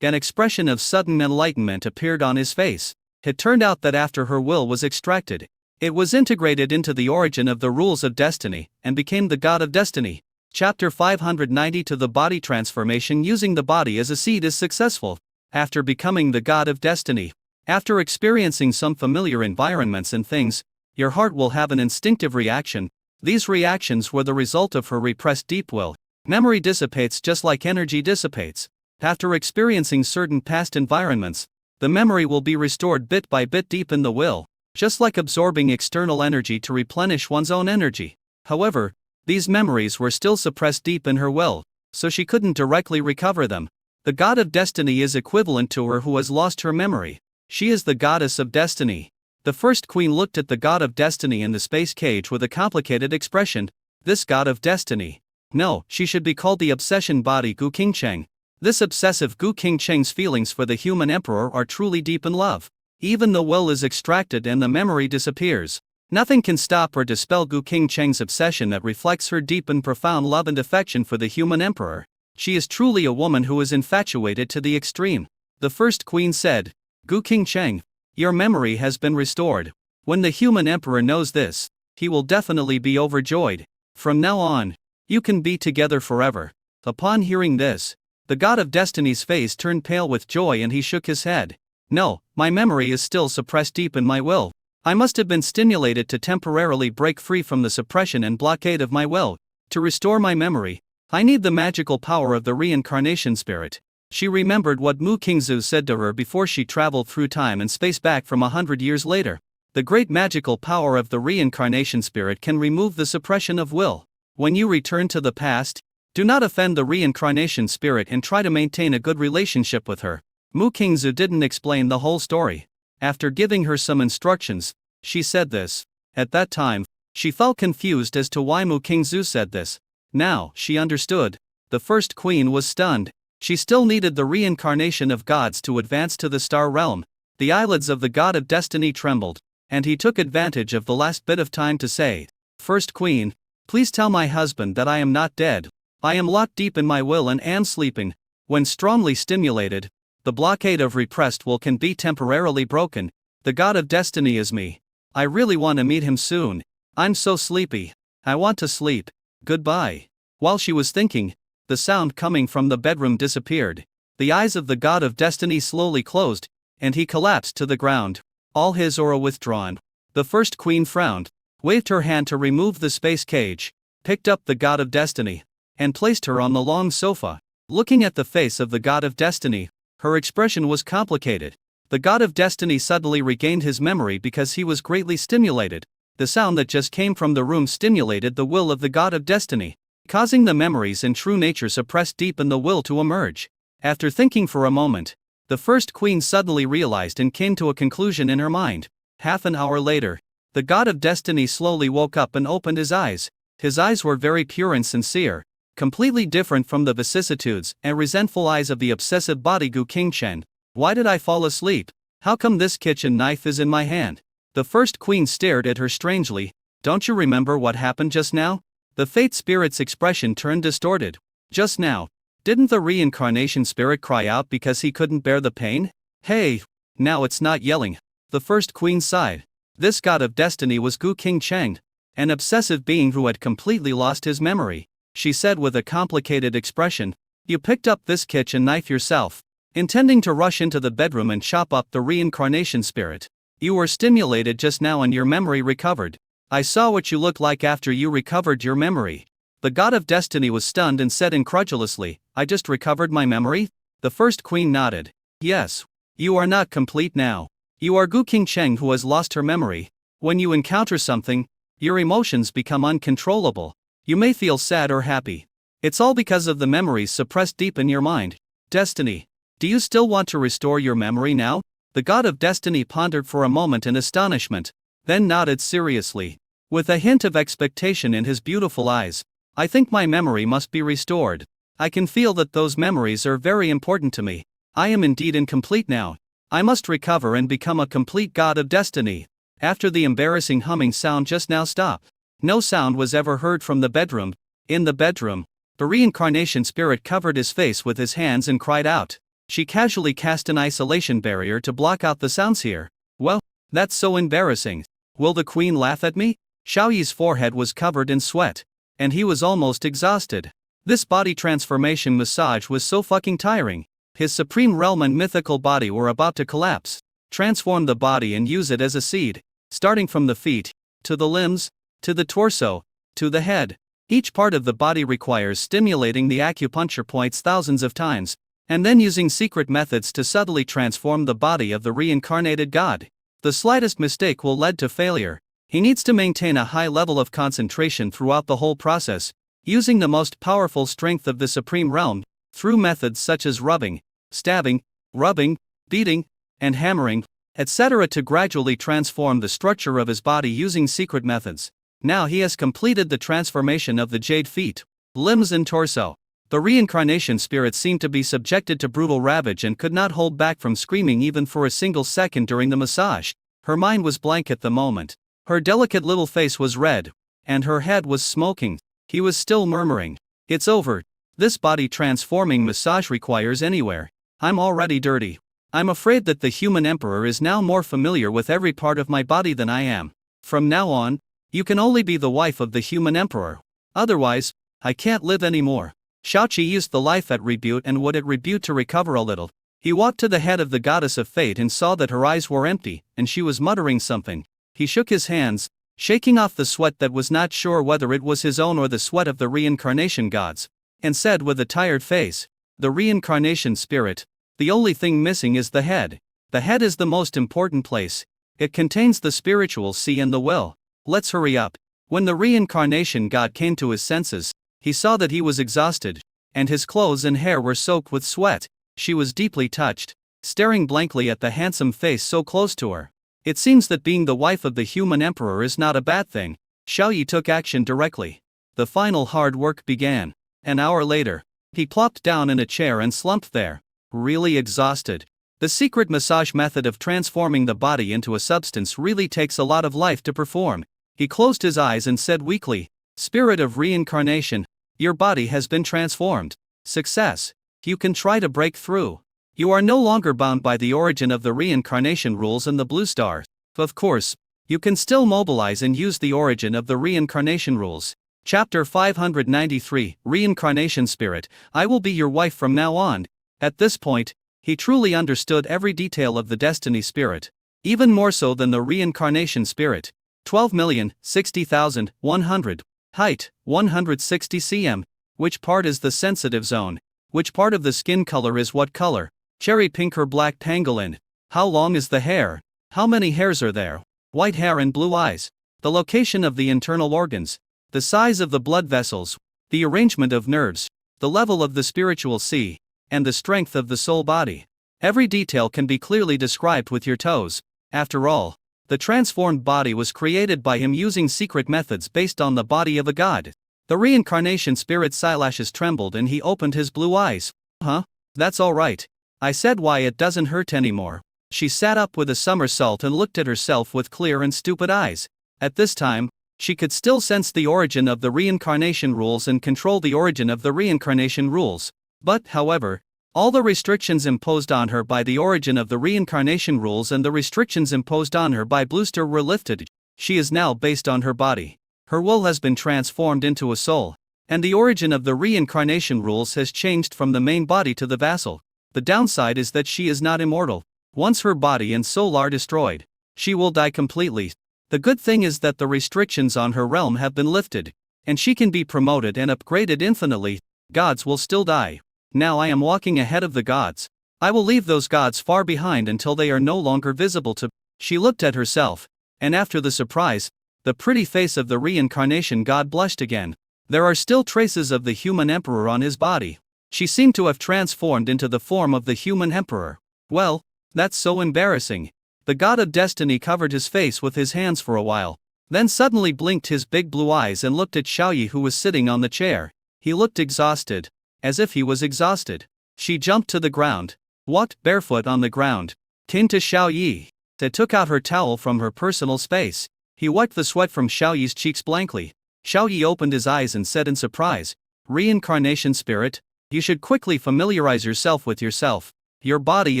An expression of sudden enlightenment appeared on his face. It turned out that after her will was extracted, it was integrated into the origin of the rules of destiny, and became the god of destiny. Chapter 590 To the body transformation. Using the body as a seed is successful. After becoming the god of destiny, after experiencing some familiar environments and things, your heart will have an instinctive reaction. These reactions were the result of her repressed deep will. Memory dissipates just like energy dissipates. After experiencing certain past environments, the memory will be restored bit by bit deep in the will, just like absorbing external energy to replenish one's own energy. However, these memories were still suppressed deep in her will, so she couldn't directly recover them. The god of destiny is equivalent to her who has lost her memory. She is the goddess of destiny. The first queen looked at the god of destiny in the space cage with a complicated expression. This god of destiny. No, she should be called the obsession body Gu Qingcheng. This obsessive Gu Qingcheng's feelings for the human emperor are truly deep in love. Even the will is extracted and the memory disappears. Nothing can stop or dispel Gu Qingcheng's obsession that reflects her deep and profound love and affection for the human emperor. She is truly a woman who is infatuated to the extreme. The first queen said, Gu Qingcheng, your memory has been restored. When the human emperor knows this, he will definitely be overjoyed. From now on, you can be together forever. Upon hearing this, the god of destiny's face turned pale with joy and he shook his head. No, my memory is still suppressed deep in my will. I must have been stimulated to temporarily break free from the suppression and blockade of my will. To restore my memory, I need the magical power of the reincarnation spirit. She remembered what Mu Qingzu said to her before she traveled through time and space back from 100 years later. The great magical power of the reincarnation spirit can remove the suppression of will. When you return to the past, do not offend the reincarnation spirit and try to maintain a good relationship with her. Mu Qingzu didn't explain the whole story. After giving her some instructions, she said this. At that time, she felt confused as to why Mu Qingzu said this. Now, she understood. The first queen was stunned. She still needed the reincarnation of gods to advance to the star realm. The eyelids of the god of destiny trembled, and he took advantage of the last bit of time to say, First queen, please tell my husband that I am not dead. I am locked deep in my will and am sleeping. When strongly stimulated, the blockade of repressed will can be temporarily broken. The god of destiny is me. I really want to meet him soon. I'm so sleepy. I want to sleep. Goodbye. While she was thinking, the sound coming from the bedroom disappeared. The eyes of the god of destiny slowly closed, and he collapsed to the ground. All his aura withdrawn. The first queen frowned, waved her hand to remove the space cage, picked up the god of destiny, and placed her on the long sofa. Looking at the face of the god of destiny, her expression was complicated. The god of destiny suddenly regained his memory because he was greatly stimulated. The sound that just came from the room stimulated the will of the god of destiny, causing the memories and true nature suppressed deep in the will to emerge. After thinking for a moment, the first queen suddenly realized and came to a conclusion in her mind. Half an hour later, the god of destiny slowly woke up and opened his eyes. His eyes were very pure and sincere, completely different from the vicissitudes and resentful eyes of the obsessive body Gu Qingchen. Why did I fall asleep? How come this kitchen knife is in my hand? The first queen stared at her strangely. Don't you remember what happened just now? The fate spirit's expression turned distorted. Just now, didn't the reincarnation spirit cry out because he couldn't bear the pain? Hey, now it's not yelling. The first queen sighed. This god of destiny was Gu Qingcheng, an obsessive being who had completely lost his memory. She said with a complicated expression, You picked up this kitchen knife yourself, intending to rush into the bedroom and chop up the reincarnation spirit. You were stimulated just now and your memory recovered. I saw what you looked like after you recovered your memory. The god of destiny was stunned and said incredulously, I just recovered my memory? The first queen nodded. Yes. You are not complete now. You are Gu Qingcheng who has lost her memory. When you encounter something, your emotions become uncontrollable. You may feel sad or happy. It's all because of the memories suppressed deep in your mind. Destiny. Do you still want to restore your memory now? The god of destiny pondered for a moment in astonishment, then nodded seriously, with a hint of expectation in his beautiful eyes. I think my memory must be restored. I can feel that those memories are very important to me. I am indeed incomplete now. I must recover and become a complete god of destiny. After the embarrassing humming sound just now stopped, no sound was ever heard from the bedroom. In the bedroom, the reincarnation spirit covered his face with his hands and cried out. She casually cast an isolation barrier to block out the sounds here. Well, that's so embarrassing. Will the queen laugh at me? Xiao Yi's forehead was covered in sweat, and he was almost exhausted. This body transformation massage was so fucking tiring. His supreme realm and mythical body were about to collapse. Transform the body and use it as a seed, starting from the feet, to the limbs, to the torso, to the head. Each part of the body requires stimulating the acupuncture points thousands of times, and then using secret methods to subtly transform the body of the reincarnated god. The slightest mistake will lead to failure. He needs to maintain a high level of concentration throughout the whole process, using the most powerful strength of the supreme realm, through methods such as rubbing, stabbing, rubbing, beating, and hammering, etc. to gradually transform the structure of his body using secret methods. Now he has completed the transformation of the jade feet, limbs and torso. The reincarnation spirit seemed to be subjected to brutal ravage and could not hold back from screaming even for a single second during the massage. Her mind was blank at the moment. Her delicate little face was red, and her head was smoking. He was still murmuring, "It's over. This body transforming massage requires anywhere. I'm already dirty. I'm afraid that the human emperor is now more familiar with every part of my body than I am. From now on, you can only be the wife of the human emperor. Otherwise, I can't live anymore." Xiaoqi used the life at Rebute and would at Rebute to recover a little. He walked to the head of the goddess of fate and saw that her eyes were empty, and she was muttering something. He shook his hands, shaking off the sweat that was not sure whether it was his own or the sweat of the reincarnation gods, and said with a tired face, "The reincarnation spirit, the only thing missing is the head. The head is the most important place. It contains the spiritual sea and the will. Let's hurry up." When the reincarnation god came to his senses, he saw that he was exhausted, and his clothes and hair were soaked with sweat. She was deeply touched, staring blankly at the handsome face so close to her. It seems that being the wife of the human emperor is not a bad thing. Xiao Yi took action directly. The final hard work began. An hour later, he plopped down in a chair and slumped there, really exhausted. The secret massage method of transforming the body into a substance really takes a lot of life to perform. He closed his eyes and said weakly, "Spirit of reincarnation, your body has been transformed. Success. You can try to break through. You are no longer bound by the origin of the reincarnation rules and the blue star. Of course, you can still mobilize and use the origin of the reincarnation rules." Chapter 593, Reincarnation Spirit, I will be your wife from now on. At this point, he truly understood every detail of the destiny spirit, even more so than the reincarnation spirit. 12,060,100. Height, 160 cm. Which part is the sensitive zone? Which part of the skin color is what color? Cherry pink or black pangolin? How long is the hair? How many hairs are there? White hair and blue eyes. The location of the internal organs. The size of the blood vessels. The arrangement of nerves. The level of the spiritual sea. And the strength of the soul body. Every detail can be clearly described with your toes. After all, the transformed body was created by him using secret methods based on the body of a god. The reincarnation spirit's eyelashes trembled and he opened his blue eyes. "Huh? That's all right. I said why it doesn't hurt anymore." She sat up with a somersault and looked at herself with clear and stupid eyes. At this time, she could still sense the origin of the reincarnation rules and control the origin of the reincarnation rules. But, however, all the restrictions imposed on her by the origin of the reincarnation rules and the restrictions imposed on her by Bluester were lifted. She is now based on her body. Her will has been transformed into a soul, and the origin of the reincarnation rules has changed from the main body to the vassal. The downside is that she is not immortal. Once her body and soul are destroyed, she will die completely. The good thing is that the restrictions on her realm have been lifted, and she can be promoted and upgraded infinitely. Gods will still die. Now I am walking ahead of the gods. I will leave those gods far behind until they are no longer visible to. She looked at herself, and after the surprise, the pretty face of the reincarnation god blushed again. There are still traces of the human emperor on his body. She seemed to have transformed into the form of the human emperor. Well, that's so embarrassing. The god of destiny covered his face with his hands for a while, then suddenly blinked his big blue eyes and looked at Xiao Yi, who was sitting on the chair. He looked exhausted, as if he was exhausted. She jumped to the ground, walked barefoot on the ground, came to Xiao Yi, and took out her towel from her personal space. He wiped the sweat from Xiao Yi's cheeks blankly. Xiao Yi opened his eyes and said in surprise, "Reincarnation spirit, you should quickly familiarize yourself with yourself. Your body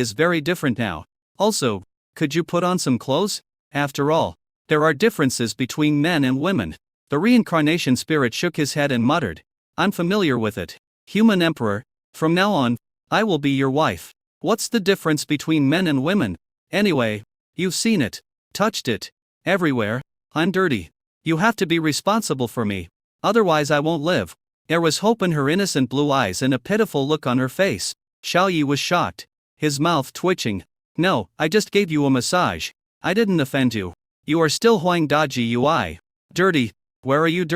is very different now. Also, could you put on some clothes? After all, there are differences between men and women. The reincarnation spirit shook his head and muttered, I'm familiar with it. Human Emperor, from now on, I will be your wife. What's the difference between men and women? Anyway, you've seen it, touched it, everywhere. I'm dirty. You have to be responsible for me. Otherwise I won't live. There was hope in her innocent blue eyes and a pitiful look on her face. Xiao Yi was shocked, his mouth twitching. No, I just gave you a massage. I didn't offend you. You are still Huang Daji Ui. Dirty. Where are you,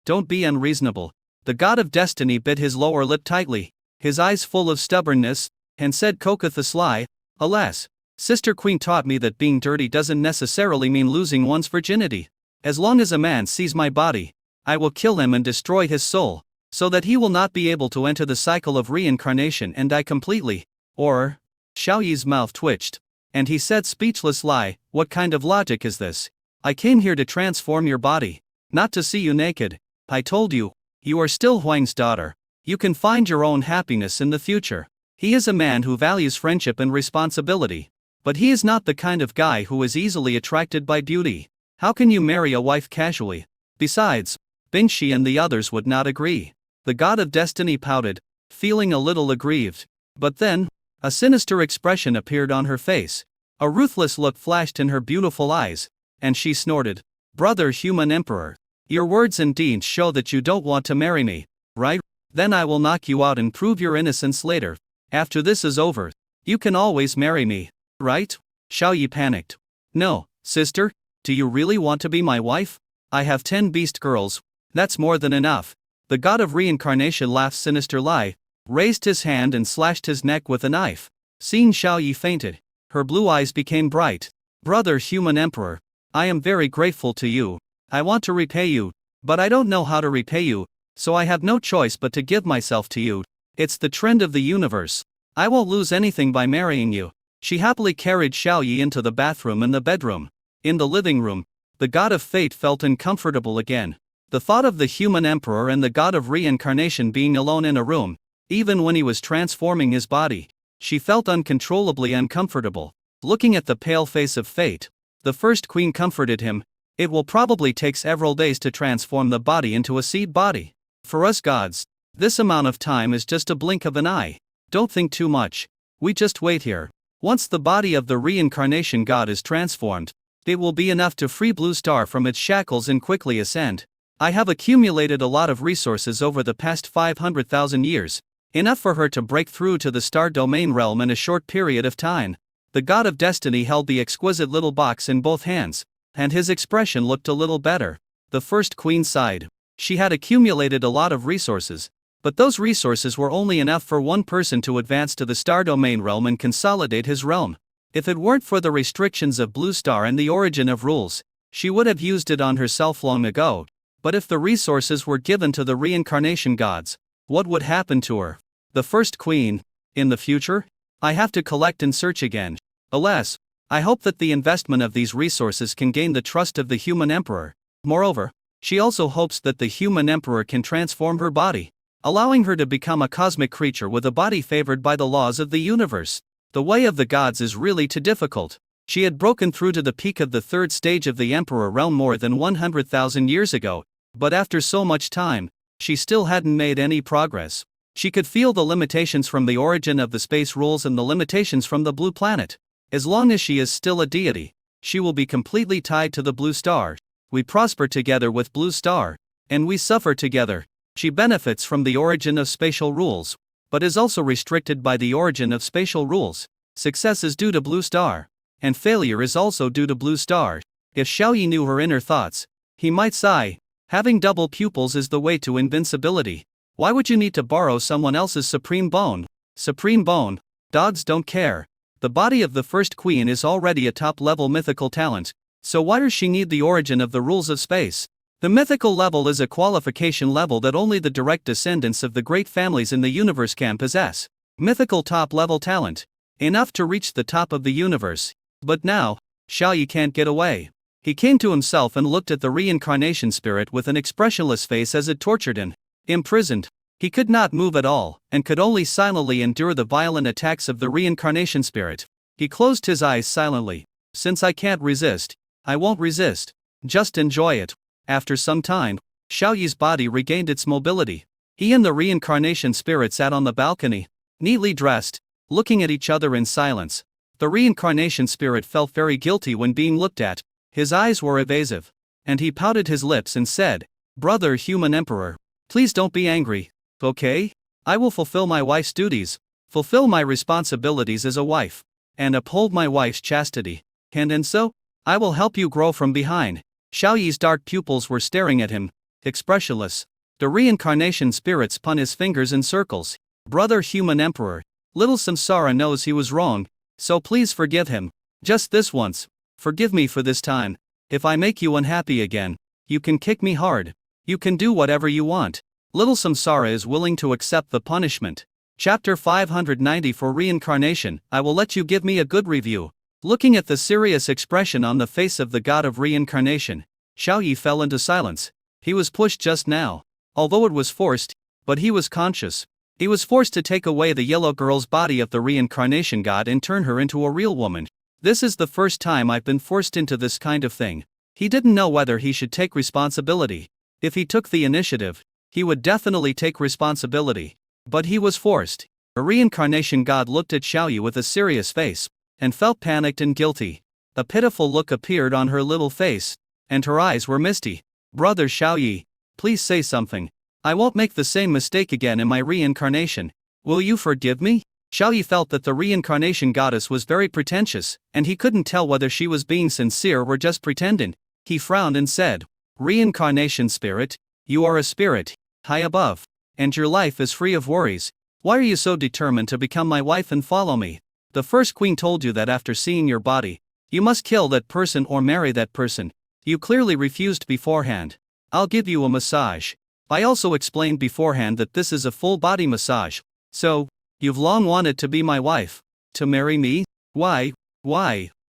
Don't be unreasonable. The god of destiny bit his lower lip tightly, his eyes full of stubbornness, and said Koka the sly, alas, Sister Queen taught me that being dirty doesn't necessarily mean losing one's virginity. As long as a man sees my body, I will kill him and destroy his soul, so that he will not be able to enter the cycle of reincarnation and die completely. Or, Xiao Yi's mouth twitched, and he said speechless lie, what kind of logic is this? I came here to transform your body, not to see you naked. I told you, you are still Huang's daughter. You can find your own happiness in the future. He is a man who values friendship and responsibility. But he is not the kind of guy who is easily attracted by beauty. How can you marry a wife casually? Besides, Bingshi and the others would not agree. The god of destiny pouted, feeling a little aggrieved. But then, a sinister expression appeared on her face. A ruthless look flashed in her beautiful eyes, and she snorted, Brother Human Emperor, your words and deeds show that you don't want to marry me, right? Then I will knock you out and prove your innocence later. After this is over, you can always marry me, right? Xiao Yi panicked. No, sister, do you really want to be my wife? I have 10 beast girls, that's more than enough. The god of reincarnation laughed sinister lie, raised his hand and slashed his neck with a knife. Seeing Xiao Yi fainted, her blue eyes became bright. Brother Human Emperor, I am very grateful to you. I want to repay you, but I don't know how to repay you, so I have no choice but to give myself to you. It's the trend of the universe. I won't lose anything by marrying you. She happily carried Xiao Yi into the bathroom and the bedroom. In the living room, the god of fate felt uncomfortable again. The thought of the human emperor and the god of reincarnation being alone in a room, even when he was transforming his body, she felt uncontrollably uncomfortable. Looking at the pale face of fate, the first queen comforted him. It will probably take several days to transform the body into a seed body. For us gods, this amount of time is just a blink of an eye. Don't think too much. We just wait here. Once the body of the reincarnation god is transformed, it will be enough to free Blue Star from its shackles and quickly ascend. I have accumulated a lot of resources over the past 500,000 years, enough for her to break through to the star domain realm in a short period of time. The god of destiny held the exquisite little box in both hands, and his expression looked a little better. The first queen sighed. She had accumulated a lot of resources, but those resources were only enough for one person to advance to the star domain realm and consolidate his realm. If it weren't for the restrictions of Blue Star and the origin of rules, she would have used it on herself long ago. But if the resources were given to the reincarnation gods, what would happen to her? The first queen, in the future? I have to collect and search again. Alas, I hope that the investment of these resources can gain the trust of the human emperor. Moreover, she also hopes that the human emperor can transform her body, allowing her to become a cosmic creature with a body favored by the laws of the universe. The way of the gods is really too difficult. She had broken through to the peak of the third stage of the emperor realm more than 100,000 years ago, but after so much time, she still hadn't made any progress. She could feel the limitations from the origin of the space rules and the limitations from the blue planet. As long as she is still a deity, she will be completely tied to the Blue Star. We prosper together with Blue Star, and we suffer together. She benefits from the origin of spatial rules, but is also restricted by the origin of spatial rules. Success is due to Blue Star, and failure is also due to Blue Star. If Xiao Yi knew her inner thoughts, he might sigh. Having double pupils is the way to invincibility. Why would you need to borrow someone else's supreme bone? Supreme bone? Dogs don't care. The body of the first queen is already a top-level mythical talent, so why does she need the origin of the rules of space? The mythical level is a qualification level that only the direct descendants of the great families in the universe can possess. Mythical top-level talent. Enough to reach the top of the universe. But now, Xiao Yi can't get away. He came to himself and looked at the reincarnation spirit with an expressionless face as it tortured him. Imprisoned. He could not move at all, and could only silently endure the violent attacks of the reincarnation spirit. He closed his eyes silently. Since I can't resist, I won't resist. Just enjoy it. After some time, Xiaoyi's body regained its mobility. He and the reincarnation spirit sat on the balcony, neatly dressed, looking at each other in silence. The reincarnation spirit felt very guilty when being looked at. His eyes were evasive, and he pouted his lips and said, "Brother Human Emperor, please don't be angry, okay? I will fulfill my wife's duties, fulfill my responsibilities as a wife, and uphold my wife's chastity. And so, I will help you grow from behind." Xiaoyi's dark pupils were staring at him, expressionless. The reincarnation spirit spun his fingers in circles. "Brother Human Emperor, little Samsara knows he was wrong, so please forgive him. Just this once. Forgive me for this time. If I make you unhappy again, you can kick me hard. You can do whatever you want." Little Samsara is willing to accept the punishment. Chapter 590 For Reincarnation, I will let you give me a good review. Looking at the serious expression on the face of the god of reincarnation, Xiaoyi fell into silence. He was pushed just now, although it was forced, but he was conscious. He was forced to take away the yellow girl's body of the reincarnation god and turn her into a real woman. "This is the first time I've been forced into this kind of thing." He didn't know whether he should take responsibility. If he took the initiative, he would definitely take responsibility. But he was forced. A reincarnation god looked at Xiaoyi with a serious face, and felt panicked and guilty. A pitiful look appeared on her little face, and her eyes were misty. "Brother Xiaoyi, please say something. I won't make the same mistake again in my reincarnation. Will you forgive me?" Xiaoyi felt that the reincarnation goddess was very pretentious, and he couldn't tell whether she was being sincere or just pretending. He frowned and said, "Reincarnation spirit, you are a spirit, high above, and your life is free of worries. Why are you so determined to become my wife and follow me? The first queen told you that after seeing your body, you must kill that person or marry that person. You clearly refused beforehand. I'll give you a massage. I also explained beforehand that this is a full body massage. So, you've long wanted to be my wife? To marry me? Why?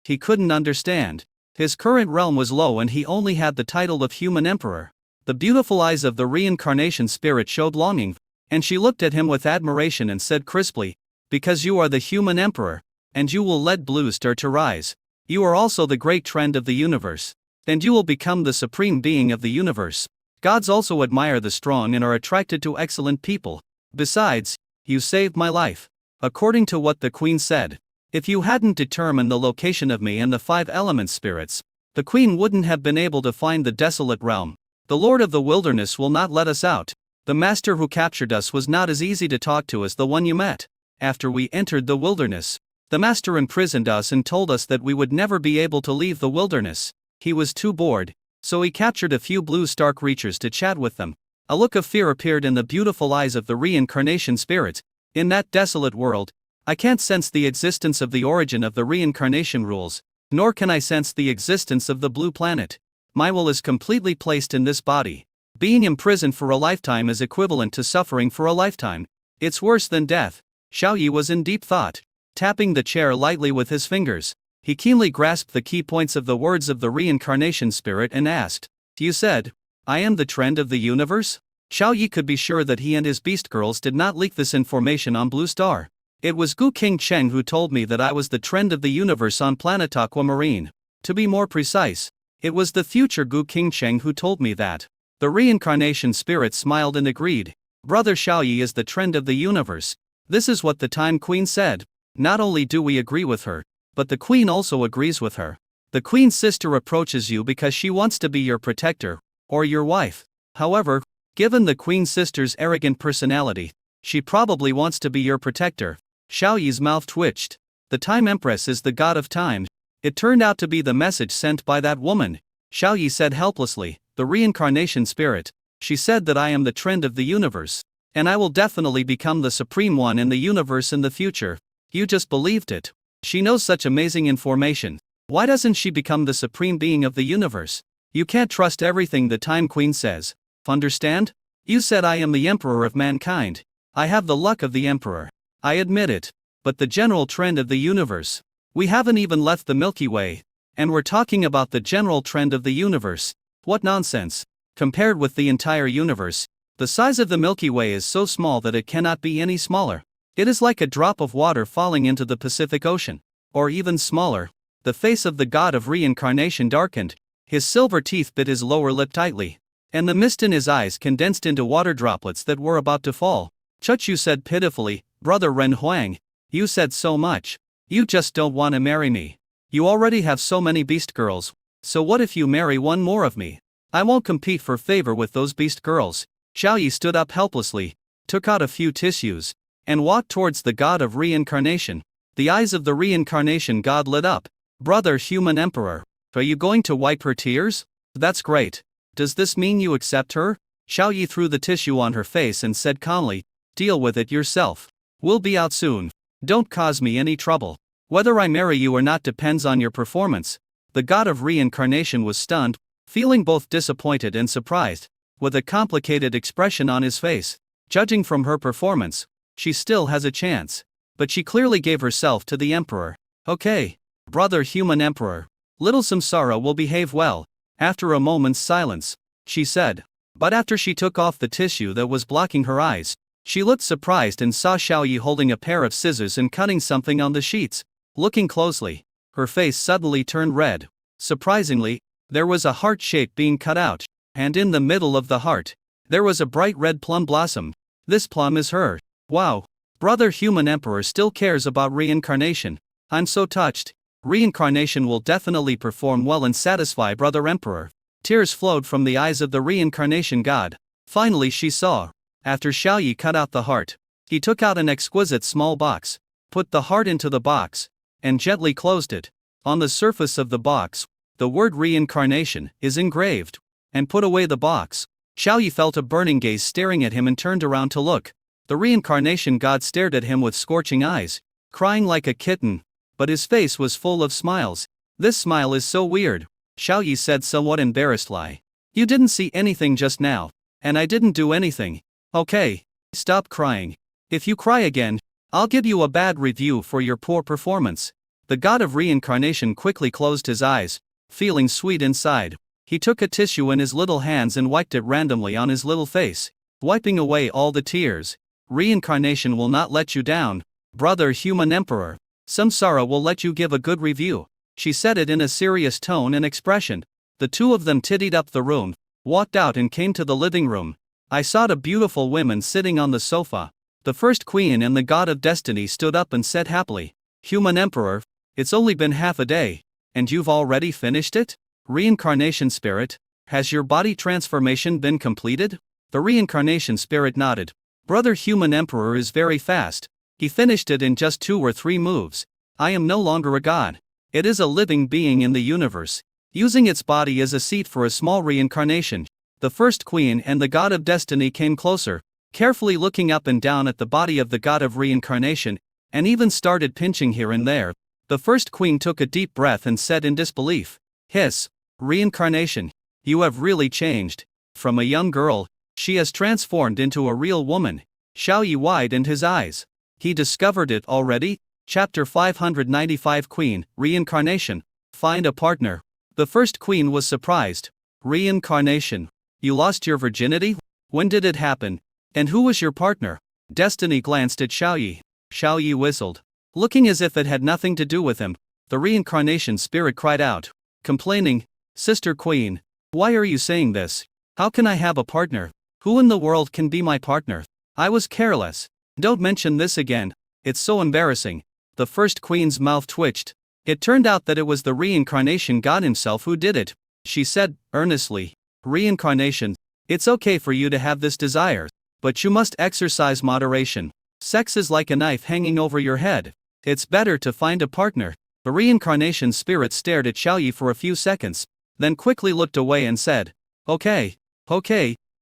He couldn't understand. His current realm was low and he only had the title of Human Emperor. The beautiful eyes of the reincarnation spirit showed longing, and she looked at him with admiration and said crisply, "Because you are the Human Emperor, and you will let Blue Star to rise. You are also the great trend of the universe, and you will become the supreme being of the universe. Gods also admire the strong and are attracted to excellent people. Besides, you saved my life." According to what the queen said, if you hadn't determined the location of me and the 5 element spirits, the queen wouldn't have been able to find the desolate realm. The Lord of the Wilderness will not let us out. The master who captured us was not as easy to talk to as the one you met. After we entered the wilderness, the master imprisoned us and told us that we would never be able to leave the wilderness. He was too bored, so he captured a few blue star creatures to chat with them. A look of fear appeared in the beautiful eyes of the reincarnation spirit. "In that desolate world, I can't sense the existence of the origin of the reincarnation rules, nor can I sense the existence of the blue planet. My will is completely placed in this body. Being imprisoned for a lifetime is equivalent to suffering for a lifetime. It's worse than death." Xiaoyi was in deep thought, tapping the chair lightly with his fingers. He keenly grasped the key points of the words of the reincarnation spirit and asked, "You said, I am the trend of the universe?" Xiaoyi could be sure that he and his beast girls did not leak this information on Blue Star. "It was Gu King Cheng who told me that I was the trend of the universe on planet Aquamarine. To be more precise, it was the future Gu King Cheng who told me that." The reincarnation spirit smiled and agreed. "Brother Xiaoyi is the trend of the universe. This is what the Time Queen said. Not only do we agree with her, but the Queen also agrees with her. The Queen's sister approaches you because she wants to be your protector, or your wife. However, given the Queen's sister's arrogant personality, she probably wants to be your protector." Xiaoyi's mouth twitched. The Time Empress is the god of time. It turned out to be the message sent by that woman. Xiaoyi said helplessly, "The reincarnation spirit. She said that I am the trend of the universe, and I will definitely become the supreme one in the universe in the future. You just believed it. She knows such amazing information. Why doesn't she become the supreme being of the universe? You can't trust everything the Time Queen says. Understand? You said I am the emperor of mankind. I have the luck of the emperor. I admit it. But the general trend of the universe. We haven't even left the Milky Way, and we're talking about the general trend of the universe. What nonsense. Compared with the entire universe, The size of the Milky Way is so small that it cannot be any smaller. It is like a drop of water falling into the Pacific Ocean. Or even smaller. The face of the god of reincarnation darkened. His silver teeth bit his lower lip tightly. And the mist in his eyes condensed into water droplets that were about to fall. Chuchu said pitifully, "Brother Ren Huang, you said so much. You just don't want to marry me. You already have so many beast girls. So what if you marry one more of me? I won't compete for favor with those beast girls." Xiaoyi stood up helplessly, took out a few tissues, and walked towards the god of reincarnation. The eyes of the reincarnation god lit up. "Brother Human Emperor, are you going to wipe her tears? That's great. Does this mean you accept her?" Xiaoyi threw the tissue on her face and said calmly, "Deal with it yourself. We'll be out soon. Don't cause me any trouble. Whether I marry you or not depends on your performance." The god of reincarnation was stunned, feeling both disappointed and surprised, with a complicated expression on his face. Judging from her performance, she still has a chance. But she clearly gave herself to the emperor. "Okay, brother Human Emperor. Little Samsara will behave well." After a moment's silence, she said. But after she took off the tissue that was blocking her eyes, she looked surprised and saw Xiaoyi holding a pair of scissors and cutting something on the sheets. Looking closely, her face suddenly turned red. Surprisingly, there was a heart shape being cut out, and in the middle of the heart, there was a bright red plum blossom. This plum is her. Wow. Brother Human Emperor still cares about reincarnation. I'm so touched. Reincarnation will definitely perform well and satisfy Brother Emperor. Tears flowed from the eyes of the reincarnation god. Finally she saw. After Xiaoyi cut out the heart, he took out an exquisite small box, put the heart into the box, and gently closed it. On the surface of the box, the word reincarnation is engraved. And put away the box. Xiaoyi felt a burning gaze staring at him and turned around to look. The reincarnation god stared at him with scorching eyes, crying like a kitten, but his face was full of smiles. "This smile is so weird," Xiaoyi said somewhat embarrassed. "Lie. You didn't see anything just now, and I didn't do anything. Okay, stop crying. If you cry again, I'll give you a bad review for your poor performance." The god of reincarnation quickly closed his eyes, feeling sweet inside. He took a tissue in his little hands and wiped it randomly on his little face, wiping away all the tears. "Reincarnation will not let you down, Brother Human Emperor. Samsara will let you give a good review." She said it in a serious tone and expression. The two of them tidied up the room, walked out and came to the living room. I saw the beautiful women sitting on the sofa. The first queen and the god of destiny stood up and said happily, "Human Emperor, it's only been half a day, and you've already finished it? Reincarnation spirit, has your body transformation been completed?" The reincarnation spirit nodded. "Brother Human Emperor is very fast. He finished it in just 2 or 3 moves. I am no longer a god. It is a living being in the universe, using its body as a seat for a small reincarnation." The first queen and the god of destiny came closer, carefully looking up and down at the body of the god of reincarnation, and even started pinching here and there. The first queen took a deep breath and said in disbelief, "Hiss. Reincarnation, you have really changed. From a young girl, she has transformed into a real woman." Xiaoyi widened his eyes. He discovered it already? Chapter 595 Queen, Reincarnation. Find a partner. The first queen was surprised. "Reincarnation. You lost your virginity? When did it happen? And who was your partner?" Destiny glanced at Xiaoyi. Xiaoyi whistled. Looking as if it had nothing to do with him, the reincarnation spirit cried out, complaining, "Sister Queen, why are you saying this? How can I have a partner? Who in the world can be my partner? I was careless. Don't mention this again. It's so embarrassing." The first queen's mouth twitched. It turned out that it was the reincarnation god himself who did it. She said, earnestly, "Reincarnation, it's okay for you to have this desire, but you must exercise moderation. Sex is like a knife hanging over your head. It's better to find a partner." The reincarnation spirit stared at Xiaoyi for a few seconds, then quickly looked away and said, Okay,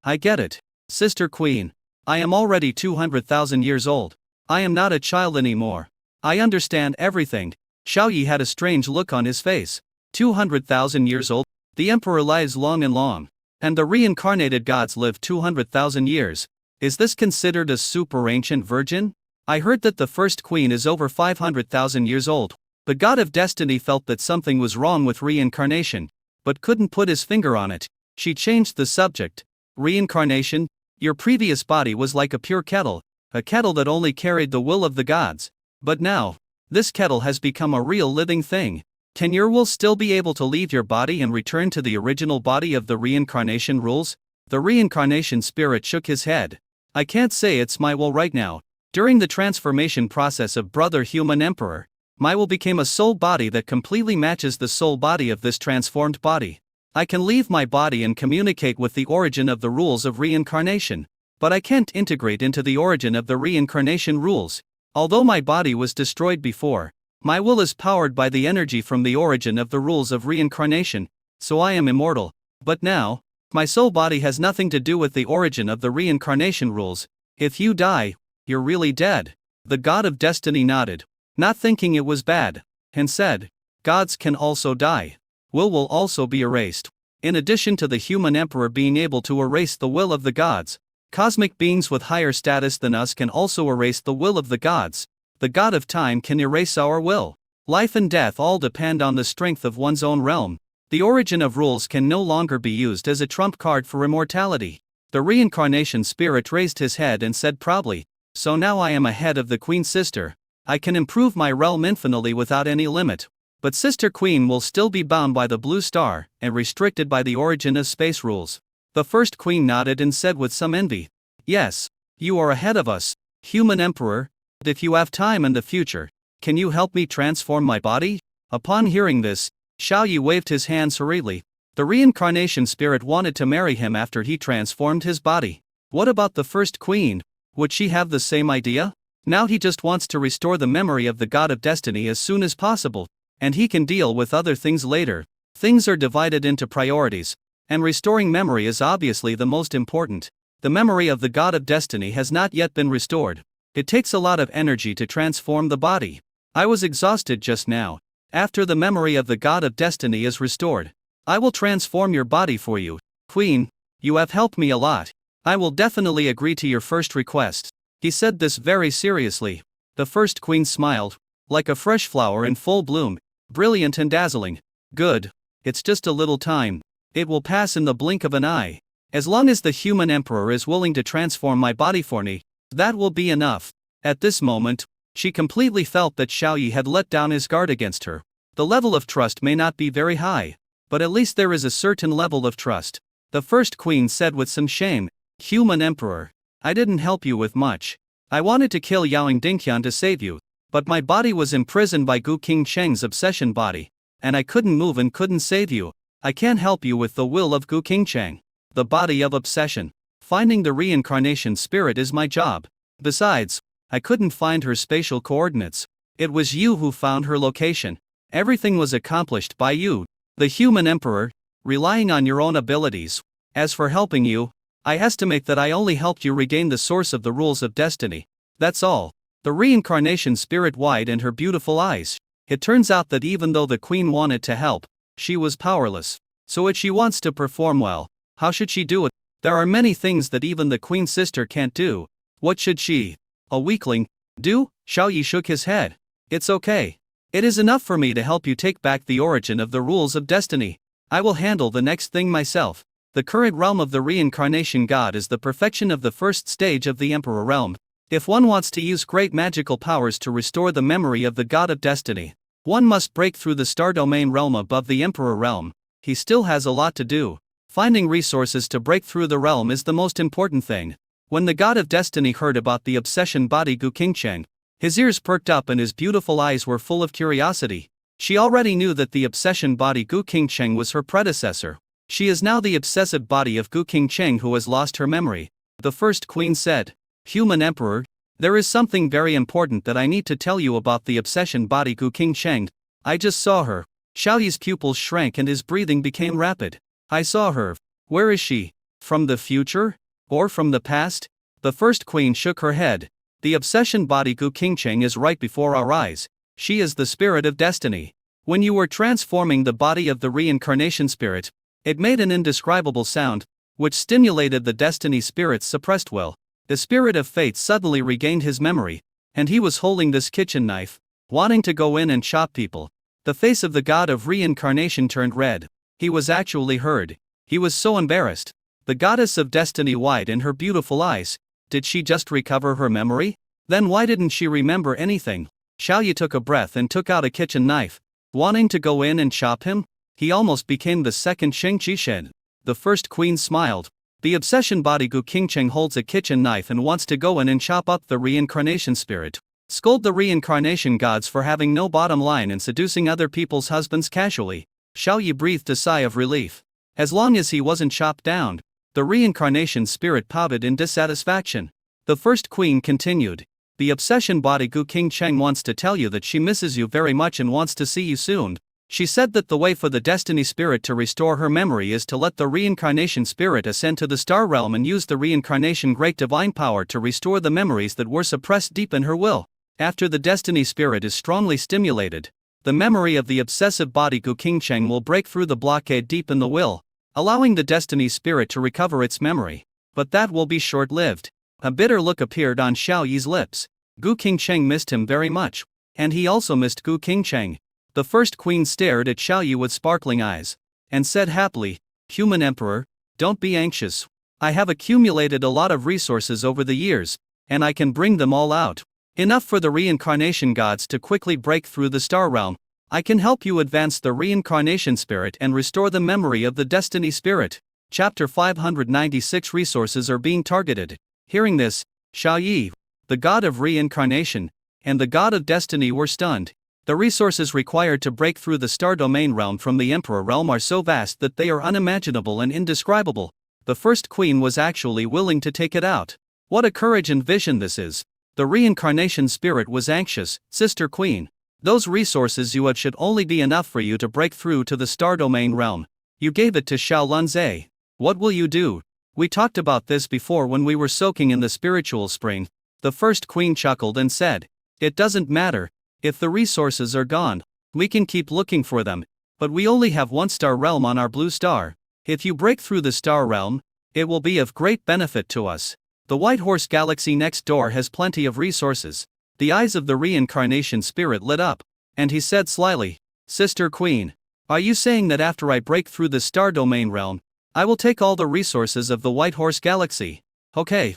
I get it. Sister Queen, I am already 200,000 years old. I am not a child anymore. I understand everything." Xiaoyi had a strange look on his face. 200,000 years old? The emperor lives long and long. And the reincarnated gods live 200,000 years. Is this considered a super ancient virgin? I heard that the first queen is over 500,000 years old. The god of destiny felt that something was wrong with reincarnation, but couldn't put his finger on it. She changed the subject. "Reincarnation, Your previous body was like a pure kettle, a kettle that only carried the will of the gods. But now, this kettle has become a real living thing. Can your will still be able to leave your body and return to the original body of the reincarnation rules? The reincarnation spirit shook his head. I can't say it's my will right now. During the transformation process of Brother Human Emperor, my will became a soul body that completely matches the soul body of this transformed body. I can leave my body and communicate with the origin of the rules of reincarnation, but I can't integrate into the origin of the reincarnation rules. Although my body was destroyed before, my will is powered by the energy from the origin of the rules of reincarnation, so I am immortal. But now, my soul body has nothing to do with the origin of the reincarnation rules. If you die, you're really dead. The god of destiny nodded, not thinking it was bad, and said, gods can also die. Will also be erased. In addition to the human emperor being able to erase the will of the gods, cosmic beings with higher status than us can also erase the will of the gods. The god of time can erase our will. Life and death all depend on the strength of one's own realm. The origin of rules can no longer be used as a trump card for immortality. The reincarnation spirit raised his head and said proudly, so now I am ahead of the queen sister. I can improve my realm infinitely without any limit. But Sister Queen will still be bound by the blue star, and restricted by the origin of space rules. The first queen nodded and said with some envy, yes, you are ahead of us, Human Emperor. If you have time in the future, can you help me transform my body? Upon hearing this, Xiaoyi waved his hand serenely. The reincarnation spirit wanted to marry him after he transformed his body. What about the first queen? Would she have the same idea? Now he just wants to restore the memory of the god of destiny as soon as possible. And he can deal with other things later. Things are divided into priorities, and restoring memory is obviously the most important. The memory of the god of destiny has not yet been restored. It takes a lot of energy to transform the body. I was exhausted just now. After the memory of the god of destiny is restored, I will transform your body for you. Queen, you have helped me a lot. I will definitely agree to your first request. He said this very seriously. The first queen smiled, like a fresh flower in full bloom. Brilliant and dazzling. Good. It's just a little time. It will pass in the blink of an eye. As long as the human emperor is willing to transform my body for me, that will be enough. At this moment, she completely felt that Xiaoyi had let down his guard against her. The level of trust may not be very high, but at least there is a certain level of trust. The first queen said with some shame, Human Emperor, I didn't help you with much. I wanted to kill Yaoing Dingqian to save you. But my body was imprisoned by Gu Qingcheng's obsession body, and I couldn't move and couldn't save you. I can't help you with the will of Gu Qingcheng, the body of obsession. Finding the reincarnation spirit is my job. Besides, I couldn't find her spatial coordinates. It was you who found her location. Everything was accomplished by you, the human emperor, relying on your own abilities. As for helping you, I estimate that I only helped you regain the source of the rules of destiny. That's all. The reincarnation spirit widened her beautiful eyes. It turns out that even though the queen wanted to help, she was powerless. So if she wants to perform well, how should she do it? There are many things that even the queen sister can't do. What should she, a weakling, do? Xiaoyi shook his head. It's okay. It is enough for me to help you take back the origin of the rules of destiny. I will handle the next thing myself. The current realm of the reincarnation god is the perfection of the first stage of the emperor realm. If one wants to use great magical powers to restore the memory of the god of destiny, one must break through the star domain realm above the emperor realm. He still has a lot to do. Finding resources to break through the realm is the most important thing. When the god of destiny heard about the obsession body Gu Qingcheng, his ears perked up and his beautiful eyes were full of curiosity. She already knew that the obsession body Gu Qingcheng was her predecessor. She is now the obsessive body of Gu Qingcheng who has lost her memory. The first queen said, Human Emperor, there is something very important that I need to tell you about the obsession body Gu Qingcheng. I just saw her. Xiaoyi's pupils shrank and his breathing became rapid. I saw her. Where is she? From the future? Or from the past? The first queen shook her head. The obsession body Gu Qingcheng is right before our eyes. She is the spirit of destiny. When you were transforming the body of the reincarnation spirit, it made an indescribable sound, which stimulated the destiny spirit's suppressed will. The spirit of fate suddenly regained his memory, and he was holding this kitchen knife, wanting to go in and chop people. The face of the god of reincarnation turned red. He was actually hurt. He was so embarrassed. The goddess of destiny wide in her beautiful eyes. Did she just recover her memory? Then why didn't she remember anything? Xiao Yi took a breath and took out a kitchen knife. Wanting to go in and chop him? He almost became the second Sheng Qishen. The first queen smiled. The obsession body Gu Qingcheng holds a kitchen knife and wants to go in and chop up the reincarnation spirit. Scold the reincarnation gods for having no bottom line and seducing other people's husbands casually. Xiao Yi breathed a sigh of relief. As long as he wasn't chopped down, the reincarnation spirit pouted in dissatisfaction. The first queen continued. The obsession body Gu Qingcheng wants to tell you that she misses you very much and wants to see you soon. She said that the way for the destiny spirit to restore her memory is to let the reincarnation spirit ascend to the star realm and use the reincarnation great divine power to restore the memories that were suppressed deep in her will. After the destiny spirit is strongly stimulated, the memory of the obsessive body Gu Qingcheng will break through the blockade deep in the will, allowing the destiny spirit to recover its memory. But that will be short-lived. A bitter look appeared on Xiao Yi's lips. Gu Qingcheng missed him very much, and he also missed Gu Qingcheng. The first queen stared at Xiao Yi with sparkling eyes, and said happily, "Human Emperor, don't be anxious. I have accumulated a lot of resources over the years, and I can bring them all out. Enough for the reincarnation gods to quickly break through the star realm. I can help you advance the reincarnation spirit and restore the memory of the destiny spirit." Chapter 596 Resources are being targeted. Hearing this, Xiao Yi, the god of reincarnation, and the god of destiny were stunned. The resources required to break through the star domain realm from the emperor realm are so vast that they are unimaginable and indescribable. The first queen was actually willing to take it out. What a courage and vision this is. The reincarnation spirit was anxious. "Sister Queen, those resources you had should only be enough for you to break through to the star domain realm. You gave it to Xiao Lunze. What will you do? We talked about this before when we were soaking in the spiritual spring." The first queen chuckled and said, "It doesn't matter. If the resources are gone, we can keep looking for them, but we only have one star realm on our blue star. If you break through the star realm, it will be of great benefit to us. The White Horse Galaxy next door has plenty of resources." The eyes of the reincarnation spirit lit up, and he said slyly, "Sister Queen, are you saying that after I break through the star domain realm, I will take all the resources of the White Horse Galaxy? Okay.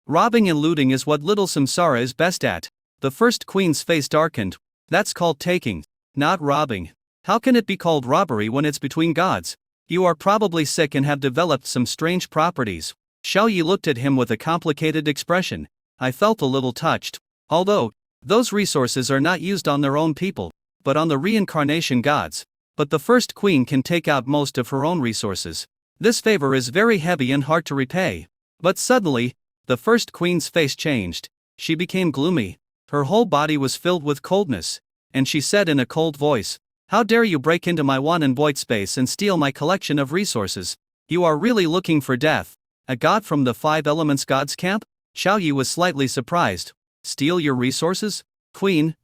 Robbing and looting is what little Samsara is best at." The first queen's face darkened. "That's called taking, not robbing. How can it be called robbery when it's between gods? You are probably sick and have developed some strange properties." Xiao Yi looked at him with a complicated expression. I felt a little touched. Although, those resources are not used on their own people, but on the reincarnation gods. But the first queen can take out most of her own resources. This favor is very heavy and hard to repay. But suddenly, the first queen's face changed. She became gloomy. Her whole body was filled with coldness, and she said in a cold voice, "How dare you break into my Wan and void space and steal my collection of resources? You are really looking for death. A god from the Five Elements gods camp?" Xiao Yi was slightly surprised. "Steal your resources? Queen,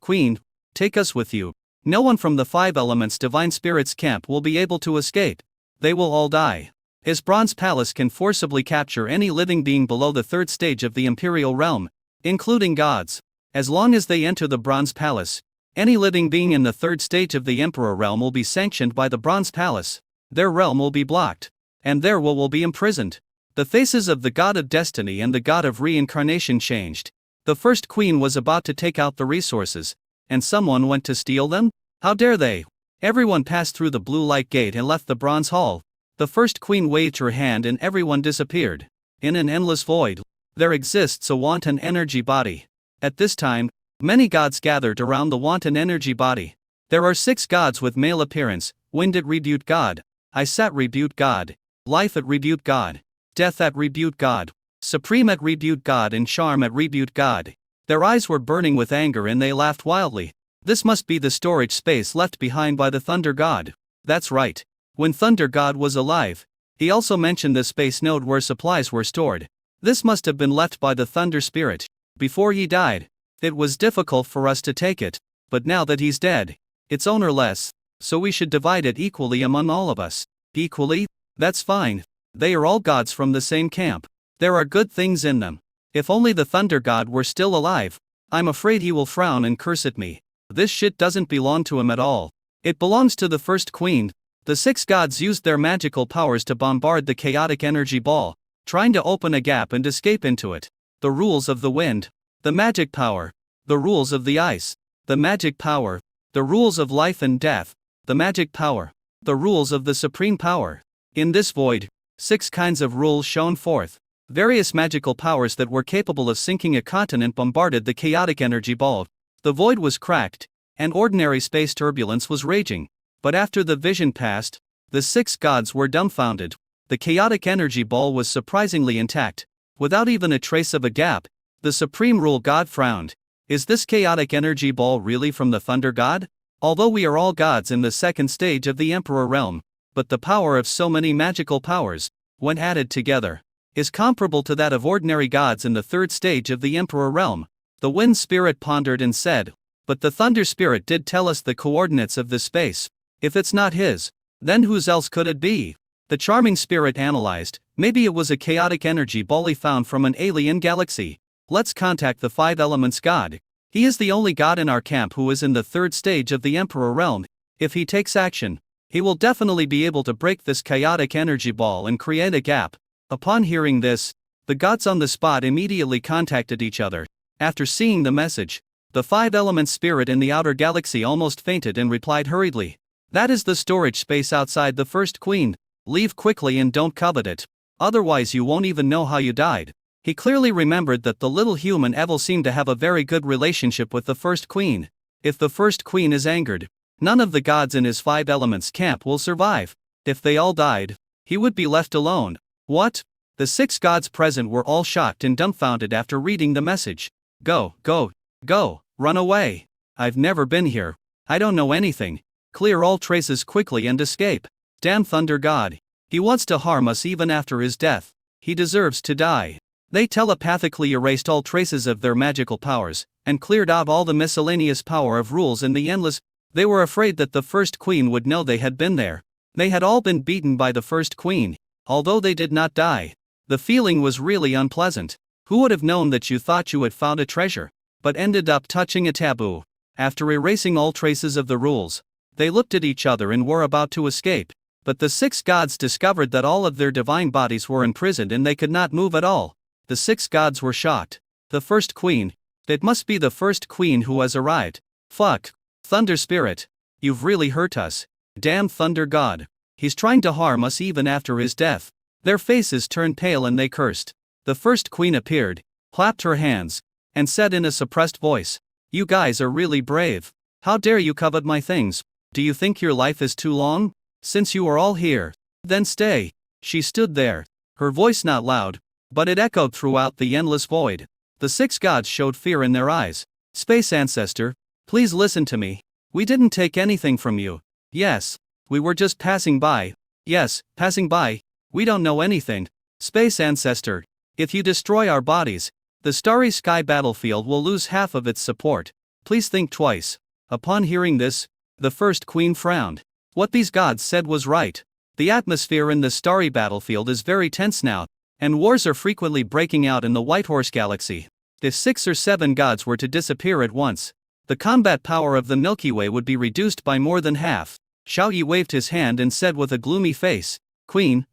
take us with you. No one from the Five Elements divine spirits camp will be able to escape. They will all die. His bronze palace can forcibly capture any living being below the third stage of the imperial realm, including gods. As long as they enter the bronze palace, any living being in the third stage of the emperor realm will be sanctioned by the bronze palace. Their realm will be blocked, and their will be imprisoned." The faces of the god of destiny and the god of reincarnation changed. The first queen was about to take out the resources, and someone went to steal them? How dare they? Everyone passed through the blue light gate and left the bronze hall. The first queen waved her hand and everyone disappeared. In an endless void, there exists a wanton energy body. At this time, many gods gathered around the wanton energy body. There are 6 gods with male appearance: Wind at Rebuke God, Ice at Rebuke God, Life at Rebuke God, Death at Rebuke God, Supreme at Rebuke God, and Charm at Rebuke God. Their eyes were burning with anger and they laughed wildly. This must be the storage space left behind by the Thunder God. That's right. When Thunder God was alive, he also mentioned the space node where supplies were stored. This must have been left by the Thunder Spirit before he died. It was difficult for us to take it, but now that he's dead, it's ownerless, so we should divide it equally among all of us. Equally? That's fine. They are all gods from the same camp. There are good things in them. If only the Thunder God were still alive. I'm afraid he will frown and curse at me. This shit doesn't belong to him at all. It belongs to the first queen. The 6 gods used their magical powers to bombard the chaotic energy ball, trying to open a gap and escape into it. The rules of the wind, the magic power, the rules of the ice, the magic power, the rules of life and death, the magic power, the rules of the supreme power. In this void, 6 kinds of rules shone forth. Various magical powers that were capable of sinking a continent bombarded the chaotic energy ball. The void was cracked, and ordinary space turbulence was raging. But after the vision passed, the 6 gods were dumbfounded. The chaotic energy ball was surprisingly intact, without even a trace of a gap. The supreme rule god frowned. Is this chaotic energy ball really from the thunder god? Although we are all gods in the second stage of the emperor realm, but the power of so many magical powers, when added together, is comparable to that of ordinary gods in the third stage of the emperor realm. The wind spirit pondered and said, but the thunder spirit did tell us the coordinates of this space. If it's not his, then whose else could it be? The charming spirit analyzed, maybe it was a chaotic energy ball he found from an alien galaxy. Let's contact the 5 elements god. He is the only god in our camp who is in the third stage of the emperor realm. If he takes action, he will definitely be able to break this chaotic energy ball and create a gap. Upon hearing this, the gods on the spot immediately contacted each other. After seeing the message, the 5 elements spirit in the outer galaxy almost fainted and replied hurriedly, that is the storage space outside the first queen. Leave quickly and don't covet it. Otherwise you won't even know how you died. He clearly remembered that the little human Evil seemed to have a very good relationship with the first queen. If the first queen is angered, none of the gods in his 5 elements camp will survive. If they all died, he would be left alone. What? The 6 gods present were all shocked and dumbfounded after reading the message. Go, go, go, run away. I've never been here. I don't know anything. Clear all traces quickly and escape. Damn Thunder God. He wants to harm us even after his death. He deserves to die. They telepathically erased all traces of their magical powers, and cleared out all the miscellaneous power of rules in the endless. They were afraid that the first queen would know they had been there. They had all been beaten by the first queen, although they did not die. The feeling was really unpleasant. Who would have known that you thought you had found a treasure, but ended up touching a taboo? After erasing all traces of the rules, they looked at each other and were about to escape. But the 6 gods discovered that all of their divine bodies were imprisoned and they could not move at all. The 6 gods were shocked. The first queen. It must be the first queen who has arrived. Fuck. Thunder Spirit. You've really hurt us. Damn Thunder God. He's trying to harm us even after his death. Their faces turned pale and they cursed. The first queen appeared, clapped her hands, and said in a suppressed voice, you guys are really brave. How dare you covet my things? Do you think your life is too long? Since you are all here, then stay. She stood there, her voice not loud, but it echoed throughout the endless void. The 6 gods showed fear in their eyes. Space Ancestor, please listen to me. We didn't take anything from you. Yes, we were just passing by. Yes, passing by. We don't know anything. Space Ancestor, if you destroy our bodies, the starry sky battlefield will lose half of its support. Please think twice. Upon hearing this, the first queen frowned. What these gods said was right. The atmosphere in the starry battlefield is very tense now, and wars are frequently breaking out in the Whitehorse Galaxy. If 6 or 7 gods were to disappear at once, the combat power of the Milky Way would be reduced by more than half. Xiao Yi waved his hand and said with a gloomy face, Queen,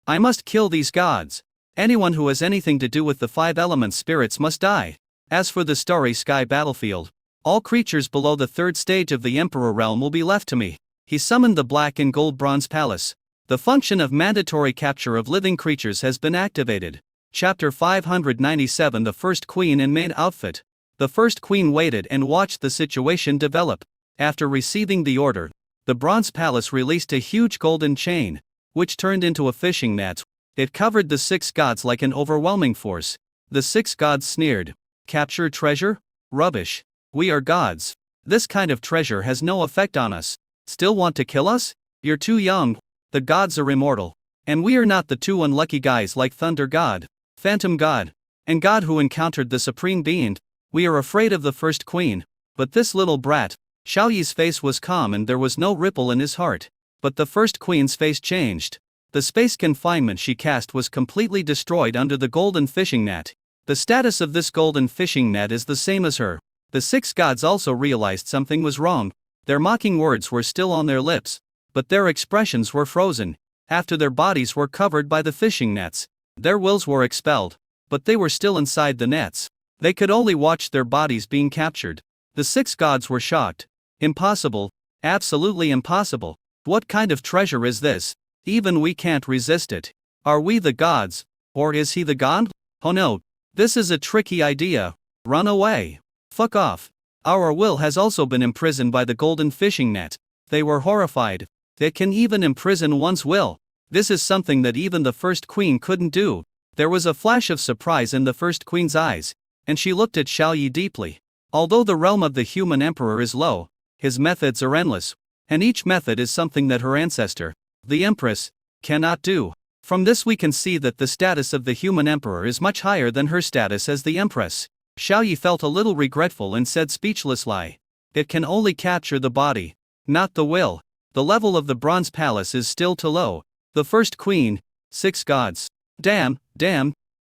I must kill these gods. Anyone who has anything to do with the 5 elements spirits must die. As for the starry sky battlefield, all creatures below the third stage of the Emperor realm will be left to me. He summoned the black and gold bronze palace. The function of mandatory capture of living creatures has been activated. Chapter 597. The first queen in maid outfit. The first queen waited and watched the situation develop. After receiving the order, the bronze palace released a huge golden chain, which turned into a fishing net. It covered the 6 gods like an overwhelming force. The 6 gods sneered. Capture treasure? Rubbish. We are gods. This kind of treasure has no effect on us. Still want to kill us? You're too young. The gods are immortal. And we are not the 2 unlucky guys like Thunder God, Phantom God, and God who encountered the Supreme Being. We are afraid of the first queen. But this little brat. Xiao Yi's face was calm and there was no ripple in his heart. But the first queen's face changed. The space confinement she cast was completely destroyed under the golden fishing net. The status of this golden fishing net is the same as her. The 6 gods also realized something was wrong. Their mocking words were still on their lips. but their expressions were frozen. After their bodies were covered by the fishing nets, their wills were expelled, but they were still inside the nets. They could only watch their bodies being captured. The 6 gods were shocked. Impossible. Absolutely impossible. What kind of treasure is this? Even we can't resist it. Are we the gods? Or is he the god? Oh no. This is a tricky idea. Run away. Fuck off. Our will has also been imprisoned by the golden fishing net. They were horrified. It can even imprison one's will. This is something that even the first queen couldn't do. There was a flash of surprise in the first queen's eyes, and she looked at Xiao Yi deeply. Although the realm of the human emperor is low, his methods are endless, and each method is something that her ancestor, the empress, cannot do. From this we can see that the status of the human emperor is much higher than her status as the empress. Xiao Yi felt a little regretful and said speechlessly, "It can only capture the body, not the will. The level of the bronze palace is still too low. The first queen, 6 gods. Damn,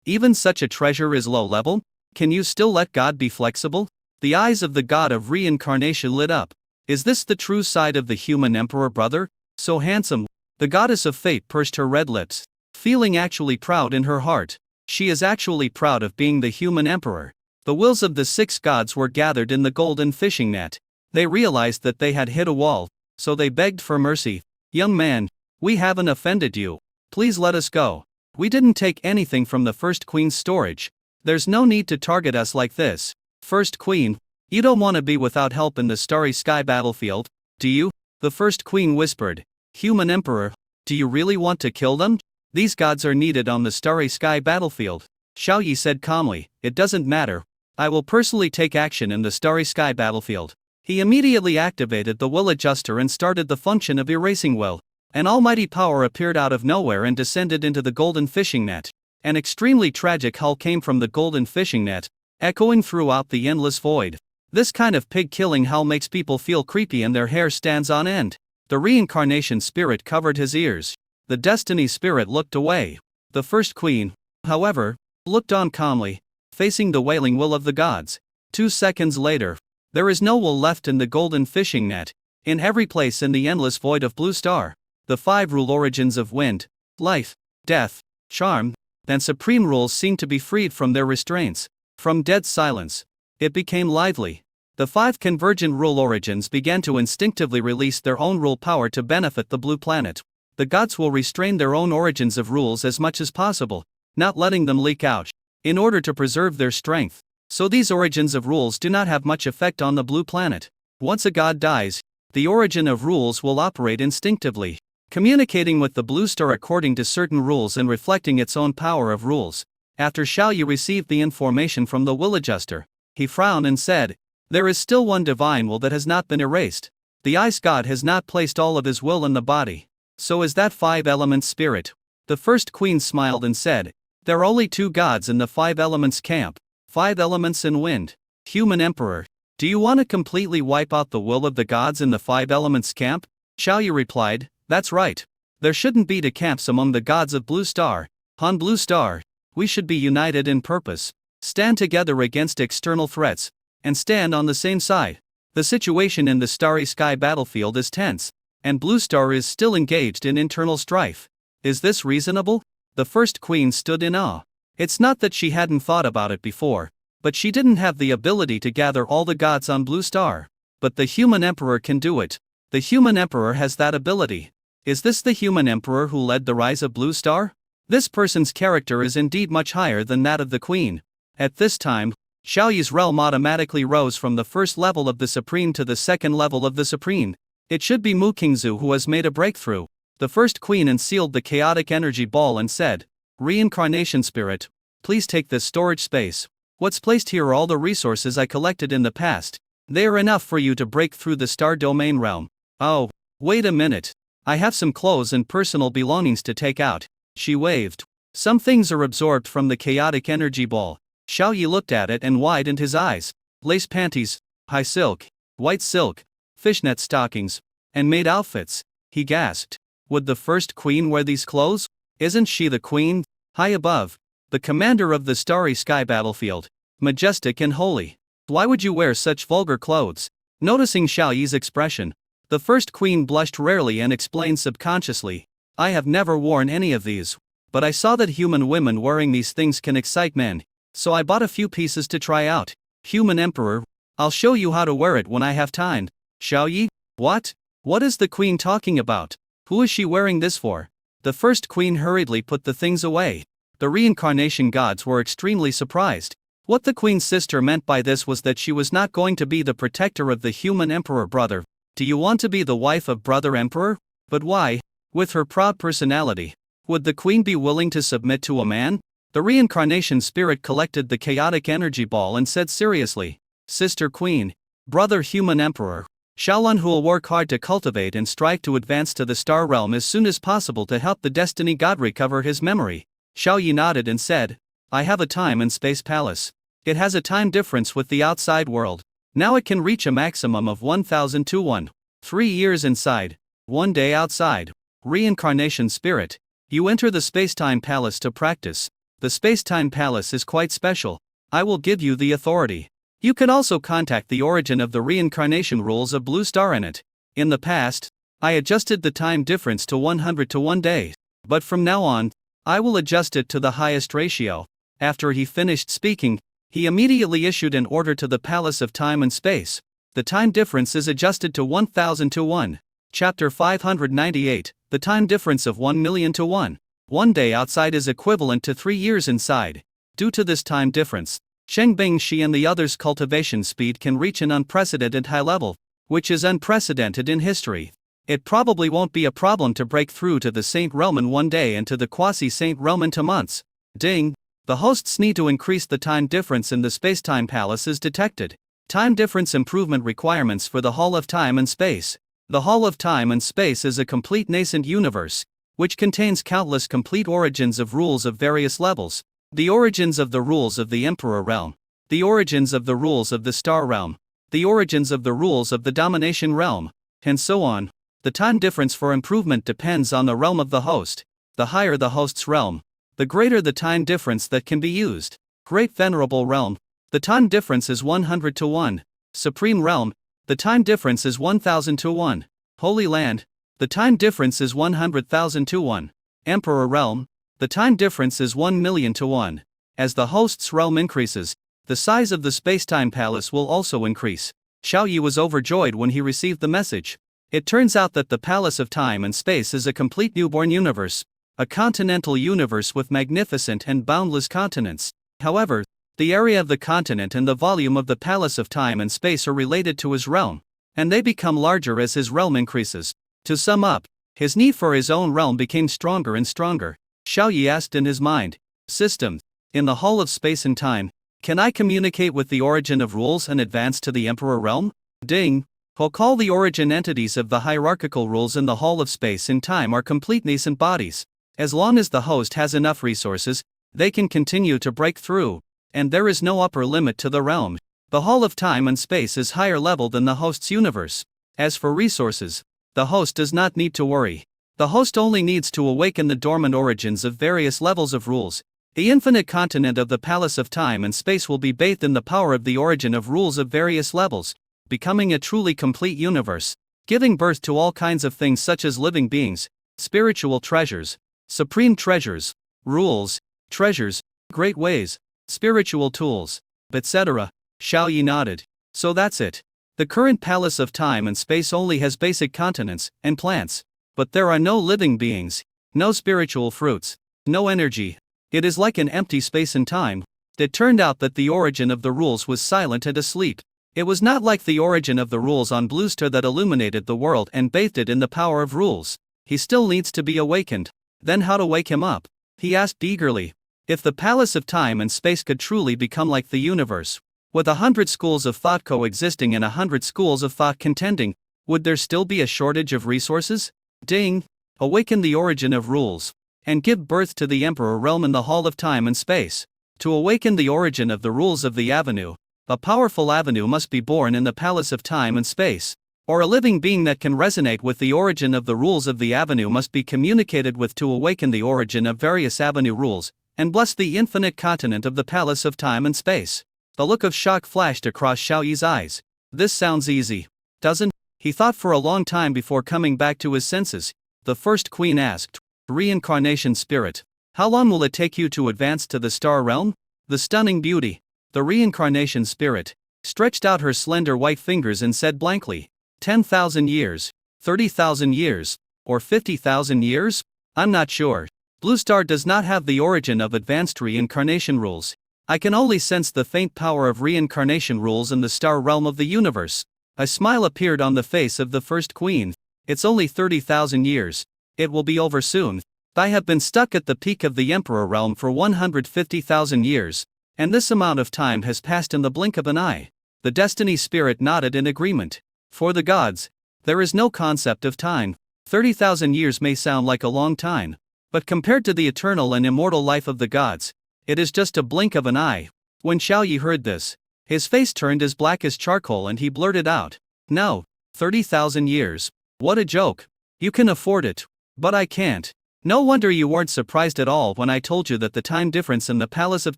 even such a treasure is low level? Can you still let God be flexible?" The eyes of the god of reincarnation lit up. Is this the true side of the human emperor, brother? So handsome. The goddess of fate pursed her red lips, feeling actually proud in her heart. She is actually proud of being the human emperor. The wills of the 6 gods were gathered in the golden fishing net. They realized that they had hit a wall, so they begged for mercy. "Young man, we haven't offended you. Please let us go. We didn't take anything from the first queen's storage. There's no need to target us like this." First queen, "You don't want to be without help in the starry sky battlefield, do you?" The first queen whispered. "Human emperor, do you really want to kill them? These gods are needed on the starry sky battlefield." Xiao Yi said calmly, "It doesn't matter. I will personally take action in the starry sky battlefield." He immediately activated the will adjuster and started the function of erasing will. An almighty power appeared out of nowhere and descended into the golden fishing net. An extremely tragic howl came from the golden fishing net, echoing throughout the endless void. This kind of pig-killing howl makes people feel creepy and their hair stands on end. The reincarnation spirit covered his ears. The destiny spirit looked away. The first queen, however, looked on calmly, facing the wailing will of the gods. 2 seconds later, there is no will left in the golden fishing net. In every place in the endless void of Blue Star, the 5 rule origins of wind, life, death, charm, and supreme rules seem to be freed from their restraints. From dead silence, it became lively. The 5 convergent rule origins began to instinctively release their own rule power to benefit the blue planet. The gods will restrain their own origins of rules as much as possible, not letting them leak out, in order to preserve their strength. So these origins of rules do not have much effect on the blue planet. Once a god dies, the origin of rules will operate instinctively, communicating with the blue star according to certain rules and reflecting its own power of rules. After Xiao Yi received the information from the will adjuster, he frowned and said, "There is still one divine will that has not been erased. The ice god has not placed all of his will in the body. So is that 5-element spirit." The first queen smiled and said, "There are only 2 gods in the 5 elements camp, 5 elements and wind. Human emperor, do you want to completely wipe out the will of the gods in the 5 elements camp?" Xiao Yi replied, "That's right. There shouldn't be two camps among the gods of Blue Star. On Blue Star, we should be united in purpose, stand together against external threats, and stand on the same side. The situation in the starry sky battlefield is tense, and Blue Star is still engaged in internal strife. Is this reasonable?" The first queen stood in awe. It's not that she hadn't thought about it before, but she didn't have the ability to gather all the gods on Blue Star. But the human emperor can do it. The human emperor has that ability. Is this the human emperor who led the rise of Blue Star? This person's character is indeed much higher than that of the queen. At this time, Xiao Yi's realm automatically rose from the first level of the Supreme to the second level of the Supreme. It should be Mu Qingzu who has made a breakthrough. The first queen unsealed the chaotic energy ball and said, "Reincarnation spirit, please take this storage space. What's placed here are all the resources I collected in the past. They are enough for you to break through the star domain realm." "Oh, wait a minute. I have some clothes and personal belongings to take out." She waved. "Some things are absorbed from the chaotic energy ball." Xiao Yi looked at it and widened his eyes. Lace panties, high silk, white silk, fishnet stockings, and maid outfits. He gasped. Would the first queen wear these clothes? Isn't she the queen? High above, the commander of the starry sky battlefield, majestic and holy. Why would you wear such vulgar clothes? Noticing Xiao Yi's expression, The first queen blushed rarely and explained subconsciously, I have never worn any of these. But I saw that human women wearing these things can excite men, so I bought a few pieces to try out. Human Emperor, I'll show you how to wear it when I have time. Shall ye? What? What is the queen talking about? Who is she wearing this for? The first queen hurriedly put the things away. The reincarnation gods were extremely surprised. What the queen's sister meant by this was that she was not going to be the protector of the human emperor brother. Do you want to be the wife of brother emperor? But why? With her proud personality, would the queen be willing to submit to a man? The reincarnation spirit collected the chaotic energy ball and said seriously, Sister Queen, brother human emperor, Shaolin will work hard to cultivate and strive to advance to the star realm as soon as possible to help the destiny god recover his memory. Xiao Yi nodded and said, I have a time and space palace. It has a time difference with the outside world. Now it can reach a maximum of 1000 to 1. 3 years inside, 1 day outside. Reincarnation spirit. You enter the space-time palace to practice. The space-time palace is quite special. I will give you the authority. You can also contact the origin of the reincarnation rules of Blue Star in it. In the past, I adjusted the time difference to 100 to 1 day. But from now on, I will adjust it to the highest ratio. After he finished speaking, he immediately issued an order to the Palace of Time and Space. The time difference is adjusted to 1000 to 1. Chapter 598, the time difference of 1 million to 1. 1 day outside is equivalent to 3 years inside. Due to this time difference, Sheng Bingxi and the others' cultivation speed can reach an unprecedented high level, which is unprecedented in history. It probably won't be a problem to break through to the Saint Realm in 1 day and to the Quasi-Saint Realm in 2 months. Ding! The hosts need to increase the time difference in the space-time palace is detected. Time difference improvement requirements for the Hall of Time and Space. The Hall of Time and Space is a complete nascent universe, which contains countless complete origins of rules of various levels. The origins of the rules of the Emperor Realm. The origins of the rules of the Star Realm. The origins of the rules of the Domination Realm. And so on. The time difference for improvement depends on the realm of the host. The higher the host's realm, the greater the time difference that can be used. Great Venerable Realm. The time difference is 100 to 1. Supreme Realm. The time difference is 1000 to 1. Holy Land. The time difference is 100,000 to 1. Emperor Realm. The time difference is 1 million to 1. As the host's realm increases, the size of the space-time palace will also increase. Xiao Yi was overjoyed when he received the message. It turns out that the Palace of Time and Space is a complete newborn universe. A continental universe with magnificent and boundless continents. However, the area of the continent and the volume of the Palace of Time and Space are related to his realm, and they become larger as his realm increases. To sum up, his need for his own realm became stronger and stronger. Xiao Yi asked in his mind, System, in the Hall of Space and Time, can I communicate with the origin of rules and advance to the Emperor Realm? Ding! He'll call the origin entities of the hierarchical rules in the Hall of Space and Time are complete nascent bodies. As long as the host has enough resources, they can continue to break through. And there is no upper limit to the realm. The Hall of Time and Space is higher level than the host's universe. As for resources, the host does not need to worry. The host only needs to awaken the dormant origins of various levels of rules. The infinite continent of the Palace of Time and Space will be bathed in the power of the origin of rules of various levels, becoming a truly complete universe, giving birth to all kinds of things such as living beings, spiritual treasures, supreme treasures, rules, treasures, great ways, spiritual tools, etc. Xiao Yi nodded. So that's it. The current Palace of Time and Space only has basic continents and plants. But there are no living beings, no spiritual fruits, no energy. It is like an empty space and time. It turned out that the origin of the rules was silent and asleep. It was not like the origin of the rules on Blue Star that illuminated the world and bathed it in the power of rules. He still needs to be awakened. Then how to wake him up? He asked eagerly. If the Palace of Time and Space could truly become like the universe, with 100 schools of thought coexisting and 100 schools of thought contending, would there still be a shortage of resources? Ding! Awaken the origin of rules, and give birth to the Emperor Realm in the Hall of Time and Space. To awaken the origin of the rules of the Avenue, a powerful avenue must be born in the Palace of Time and Space, or a living being that can resonate with the origin of the rules of the Avenue must be communicated with to awaken the origin of various Avenue rules, and bless the infinite continent of the Palace of Time and Space. The look of shock flashed across Xiao Yi's eyes. This sounds easy, doesn't He thought for a long time before coming back to his senses. The first queen asked, "Reincarnation spirit, how long will it take you to advance to the star realm?" The stunning beauty, the reincarnation spirit, stretched out her slender white fingers and said blankly, 10,000 years, 30,000 years, or 50,000 years? I'm not sure. Blue Star does not have the origin of advanced reincarnation rules. I can only sense the faint power of reincarnation rules in the star realm of the universe. A smile appeared on the face of the first queen. It's only 30,000 years. It will be over soon. I have been stuck at the peak of the Emperor realm for 150,000 years, and this amount of time has passed in the blink of an eye. The Destiny Spirit nodded in agreement. For the gods, there is no concept of time. 30,000 years may sound like a long time, but compared to the eternal and immortal life of the gods, it is just a blink of an eye. When Xiao Yi heard this, his face turned as black as charcoal and he blurted out, "No, 30,000 years. What a joke. You can afford it, but I can't." No wonder you weren't surprised at all when I told you that the time difference in the Palace of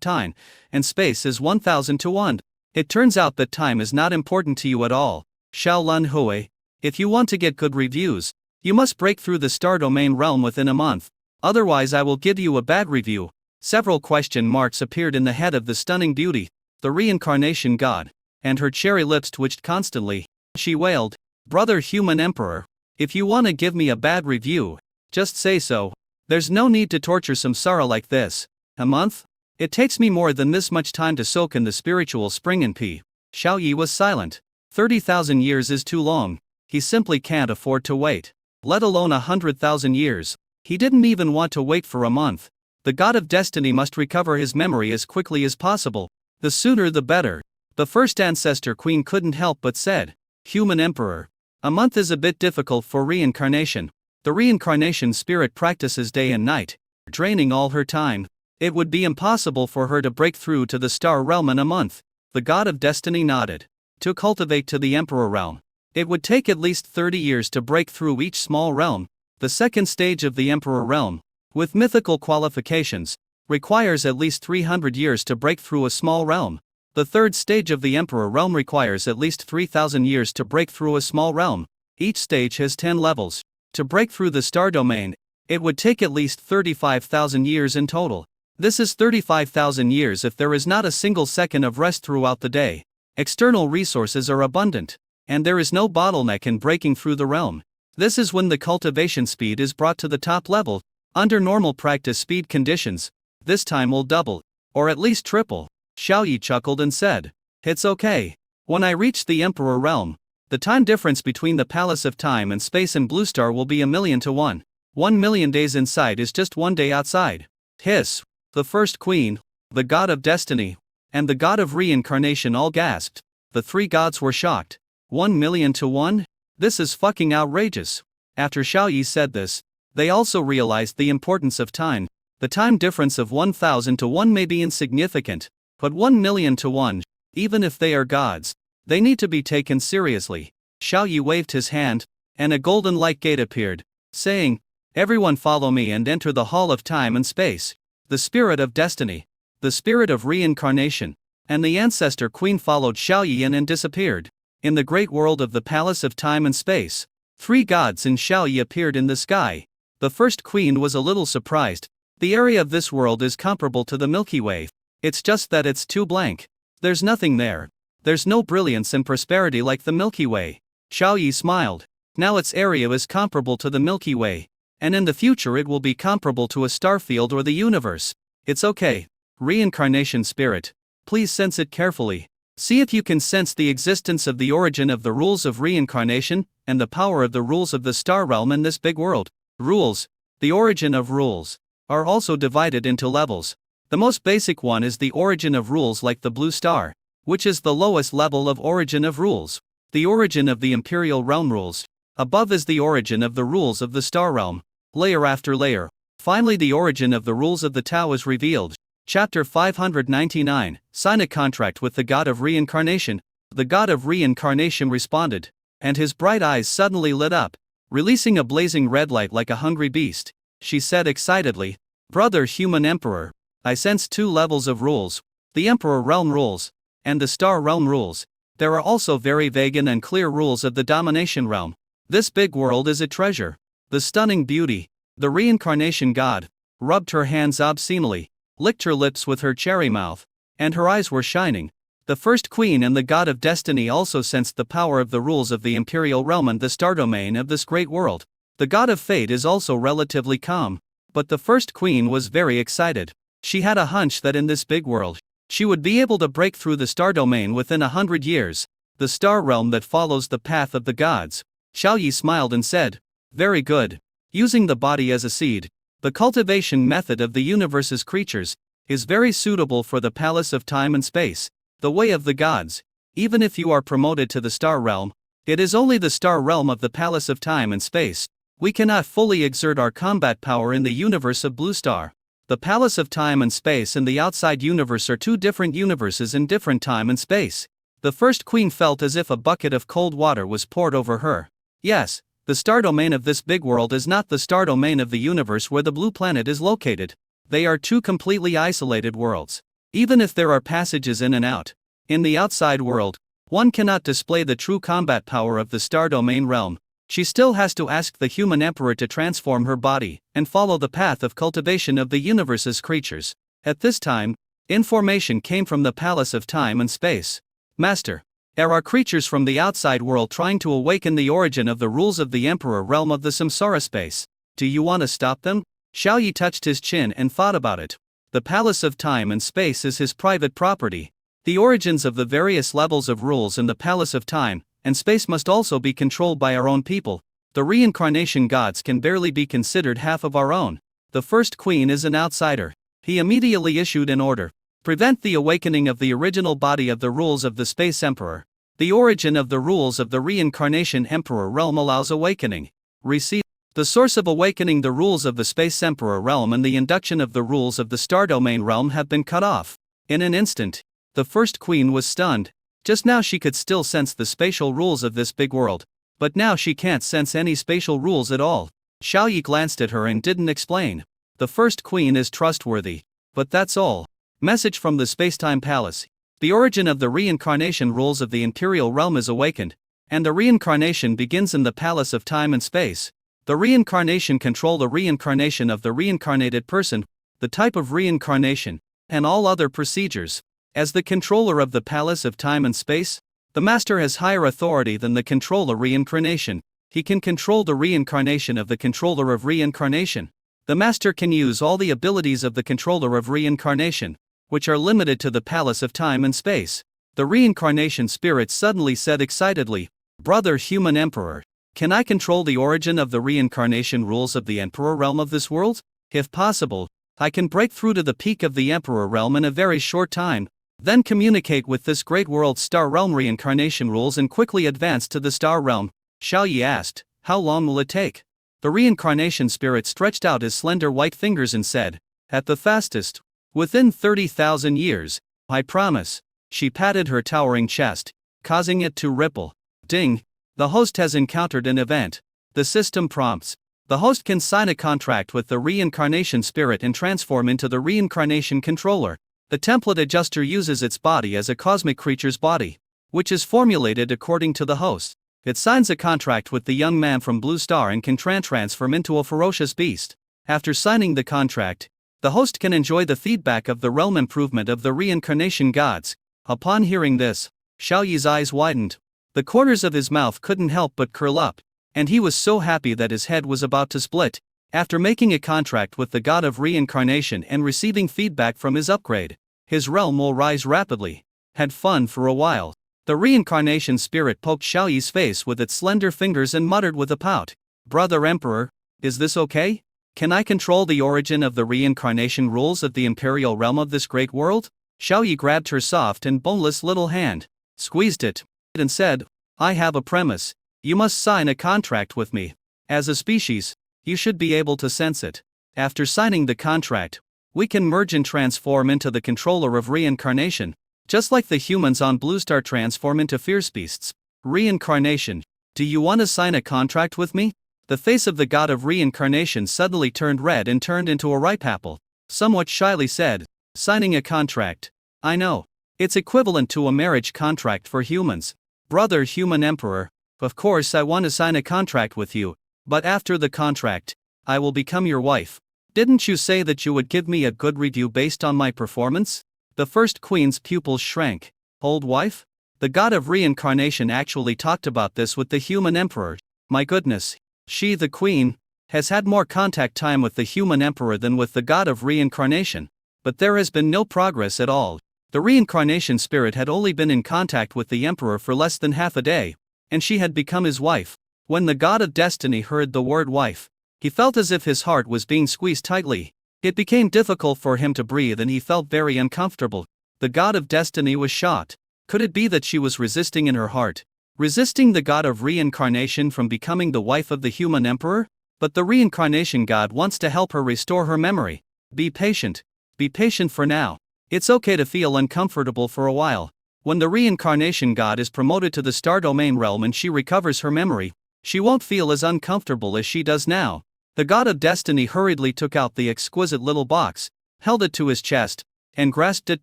Time and Space is 1,000 to 1. It turns out that time is not important to you at all. Xiao Lun Hui, if you want to get good reviews, you must break through the star domain realm within a month. Otherwise I will give you a bad review. Several question marks appeared in the head of the stunning beauty, the reincarnation god, and her cherry lips twitched constantly. She wailed, "Brother human emperor, if you want to give me a bad review, just say so. There's no need to torture samsara like this. A month? It takes me more than this much time to soak in the spiritual spring and pee." Xiao Yi was silent. 30,000 years is too long. He simply can't afford to wait. Let alone 100,000 years. He didn't even want to wait for a month. The god of destiny must recover his memory as quickly as possible. The sooner the better. The first ancestor queen couldn't help but said, "Human emperor, a month is a bit difficult for reincarnation. The reincarnation spirit practices day and night, draining all her time. It would be impossible for her to break through to the star realm in a month." The god of destiny nodded. To cultivate to the emperor realm, it would take at least 30 years to break through each small realm. The second stage of the emperor realm, with mythical qualifications, requires at least 300 years to break through a small realm. The third stage of the emperor realm requires at least 3,000 years to break through a small realm. Each stage has 10 levels. To break through the star domain, it would take at least 35,000 years in total. This is 35,000 years if there is not a single second of rest throughout the day. External resources are abundant, and there is no bottleneck in breaking through the realm. This is when the cultivation speed is brought to the top level. Under normal practice speed conditions, this time will double, or at least triple. Xiao Yi chuckled and said, "It's okay. When I reach the Emperor realm, the time difference between the Palace of Time and Space and Blue Star will be 1,000,000 to 1. 1,000,000 days inside is just 1 day outside." Hiss. The first queen, the god of destiny, and the god of reincarnation all gasped. The three gods were shocked. 1,000,000 to 1? This is fucking outrageous. After Xiao Yi said this, they also realized the importance of time. The time difference of 1,000 to 1 may be insignificant, but 1,000,000 to 1, even if they are gods, they need to be taken seriously. Xiao Yi waved his hand, and a golden light gate appeared, saying, "Everyone follow me and enter the Hall of Time and Space." The spirit of destiny, the spirit of reincarnation, and the ancestor queen followed Xiao Yi in and disappeared. In the great world of the Palace of Time and Space, 3 gods and Xiao Yi appeared in the sky. The first queen was a little surprised. The area of this world is comparable to the Milky Way. It's just that it's too blank. There's nothing there. There's no brilliance and prosperity like the Milky Way. Xiao Yi smiled. Now its area is comparable to the Milky Way, and in the future it will be comparable to a star field or the universe. It's okay. Reincarnation spirit, please sense it carefully. See if you can sense the existence of the origin of the rules of reincarnation, and the power of the rules of the star realm in this big world. Rules, the origin of rules, are also divided into levels. The most basic one is the origin of rules like the blue star, which is the lowest level of origin of rules. The origin of the imperial realm rules. Above is the origin of the rules of the star realm. Layer after layer. Finally the origin of the rules of the Tao is revealed. Chapter 599, Sign a contract with the god of reincarnation. The god of reincarnation responded, and his bright eyes suddenly lit up, releasing a blazing red light like a hungry beast. She said excitedly, "Brother human emperor, I sense 2 levels of rules, the emperor realm rules, and the star realm rules. There are also very vague and unclear rules of the domination realm. This big world is a treasure. The stunning beauty, the reincarnation god, rubbed her hands obscenely, licked her lips with her cherry mouth, and her eyes were shining. The first queen and the god of destiny also sensed the power of the rules of the imperial realm and the star domain of this great world. The god of fate is also relatively calm, but the first queen was very excited. She had a hunch that in this big world, she would be able to break through the star domain within 100 years, the star realm that follows the path of the gods. Xiao Yi smiled and said, "Very good. Using the body as a seed, the cultivation method of the universe's creatures, is very suitable for the palace of time and space, the way of the gods. Even if you are promoted to the star realm, it is only the star realm of the palace of time and space. We cannot fully exert our combat power in the universe of Blue Star. The palace of time and space and the outside universe are two different universes in different time and space." The first queen felt as if a bucket of cold water was poured over her. Yes, the star domain of this big world is not the star domain of the universe where the blue planet is located. They are two completely isolated worlds. Even if there are passages in and out, in the outside world, one cannot display the true combat power of the star domain realm. She still has to ask the human emperor to transform her body and follow the path of cultivation of the universe's creatures. At this time, information came from the palace of time and space. "Master, there are creatures from the outside world trying to awaken the origin of the rules of the emperor realm of the samsara space. Do you want to stop them?" Xiao Yi touched his chin and thought about it. The palace of time and space is his private property. The origins of the various levels of rules in the palace of time and space must also be controlled by our own people. The reincarnation gods can barely be considered half of our own. The first queen is an outsider. He immediately issued an order. Prevent the awakening of the original body of the rules of the space emperor. The origin of the rules of the reincarnation emperor realm allows awakening. Receive. The source of awakening the rules of the space emperor realm and the induction of the rules of the star domain realm have been cut off. In an instant, the first queen was stunned. Just now she could still sense the spatial rules of this big world, but now she can't sense any spatial rules at all. Xiao Yi glanced at her and didn't explain. The first queen is trustworthy. But that's all. Message from the Spacetime Palace. The origin of the reincarnation rules of the imperial realm is awakened, and the reincarnation begins in the palace of time and space. The reincarnation control the reincarnation of the reincarnated person, the type of reincarnation, and all other procedures. As the controller of the palace of time and space, the master has higher authority than the controller reincarnation. He can control the reincarnation of the controller of reincarnation. The master can use all the abilities of the controller of reincarnation, which are limited to the palace of time and space. The reincarnation spirit suddenly said excitedly, "Brother human emperor, can I control the origin of the reincarnation rules of the emperor realm of this world? If possible, I can break through to the peak of the emperor realm in a very short time, then communicate with this great world star realm reincarnation rules and quickly advance to the star realm." Xiao Yi asked, "How long will it take?" The reincarnation spirit stretched out his slender white fingers and said, "At the fastest, within 30,000 years, I promise." She patted her towering chest, causing it to ripple. Ding! The host has encountered an event. The system prompts. The host can sign a contract with the reincarnation spirit and transform into the reincarnation controller. The template adjuster uses its body as a cosmic creature's body, which is formulated according to the host. It signs a contract with the young man from Blue Star and can transform into a ferocious beast. After signing the contract, the host can enjoy the feedback of the realm improvement of the reincarnation gods. Upon hearing this, Xiao Yi's eyes widened. The corners of his mouth couldn't help but curl up, and he was so happy that his head was about to split. After making a contract with the god of reincarnation and receiving feedback from his upgrade, his realm will rise rapidly. Had fun for a while. The reincarnation spirit poked Xiao Yi's face with its slender fingers and muttered with a pout, "Brother Emperor, is this okay? Can I control the origin of the reincarnation rules of the imperial realm of this great world?" Xiao Yi grabbed her soft and boneless little hand, squeezed it, and said, "I have a premise. You must sign a contract with me. As a species, you should be able to sense it. After signing the contract, we can merge and transform into the controller of reincarnation, just like the humans on Blue Star transform into fierce beasts. Reincarnation. Do you want to sign a contract with me?" The face of the god of reincarnation suddenly turned red and turned into a ripe apple. Somewhat shyly said, "Signing a contract. I know. It's equivalent to a marriage contract for humans. Brother Human Emperor, of course I want to sign a contract with you, but after the contract, I will become your wife. Didn't you say that you would give me a good review based on my performance? The first queen's pupils shrank. Old wife? The god of reincarnation actually talked about this with the human emperor. My goodness, she, the queen, has had more contact time with the human emperor than with the god of reincarnation. But there has been no progress at all. The reincarnation spirit had only been in contact with the emperor for less than half a day, and she had become his wife. When the god of destiny heard the word wife, he felt as if his heart was being squeezed tightly. It became difficult for him to breathe and he felt very uncomfortable. The god of destiny was shocked. Could it be that she was resisting in her heart? Resisting the god of reincarnation from becoming the wife of the human emperor? But the reincarnation god wants to help her restore her memory. Be patient. Be patient for now. It's okay to feel uncomfortable for a while. When the reincarnation god is promoted to the star domain realm and she recovers her memory, she won't feel as uncomfortable as she does now. The god of destiny hurriedly took out the exquisite little box, held it to his chest, and grasped it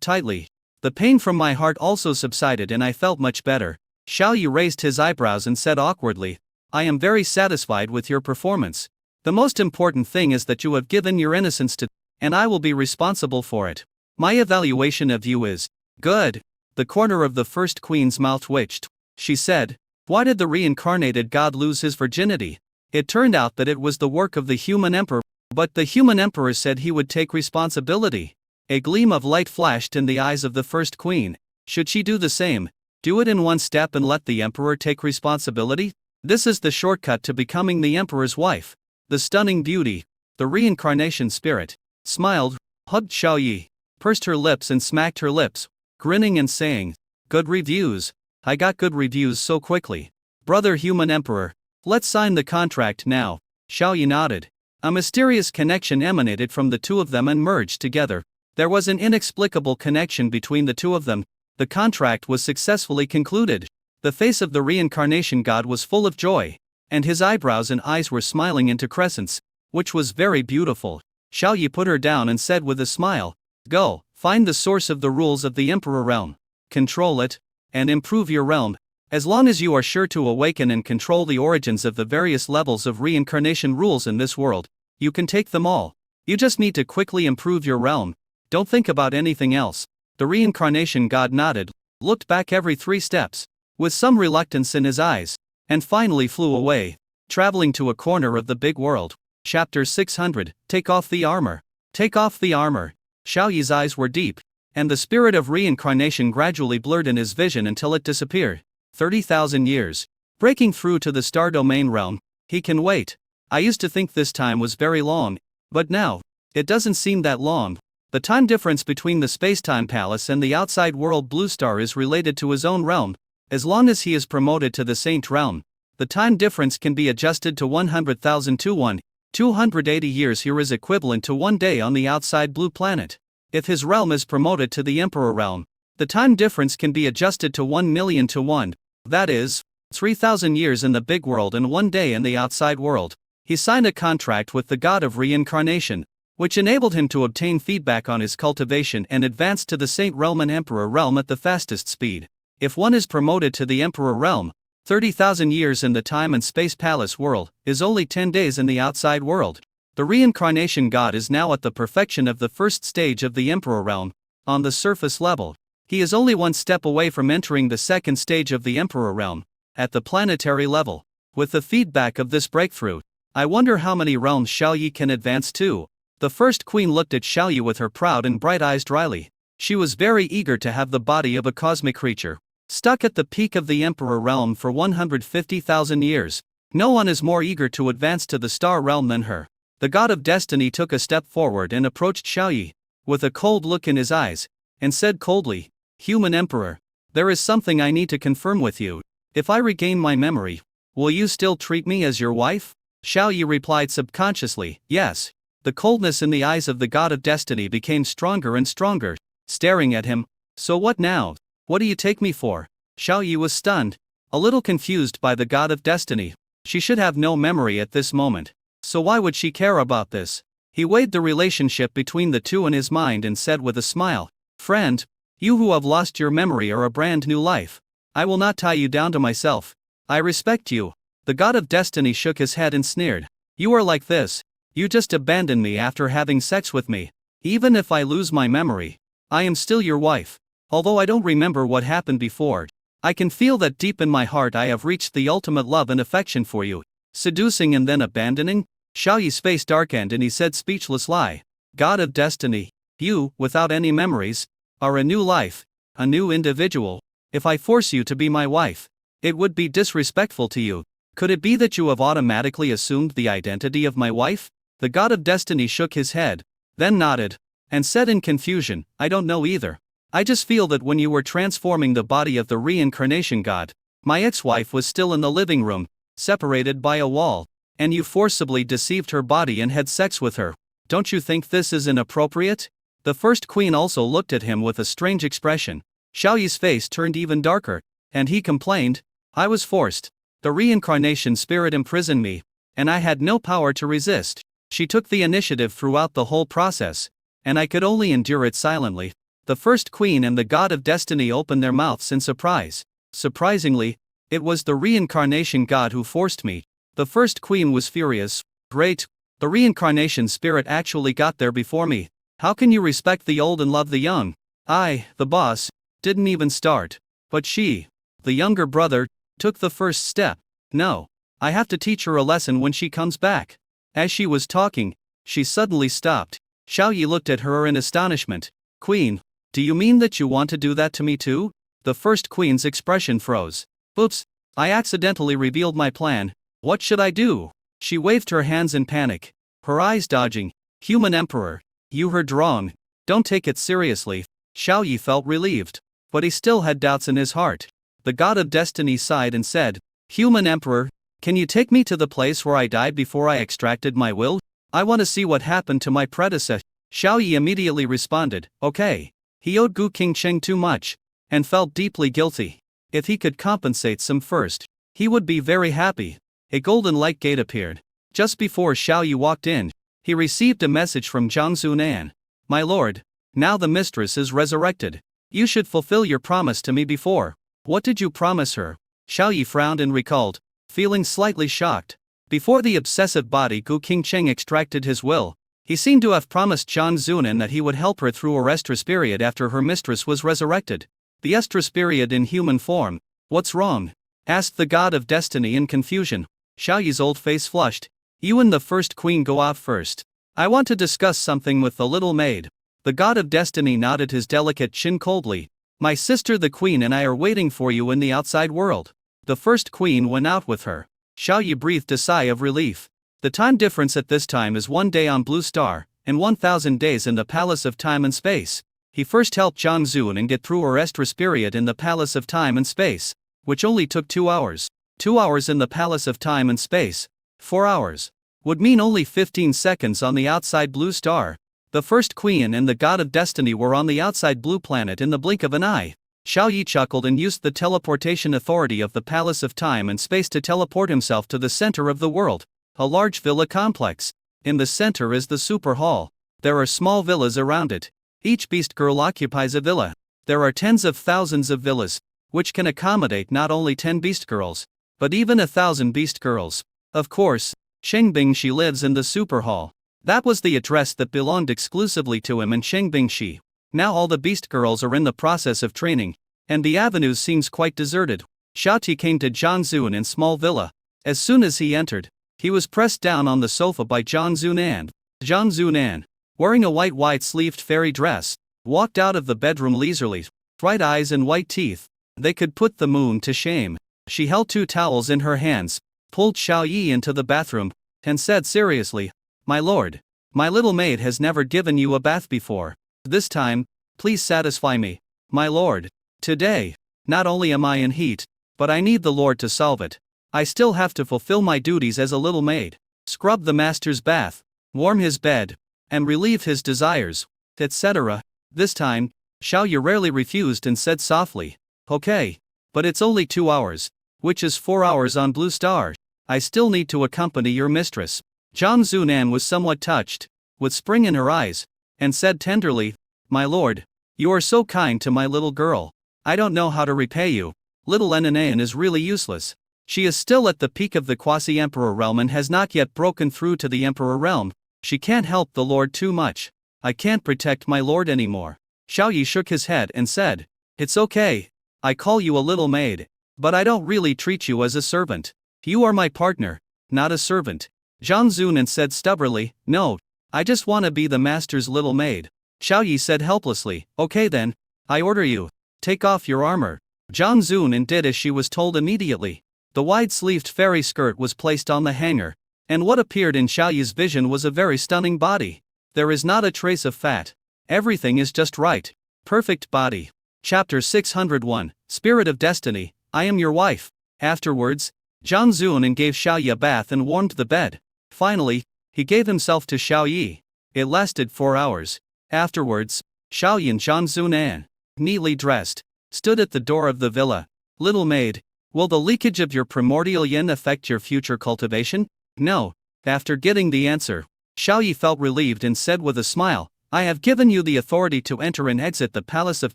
tightly. The pain from my heart also subsided and I felt much better. Xiao Yi raised his eyebrows and said awkwardly, I am very satisfied with your performance. The most important thing is that you have given your innocence to, and I will be responsible for it. My evaluation of you is good. The corner of the first queen's mouth twitched. She said, why did the reincarnated god lose his virginity? It turned out that it was the work of the human emperor, but the human emperor said he would take responsibility. A gleam of light flashed in the eyes of the first queen. Should she do the same? Do it in one step and let the emperor take responsibility? This is the shortcut to becoming the emperor's wife. The stunning beauty, the reincarnation spirit, smiled, hugged Xiao Yi, pursed her lips and smacked her lips, grinning and saying, good reviews. I got good reviews so quickly. Brother human emperor, let's sign the contract now. Xiao Yi nodded. A mysterious connection emanated from the two of them and merged together. There was an inexplicable connection between the two of them. The contract was successfully concluded. The face of the reincarnation god was full of joy, and his eyebrows and eyes were smiling into crescents, which was very beautiful. Xiao Yi put her down and said with a smile, go, find the source of the rules of the emperor realm, control it, and improve your realm. As long as you are sure to awaken and control the origins of the various levels of reincarnation rules in this world, you can take them all. You just need to quickly improve your realm. Don't think about anything else. The reincarnation god nodded, looked back every 3 steps, with some reluctance in his eyes, and finally flew away, traveling to a corner of the big world. Chapter 600, Take off the armor. Take off the armor. Xiao Yi's eyes were deep, and the spirit of reincarnation gradually blurred in his vision until it disappeared. 30,000 years. Breaking through to the star domain realm, he can wait. I used to think this time was very long, but now, it doesn't seem that long. The time difference between the space-time palace and the outside world Blue Star is related to his own realm. As long as he is promoted to the Saint realm, the time difference can be adjusted to 100,000 to 1. 280 years here is equivalent to 1 day on the outside blue planet. If his realm is promoted to the Emperor realm, the time difference can be adjusted to 1 million to 1. That is, 3,000 years in the big world and 1 day in the outside world. He signed a contract with the god of reincarnation, which enabled him to obtain feedback on his cultivation and advance to the Saint realm and Emperor realm at the fastest speed. If one is promoted to the Emperor realm, 30,000 years in the time and space palace world is only 10 days in the outside world. The reincarnation god is now at the perfection of the first stage of the Emperor realm. On the surface level, he is only 1 step away from entering the second stage of the Emperor realm. At the planetary level, with the feedback of this breakthrough, I wonder how many realms Xiao Yi can advance to. The first queen looked at Xiao Yi with her proud and bright eyes dryly. She was very eager to have the body of a cosmic creature, stuck at the peak of the Emperor realm for 150,000 years. No one is more eager to advance to the star realm than her. The god of destiny took a step forward and approached Xiao Yi, with a cold look in his eyes, and said coldly, Human Emperor, there is something I need to confirm with you. If I regain my memory, will you still treat me as your wife? Xiao Yi replied subconsciously, yes. The coldness in the eyes of the god of destiny became stronger and stronger, staring at him. So what now? What do you take me for? Xiao Yi was stunned, a little confused by the god of destiny. She should have no memory at this moment, so why would she care about this? He weighed the relationship between the two in his mind and said with a smile, Friend, You who have lost your memory are a brand new life. I will not tie you down to myself. I respect you." The god of destiny shook his head and sneered. "You are like this. You just abandon me after having sex with me. Even if I lose my memory, I am still your wife. Although I don't remember what happened before, I can feel that deep in my heart I have reached the ultimate love and affection for you. Seducing and then abandoning?" Xiaoyi's face darkened and he said, speechless lie. "God of destiny, you, without any memories, are a new life, a new individual. If I force you to be my wife, it would be disrespectful to you. Could it be that you have automatically assumed the identity of my wife?" The god of destiny shook his head, then nodded, and said in confusion, "I don't know either. I just feel that when you were transforming the body of the reincarnation god, my ex-wife was still in the living room, separated by a wall, and you forcibly deceived her body and had sex with her. Don't you think this is inappropriate?" The first queen also looked at him with a strange expression. Xiaoyi's face turned even darker, and he complained, "I was forced. The reincarnation spirit imprisoned me, and I had no power to resist. She took the initiative throughout the whole process, and I could only endure it silently." The first queen and the god of destiny opened their mouths in surprise. "Surprisingly, it was the reincarnation god who forced me." The first queen was furious. "Great! The reincarnation spirit actually got there before me. How can you respect the old and love the young? I, the boss, didn't even start. But she, the younger brother, took the first step. No, I have to teach her a lesson when she comes back." As she was talking, she suddenly stopped. Xiaoyi looked at her in astonishment. "Queen, do you mean that you want to do that to me too?" The first queen's expression froze. "Oops, I accidentally revealed my plan. What should I do?" She waved her hands in panic, her eyes dodging. "Human Emperor, you heard wrong. Don't take it seriously." Xiaoyi felt relieved, but he still had doubts in his heart. The god of destiny sighed and said, "Human Emperor, can you take me to the place where I died before I extracted my will? I want to see what happened to my predecessor." Xiaoyi immediately responded, "Okay." He owed Gu Qingcheng too much, and felt deeply guilty. If he could compensate some first, he would be very happy. A golden light gate appeared. Just before Xiaoyi walked in, he received a message from Zhang Zunan. "My lord, now the mistress is resurrected. You should fulfill your promise to me before." "What did you promise her?" Xiaoyi frowned and recalled, feeling slightly shocked. Before the obsessive body Gu Qingcheng extracted his will, he seemed to have promised Zhang Zunan that he would help her through her estrus period after her mistress was resurrected. The estrus period in human form. "What's wrong?" asked the god of destiny in confusion. Xiaoyi's old face flushed. "You and the first queen go out first. I want to discuss something with the little maid." The god of destiny nodded his delicate chin coldly. "My sister the queen and I are waiting for you in the outside world." The first queen went out with her. Xiaoyi breathed a sigh of relief. The time difference at this time is 1 day on Blue Star, and 1,000 days in the Palace of Time and Space. He first helped Zhang Zunan get through her estrus period in the Palace of Time and Space, which only took 2 hours. 2 hours in the Palace of Time and Space, 4 hours, would mean only 15 seconds on the outside Blue Star. The first queen and the god of destiny were on the outside blue planet in the blink of an eye. Xiaoyi chuckled and used the teleportation authority of the Palace of Time and Space to teleport himself to the center of the world, a large villa complex. In the center is the super hall. There are small villas around it. Each beast girl occupies a villa. There are tens of thousands of villas, which can accommodate not only 10 beast girls, but even 1,000 beast girls. Of course, Shengbingshi lives in the super hall. That was the address that belonged exclusively to him and Shengbingshi. Now all the beast girls are in the process of training, and the avenue seems quite deserted. Xiaoti came to Zhang Zun in small villa. As soon as he entered, he was pressed down on the sofa by Zhang Zunan. Zhang Zunan, wearing a white wide-sleeved fairy dress, walked out of the bedroom leisurely, bright eyes and white teeth. They could put the moon to shame. She held 2 towels in her hands, pulled Xiaoyi into the bathroom, and said seriously, "My lord, my little maid has never given you a bath before. This time, please satisfy me. My lord, today, not only am I in heat, but I need the lord to solve it. I still have to fulfill my duties as a little maid, scrub the master's bath, warm his bed, and relieve his desires, etc." This time, Xiaoyi rarely refused and said softly, "Okay, but it's only 2 hours, which is 4 hours on Blue Star. I still need to accompany your mistress." Zhang Zunan was somewhat touched, with spring in her eyes, and said tenderly, "My lord, You are so kind to my little girl. I don't know how to repay you. Little Enanayan is really useless. She is still at the peak of the quasi-emperor realm and has not yet broken through to the emperor realm. She can't help the lord too much. I can't protect my lord anymore. Xiao Yi shook his head and said, It's okay. I call you a little maid. But I don't really treat you as a servant. You are my partner, not a servant. Zhang Zunan said stubbornly, No, I just want to be the master's little maid. Xiao Yi said helplessly, Okay then, I order you, take off your armor. Zhang Zunan did as she was told immediately. The wide-sleeved fairy skirt was placed on the hanger, and what appeared in Xiao Yi's vision was a very stunning body. There is not a trace of fat. Everything is just right. Perfect body. Chapter 601, Spirit of Destiny, I am your wife. Afterwards, Zhang Zunan gave Xiao Yi a bath and warmed the bed. Finally, he gave himself to Xiao Yi. It lasted 4 hours. Afterwards, Xiao Yi and Zhang Zunan, neatly dressed, stood at the door of the villa. Little maid, will the leakage of your primordial yin affect your future cultivation? No. After getting the answer, Xiao Yi felt relieved and said with a smile, I have given you the authority to enter and exit the palace of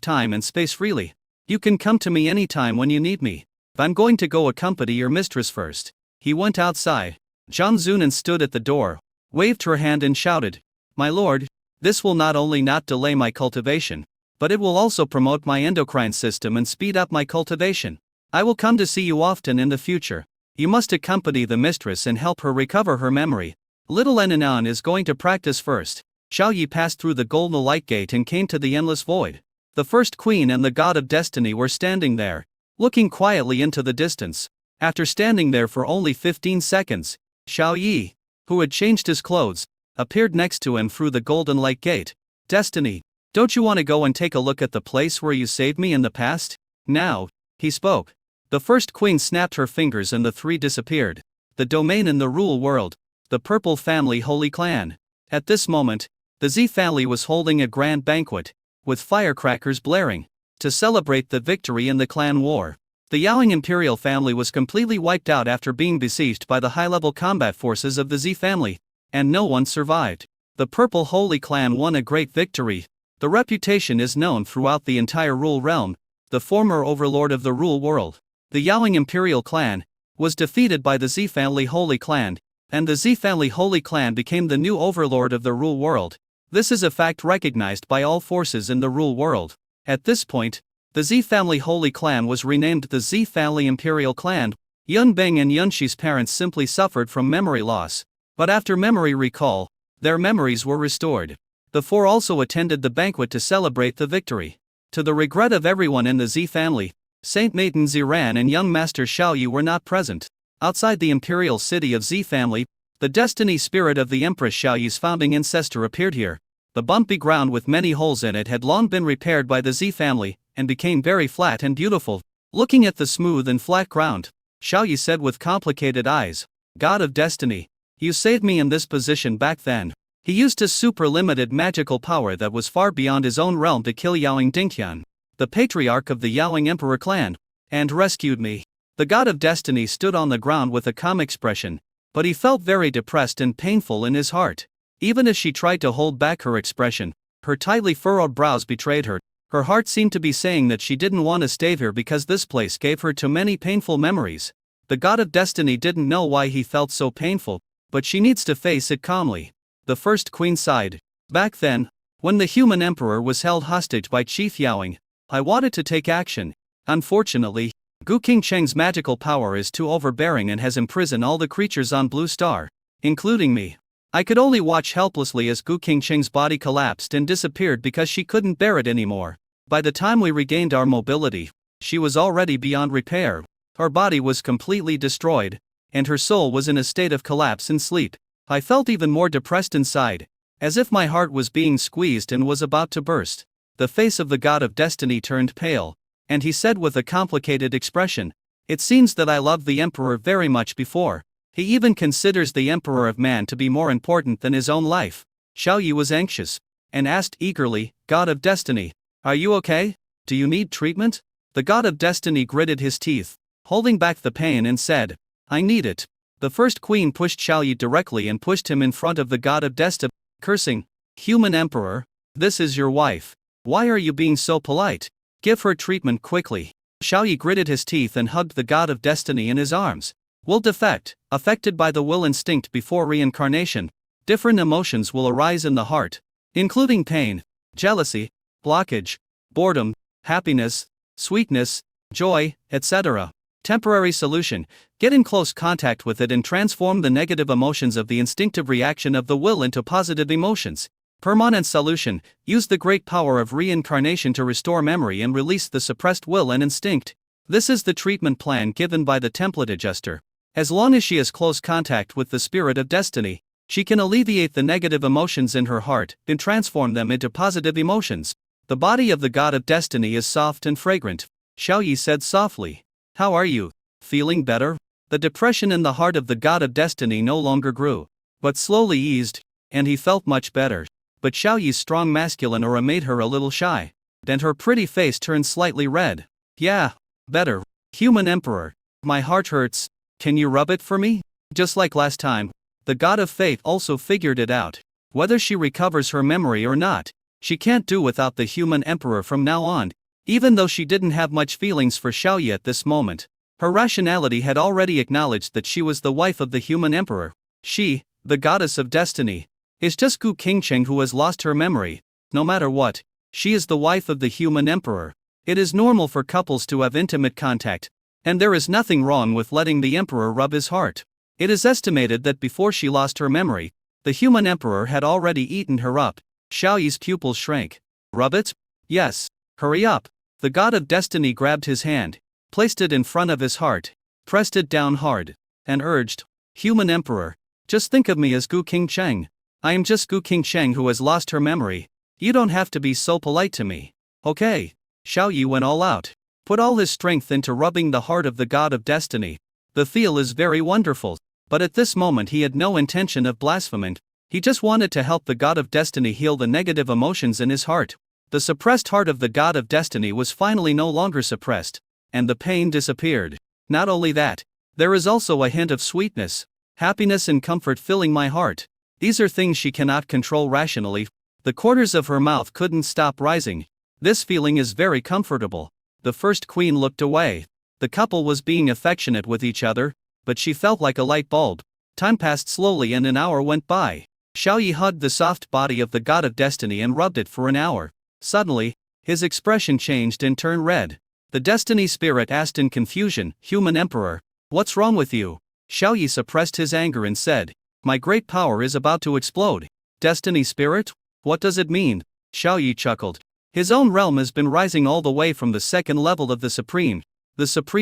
time and space freely. You can come to me anytime when you need me. I'm going to go accompany your mistress first. He went outside. Zhang Zunan stood at the door, waved her hand and shouted, My lord, this will not only not delay my cultivation, but it will also promote my endocrine system and speed up my cultivation. I will come to see you often in the future. You must accompany the mistress and help her recover her memory. Little Enanan is going to practice first. Xiao Yi passed through the golden light gate and came to the endless void. The first queen and the god of destiny were standing there, looking quietly into the distance. After standing there for only 15 seconds, Xiao Yi, who had changed his clothes, appeared next to him through the golden light gate. Destiny, don't you want to go and take a look at the place where you saved me in the past? Now, he spoke. The first queen snapped her fingers and the three disappeared. The domain in the rule world. The Purple Family Holy Clan. At this moment, the Z family was holding a grand banquet, with firecrackers blaring, to celebrate the victory in the clan war. The Yaoing imperial family was completely wiped out after being besieged by the high-level combat forces of the Z family, and no one survived. The Purple Holy Clan won a great victory. The reputation is known throughout the entire Rule Realm, the former overlord of the Rule World. The Yaoing imperial clan was defeated by the Z family Holy Clan, and the Z family Holy Clan became the new overlord of the Rule World. This is a fact recognized by all forces in the Rule World. At this point, the Z family Holy Clan was renamed the Z family Imperial Clan. Yun Beng and Yun Shi's parents simply suffered from memory loss, but after memory recall, their memories were restored. The four also attended the banquet to celebrate the victory. To the regret of everyone in the Z family, Saint Maiden Ziran and young Master Xiao Yi were not present. Outside the imperial city of Z family, the destiny spirit of the Empress Xiao Yi's founding ancestor appeared here. The bumpy ground with many holes in it had long been repaired by the Z family, and became very flat and beautiful. Looking at the smooth and flat ground, Xiao Yi said with complicated eyes, God of Destiny, you saved me in this position back then. He used his super-limited magical power that was far beyond his own realm to kill Yaoing Dingtian, the patriarch of the Yaoing Emperor clan, and rescued me. The God of Destiny stood on the ground with a calm expression, but he felt very depressed and painful in his heart. Even as she tried to hold back her expression, her tightly furrowed brows betrayed her. Her heart seemed to be saying that she didn't want to stay here because this place gave her too many painful memories. The God of Destiny didn't know why he felt so painful, but she needs to face it calmly. The first queen sighed. Back then, when the human emperor was held hostage by Chief Yaoing, I wanted to take action. Unfortunately, Gu Qingcheng's magical power is too overbearing and has imprisoned all the creatures on Blue Star, including me. I could only watch helplessly as Gu Qingcheng's body collapsed and disappeared because she couldn't bear it anymore. By the time we regained our mobility, she was already beyond repair. Her body was completely destroyed, and her soul was in a state of collapse and sleep. I felt even more depressed inside, as if my heart was being squeezed and was about to burst. The face of the God of Destiny turned pale, and he said with a complicated expression, It seems that I loved the Emperor very much before. He even considers the Emperor of Man to be more important than his own life. Xiao Yi was anxious, and asked eagerly, God of Destiny, are you okay? Do you need treatment? The God of Destiny gritted his teeth, holding back the pain and said, I need it. The first queen pushed Xiao Yi directly and pushed him in front of the God of Destiny, cursing, Human Emperor, this is your wife. Why are you being so polite? Give her treatment quickly. Xiaoyi gritted his teeth and hugged the god of destiny in his arms. Will defect, affected by the will instinct before reincarnation. Different emotions will arise in the heart, including pain, jealousy, blockage, boredom, happiness, sweetness, joy, etc. Temporary solution: get in close contact with it and transform the negative emotions of the instinctive reaction of the will into positive emotions. Permanent solution: use the great power of reincarnation to restore memory and release the suppressed will and instinct. This is the treatment plan given by the template adjuster. As long as she has close contact with the spirit of destiny, she can alleviate the negative emotions in her heart and transform them into positive emotions. The body of the god of destiny is soft and fragrant. Xiaoyi said softly. How are you? Feeling better? The depression in the heart of the god of destiny no longer grew, but slowly eased, and he felt much better. But Xiaoyi's strong masculine aura made her a little shy, and her pretty face turned slightly red. Yeah, better. Human Emperor, my heart hurts. Can you rub it for me? Just like last time, the god of faith also figured it out. Whether she recovers her memory or not, she can't do without the human emperor from now on. Even though she didn't have much feelings for Xiaoyi at this moment, her rationality had already acknowledged that she was the wife of the human emperor. She, the goddess of destiny, is just Gu Qingcheng who has lost her memory. No matter what, she is the wife of the human emperor. It is normal for couples to have intimate contact, and there is nothing wrong with letting the emperor rub his heart. It is estimated that before she lost her memory, the human emperor had already eaten her up. Xiaoyi's pupils shrank. Rub it? Yes. Hurry up. The god of destiny grabbed his hand, placed it in front of his heart, pressed it down hard, and urged, Human emperor, just think of me as Gu Qingcheng. I am just Gu Qingcheng who has lost her memory. You don't have to be so polite to me. Okay. Xiaoyi went all out, put all his strength into rubbing the heart of the god of destiny. The feel is very wonderful, but at this moment he had no intention of blaspheming. He just wanted to help the god of destiny heal the negative emotions in his heart. The suppressed heart of the god of destiny was finally no longer suppressed, and the pain disappeared. Not only that, there is also a hint of sweetness, happiness and comfort filling my heart. These are things she cannot control rationally. The corners of her mouth couldn't stop rising. This feeling is very comfortable. The first queen looked away. The couple was being affectionate with each other, but she felt like a light bulb. Time passed slowly and an hour went by. Xiaoyi hugged the soft body of the god of destiny and rubbed it for an hour. Suddenly, his expression changed and turned red. The destiny spirit asked in confusion, Human Emperor, what's wrong with you? Xiaoyi suppressed his anger and said, My great power is about to explode. Destiny spirit? What does it mean? Xiaoyi chuckled. His own realm has been rising all the way from the second level of the Supreme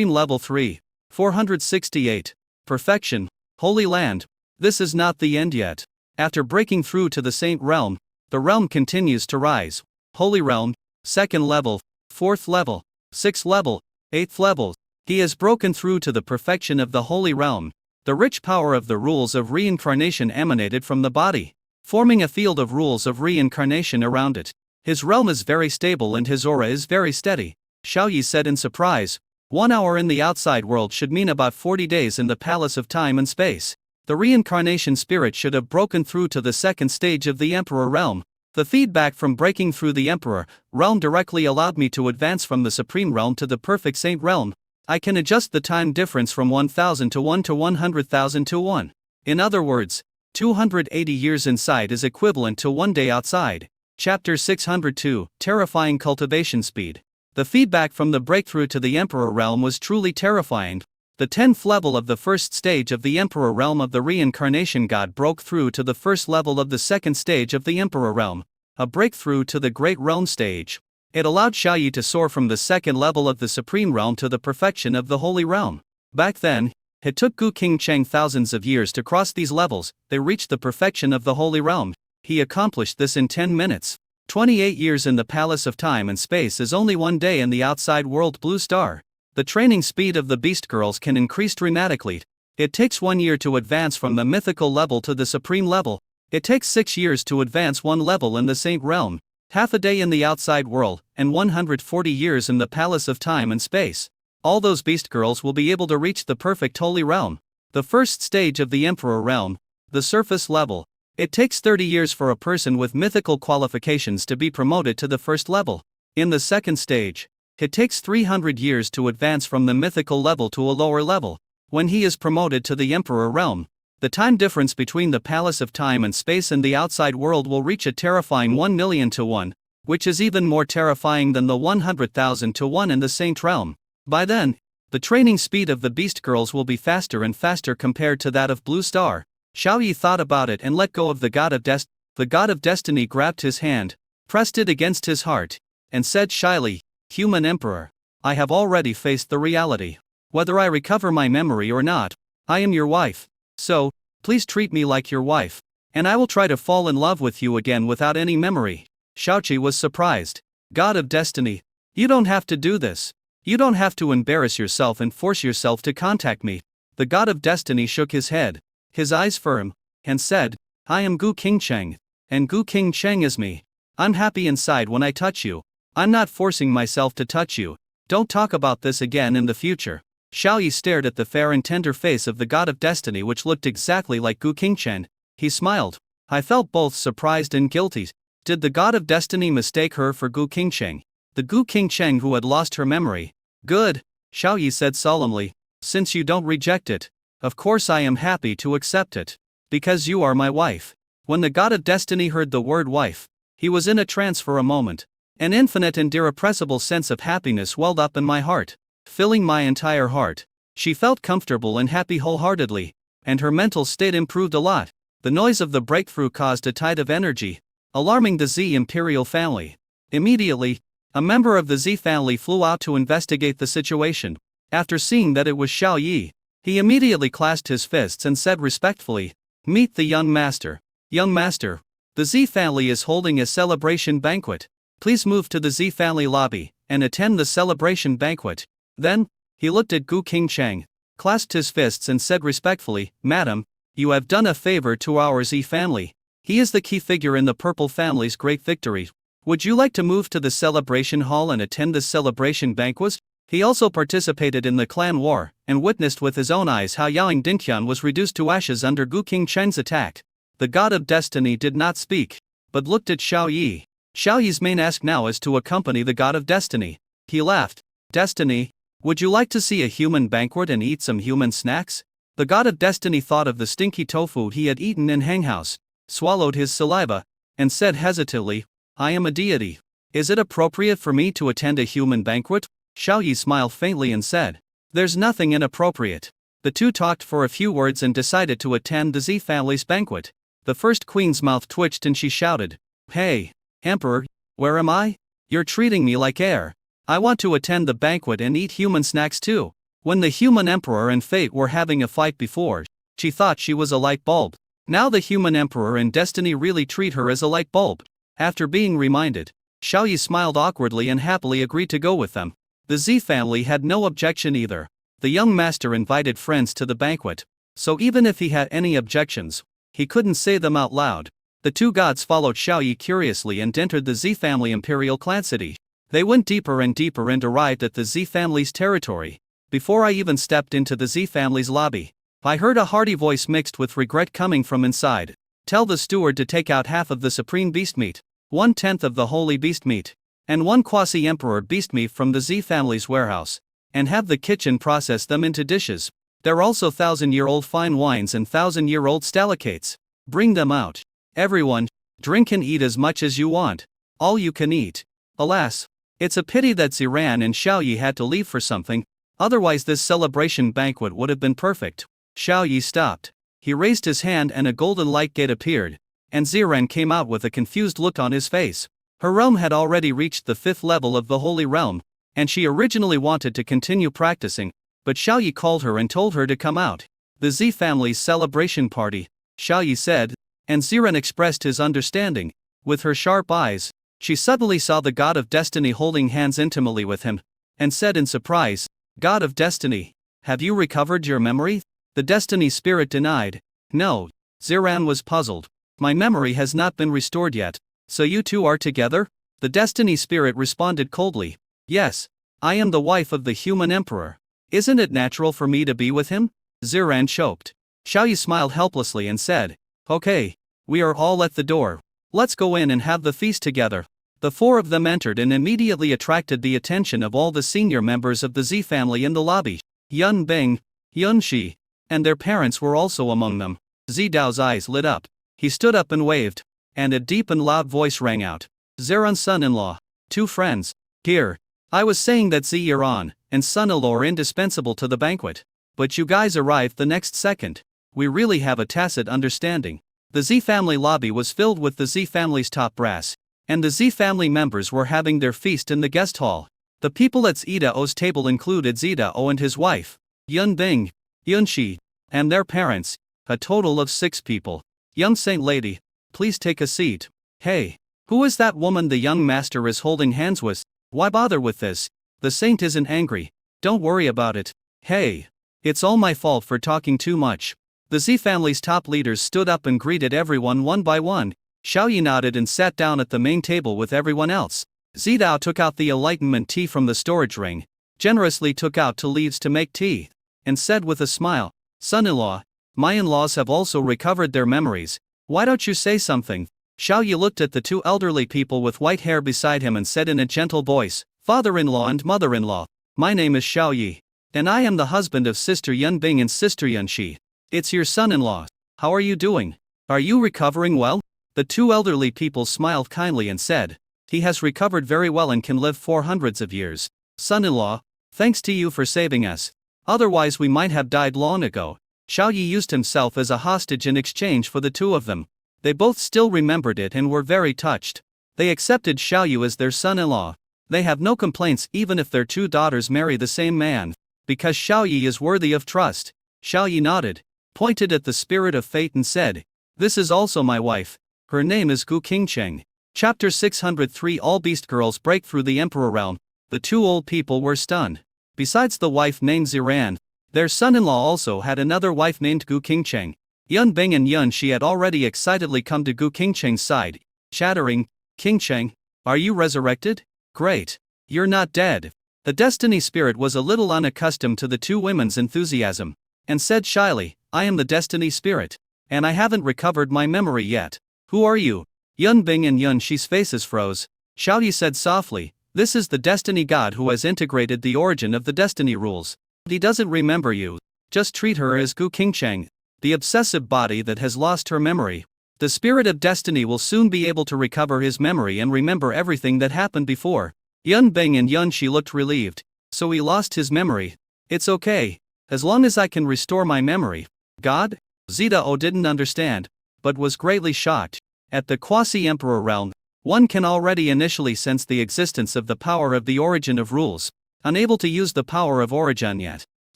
level 3. 468. Perfection. Holy Land. This is not the end yet. After breaking through to the Saint Realm, the realm continues to rise. Holy Realm, 2nd level, 4th level, 6th level, 8th level. He has broken through to the perfection of the Holy Realm. The rich power of the rules of reincarnation emanated from the body, forming a field of rules of reincarnation around it. His realm is very stable and his aura is very steady. Xiaoyi said in surprise. 1 hour in the outside world should mean about 40 days in the palace of time and space. The reincarnation spirit should have broken through to the second stage of the Emperor realm. The feedback from breaking through the Emperor realm directly allowed me to advance from the Supreme realm to the perfect Saint realm. I can adjust the time difference from 1000 to 1 to 100,000 to 1. In other words, 280 years inside is equivalent to 1 day outside. Chapter 602, Terrifying Cultivation Speed. The feedback from the breakthrough to the Emperor realm was truly terrifying. The 10th level of the first stage of the Emperor realm of the reincarnation god broke through to the first level of the second stage of the Emperor realm, a breakthrough to the Great Realm stage. It allowed Xiaoyi to soar from the second level of the Supreme realm to the perfection of the Holy Realm. Back then, it took Gu Qingcheng thousands of years to cross these levels. They reached the perfection of the Holy Realm. He accomplished this in 10 minutes. 28 years in the Palace of Time and Space is only 1 day in the outside world Blue Star. The training speed of the Beast Girls can increase dramatically. It takes 1 year to advance from the mythical level to the supreme level. It takes 6 years to advance 1 level in the Saint Realm, half a day in the outside world, and 140 years in the Palace of Time and Space. All those Beast Girls will be able to reach the perfect Holy Realm. The first stage of the Emperor Realm, the surface level, It takes 30 years for a person with mythical qualifications to be promoted to the first level. In the second stage, it takes 300 years to advance from the mythical level to a lower level. When he is promoted to the Emperor realm, the time difference between the Palace of Time and Space and the outside world will reach a terrifying 1 million to 1, which is even more terrifying than the 100,000 to 1 in the Saint realm. By then, the training speed of the Beast Girls will be faster and faster compared to that of Blue Star. Xiao Yi thought about it and let go of the God of Destiny. The God of Destiny grabbed his hand, pressed it against his heart, and said shyly, "Human Emperor, I have already faced the reality. Whether I recover my memory or not, I am your wife. So, please treat me like your wife, and I will try to fall in love with you again without any memory." Xiaoqi was surprised. God of Destiny, you don't have to do this. You don't have to embarrass yourself and force yourself to contact me. The God of Destiny shook his head, his eyes firm, and said, "I am Gu Qingcheng, and Gu Qingcheng is me. I'm happy inside when I touch you. I'm not forcing myself to touch you. Don't talk about this again in the future." Xiao Yi stared at the fair and tender face of the God of Destiny, which looked exactly like Gu Qingchen. He smiled. I felt both surprised and guilty. Did the God of Destiny mistake her for Gu Qingcheng, the Gu Qingcheng who had lost her memory? Good, Xiao Yi said solemnly. Since you don't reject it, of course I am happy to accept it. Because you are my wife. When the God of Destiny heard the word wife, he was in a trance for a moment. An infinite and irrepressible sense of happiness welled up in my heart, filling my entire heart. She felt comfortable and happy wholeheartedly, and her mental state improved a lot. The noise of the breakthrough caused a tide of energy, alarming the Z Imperial family. Immediately, a member of the Z family flew out to investigate the situation. After seeing that it was Xiao Yi, he immediately clasped his fists and said respectfully, "Meet the young master. Young master, the Z family is holding a celebration banquet. Please move to the Z family lobby and attend the celebration banquet." Then, he looked at Gu Qingcheng, clasped his fists and said respectfully, "Madam, you have done a favor to our Z family. He is the key figure in the Purple family's great victory. Would you like to move to the celebration hall and attend the celebration banquet?" He also participated in the clan war, and witnessed with his own eyes how Yaoing Dintian was reduced to ashes under Gu Qingcheng's attack. The God of Destiny did not speak, but looked at Xiao Yi. Xiao Yi's main ask now is to accompany the God of Destiny. He laughed. "Destiny, would you like to see a human banquet and eat some human snacks?" The God of Destiny thought of the stinky tofu he had eaten in Hanghouse, swallowed his saliva, and said hesitantly, "I am a deity. Is it appropriate for me to attend a human banquet?" Xiao Yi smiled faintly and said, "There's nothing inappropriate." The two talked for a few words and decided to attend the Z family's banquet. The first queen's mouth twitched and she shouted, "Hey, Emperor, where am I? You're treating me like air. I want to attend the banquet and eat human snacks too." When the human emperor and fate were having a fight before, she thought she was a light bulb. Now the human emperor and destiny really treat her as a light bulb. After being reminded, Xiao Yi smiled awkwardly and happily agreed to go with them. The Z family had no objection either. The young master invited friends to the banquet, so even if he had any objections, he couldn't say them out loud. The two gods followed Xiao Yi curiously and entered the Z family imperial clan city. They went deeper and deeper and arrived at the Z family's territory. Before I even stepped into the Z family's lobby, I heard a hearty voice mixed with regret coming from inside. "Tell the steward to take out half of the supreme beast meat, 1/10 of the holy beast meat, and 1 quasi-emperor beast meat from the Z family's warehouse, and have the kitchen process them into dishes. There are also 1,000-year-old fine wines and 1,000-year-old stalacates. Bring them out. Everyone, drink and eat as much as you want. All you can eat." Alas, it's a pity that Ziran and Xiao Yi had to leave for something, otherwise this celebration banquet would have been perfect. Xiao Yi stopped. He raised his hand and a golden light gate appeared, and Ziran came out with a confused look on his face. Her realm had already reached the 5th level of the Holy Realm, and she originally wanted to continue practicing, but Xiao Yi called her and told her to come out. "The Z family's celebration party," Xiao Yi said, and Ziran expressed his understanding. With her sharp eyes, she suddenly saw the God of Destiny holding hands intimately with him, and said in surprise, "God of Destiny, have you recovered your memory?" The Destiny spirit denied. "No." Ziran was puzzled. "My memory has not been restored yet. So you two are together?" The Destiny spirit responded coldly. "Yes. I am the wife of the human emperor. Isn't it natural for me to be with him?" Ziran choked. Xiao Yi smiled helplessly and said, "Okay, We are all at the door. Let's go in and have the feast together. The four of them entered and immediately attracted the attention of all the senior members of the Z family in the lobby. Yun Bing, Yun Shi, and their parents were also among them. Zidao's eyes lit up. He stood up and waved, and a deep and loud voice rang out. Zeron's son-in-law. 2 friends. Here. I was saying that Zeron and son-in-law are indispensable to the banquet. But you guys arrived the next second. We really have a tacit understanding. The Z family lobby was filled with the Z family's top brass, and the Z family members were having their feast in the guest hall. The people at Zidao's table included Zidao and his wife, Yun Bing, Yun Shi, and their parents, a total of 6 people. Young saint lady, please take a seat. Hey, who is that woman the young master is holding hands with? Why bother with this? The saint isn't angry. Don't worry about it. Hey, it's all my fault for talking too much. The Z family's top leaders stood up and greeted everyone one by one. Xiaoyi nodded and sat down at the main table with everyone else. Zidao took out the enlightenment tea from the storage ring, generously took out 2 leaves to make tea, and said with a smile, "Son-in-law, my in-laws have also recovered their memories. Why don't you say something?" Xiaoyi looked at the 2 elderly people with white hair beside him and said in a gentle voice, "Father-in-law and mother-in-law, my name is Xiaoyi, and I am the husband of Sister Yun Bing and Sister Yun Shi. It's your son-in-law. How are you doing? Are you recovering well?" The 2 elderly people smiled kindly and said, "He has recovered very well and can live for hundreds of years. Son-in-law, thanks to you for saving us. Otherwise we might have died long ago." Xiaoyi used himself as a hostage in exchange for the 2 of them. They both still remembered it and were very touched. They accepted Xiaoyi as their son-in-law. They have no complaints even if their 2 daughters marry the same man, because Xiaoyi is worthy of trust. Xiaoyi nodded, pointed at the spirit of fate and said, "This is also my wife. Her name is Gu Qingcheng." Chapter 603 All Beast Girls break through the Emperor realm. The 2 old people were stunned. Besides the wife named Ziran, their son-in-law also had another wife named Gu Qingcheng. Yun Bing and Yun Shi had already excitedly come to Gu Qingcheng's side, chattering, "Qingcheng, are you resurrected? Great. You're not dead." The Destiny Spirit was a little unaccustomed to the 2 women's enthusiasm, and said shyly, "I am the Destiny Spirit, and I haven't recovered my memory yet. Who are you?" Yun Bing and Yun Shi's faces froze. Xiaoyi said softly, "This is the Destiny God who has integrated the origin of the Destiny rules. He doesn't remember you. Just treat her as Gu Qingcheng, the obsessive body that has lost her memory. The Spirit of Destiny will soon be able to recover his memory and remember everything that happened before." Yun Bing and Yun Shi looked relieved. "So he lost his memory. It's okay. As long as I can restore my memory." God? Zidao didn't understand, but was greatly shocked. At the quasi-emperor realm, one can already initially sense the existence of the power of the origin of rules, unable to use the power of origin yet.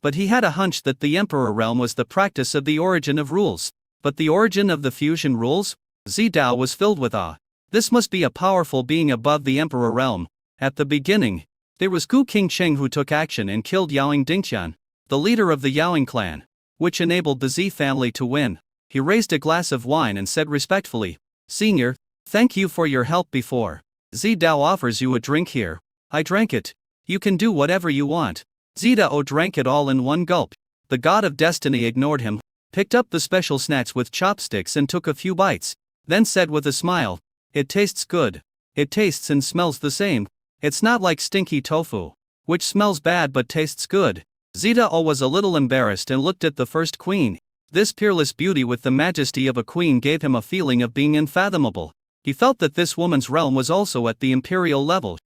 But he had a hunch that the emperor realm was the practice of the origin of rules. But the origin of the fusion rules? Zidao was filled with awe. This must be a powerful being above the emperor realm. At the beginning, there was Gu Qingcheng who took action and killed Yaoing Dingtian, the leader of the Yaoing clan, which enabled the Z family to win. He raised a glass of wine and said respectfully, "Senior, thank you for your help before. Zidao offers you a drink here." I drank it. You can do whatever you want. Zidao drank it all in one gulp. The god of destiny ignored him, picked up the special snacks with chopsticks and took a few bites, then said with a smile, "It tastes good. It tastes and smells the same. It's not like stinky tofu, which smells bad but tastes good." Zidao was a little embarrassed and looked at the first queen. This peerless beauty with the majesty of a queen gave him a feeling of being unfathomable. He felt that this woman's realm was also at the imperial level.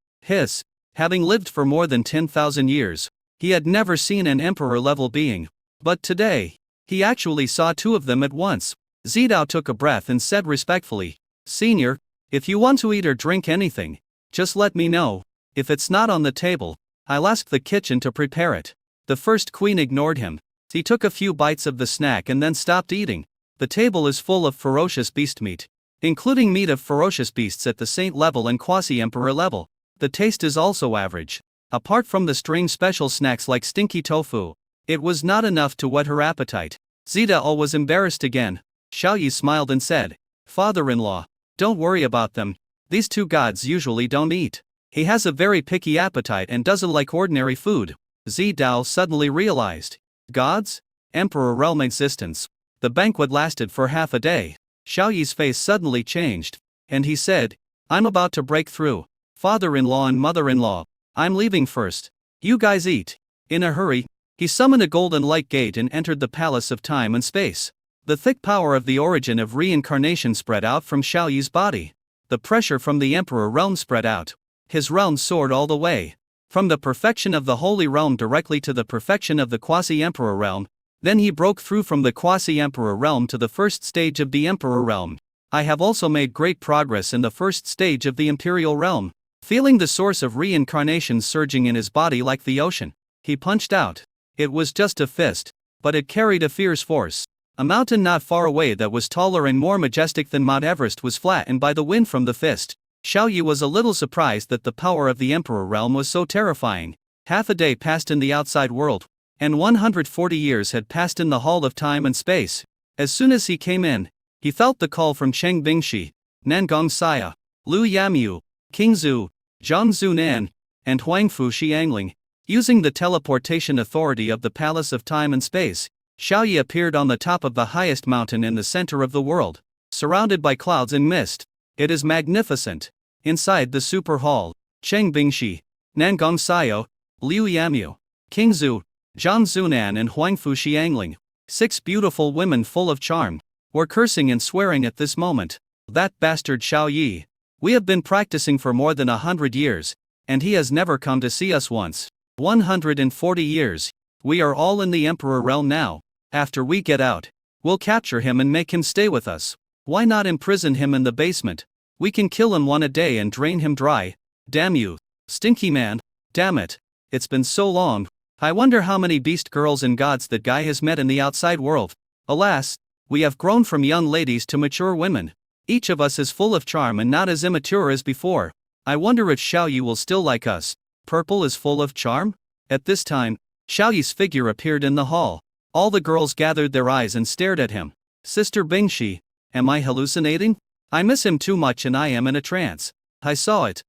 Having lived for more than 10,000 years, he had never seen an emperor-level being. But today, he actually saw 2 of them at once. Zidao took a breath and said respectfully, "Senior, if you want to eat or drink anything, just let me know. If it's not on the table, I'll ask the kitchen to prepare it." The first queen ignored him. He took a few bites of the snack and then stopped eating. The table is full of ferocious beast meat, including meat of ferocious beasts at the saint level and quasi-emperor level. The taste is also average. Apart from the strange special snacks like stinky tofu, it was not enough to whet her appetite. Zidao was embarrassed again. Xiaoyi smiled and said, "Father-in-law, don't worry about them. These 2 gods usually don't eat. He has a very picky appetite and doesn't like ordinary food." Zidao suddenly realized. Gods? Emperor realm existence. The banquet lasted for half a day. Xiao Yi's face suddenly changed, and he said, I'm about to break through. Father-in-law and mother-in-law, I'm leaving first. You guys eat. In a hurry, he summoned a golden light gate and entered the palace of time and space. The thick power of the origin of reincarnation spread out from Xiao Yi's body. The pressure from the emperor realm spread out. His realm soared all the way. From the perfection of the holy realm directly to the perfection of the quasi-emperor realm. Then he broke through from the quasi-emperor realm to the first stage of the emperor realm. I have also made great progress in the first stage of the imperial realm. Feeling the source of reincarnation surging in his body like the ocean, he punched out. It was just a fist, but it carried a fierce force. A mountain not far away that was taller and more majestic than Mount Everest was flattened by the wind from the fist. Xiao Yi was a little surprised that the power of the emperor realm was so terrifying. Half a day passed in the outside world, and 140 years had passed in the hall of time and space. As soon as he came in, he felt the call from Cheng Bingxi, Nangong Saya, Lu Yamiu, King Zhu, Zhang Zunan, and Huangfu Xiangling. Using the teleportation authority of the Palace of Time and Space, Xiao Yi appeared on the top of the highest mountain in the center of the world, surrounded by clouds and mist. It is magnificent. Inside the super hall, Cheng Bingxi, Nangong Saya, Liu Yamiu, King Zhu, Zhang Zunan and Huangfu Xiangling, 6 beautiful women full of charm, were cursing and swearing at this moment. That bastard Xiao Yi. We have been practicing for more than 100 years, and he has never come to see us once. 140 years. We are all in the emperor realm now. After we get out, we'll capture him and make him stay with us. Why not imprison him in the basement? We can kill him one a day and drain him dry. Damn you, stinky man. Damn it. It's been so long. I wonder how many beast girls and gods that guy has met in the outside world. Alas, we have grown from young ladies to mature women. Each of us is full of charm and not as immature as before. I wonder if Xiao Yi will still like us. Purple is full of charm? At this time, Xiao Yi's figure appeared in the hall. All the girls gathered their eyes and stared at him. Sister Bingxi, am I hallucinating? I miss him too much and I am in a trance. I saw it.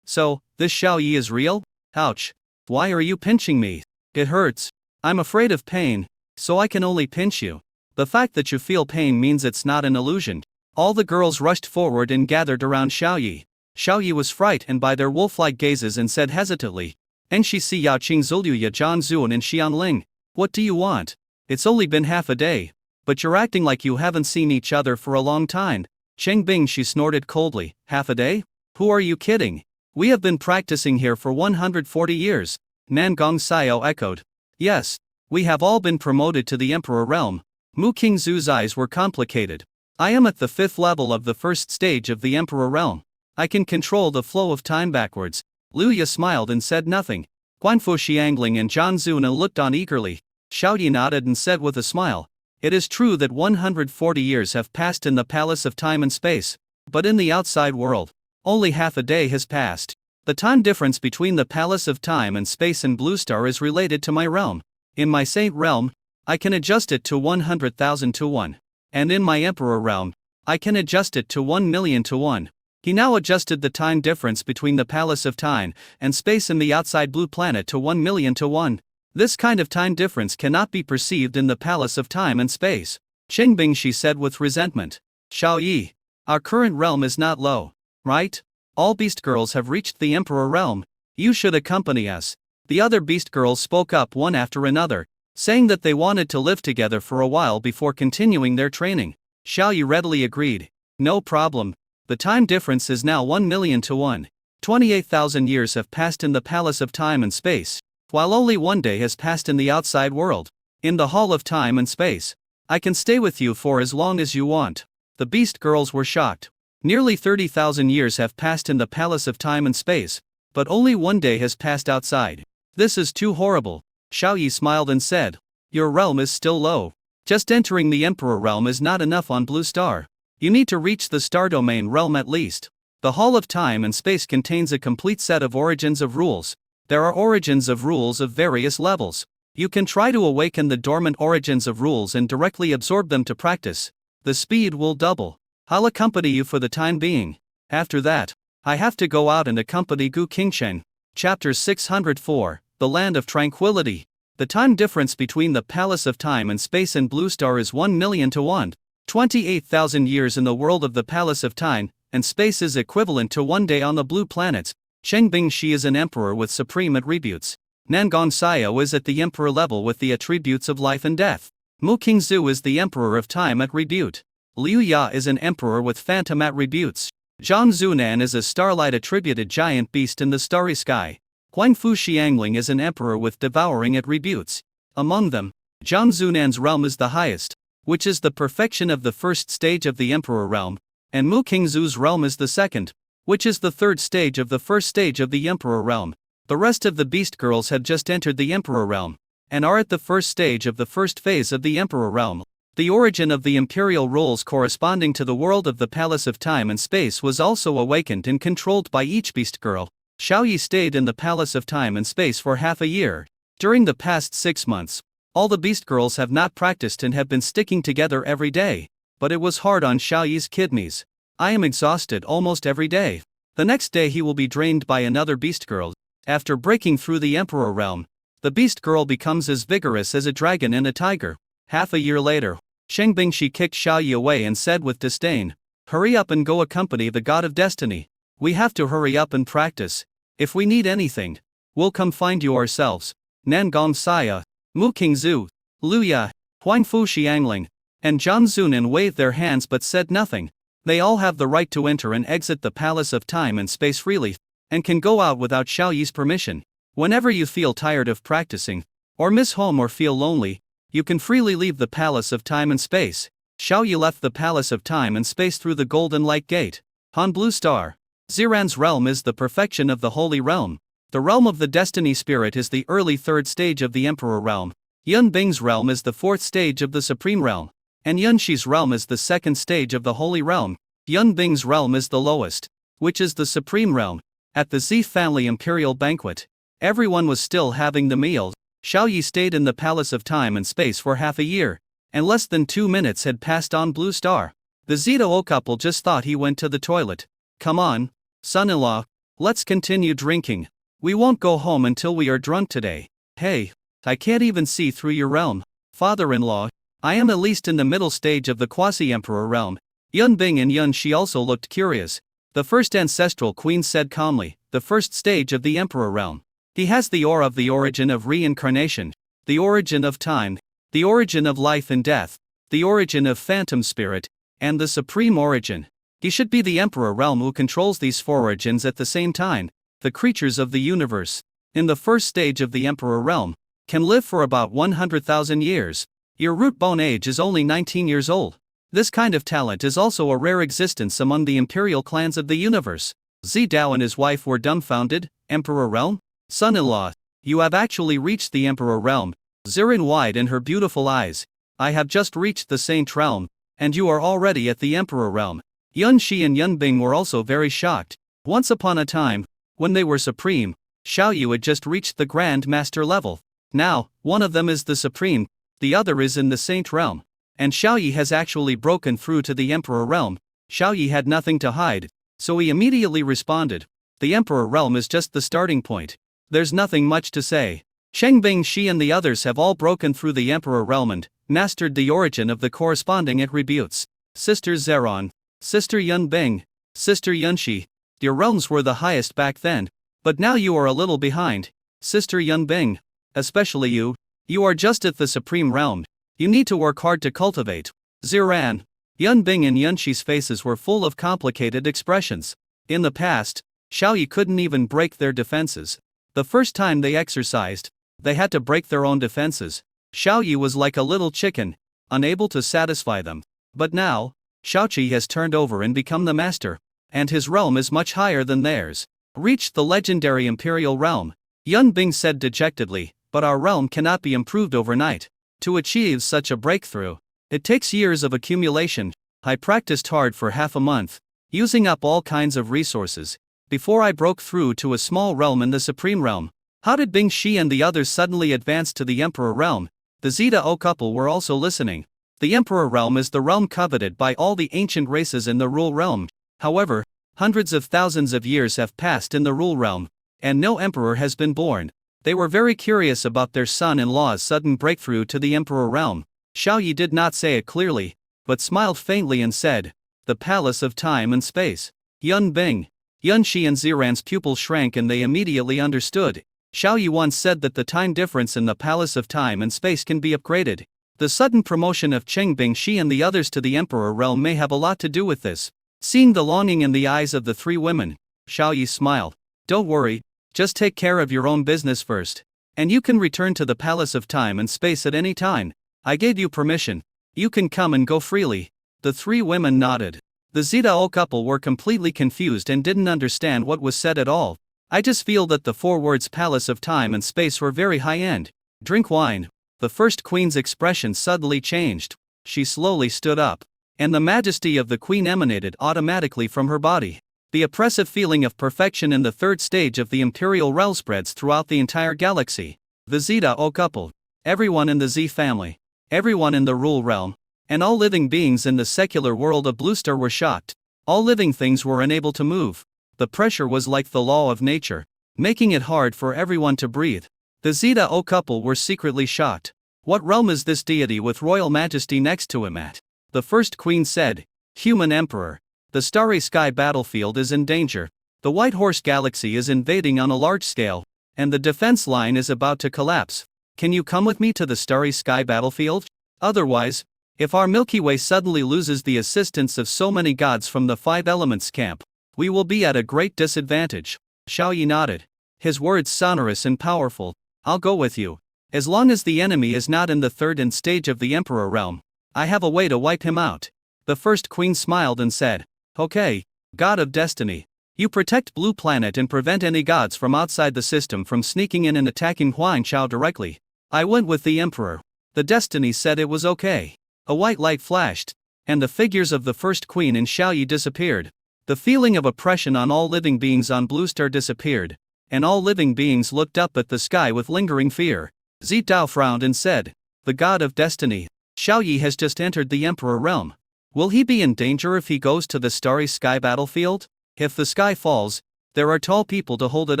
So, this Xiao Yi is real? Ouch. Why are you pinching me? It hurts. I'm afraid of pain, so I can only pinch you. The fact that you feel pain means it's not an illusion. All the girls rushed forward and gathered around Xiao Yi. Xiao Yi was frightened by their wolf-like gazes and said hesitantly, Enshi si yao qing zulu ya Zhan Zuan and Xianling. What do you want? It's only been half a day. But you're acting like you haven't seen each other for a long time. Cheng Bingxi snorted coldly. Half a day? Who are you kidding? We have been practicing here for 140 years. Nangong Xiao echoed. Yes, we have all been promoted to the emperor realm. Mu King Zhu's eyes were complicated. I am at the 5th level of the first stage of the emperor realm. I can control the flow of time backwards. Liu Ya smiled and said nothing. Guanfu Xiangling and Zhang Zuna looked on eagerly. Xiao Yi nodded and said with a smile, It is true that 140 years have passed in the palace of time and space, but in the outside world, only half a day has passed. The time difference between the palace of time and space and Blue Star is related to my realm. In my saint realm, I can adjust it to 100,000 to 1. And in my emperor realm, I can adjust it to 1,000,000 to 1. He now adjusted the time difference between the palace of time and space and the outside blue planet to 1,000,000 to 1. This kind of time difference cannot be perceived in the palace of time and space. Cheng Bingxi said with resentment. Xiao Yi, our current realm is not low, right? All beast girls have reached the emperor realm. You should accompany us. The other beast girls spoke up one after another, saying that they wanted to live together for a while before continuing their training. Xiao Yi readily agreed. No problem. The time difference is now 1,000,000 to 1. 28,000 years have passed in the palace of time and space, while only 1 day has passed in the outside world. In the hall of time and space, I can stay with you for as long as you want. The beast girls were shocked. Nearly 30,000 years have passed in the palace of time and space, but only 1 day has passed outside. This is too horrible. Xiao Yi smiled and said, Your realm is still low. Just entering the emperor realm is not enough on Blue Star. You need to reach the star domain realm at least. The hall of time and space contains a complete set of origins of rules. There are origins of rules of various levels. You can try to awaken the dormant origins of rules and directly absorb them to practice. The speed will double. I'll accompany you for the time being. After that, I have to go out and accompany Gu Qingchen. Chapter 604, The Land of Tranquility. The time difference between the Palace of Time and Space and Blue Star is 1,000,000 to 1. 28,000 years in the world of the Palace of Time and Space is equivalent to 1 day on the blue planets. Cheng Bingxi is an emperor with supreme attributes. Nangang Xiao is at the emperor level with the attributes of life and death. Mu Qingzu is the emperor of time attribute. Liu Ya is an emperor with phantom attributes. Zhang Zunan is a starlight attributed giant beast in the starry sky. Huang Fu Xiangling is an emperor with devouring attributes. Among them, Zhang Zunan's realm is the highest, which is the perfection of the first stage of the emperor realm, and Mu Qingzu's realm is the second, which is the third stage of the first stage of the emperor realm. The rest of the beast girls had just entered the emperor realm, and are at the first stage of the first phase of the emperor realm. The origin of the imperial rules corresponding to the world of the Palace of Time and Space was also awakened and controlled by each beast girl. Xiaoyi stayed in the Palace of Time and Space for half a year. During the past 6 months, all the beast girls have not practiced and have been sticking together every day, but it was hard on Xiaoyi's kidneys. I am exhausted almost every day. The next day he will be drained by another beast girl. After breaking through the emperor realm, the beast girl becomes as vigorous as a dragon and a tiger. Half a year later, Cheng Bingxi kicked Xiaoyi away and said with disdain, "Hurry up and go accompany the god of destiny. We have to hurry up and practice. If we need anything, we'll come find you ourselves." Nangang Xiao, Mu Qingzu, Liu Ya, Huang Fu Xiangling, and Zhang Zunan waved their hands but said nothing. They all have the right to enter and exit the Palace of Time and Space freely, and can go out without Xiaoyi's permission. Whenever you feel tired of practicing, or miss home or feel lonely, you can freely leave the Palace of Time and Space. Xiaoyi left the Palace of Time and Space through the Golden Light Gate. Han Blue Star. Ziran's realm is the perfection of the Holy Realm. The realm of the Destiny Spirit is the early third stage of the Emperor Realm. Yun Bing's realm is the fourth stage of the Supreme Realm, and Yun Shi's realm is the second stage of the Holy Realm. Yun Bing's realm is the lowest, which is the Supreme Realm. At the Z family Imperial Banquet, everyone was still having the meal. Xiaoyi stayed in the Palace of Time and Space for half a year, and less than 2 minutes had passed on Blue Star. The Zito couple just thought he went to the toilet. "Come on, son-in-law, let's continue drinking. We won't go home until we are drunk today." "Hey, I can't even see through your realm, father-in-law. I am at least in the middle stage of the quasi-emperor realm." Yun Bing and Yun Shi also looked curious. The first ancestral queen said calmly, "The first stage of the emperor realm. He has the aura of the origin of reincarnation, the origin of time, the origin of life and death, the origin of phantom spirit, and the supreme origin. He should be the emperor realm who controls these four origins at the same time. The creatures of the universe, in the first stage of the emperor realm, can live for about 100,000 years. Your root bone age is only 19 years old. This kind of talent is also a rare existence among the imperial clans of the universe." Zidao and his wife were dumbfounded. "Emperor realm? Son-in-law, you have actually reached the emperor realm." Zirin widened her beautiful eyes. "I have just reached the saint realm, and you are already at the emperor realm." Yun Shi and Yun Bing were also very shocked. Once upon a time, when they were supreme, Xiaoyu had just reached the Grand Master level. Now, one of them is the supreme, the other is in the saint realm. And Xiaoyi has actually broken through to the emperor realm. Xiaoyi had nothing to hide, so he immediately responded, "The emperor realm is just the starting point. There's nothing much to say." Cheng Bingxi and the others have all broken through the emperor realm and mastered the origin of the corresponding attributes. Sister Zeron, Sister Yun Bing, Sister Yunshi, your realms were the highest back then, but now you are a little behind. Sister Yun Bing, especially you are just at the supreme realm. You need to work hard to cultivate. Ziran, Yun Bing and Yunshi's faces were full of complicated expressions. In the past, Xiaoyi couldn't even break their defenses. The first time they exercised, they had to break their own defenses. Xiaoyi was like a little chicken, unable to satisfy them. But now, Xiaoqi has turned over and become the master, and his realm is much higher than theirs. Reached the legendary imperial realm. Yun Bing said dejectedly, "But our realm cannot be improved overnight. To achieve such a breakthrough, it takes years of accumulation. I practiced hard for half a month, using up all kinds of resources, before I broke through to a small realm in the supreme realm." How did Bing Shi and the others suddenly advance to the emperor realm? The Zeta couple were also listening. The emperor realm is the realm coveted by all the ancient races in the rule realm. However, hundreds of thousands of years have passed in the rule realm, and no emperor has been born. They were very curious about their son-in-law's sudden breakthrough to the emperor realm. Xiaoyi did not say it clearly, but smiled faintly and said, "The Palace of Time and Space." Yun Bing. Yun Shi and Ziran's pupils shrank and they immediately understood. Xiao Yi once said that the time difference in the Palace of Time and Space can be upgraded. The sudden promotion of Cheng Bingxi and the others to the Emperor realm may have a lot to do with this. Seeing the longing in the eyes of the three women, Xiao Yi smiled. "Don't worry, just take care of your own business first. And you can return to the Palace of Time and Space at any time. I gave you permission. You can come and go freely." The three women nodded. The Zidao couple were completely confused and didn't understand what was said at all. "I just feel that the four words Palace of Time and Space were very high-end. Drink wine." The first queen's expression suddenly changed. She slowly stood up, and the majesty of the queen emanated automatically from her body. The oppressive feeling of perfection in the third stage of the imperial realm spreads throughout the entire galaxy. The Zidao couple, everyone in the Z family, everyone in the Rule realm, and all living beings in the secular world of Bluestar were shocked. All living things were unable to move. The pressure was like the law of nature, making it hard for everyone to breathe. The Zidao couple were secretly shocked. "What realm is this deity with royal majesty next to him at?" The first queen said. "Human Emperor. The starry sky battlefield is in danger. The White Horse Galaxy is invading on a large scale, and the defense line is about to collapse. Can you come with me to the starry sky battlefield? Otherwise, if our Milky Way suddenly loses the assistance of so many gods from the Five Elements camp, we will be at a great disadvantage." Xiao Yi nodded, his words sonorous and powerful. "I'll go with you. As long as the enemy is not in the third stage of the Emperor realm, I have a way to wipe him out." The first queen smiled and said, "Okay, God of Destiny. You protect Blue Planet and prevent any gods from outside the system from sneaking in and attacking Huanchao directly." I went with the Emperor. The Destiny said it was okay. A white light flashed, and the figures of the first queen and Xiao Yi disappeared. The feeling of oppression on all living beings on Bluestar disappeared, and all living beings looked up at the sky with lingering fear. Zidao frowned and said, "The God of Destiny, Xiao Yi has just entered the Emperor realm. Will he be in danger if he goes to the starry sky battlefield? If the sky falls, there are tall people to hold it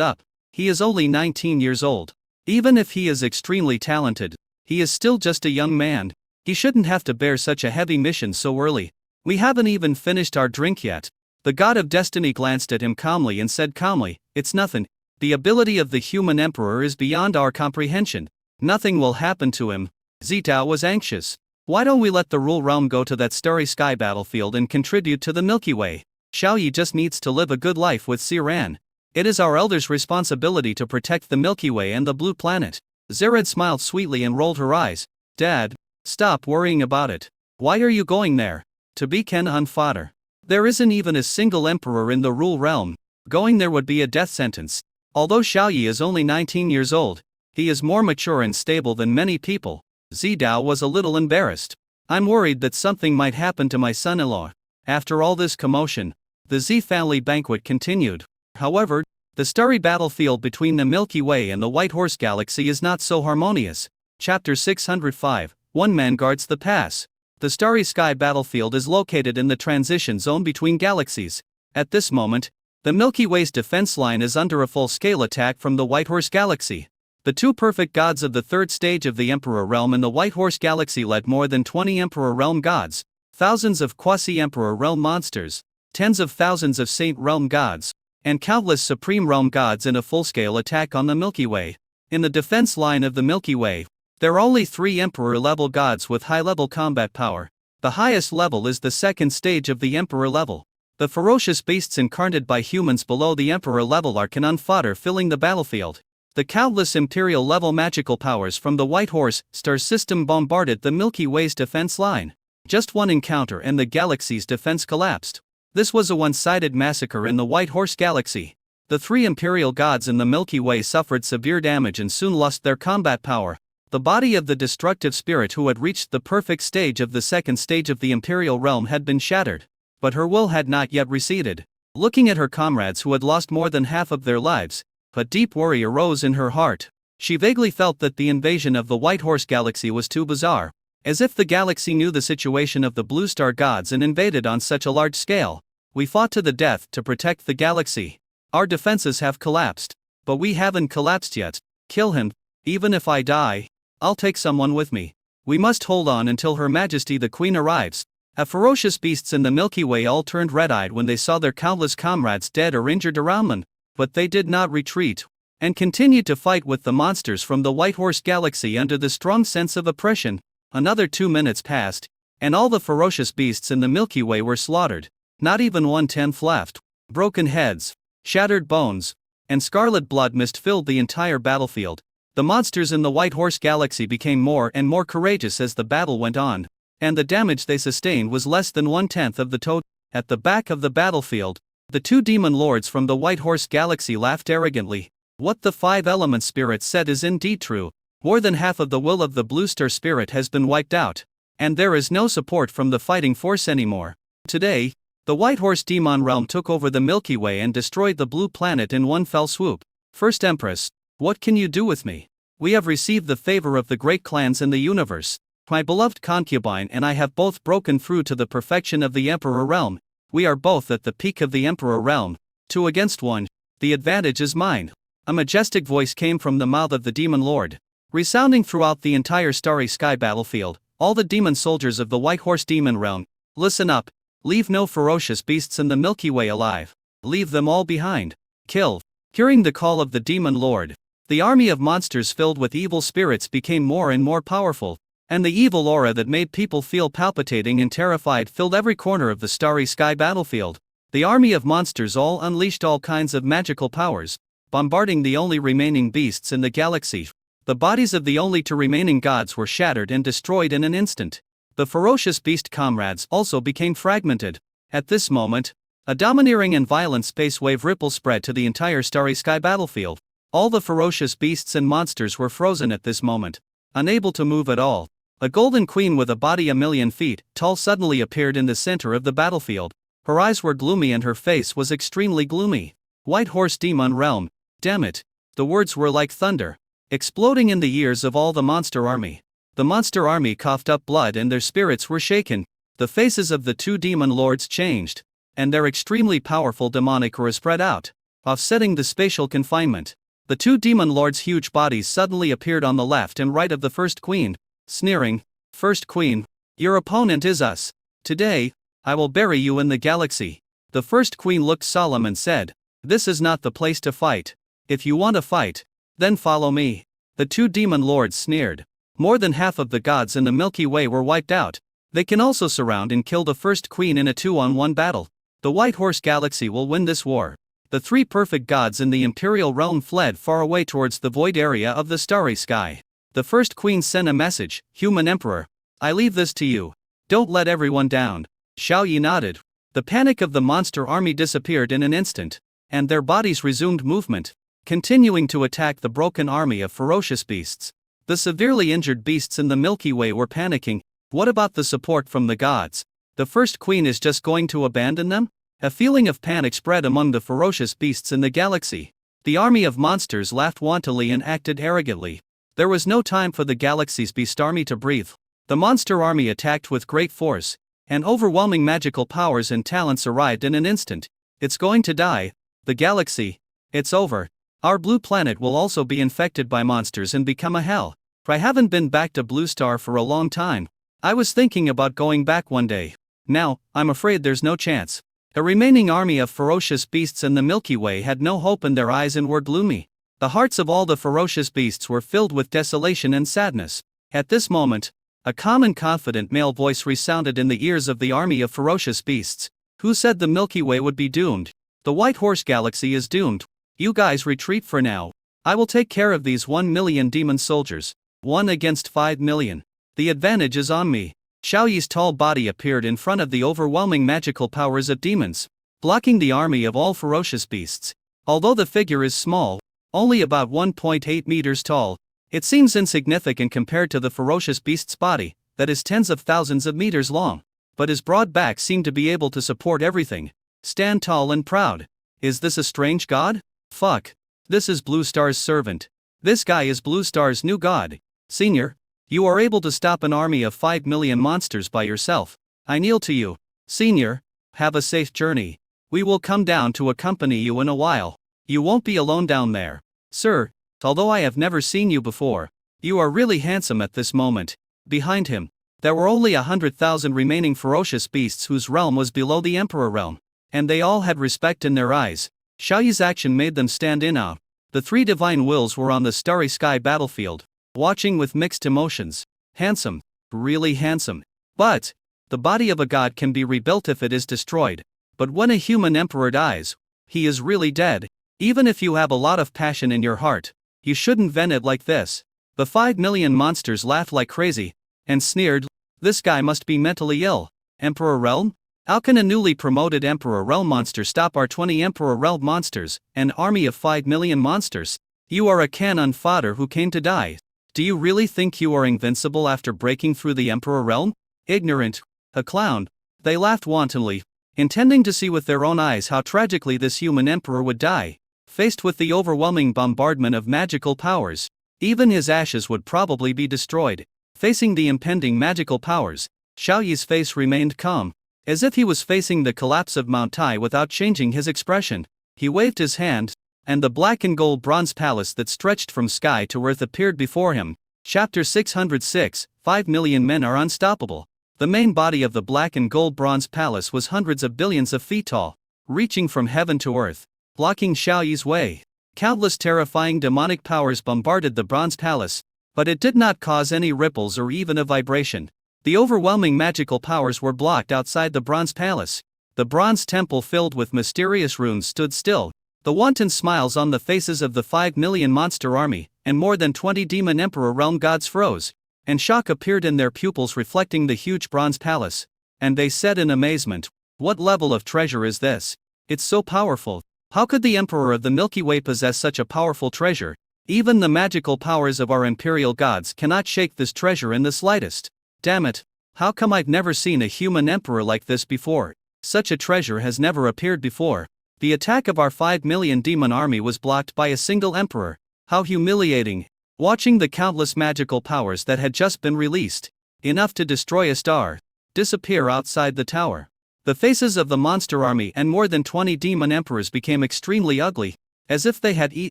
up. He is only 19 years old. Even if he is extremely talented, he is still just a young man. He shouldn't have to bear such a heavy mission so early. We haven't even finished our drink yet." The God of Destiny glanced at him calmly and said calmly, "It's nothing. The ability of the human emperor is beyond our comprehension. Nothing will happen to him." Zidao was anxious. "Why don't we let the Rule realm go to that starry sky battlefield and contribute to the Milky Way? Xiao Yi just needs to live a good life with Ziran. It is our elders' responsibility to protect the Milky Way and the Blue Planet." Ziran smiled sweetly and rolled her eyes. "Dad, stop worrying about it. Why are you going there? To be Ken fodder? There isn't even a single emperor in the Rule realm. Going there would be a death sentence." Although Xiao Yi is only 19 years old, he is more mature and stable than many people. Zidao was a little embarrassed. "I'm worried that something might happen to my son-in-law." After all this commotion, the Z family banquet continued. However, the starry battlefield between the Milky Way and the White Horse Galaxy is not so harmonious. Chapter 605, One Man Guards the Pass. The starry sky battlefield is located in the transition zone between galaxies. At this moment, the Milky Way's defense line is under a full-scale attack from the White Horse Galaxy. The two perfect gods of the third stage of the Emperor realm in the White Horse Galaxy led more than 20 Emperor realm gods, thousands of quasi-Emperor realm monsters, tens of thousands of Saint realm gods, and countless Supreme realm gods in a full-scale attack on the Milky Way. In the defense line of the Milky Way, there are only 3 Emperor-level gods with high-level combat power. The highest level is the second stage of the Emperor level. The ferocious beasts incarnated by humans below the Emperor level are cannon fodder filling the battlefield. The countless Imperial-level magical powers from the White Horse star system bombarded the Milky Way's defense line. Just one encounter and the galaxy's defense collapsed. This was a one-sided massacre in the White Horse Galaxy. The 3 Imperial gods in the Milky Way suffered severe damage and soon lost their combat power. The body of the destructive spirit who had reached the perfect stage of the second stage of the Imperial realm had been shattered, but her will had not yet receded. Looking at her comrades who had lost more than half of their lives, a deep worry arose in her heart. She vaguely felt that the invasion of the White Horse Galaxy was too bizarre, as if the galaxy knew the situation of the Blue Star gods and invaded on such a large scale. "We fought to the death to protect the galaxy. Our defenses have collapsed, but we haven't collapsed yet. Kill him. Even if I die, I'll take someone with me. We must hold on until Her Majesty the Queen arrives." Ferocious beasts in the Milky Way all turned red-eyed when they saw their countless comrades dead or injured around them, but they did not retreat, and continued to fight with the monsters from the White Horse Galaxy under the strong sense of oppression. Another 2 minutes passed, and all the ferocious beasts in the Milky Way were slaughtered. Not even 1/10 left. Broken heads, shattered bones, and scarlet blood mist filled the entire battlefield. The monsters in the White Horse Galaxy became more and more courageous as the battle went on, and the damage they sustained was less than 1/10 of the total. At the back of the battlefield, the 2 demon lords from the White Horse Galaxy laughed arrogantly. What the 5 element spirit said is indeed true. More than half of the will of the Blue Star spirit has been wiped out, and there is no support from the fighting force anymore. Today, the White Horse Demon Realm took over the Milky Way and destroyed the blue planet in one fell swoop. First Empress, what can you do with me? We have received the favor of the great clans in the universe. My beloved concubine and I have both broken through to the perfection of the Emperor Realm. We are both at the peak of the Emperor Realm. 2 against 1. The advantage is mine. A majestic voice came from the mouth of the Demon Lord, resounding throughout the entire starry sky battlefield. All the demon soldiers of the White Horse Demon Realm, listen up. Leave no ferocious beasts in the Milky Way alive. Leave them all behind. Kill. Hearing the call of the Demon Lord, the army of monsters filled with evil spirits became more and more powerful, and the evil aura that made people feel palpitating and terrified filled every corner of the starry sky battlefield. The army of monsters all unleashed all kinds of magical powers, bombarding the only remaining beasts in the galaxy. The bodies of the only 2 remaining gods were shattered and destroyed in an instant. The ferocious beast comrades also became fragmented. At this moment, a domineering and violent space wave ripple spread to the entire starry sky battlefield. All the ferocious beasts and monsters were frozen at this moment, unable to move at all. A golden queen with a body 1,000,000 feet tall suddenly appeared in the center of the battlefield. Her eyes were gloomy and her face was extremely gloomy. White Horse Demon Realm, damn it. The words were like thunder, exploding in the ears of all the monster army. The monster army coughed up blood and their spirits were shaken. The faces of the 2 demon lords changed, and their extremely powerful demonic aura spread out, offsetting the spatial confinement. The 2 demon lords' huge bodies suddenly appeared on the left and right of the First Queen, sneering, "First Queen, your opponent is us. Today, I will bury you in the galaxy." The First Queen looked solemn and said, "This is not the place to fight. If you want to fight, then follow me." The 2 demon lords sneered. More than half of the gods in the Milky Way were wiped out. They can also surround and kill the First Queen in a 2-on-1 battle. The White Horse Galaxy will win this war. The 3 perfect gods in the Imperial Realm fled far away towards the void area of the starry sky. The First Queen sent a message, "Human Emperor, I leave this to you. Don't let everyone down." Xiao Yi nodded. The panic of the monster army disappeared in an instant, and their bodies resumed movement, continuing to attack the broken army of ferocious beasts. The severely injured beasts in the Milky Way were panicking. What about the support from the gods? The First Queen is just going to abandon them? A feeling of panic spread among the ferocious beasts in the galaxy. The army of monsters laughed wantonly and acted arrogantly. There was no time for the galaxy's beast army to breathe. The monster army attacked with great force, and overwhelming magical powers and talents arrived in an instant. It's going to die. The galaxy. It's over. Our blue planet will also be infected by monsters and become a hell. I haven't been back to Blue Star for a long time. I was thinking about going back one day. Now, I'm afraid there's no chance. A remaining army of ferocious beasts in the Milky Way had no hope in their eyes and were gloomy. The hearts of all the ferocious beasts were filled with desolation and sadness. At this moment, a calm and confident male voice resounded in the ears of the army of ferocious beasts. Who said the Milky Way would be doomed? The White Horse Galaxy is doomed. You guys retreat for now. I will take care of these 1,000,000 demon soldiers. 1 against 5,000,000. The advantage is on me. Xiao Yi's tall body appeared in front of the overwhelming magical powers of demons, blocking the army of all ferocious beasts. Although the figure is small, only about 1.8 meters tall, it seems insignificant compared to the ferocious beast's body, that is tens of thousands of meters long. But his broad back seemed to be able to support everything. Stand tall and proud. Is this a strange god? Fuck. This is Blue Star's servant. This guy is Blue Star's new god. Senior, you are able to stop an army of 5,000,000 monsters by yourself. I kneel to you. Senior, have a safe journey. We will come down to accompany you in a while. You won't be alone down there. Sir, although I have never seen you before, you are really handsome at this moment. Behind him, There were only 100,000 remaining ferocious beasts whose realm was below the Emperor realm, and they all had respect in their eyes. Xiaoyi's action made them stand in awe. The three divine wills were on the starry sky battlefield, watching with mixed emotions. Handsome, really handsome. But the body of a god can be rebuilt if it is destroyed. But when a human emperor dies, he is really dead. Even if you have a lot of passion in your heart, you shouldn't vent it like this. The 5 million monsters laughed like crazy and sneered, "This guy must be mentally ill. Emperor realm? How can a newly promoted Emperor realm monster stop our 20 Emperor realm monsters, an army of 5 million monsters? You are a cannon fodder who came to die. Do you really think you are invincible after breaking through the Emperor realm? Ignorant. A clown." They laughed wantonly, intending to see with their own eyes how tragically this human emperor would die. Faced with the overwhelming bombardment of magical powers, even his ashes would probably be destroyed. Facing the impending magical powers, Xiaoyi's face remained calm, as if he was facing the collapse of Mount Tai without changing his expression. He waved his hand, and the black and gold bronze palace that stretched from sky to earth appeared before him. Chapter 606, 5 million men are unstoppable. The main body of the black and gold bronze palace was hundreds of billions of feet tall, reaching from heaven to earth, blocking Xiaoyi's way. Countless terrifying demonic powers bombarded the bronze palace, but it did not cause any ripples or even a vibration. The overwhelming magical powers were blocked outside the bronze palace. The bronze temple filled with mysterious runes stood still. The wanton smiles on the faces of the 5 million monster army, and more than 20 demon emperor realm gods froze, and shock appeared in their pupils reflecting the huge bronze palace. And they said in amazement, "What level of treasure is this? It's so powerful. How could the Emperor of the Milky Way possess such a powerful treasure? Even the magical powers of our imperial gods cannot shake this treasure in the slightest. Damn it, how come I've never seen a human emperor like this before? Such a treasure has never appeared before." The attack of our 5 million demon army was blocked by a single emperor. How humiliating. Watching the countless magical powers that had just been released, enough to destroy a star, disappear outside the tower. The faces of the monster army and more than 20 demon emperors became extremely ugly, as if they had eaten.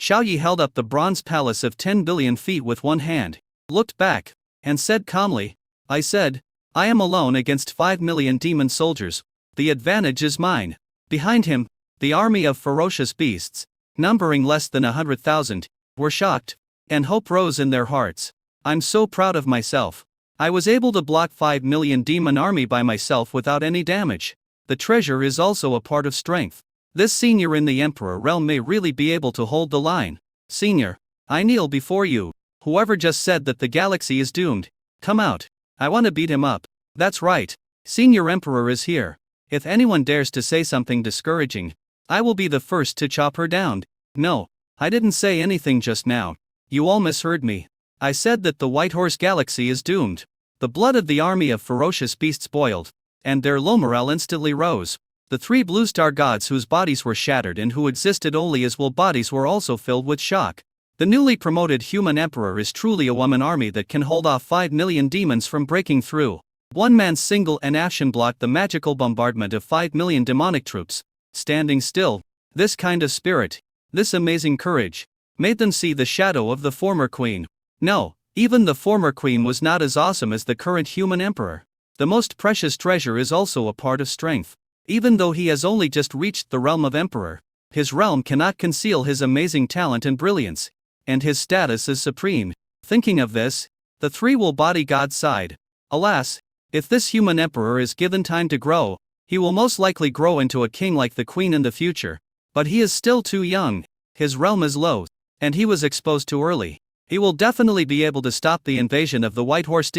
Xiaoyi held up the bronze palace of 10 billion feet with one hand, looked back, and said calmly, "I said, I am alone against 5 million demon soldiers. The advantage is mine." Behind him, the army of ferocious beasts, numbering less than 100,000, were shocked, and hope rose in their hearts. "I'm so proud of myself. I was able to block 5 million demon army by myself without any damage. The treasure is also a part of strength. This senior in the Emperor realm may really be able to hold the line. Senior, I kneel before you. Whoever just said that the galaxy is doomed, come out. I want to beat him up." "That's right. Senior Emperor is here. If anyone dares to say something discouraging, I will be the first to chop her down." "No, I didn't say anything just now. You all misheard me. I said that the White Horse Galaxy is doomed." The blood of the army of ferocious beasts boiled, and their low morale instantly rose. The 3 blue star gods whose bodies were shattered and who existed only as will bodies were also filled with shock. The newly promoted human emperor is truly a woman army that can hold off 5 million demons from breaking through. One man's single action blocked the magical bombardment of 5 million demonic troops. Standing still, this kind of spirit, this amazing courage, made them see the shadow of the former queen. No, even the former queen was not as awesome as the current human emperor. The most precious treasure is also a part of strength. Even though he has only just reached the realm of emperor, his realm cannot conceal his amazing talent and brilliance, and his status is supreme. Thinking of this, the 3 will body gods sighed. Alas, if this human emperor is given time to grow, he will most likely grow into a king like the queen in the future. But he is still too young, his realm is low, and he was exposed too early. He will definitely be able to stop the invasion of the White Horse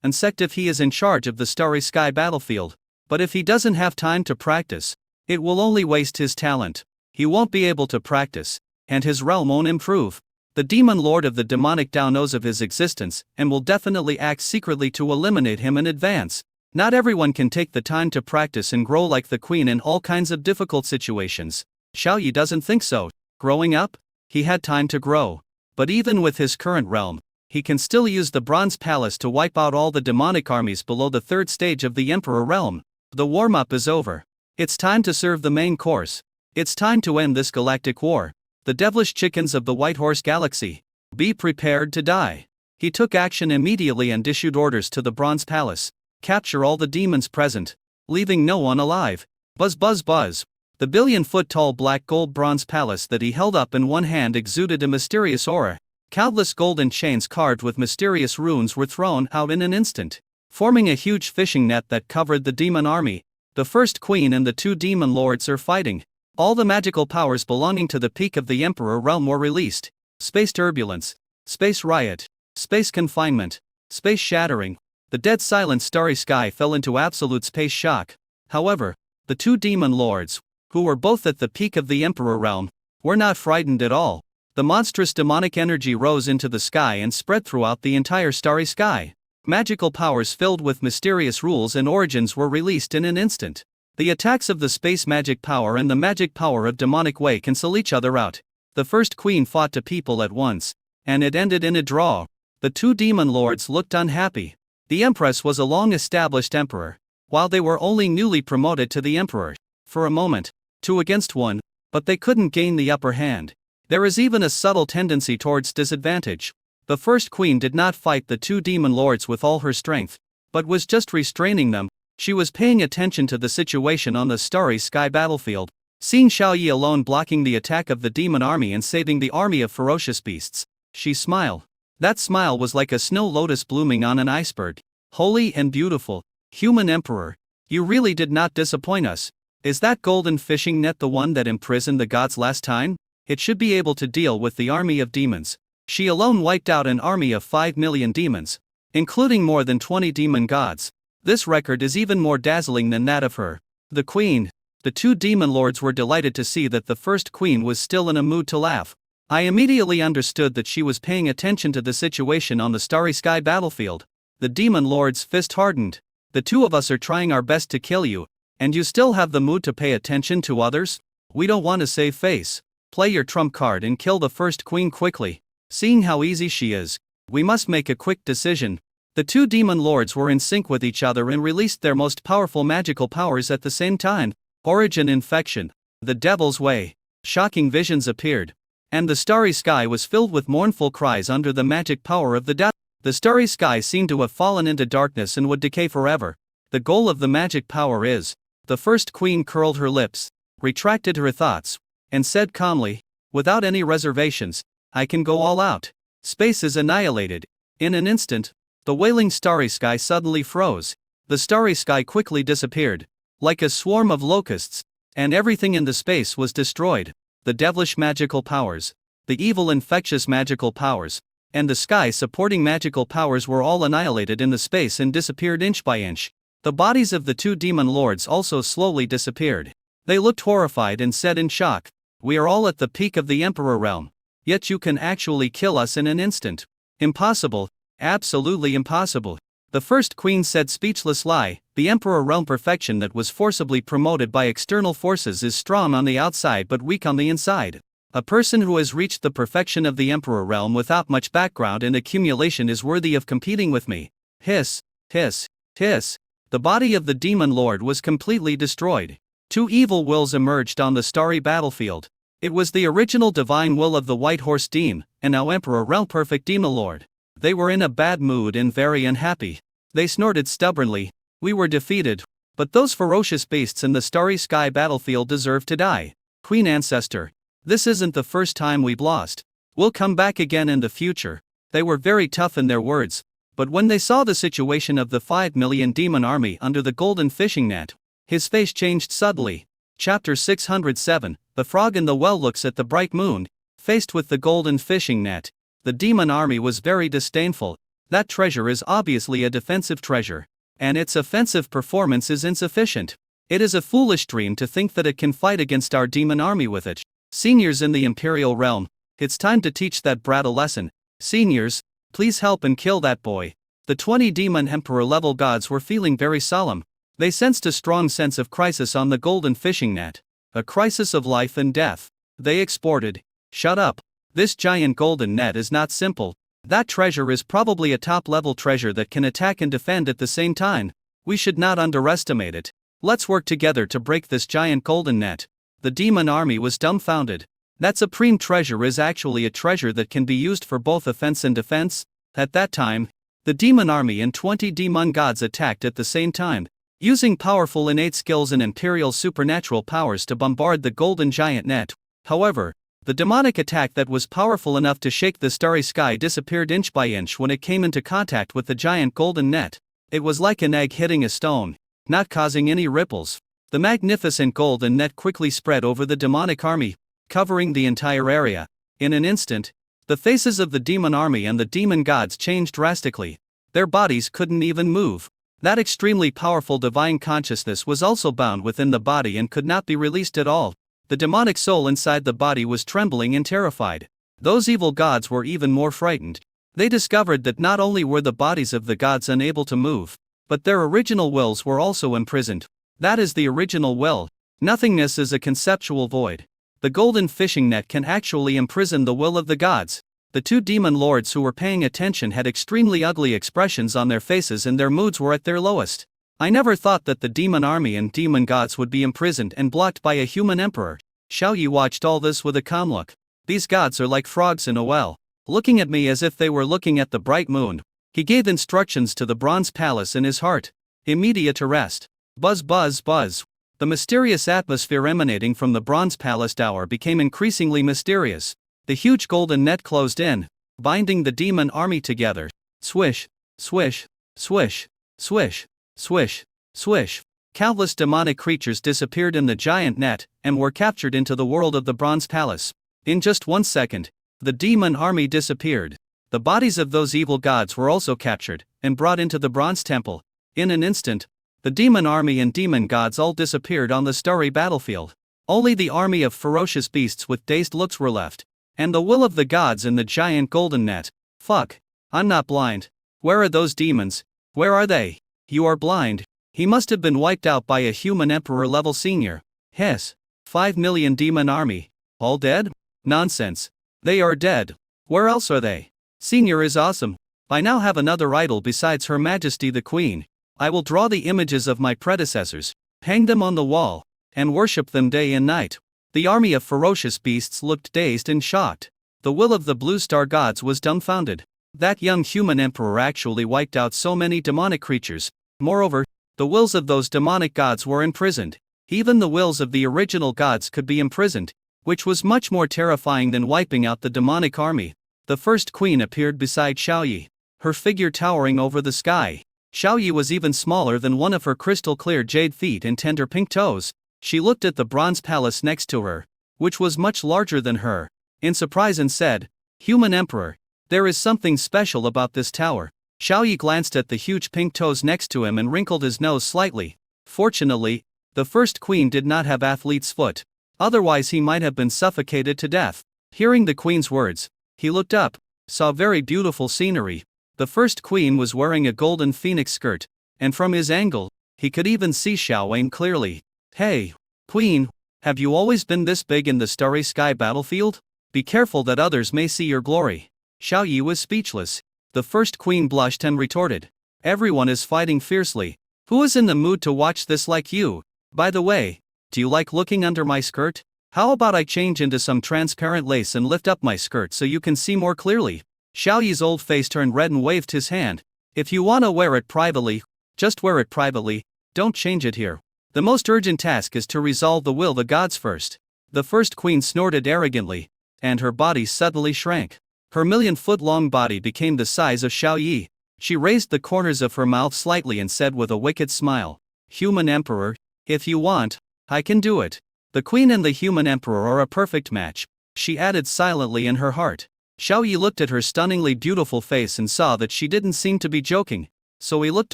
insect if he is in charge of the Starry Sky battlefield. But if he doesn't have time to practice, it will only waste his talent. He won't be able to practice, and his realm won't improve. The demon lord of the demonic Dao knows of his existence and will definitely act secretly to eliminate him in advance. Not everyone can take the time to practice and grow like the queen in all kinds of difficult situations. Xiaoyi doesn't think so. Growing up, he had time to grow. But even with his current realm, he can still use the Bronze Palace to wipe out all the demonic armies below the 3rd stage of the Emperor realm. The warm-up is over. It's time to serve the main course. It's time to end this galactic war. The devilish chickens of the White Horse Galaxy, be prepared to die. He took action immediately and issued orders to the Bronze Palace. Capture all the demons present, leaving no one alive. Buzz buzz buzz. The billion-foot-tall black gold bronze palace that he held up in one hand exuded a mysterious aura. Countless golden chains carved with mysterious runes were thrown out in an instant, forming a huge fishing net that covered the demon army. The first queen and the two demon lords are fighting. All the magical powers belonging to the peak of the Emperor realm were released. Space turbulence, space riot, space confinement, space shattering. The dead silent starry sky fell into absolute space shock. However, the two demon lords, who were both at the peak of the Emperor realm, were not frightened at all. The monstrous demonic energy rose into the sky and spread throughout the entire starry sky. Magical powers filled with mysterious rules and origins were released in an instant. The attacks of the space magic power and the magic power of demonic way cancel each other out. The first queen fought two people at once, and it ended in a draw. The two demon lords looked unhappy. The Empress was a long-established emperor, while they were only newly promoted to the emperor. For a moment, 2 against 1, but they couldn't gain the upper hand. There is even a subtle tendency towards disadvantage. The first queen did not fight the two demon lords with all her strength, but was just restraining them. She was paying attention to the situation on the starry sky battlefield, seeing Xiao Yi alone blocking the attack of the demon army and saving the army of ferocious beasts. She smiled. That smile was like a snow lotus blooming on an iceberg. Holy and beautiful, human emperor, you really did not disappoint us. Is that golden fishing net the one that imprisoned the gods last time? It should be able to deal with the army of demons. She alone wiped out an army of 5 million demons, including more than 20 demon gods. This record is even more dazzling than that of her, the queen. The two demon lords were delighted to see that the first queen was still in a mood to laugh. I immediately understood that she was paying attention to the situation on the starry sky battlefield. The demon lord's fist hardened. The two of us are trying our best to kill you, and you still have the mood to pay attention to others? We don't want to save face. Play your trump card and kill the first queen quickly. Seeing how easy she is, we must make a quick decision. The two demon lords were in sync with each other and released their most powerful magical powers at the same time. Origin infection. The devil's way. Shocking visions appeared, and the starry sky was filled with mournful cries under the magic power of the devil. The starry sky seemed to have fallen into darkness and would decay forever. The goal of the magic power is. The first queen curled her lips, retracted her thoughts, and said calmly, without any reservations, I can go all out. Space is annihilated. In an instant, the wailing starry sky suddenly froze. The starry sky quickly disappeared, like a swarm of locusts, and everything in the space was destroyed. The devilish magical powers, the evil infectious magical powers, and the sky supporting magical powers were all annihilated in the space and disappeared inch by inch. The bodies of the two demon lords also slowly disappeared. They looked horrified and said in shock, we are all at the peak of the Emperor realm, yet you can actually kill us in an instant. Impossible, absolutely impossible. The first queen said speechless lie, the Emperor realm perfection that was forcibly promoted by external forces is strong on the outside but weak on the inside. A person who has reached the perfection of the Emperor realm without much background and accumulation is worthy of competing with me. Hiss, hiss, hiss. The body of the demon lord was completely destroyed. Two evil wills emerged on the starry battlefield. It was the original divine will of the White Horse Demon, and now Emperor realm perfect demon lord. They were in a bad mood and very unhappy. They snorted stubbornly, we were defeated, but those ferocious beasts in the starry sky battlefield deserve to die. Queen Ancestor, this isn't the first time we've lost. We'll come back again in the future. They were very tough in their words. But when they saw the situation of the 5 million demon army under the golden fishing net, his face changed subtly. Chapter 607, The Frog in the Well looks at the bright moon. Faced with the golden fishing net, the demon army was very disdainful. That treasure is obviously a defensive treasure, and its offensive performance is insufficient. It is a foolish dream to think that it can fight against our demon army with it. Seniors in the Imperial realm, it's time to teach that brat a lesson. Seniors, please help and kill that boy. The 20 demon emperor level gods were feeling very solemn. They sensed a strong sense of crisis on the golden fishing net. A crisis of life and death. They exported. Shut up. This giant golden net is not simple. That treasure is probably a top level treasure that can attack and defend at the same time. We should not underestimate it. Let's work together to break this giant golden net. The demon army was dumbfounded. That supreme treasure is actually a treasure that can be used for both offense and defense? At that time, the demon army and 20 demon gods attacked at the same time, using powerful innate skills and imperial supernatural powers to bombard the golden giant net. However, the demonic attack that was powerful enough to shake the starry sky disappeared inch by inch when it came into contact with the giant golden net. It was like an egg hitting a stone, not causing any ripples. The magnificent golden net quickly spread over the demonic army, covering the entire area. In an instant, the faces of the demon army and the demon gods changed drastically. Their bodies couldn't even move. That extremely powerful divine consciousness was also bound within the body and could not be released at all. The demonic soul inside the body was trembling and terrified. Those evil gods were even more frightened. They discovered that not only were the bodies of the gods unable to move, but their original wills were also imprisoned. That is the original will. Nothingness is a conceptual void. The golden fishing net can actually imprison the will of the gods. The two demon lords who were paying attention had extremely ugly expressions on their faces and their moods were at their lowest. I never thought that the demon army and demon gods would be imprisoned and blocked by a human emperor. Xiao Yi watched all this with a calm look. These gods are like frogs in a well, looking at me as if they were looking at the bright moon. He gave instructions to the bronze palace in his heart. Immediate arrest. Buzz buzz buzz. The mysterious atmosphere emanating from the bronze palace tower became increasingly mysterious. The huge golden net closed in, binding the demon army together. Swish, swish, swish, swish, swish, swish. Countless demonic creatures disappeared in the giant net and were captured into the world of the bronze palace. In just 1 second, the demon army disappeared. The bodies of those evil gods were also captured and brought into the bronze temple. In an instant, the demon army and demon gods all disappeared on the starry battlefield. Only the army of ferocious beasts with dazed looks were left, and the will of the gods in the giant golden net. Fuck. I'm not blind. Where are those demons? Where are they? You are blind. He must have been wiped out by a human emperor level senior. Hiss. 5 million demon army. All dead? Nonsense. They are dead. Where else are they? Senior is awesome. I now have another idol besides Her Majesty the Queen. I will draw the images of my predecessors, hang them on the wall, and worship them day and night. The army of ferocious beasts looked dazed and shocked. The will of the blue star gods was dumbfounded. That young human emperor actually wiped out so many demonic creatures. Moreover, the wills of those demonic gods were imprisoned. Even the wills of the original gods could be imprisoned, which was much more terrifying than wiping out the demonic army. The first queen appeared beside Xiao Yi, her figure towering over the sky. Xiao Yi was even smaller than one of her crystal-clear jade feet and tender pink toes. She looked at the bronze palace next to her, which was much larger than her, in surprise and said, "Human Emperor, there is something special about this tower." Xiao Yi glanced at the huge pink toes next to him and wrinkled his nose slightly. Fortunately, the first queen did not have athlete's foot. Otherwise he might have been suffocated to death. Hearing the queen's words, he looked up, saw very beautiful scenery. The first queen was wearing a golden phoenix skirt, and from his angle, he could even see Xiao Wang clearly. "Hey, queen, have you always been this big in the starry sky battlefield? Be careful that others may see your glory." Xiao Yi was speechless. The first queen blushed and retorted, "Everyone is fighting fiercely. Who is in the mood to watch this like you? By the way, do you like looking under my skirt? How about I change into some transparent lace and lift up my skirt so you can see more clearly?" Xiao Yi's old face turned red and waved his hand. "If you wanna wear it privately, just wear it privately, don't change it here. The most urgent task is to resolve the will of the gods first." The first queen snorted arrogantly, and her body suddenly shrank. Her 1,000,000-foot-long body became the size of Xiao Yi. She raised the corners of her mouth slightly and said with a wicked smile, "Human Emperor, if you want, I can do it." The queen and the human emperor are a perfect match, she added silently in her heart. Xiao Yi looked at her stunningly beautiful face and saw that she didn't seem to be joking, so he looked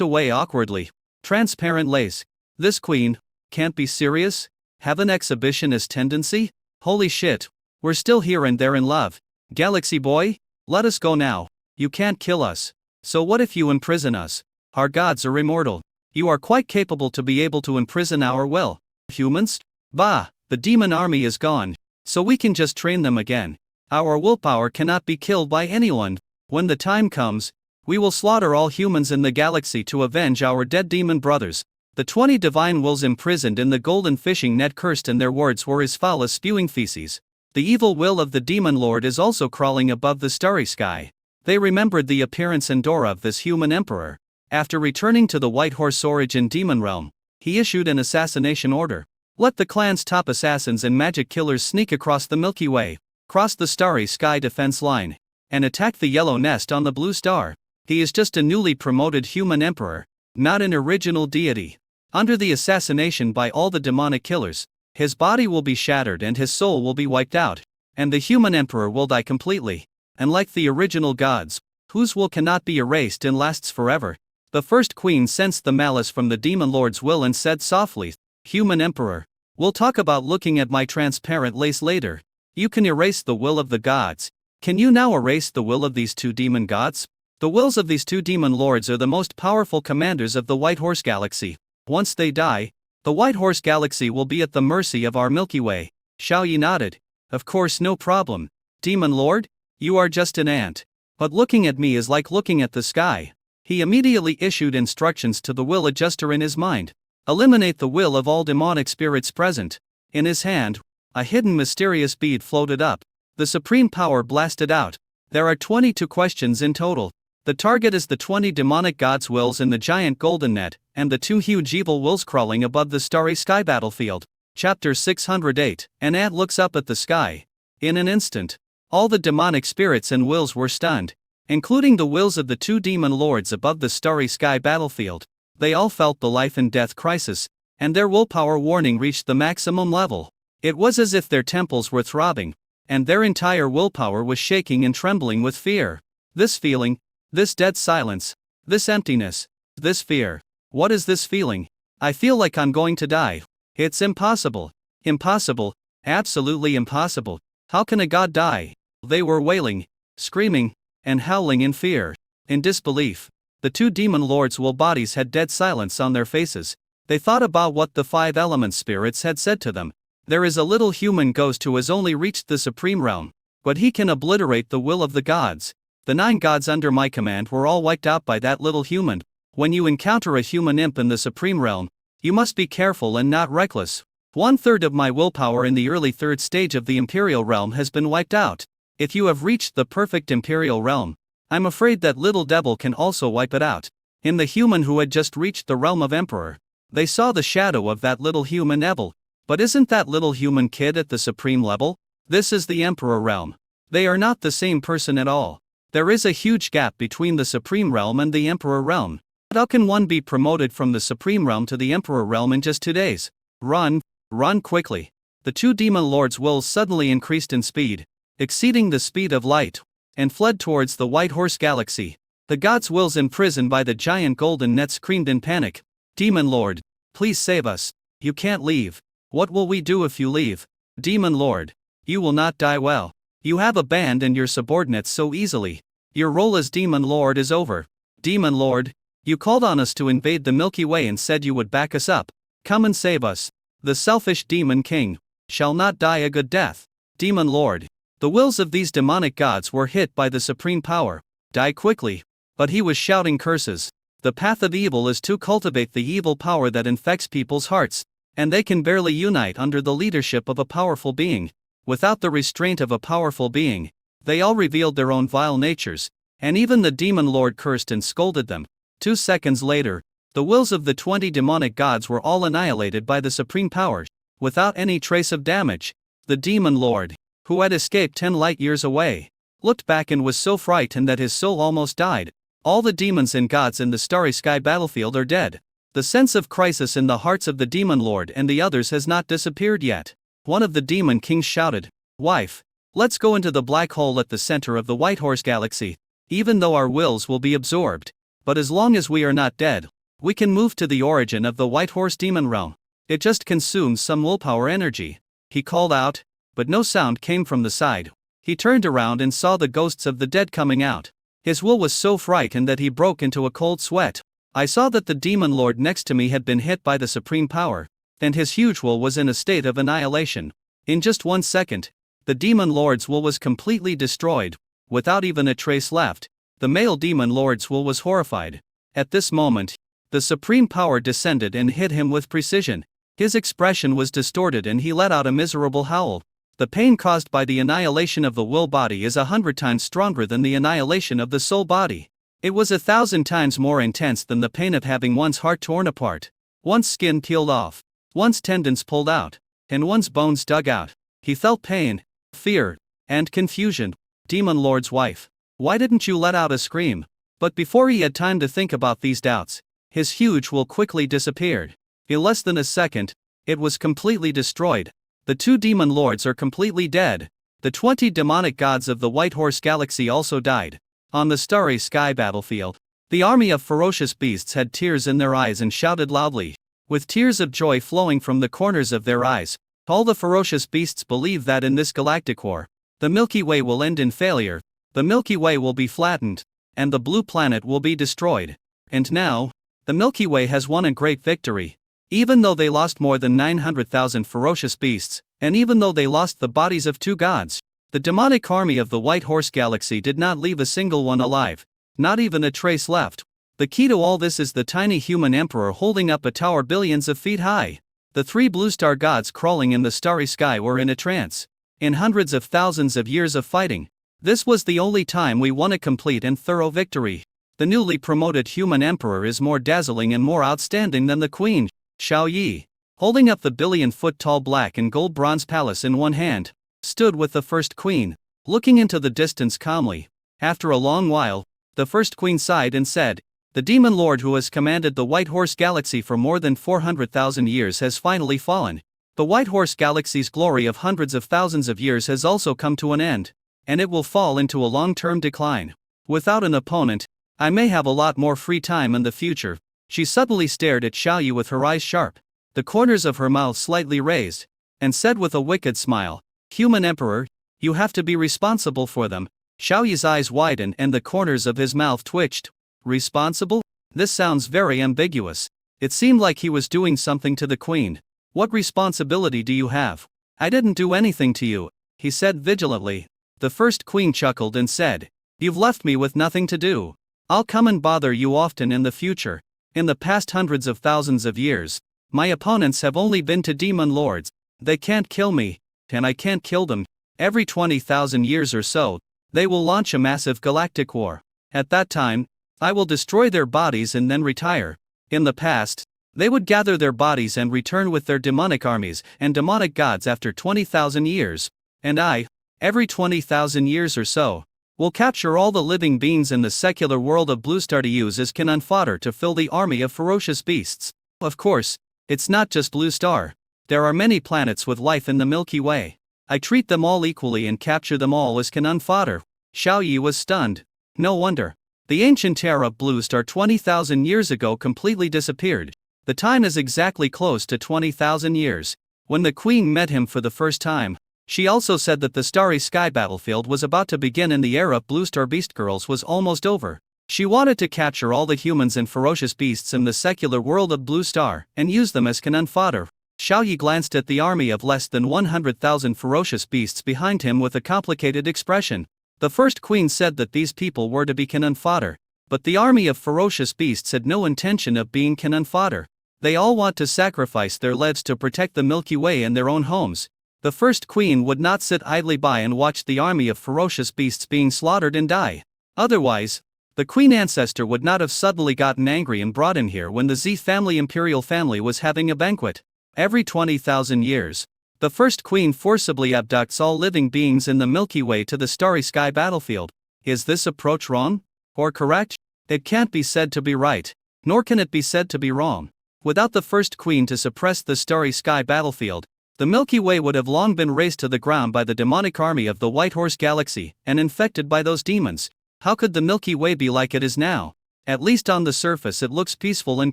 away awkwardly. Transparent lace. This queen can't be serious? Have an exhibitionist tendency? Holy shit, we're still here and they're in love. Galaxy boy, let us go now. You can't kill us. So what if you imprison us? Our gods are immortal. You are quite capable to be able to imprison our will. Humans? Bah, the demon army is gone, so we can just train them again. Our willpower cannot be killed by anyone. When the time comes, we will slaughter all humans in the galaxy to avenge our dead demon brothers. The 20 divine wills imprisoned in the golden fishing net cursed, and their words were as foul as spewing feces. The evil will of the demon lord is also crawling above the starry sky. They remembered the appearance and aura of this human emperor. After returning to the White Horse Origin Demon Realm, he issued an assassination order. Let the clan's top assassins and magic killers sneak across the Milky Way, cross the starry sky defense line, and attack the yellow nest on the blue star. He is just a newly promoted human emperor, not an original deity. Under the assassination by all the demonic killers, his body will be shattered and his soul will be wiped out, and the human emperor will die completely. And like the original gods, whose will cannot be erased and lasts forever, the first queen sensed the malice from the demon lord's will and said softly, "Human emperor, we'll talk about looking at my transparent lace later. You can erase the will of the gods. Can you now erase the will of these two demon gods? The wills of these two demon lords are the most powerful commanders of the White Horse Galaxy. Once they die, the White Horse Galaxy will be at the mercy of our Milky Way." Shao Yi nodded. "Of course, no problem. Demon Lord, you are just an ant. But looking at me is like looking at the sky." He immediately issued instructions to the will adjuster in his mind. Eliminate the will of all demonic spirits present. In his hand, a hidden mysterious bead floated up. The supreme power blasted out. There are 22 questions in total. The target is the 20 demonic gods' wills in the giant golden net, and the 2 huge evil wills crawling above the starry sky battlefield. Chapter 608. An ant looks up at the sky. In an instant, all the demonic spirits and wills were stunned, including the wills of the 2 demon lords above the starry sky battlefield. They all felt the life and death crisis, and their willpower warning reached the maximum level. It was as if their temples were throbbing, and their entire willpower was shaking and trembling with fear. This feeling, this dead silence, this emptiness, this fear. What is this feeling? I feel like I'm going to die. It's impossible. Impossible. Absolutely impossible. How can a god die? They were wailing, screaming, and howling in fear, in disbelief. The 2 demon lords' will bodies had dead silence on their faces. They thought about what the 5 element spirits had said to them. There is a little human ghost who has only reached the supreme realm, but he can obliterate the will of the gods. The 9 gods under my command were all wiped out by that little human. When you encounter a human imp in the supreme realm, you must be careful and not reckless. 1/3 of my willpower in the early 3rd stage of the imperial realm has been wiped out. If you have reached the perfect imperial realm, I'm afraid that little devil can also wipe it out. In the human who had just reached the realm of emperor, they saw the shadow of that little human evil. But isn't that little human kid at the supreme level? This is the emperor realm. They are not the same person at all. There is a huge gap between the supreme realm and the emperor realm. How can one be promoted from the supreme realm to the emperor realm in just 2 days? Run, run quickly. The 2 demon lords' wills suddenly increased in speed, exceeding the speed of light, and fled towards the White Horse Galaxy. The gods' wills imprisoned by the giant golden net screamed in panic. "Demon Lord, please save us. You can't leave. What will we do if you leave? Demon Lord, you will not die well. You have abandoned your subordinates so easily. Your role as Demon Lord is over. Demon Lord, you called on us to invade the Milky Way and said you would back us up. Come and save us. The selfish Demon King shall not die a good death. Demon Lord." The wills of these demonic gods were hit by the supreme power. "Die quickly." But he was shouting curses. The path of evil is to cultivate the evil power that infects people's hearts, and they can barely unite under the leadership of a powerful being. Without the restraint of a powerful being, they all revealed their own vile natures, and even the demon lord cursed and scolded them. 2 seconds later, the wills of the 20 demonic gods were all annihilated by the supreme power, without any trace of damage. The demon lord, who had escaped 10 light years away, looked back and was so frightened that his soul almost died. All the demons and gods in the starry sky battlefield are dead. The sense of crisis in the hearts of the demon lord and the others has not disappeared yet. One of the demon kings shouted, "Wife, let's go into the black hole at the center of the White Horse Galaxy. Even though our wills will be absorbed, but as long as we are not dead, we can move to the origin of the White Horse Demon Realm. It just consumes some willpower energy." He called out, but no sound came from the side. He turned around and saw the ghosts of the dead coming out. His will was so frightened that he broke into a cold sweat. I saw that the demon lord next to me had been hit by the supreme power, and his huge will was in a state of annihilation. In just 1 second, the demon lord's will was completely destroyed, without even a trace left. The male demon lord's will was horrified. At this moment, the supreme power descended and hit him with precision. His expression was distorted and he let out a miserable howl. The pain caused by the annihilation of the will body is 100 times stronger than the annihilation of the soul body. It was 1,000 times more intense than the pain of having one's heart torn apart, one's skin peeled off, one's tendons pulled out, and one's bones dug out. He felt pain, fear, and confusion. Demon Lord's wife, why didn't you let out a scream? But before he had time to think about these doubts, his huge will quickly disappeared. In less than a second, it was completely destroyed. The 2 demon lords are completely dead. The 20 demonic gods of the White Horse Galaxy also died. On the starry sky battlefield, the army of ferocious beasts had tears in their eyes and shouted loudly, with tears of joy flowing from the corners of their eyes. All the ferocious beasts believe that in this galactic war, the Milky Way will end in failure, the Milky Way will be flattened, and the blue planet will be destroyed. And now, the Milky Way has won a great victory. Even though they lost more than 900,000 ferocious beasts, and even though they lost the bodies of 2 gods, the demonic army of the White Horse Galaxy did not leave a single one alive, not even a trace left. The key to all this is the tiny human emperor holding up a tower billions of feet high. The 3 blue star gods crawling in the starry sky were in a trance. In hundreds of thousands of years of fighting, this was the only time we won a complete and thorough victory. The newly promoted human emperor is more dazzling and more outstanding than the queen, Xiao Yi, holding up the billion-foot-tall black and gold bronze palace in one hand, stood with the first queen, looking into the distance calmly. After a long while, the first queen sighed and said, "The demon lord who has commanded the White Horse Galaxy for more than 400,000 years has finally fallen. The White Horse Galaxy's glory of hundreds of thousands of years has also come to an end, and it will fall into a long-term decline. Without an opponent, I may have a lot more free time in the future." She suddenly stared at Xiao Yi with her eyes sharp, the corners of her mouth slightly raised, and said with a wicked smile, "Human Emperor, you have to be responsible for them." Xiao Yi's eyes widened and the corners of his mouth twitched. Responsible? This sounds very ambiguous. It seemed like he was doing something to the queen. "What responsibility do you have? I didn't do anything to you," he said vigilantly. The first queen chuckled and said, "You've left me with nothing to do. I'll come and bother you often in the future. In the past hundreds of thousands of years, my opponents have only been to demon lords. They can't kill me, and I can't kill them. Every 20,000 years or so, they will launch a massive galactic war. At that time, I will destroy their bodies and then retire. In the past, they would gather their bodies and return with their demonic armies and demonic gods after 20,000 years. And I, every 20,000 years or so, will capture all the living beings in the secular world of Blue Star to use as cannon fodder to fill the army of ferocious beasts. Of course, it's not just Blue Star. There are many planets with life in the Milky Way. I treat them all equally and capture them all as cannon fodder." Xiao Yi was stunned. No wonder. The ancient era of Blue Star 20,000 years ago completely disappeared. The time is exactly close to 20,000 years. When the queen met him for the first time, she also said that the starry sky battlefield was about to begin and the era of Blue Star Beast Girls was almost over. She wanted to capture all the humans and ferocious beasts in the secular world of Blue Star and use them as cannon fodder. Xiao Yi glanced at the army of less than 100,000 ferocious beasts behind him with a complicated expression. The first queen said that these people were to be cannon fodder, but the army of ferocious beasts had no intention of being cannon fodder. They all want to sacrifice their lives to protect the Milky Way and their own homes. The first queen would not sit idly by and watch the army of ferocious beasts being slaughtered and die. Otherwise, the queen ancestor would not have suddenly gotten angry and brought in here when the Z family imperial family was having a banquet. Every 20,000 years, the first queen forcibly abducts all living beings in the Milky Way to the starry sky battlefield. Is this approach wrong? Or correct? It can't be said to be right, nor can it be said to be wrong. Without the first queen to suppress the starry sky battlefield, the Milky Way would have long been razed to the ground by the demonic army of the White Horse Galaxy and infected by those demons. How could the Milky Way be like it is now? At least on the surface it looks peaceful and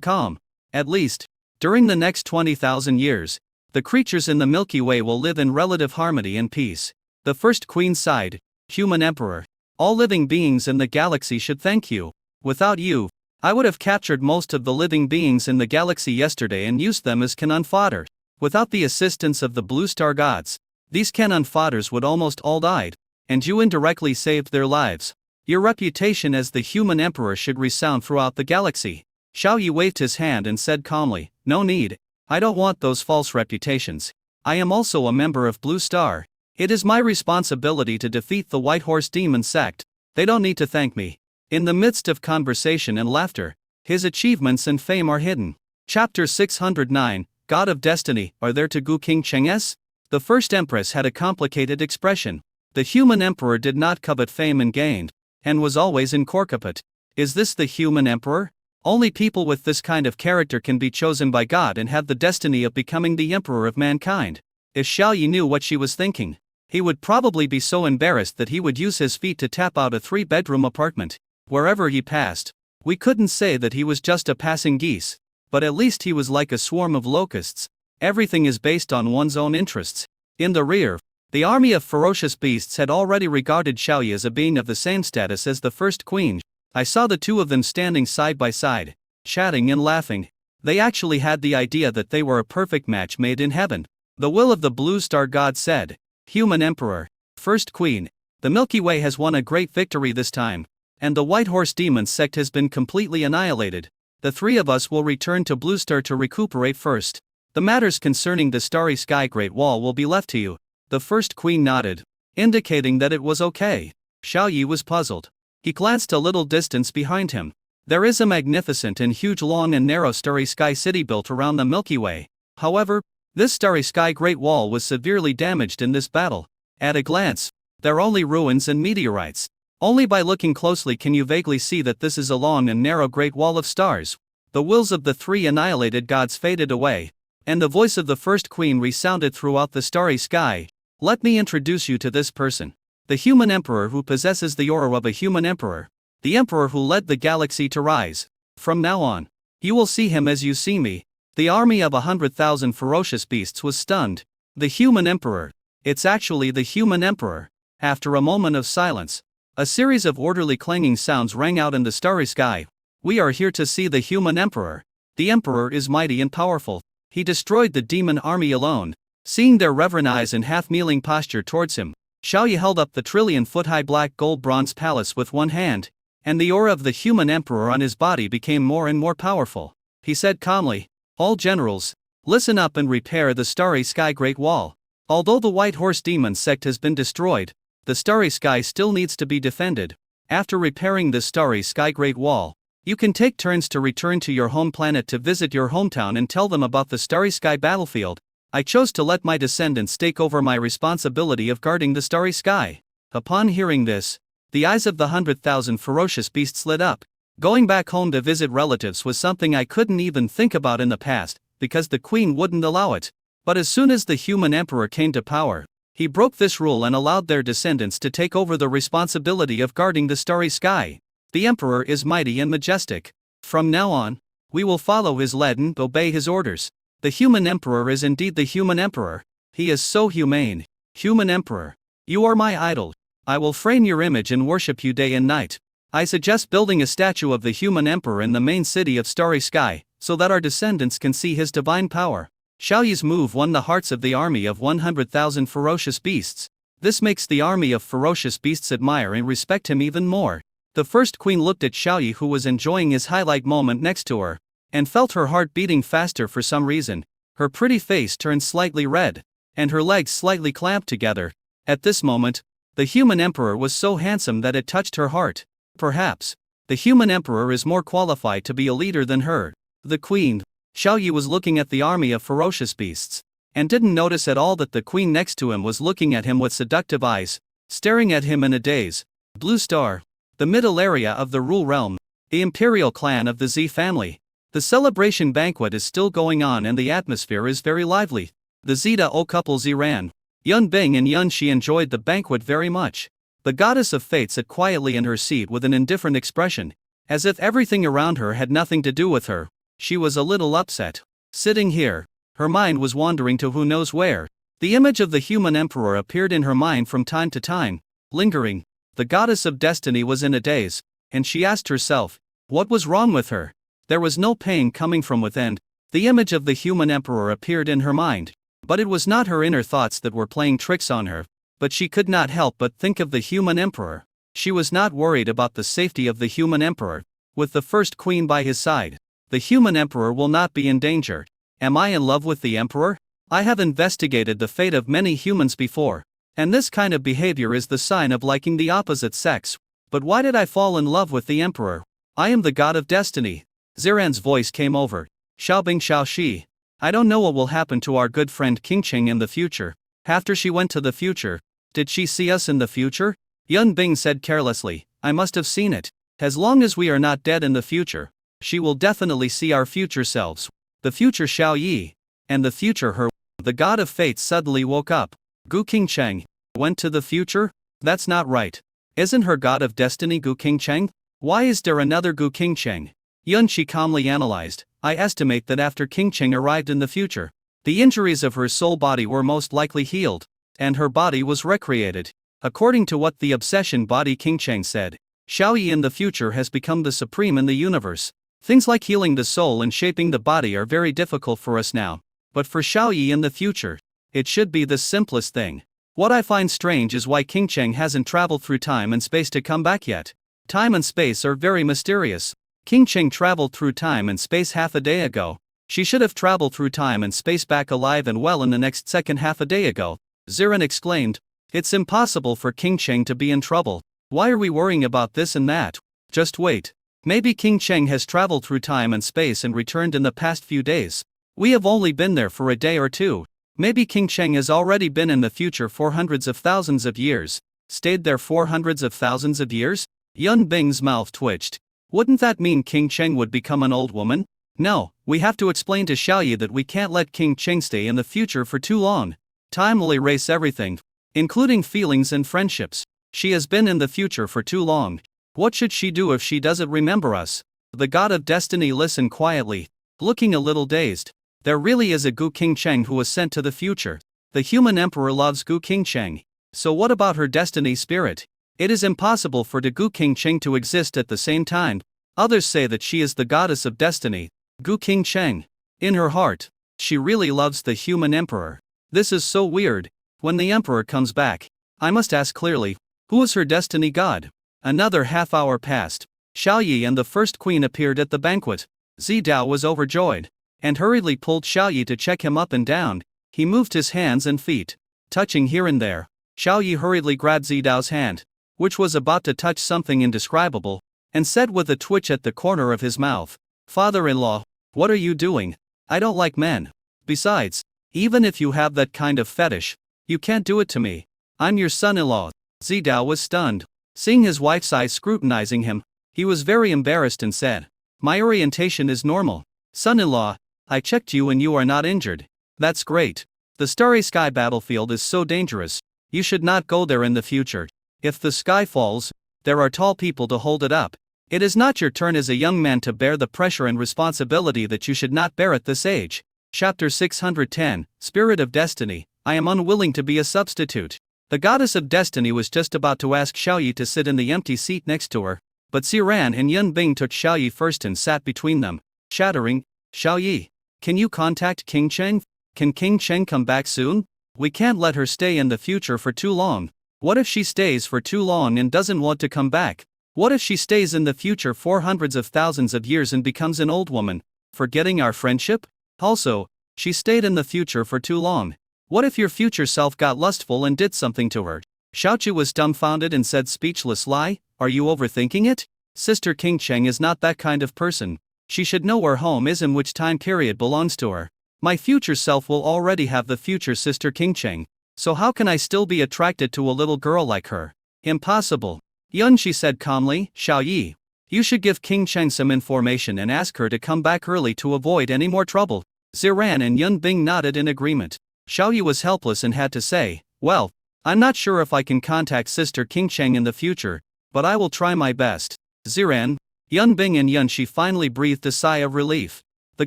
calm. At least, during the next 20,000 years, the creatures in the Milky Way will live in relative harmony and peace. The first queen sighed. "Human Emperor, all living beings in the galaxy should thank you. Without you, I would have captured most of the living beings in the galaxy yesterday and used them as cannon fodder. Without the assistance of the Blue Star gods, these cannon fodders would almost all died, and you indirectly saved their lives. Your reputation as the human emperor should resound throughout the galaxy." Xiao Yi waved his hand and said calmly, "No need. I don't want those false reputations. I am also a member of Blue Star. It is my responsibility to defeat the White Horse Demon sect. They don't need to thank me. In the midst of conversation and laughter, his achievements and fame are hidden. Chapter 609, God of Destiny, are there to Gu King Cheng's? The first empress had a complicated expression. The human emperor did not covet fame and gain, and was always incorruptible. Is this the human emperor? Only people with this kind of character can be chosen by God and have the destiny of becoming the emperor of mankind. If Xiao Yi knew what she was thinking, he would probably be so embarrassed that he would use his feet to tap out a 3-bedroom apartment. Wherever he passed, we couldn't say that he was just a passing geese, but at least he was like a swarm of locusts. Everything is based on one's own interests. In the rear, the army of ferocious beasts had already regarded Xiao Yi as a being of the same status as the first queen. I saw the two of them standing side by side, chatting and laughing. They actually had the idea that they were a perfect match made in heaven. The will of the Blue Star God said, Human Emperor, First Queen, the Milky Way has won a great victory this time, and the White Horse Demon sect has been completely annihilated. The three of us will return to Blue Star to recuperate first. The matters concerning the Starry Sky Great Wall will be left to you. The First Queen nodded, indicating that it was okay. Xiao Yi was puzzled. He glanced a little distance behind him. There is a magnificent and huge long and narrow Starry Sky city built around the Milky Way. However, this Starry Sky Great Wall was severely damaged in this battle. At a glance, there are only ruins and meteorites. Only by looking closely can you vaguely see that this is a long and narrow great wall of stars. The wills of the three annihilated gods faded away, and the voice of the First Queen resounded throughout the starry sky. Let me introduce you to this person. The human emperor who possesses the aura of a human emperor. The emperor who led the galaxy to rise. From now on, you will see him as you see me. The army of 100,000 ferocious beasts was stunned. The human emperor. It's actually the human emperor. After a moment of silence, a series of orderly clanging sounds rang out in the starry sky. We are here to see the human emperor. The emperor is mighty and powerful. He destroyed the demon army alone. Seeing their reverent eyes and half-kneeling posture towards him, Xiao Yi held up the trillion-foot-high black gold bronze palace with one hand, and the aura of the human emperor on his body became more and more powerful. He said calmly, All generals, listen up and repair the Starry Sky Great Wall. Although the White Horse Demon sect has been destroyed, the Starry Sky still needs to be defended. After repairing the Starry Sky Great Wall, you can take turns to return to your home planet to visit your hometown and tell them about the Starry Sky battlefield. I chose to let my descendants take over my responsibility of guarding the starry sky. Upon hearing this, the eyes of the 100,000 ferocious beasts lit up. Going back home to visit relatives was something I couldn't even think about in the past, because the queen wouldn't allow it. But as soon as the human emperor came to power, he broke this rule and allowed their descendants to take over the responsibility of guarding the starry sky. The emperor is mighty and majestic. From now on, we will follow his lead and obey his orders. The human emperor is indeed the human emperor. He is so humane. Human emperor, you are my idol. I will frame your image and worship you day and night. I suggest building a statue of the human emperor in the main city of Starry Sky, so that our descendants can see his divine power. Xiao Yi's move won the hearts of the army of 100,000 ferocious beasts. This makes the army of ferocious beasts admire and respect him even more. The first queen looked at Xiao Yi, who was enjoying his highlight moment next to her, and felt her heart beating faster for some reason. Her pretty face turned slightly red, and her legs slightly clamped together. At this moment, the human emperor was so handsome that it touched her heart. Perhaps, the human emperor is more qualified to be a leader than her. The queen. Xiao Yi was looking at the army of ferocious beasts, and didn't notice at all that the queen next to him was looking at him with seductive eyes, staring at him in a daze. Blue Star. The middle area of the Rule Realm. The imperial clan of the Z family. The celebration banquet is still going on and the atmosphere is very lively. The Zeta O couple Ziran, Yun Bing and Yun Shi enjoyed the banquet very much. The goddess of fate sat quietly in her seat with an indifferent expression, as if everything around her had nothing to do with her. She was a little upset. Sitting here, her mind was wandering to who knows where. The image of the human emperor appeared in her mind from time to time, lingering. The goddess of destiny was in a daze, and she asked herself, what was wrong with her? There was no pain coming from within. The image of the human emperor appeared in her mind, but it was not her inner thoughts that were playing tricks on her. But she could not help but think of the human emperor. She was not worried about the safety of the human emperor. With the first queen by his side, the human emperor will not be in danger. Am I in love with the emperor? I have investigated the fate of many humans before. And this kind of behavior is the sign of liking the opposite sex. But why did I fall in love with the emperor? I am the god of destiny. Ziran's voice came over. Xiaobing Xiaoxi. I don't know what will happen to our good friend Qingqing in the future. After she went to the future, did she see us in the future? Yun Bing said carelessly. I must have seen it. As long as we are not dead in the future, she will definitely see our future selves. The future Xiao Yi. And the future her. The god of fate suddenly woke up. Gu Qingcheng went to the future? That's not right. Isn't her god of destiny Gu Qingcheng? Why is there another Gu Qingcheng? Yun Shi calmly analyzed. I estimate that after Qingcheng arrived in the future, the injuries of her soul body were most likely healed, and her body was recreated. According to what the obsession body Qingcheng said, Xiao Yi in the future has become the supreme in the universe. Things like healing the soul and shaping the body are very difficult for us now. But for Xiao Yi in the future, it should be the simplest thing. What I find strange is why Qingcheng hasn't traveled through time and space to come back yet. Time and space are very mysterious. Qingcheng traveled through time and space half a day ago. She should have traveled through time and space back alive and well in the next second half a day ago. Ziran exclaimed. It's impossible for Qingcheng to be in trouble. Why are we worrying about this and that? Just wait. Maybe Qingcheng has traveled through time and space and returned in the past few days. We have only been there for a day or two. Maybe Qingcheng has already been in the future for hundreds of thousands of years. Stayed there for hundreds of thousands of years? Yun Bing's mouth twitched. Wouldn't that mean Qingcheng would become an old woman? No, we have to explain to Xiaoyi that we can't let Qingcheng stay in the future for too long. Time will erase everything, including feelings and friendships. She has been in the future for too long. What should she do if she doesn't remember us? The god of destiny listened quietly, looking a little dazed. There really is a Gu Qingcheng who was sent to the future. The human emperor loves Gu Qingcheng. So what about her destiny spirit? It is impossible for the Gu Qingcheng to exist at the same time. Others say that she is the goddess of destiny, Gu Qingcheng. In her heart, she really loves the human emperor. This is so weird. When the emperor comes back, I must ask clearly, who is her destiny god? Another half hour passed. Xiao Yi and the first queen appeared at the banquet. Zidao was overjoyed, and hurriedly pulled Xiao Yi to check him up and down. He moved his hands and feet, touching here and there. Xiao Yi hurriedly grabbed Zidao's hand, which was about to touch something indescribable, and said with a twitch at the corner of his mouth, Father-in-law, what are you doing? I don't like men. Besides, even if you have that kind of fetish, you can't do it to me. I'm your son-in-law. Zidao was stunned. Seeing his wife's eyes scrutinizing him, he was very embarrassed and said, My orientation is normal. Son-in-law, I checked you and you are not injured. That's great. The starry sky battlefield is so dangerous. You should not go there in the future. If the sky falls, there are tall people to hold it up. It is not your turn as a young man to bear the pressure and responsibility that you should not bear at this age. Chapter 610, Spirit of Destiny. I am unwilling to be a substitute. The goddess of destiny was just about to ask Xiao Yi to sit in the empty seat next to her, but Ziran and Yun Bing took Xiao Yi first and sat between them, chattering, Xiao Yi, can you contact Qingcheng? Can Qingcheng come back soon? We can't let her stay in the future for too long. What if she stays for too long and doesn't want to come back? What if she stays in the future for hundreds of thousands of years and becomes an old woman, forgetting our friendship? Also, she stayed in the future for too long. What if your future self got lustful and did something to her? Xiaoqi was dumbfounded and said speechless lie, are you overthinking it? Sister Qingcheng is not that kind of person. She should know where home is and which time period belongs to her. My future self will already have the future sister Qingcheng. So how can I still be attracted to a little girl like her? Impossible. Yun Shi said calmly, Xiao Yi, you should give Qingcheng some information and ask her to come back early to avoid any more trouble. Ziran and Yun Bing nodded in agreement. Xiao Yi was helpless and had to say, well, I'm not sure if I can contact Sister Qingcheng in the future, but I will try my best. Ziran, Yun Bing and Yun Shi finally breathed a sigh of relief. The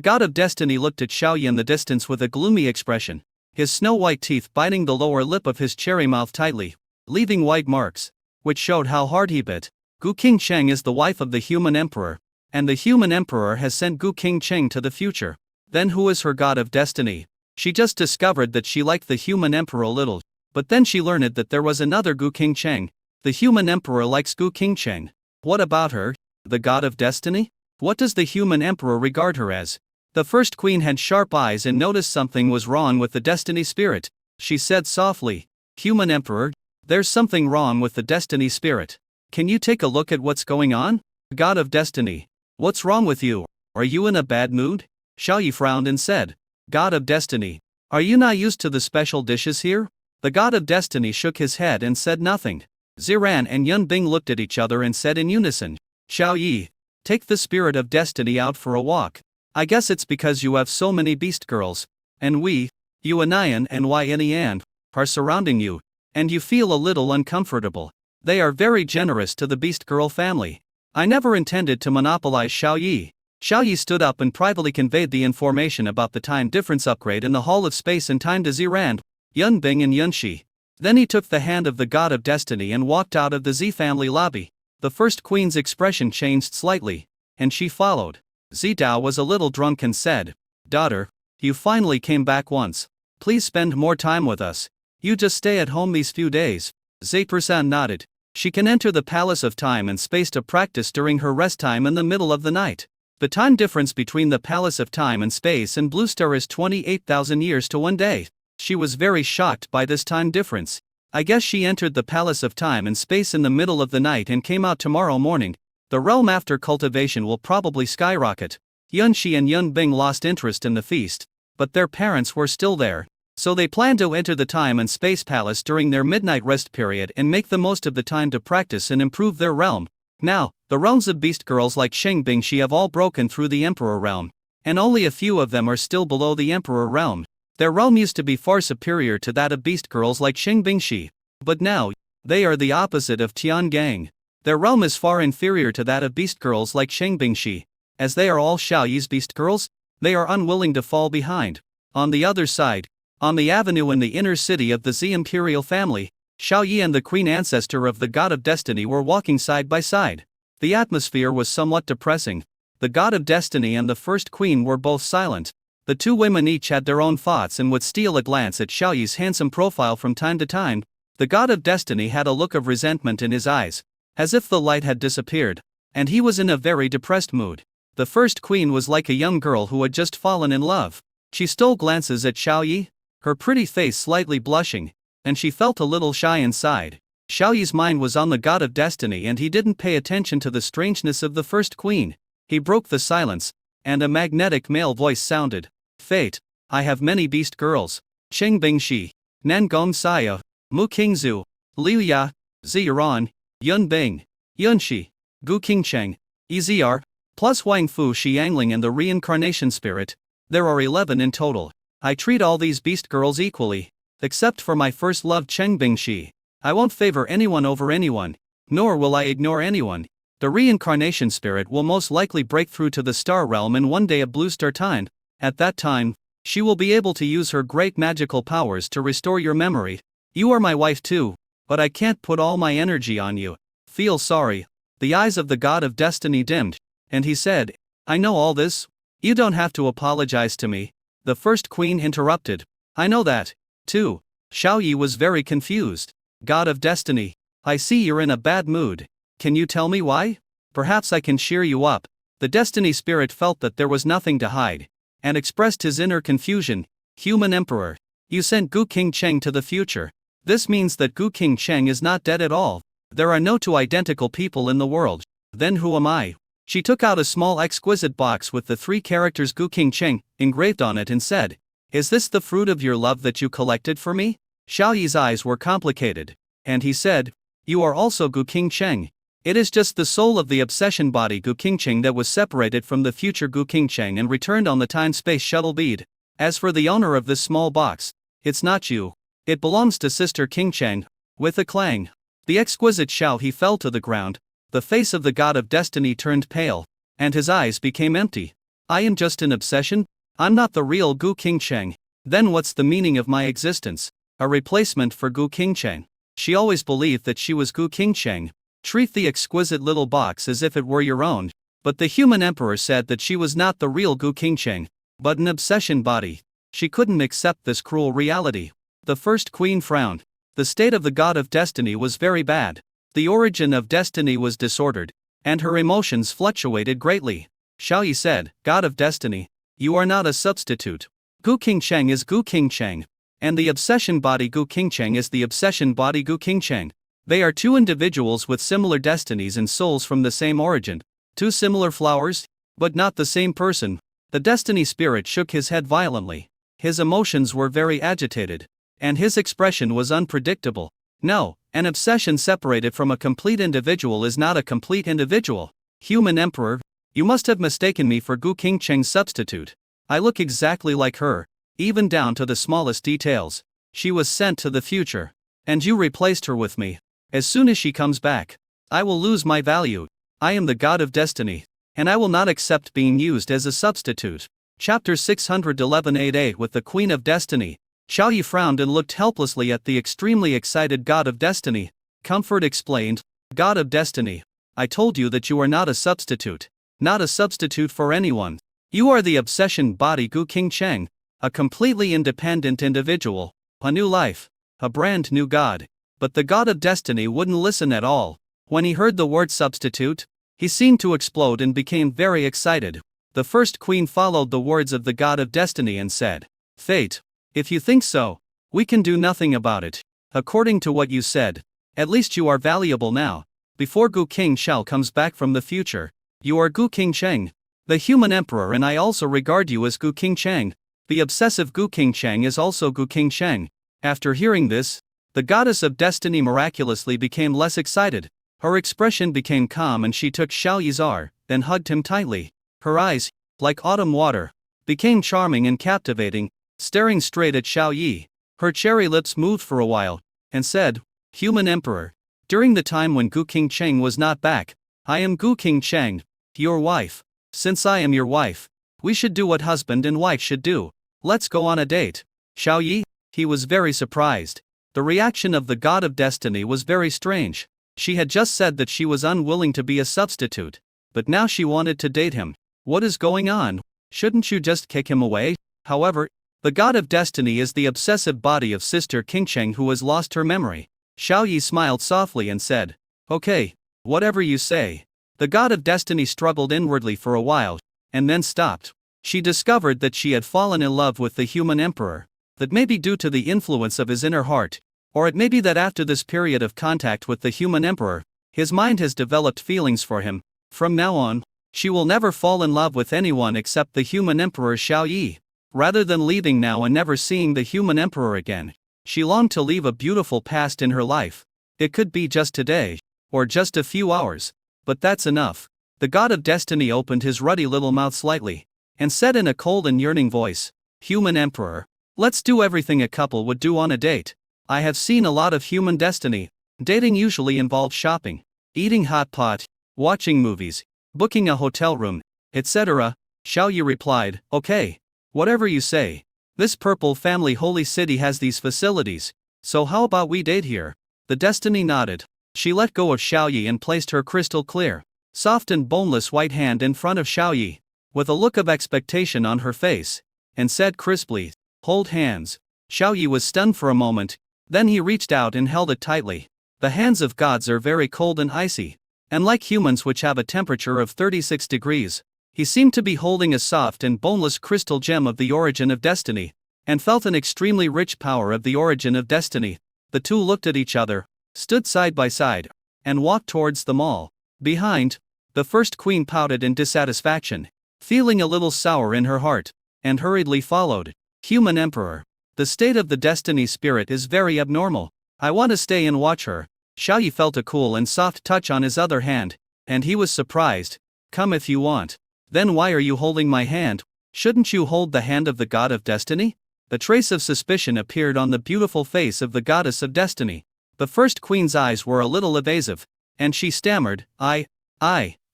god of destiny looked at Xiao Yi in the distance with a gloomy expression, his snow-white teeth biting the lower lip of his cherry mouth tightly, leaving white marks, which showed how hard he bit. Gu Qingcheng is the wife of the human emperor, and the human emperor has sent Gu Qingcheng to the future. Then who is her god of destiny? She just discovered that she liked the human emperor a little, but then she learned that there was another Gu Qingcheng. The human emperor likes Gu Qingcheng. What about her? The god of destiny? What does the human emperor regard her as? The first queen had sharp eyes and noticed something was wrong with the destiny spirit. She said softly, Human Emperor, there's something wrong with the Destiny Spirit. Can you take a look at what's going on? God of Destiny. What's wrong with you? Are you in a bad mood? Xiao Yi frowned and said, God of Destiny. Are you not used to the special dishes here? The God of Destiny shook his head and said nothing. Ziran and Yun Bing looked at each other and said in unison, Xiao Yi, take the Spirit of Destiny out for a walk. I guess it's because you have so many beast girls, and we, you Anian and Yan, are surrounding you, and you feel a little uncomfortable. They are very generous to the beast girl family. I never intended to monopolize Xiao Yi. Xiao Yi stood up and privately conveyed the information about the time difference upgrade in the Hall of Space and Time to Ziran, Yun Bing and Yun Shi. Then he took the hand of the God of Destiny and walked out of the Z family lobby. The first queen's expression changed slightly, and she followed. Zidao was a little drunk and said, Daughter, you finally came back once. Please spend more time with us. You just stay at home these few days. Zaipersan nodded. She can enter the Palace of Time and Space to practice during her rest time in the middle of the night. The time difference between the Palace of Time and Space and Blue Star is 28,000 years to 1 day. She was very shocked by this time difference. I guess she entered the Palace of Time and Space in the middle of the night and came out tomorrow morning. The realm after cultivation will probably skyrocket. Yun Shi and Yun Bing lost interest in the feast, but their parents were still there, so they planned to enter the Time and Space Palace during their midnight rest period and make the most of the time to practice and improve their realm. Now, the realms of beast girls like Sheng Bingxi have all broken through the Emperor realm, and only a few of them are still below the Emperor realm. Their realm used to be far superior to that of beast girls like Sheng Bingxi, but now, they are the opposite of Tian Gang. Their realm is far inferior to that of beast girls like Sheng Bingxi. As they are all Xiao Yi's beast girls, they are unwilling to fall behind. On the other side, on the avenue in the inner city of the Z imperial family, Xiao Yi and the queen ancestor of the God of Destiny were walking side by side. The atmosphere was somewhat depressing. The God of Destiny and the first queen were both silent. The two women each had their own thoughts and would steal a glance at Xiao Yi's handsome profile from time to time. The God of Destiny had a look of resentment in his eyes, as if the light had disappeared, and he was in a very depressed mood. The first queen was like a young girl who had just fallen in love. She stole glances at Xiao Yi, her pretty face slightly blushing, and she felt a little shy inside. Xiao Yi's mind was on the God of Destiny and he didn't pay attention to the strangeness of the first queen. He broke the silence, and a magnetic male voice sounded. Fate, I have many beast girls. Sheng Bingxi, Nangong Saya, Mu Qingzu, Liu Ya, Ziran, Yun Bing, Yun Shi, Gu Qingcheng, Ezr, plus Huang Fu Xiangling and the reincarnation spirit. There are 11 in total. I treat all these beast girls equally, except for my first love Cheng Bingxi. I won't favor anyone over anyone, nor will I ignore anyone. The reincarnation spirit will most likely break through to the star realm in 1 day of blue star time. At that time, she will be able to use her great magical powers to restore your memory. You are my wife too, but I can't put all my energy on you. Feel sorry. The eyes of the God of Destiny dimmed, and he said, I know all this. You don't have to apologize to me. The first queen interrupted. I know that, too. Xiao Yi was very confused. God of Destiny, I see you're in a bad mood. Can you tell me why? Perhaps I can cheer you up. The Destiny Spirit felt that there was nothing to hide, and expressed his inner confusion. Human Emperor, you sent Gu Qingcheng to the future. This means that Gu Qingcheng is not dead at all. There are no two identical people in the world. Then who am I? She took out a small exquisite box with the 3 characters Gu Qingcheng engraved on it and said, Is this the fruit of your love that you collected for me? Xiao Yi's eyes were complicated, and he said, You are also Gu Qingcheng. It is just the soul of the obsession body Gu Qingcheng that was separated from the future Gu Qingcheng and returned on the time-space shuttle bead. As for the owner of this small box, it's not you. It belongs to Sister Qingcheng. With a clang, the exquisite Xiao He fell to the ground. The face of the God of Destiny turned pale, and his eyes became empty. I am just an obsession? I'm not the real Gu Qingcheng. Then what's the meaning of my existence? A replacement for Gu Qingcheng. She always believed that she was Gu Qingcheng. Treat the exquisite little box as if it were your own. But the human emperor said that she was not the real Gu Qingcheng, but an obsession body. She couldn't accept this cruel reality. The first queen frowned. The state of the God of Destiny was very bad. The origin of Destiny was disordered, and her emotions fluctuated greatly. Xiao Yi said, God of Destiny, you are not a substitute. Gu Qingcheng is Gu Qingcheng. and the obsession body Gu Qingcheng is the obsession body Gu Qingcheng. They are two individuals with similar destinies and souls from the same origin. Two similar flowers, but not the same person. The destiny spirit shook his head violently. His emotions were very agitated, and his expression was unpredictable. No, an obsession separated from a complete individual is not a complete individual. Human Emperor, you must have mistaken me for Gu Qingcheng's substitute. I look exactly like her, even down to the smallest details. She was sent to the future, and you replaced her with me. As soon as she comes back, I will lose my value. I am the god of destiny, and I will not accept being used as a substitute. Chapter 611 8a with the Queen of Destiny. Xiao Yi frowned and looked helplessly at the extremely excited god of destiny. Comfort explained, God of destiny, I told you that you are not a substitute. Not a substitute for anyone. You are the obsession body Gu Qingcheng, a completely independent individual, a new life, a brand new god. But the god of destiny wouldn't listen at all. When he heard the word substitute, he seemed to explode and became very excited. The first queen followed the words of the god of destiny and said, Fate, if you think so, we can do nothing about it. According to what you said, at least you are valuable now. Before Gu Qingcheng comes back from the future, you are Gu Qingcheng, the human emperor, and I also regard you as Gu Qingcheng. The obsessive Gu Qingcheng is also Gu Qingcheng. After hearing this, the goddess of destiny miraculously became less excited. Her expression became calm and she took Xiao Yi's arm, then hugged him tightly. Her eyes, like autumn water, became charming and captivating, staring straight at Xiao Yi. Her cherry lips moved for a while, and said, Human Emperor, during the time when Gu Qingcheng was not back, I am Gu Qingcheng, your wife. Since I am your wife, we should do what husband and wife should do. Let's go on a date. Xiao Yi? He was very surprised. The reaction of the god of destiny was very strange. She had just said that she was unwilling to be a substitute, but now she wanted to date him. What is going on? Shouldn't you just kick him away? However, the god of destiny is the obsessive body of Sister Qingcheng who has lost her memory. Xiao Yi smiled softly and said, Okay, whatever you say. The god of destiny struggled inwardly for a while, and then stopped. She discovered that she had fallen in love with the human emperor. That may be due to the influence of his inner heart, or it may be that after this period of contact with the human emperor, his mind has developed feelings for him. From now on, she will never fall in love with anyone except the human emperor Xiao Yi. Rather than leaving now and never seeing the human emperor again, she longed to leave a beautiful past in her life. It could be just today, or just a few hours, but that's enough. The god of destiny opened his ruddy little mouth slightly, and said in a cold and yearning voice, Human emperor, let's do everything a couple would do on a date. I have seen a lot of human destiny. Dating usually involves shopping, eating hot pot, watching movies, booking a hotel room, etc. Xiao Yi replied, Okay, whatever you say. This purple family holy city has these facilities, so how about we date here? The destiny nodded. She let go of Xiao Yi and placed her crystal clear, soft and boneless white hand in front of Xiao Yi, with a look of expectation on her face, and said crisply, Hold hands. Xiao Yi was stunned for a moment, then he reached out and held it tightly. The hands of gods are very cold and icy, and like humans which have a temperature of 36 degrees, he seemed to be holding a soft and boneless crystal gem of the origin of destiny, and felt an extremely rich power of the origin of destiny. The two looked at each other, stood side by side, and walked towards the mall. Behind, the first queen pouted in dissatisfaction, feeling a little sour in her heart, and hurriedly followed. Human emperor, the state of the destiny spirit is very abnormal. I want to stay and watch her. Xiao Yi felt a cool and soft touch on his other hand, and he was surprised. Come if you want. Then why are you holding my hand? Shouldn't you hold the hand of the god of destiny? A trace of suspicion appeared on the beautiful face of the goddess of destiny. The first queen's eyes were a little evasive, and she stammered, I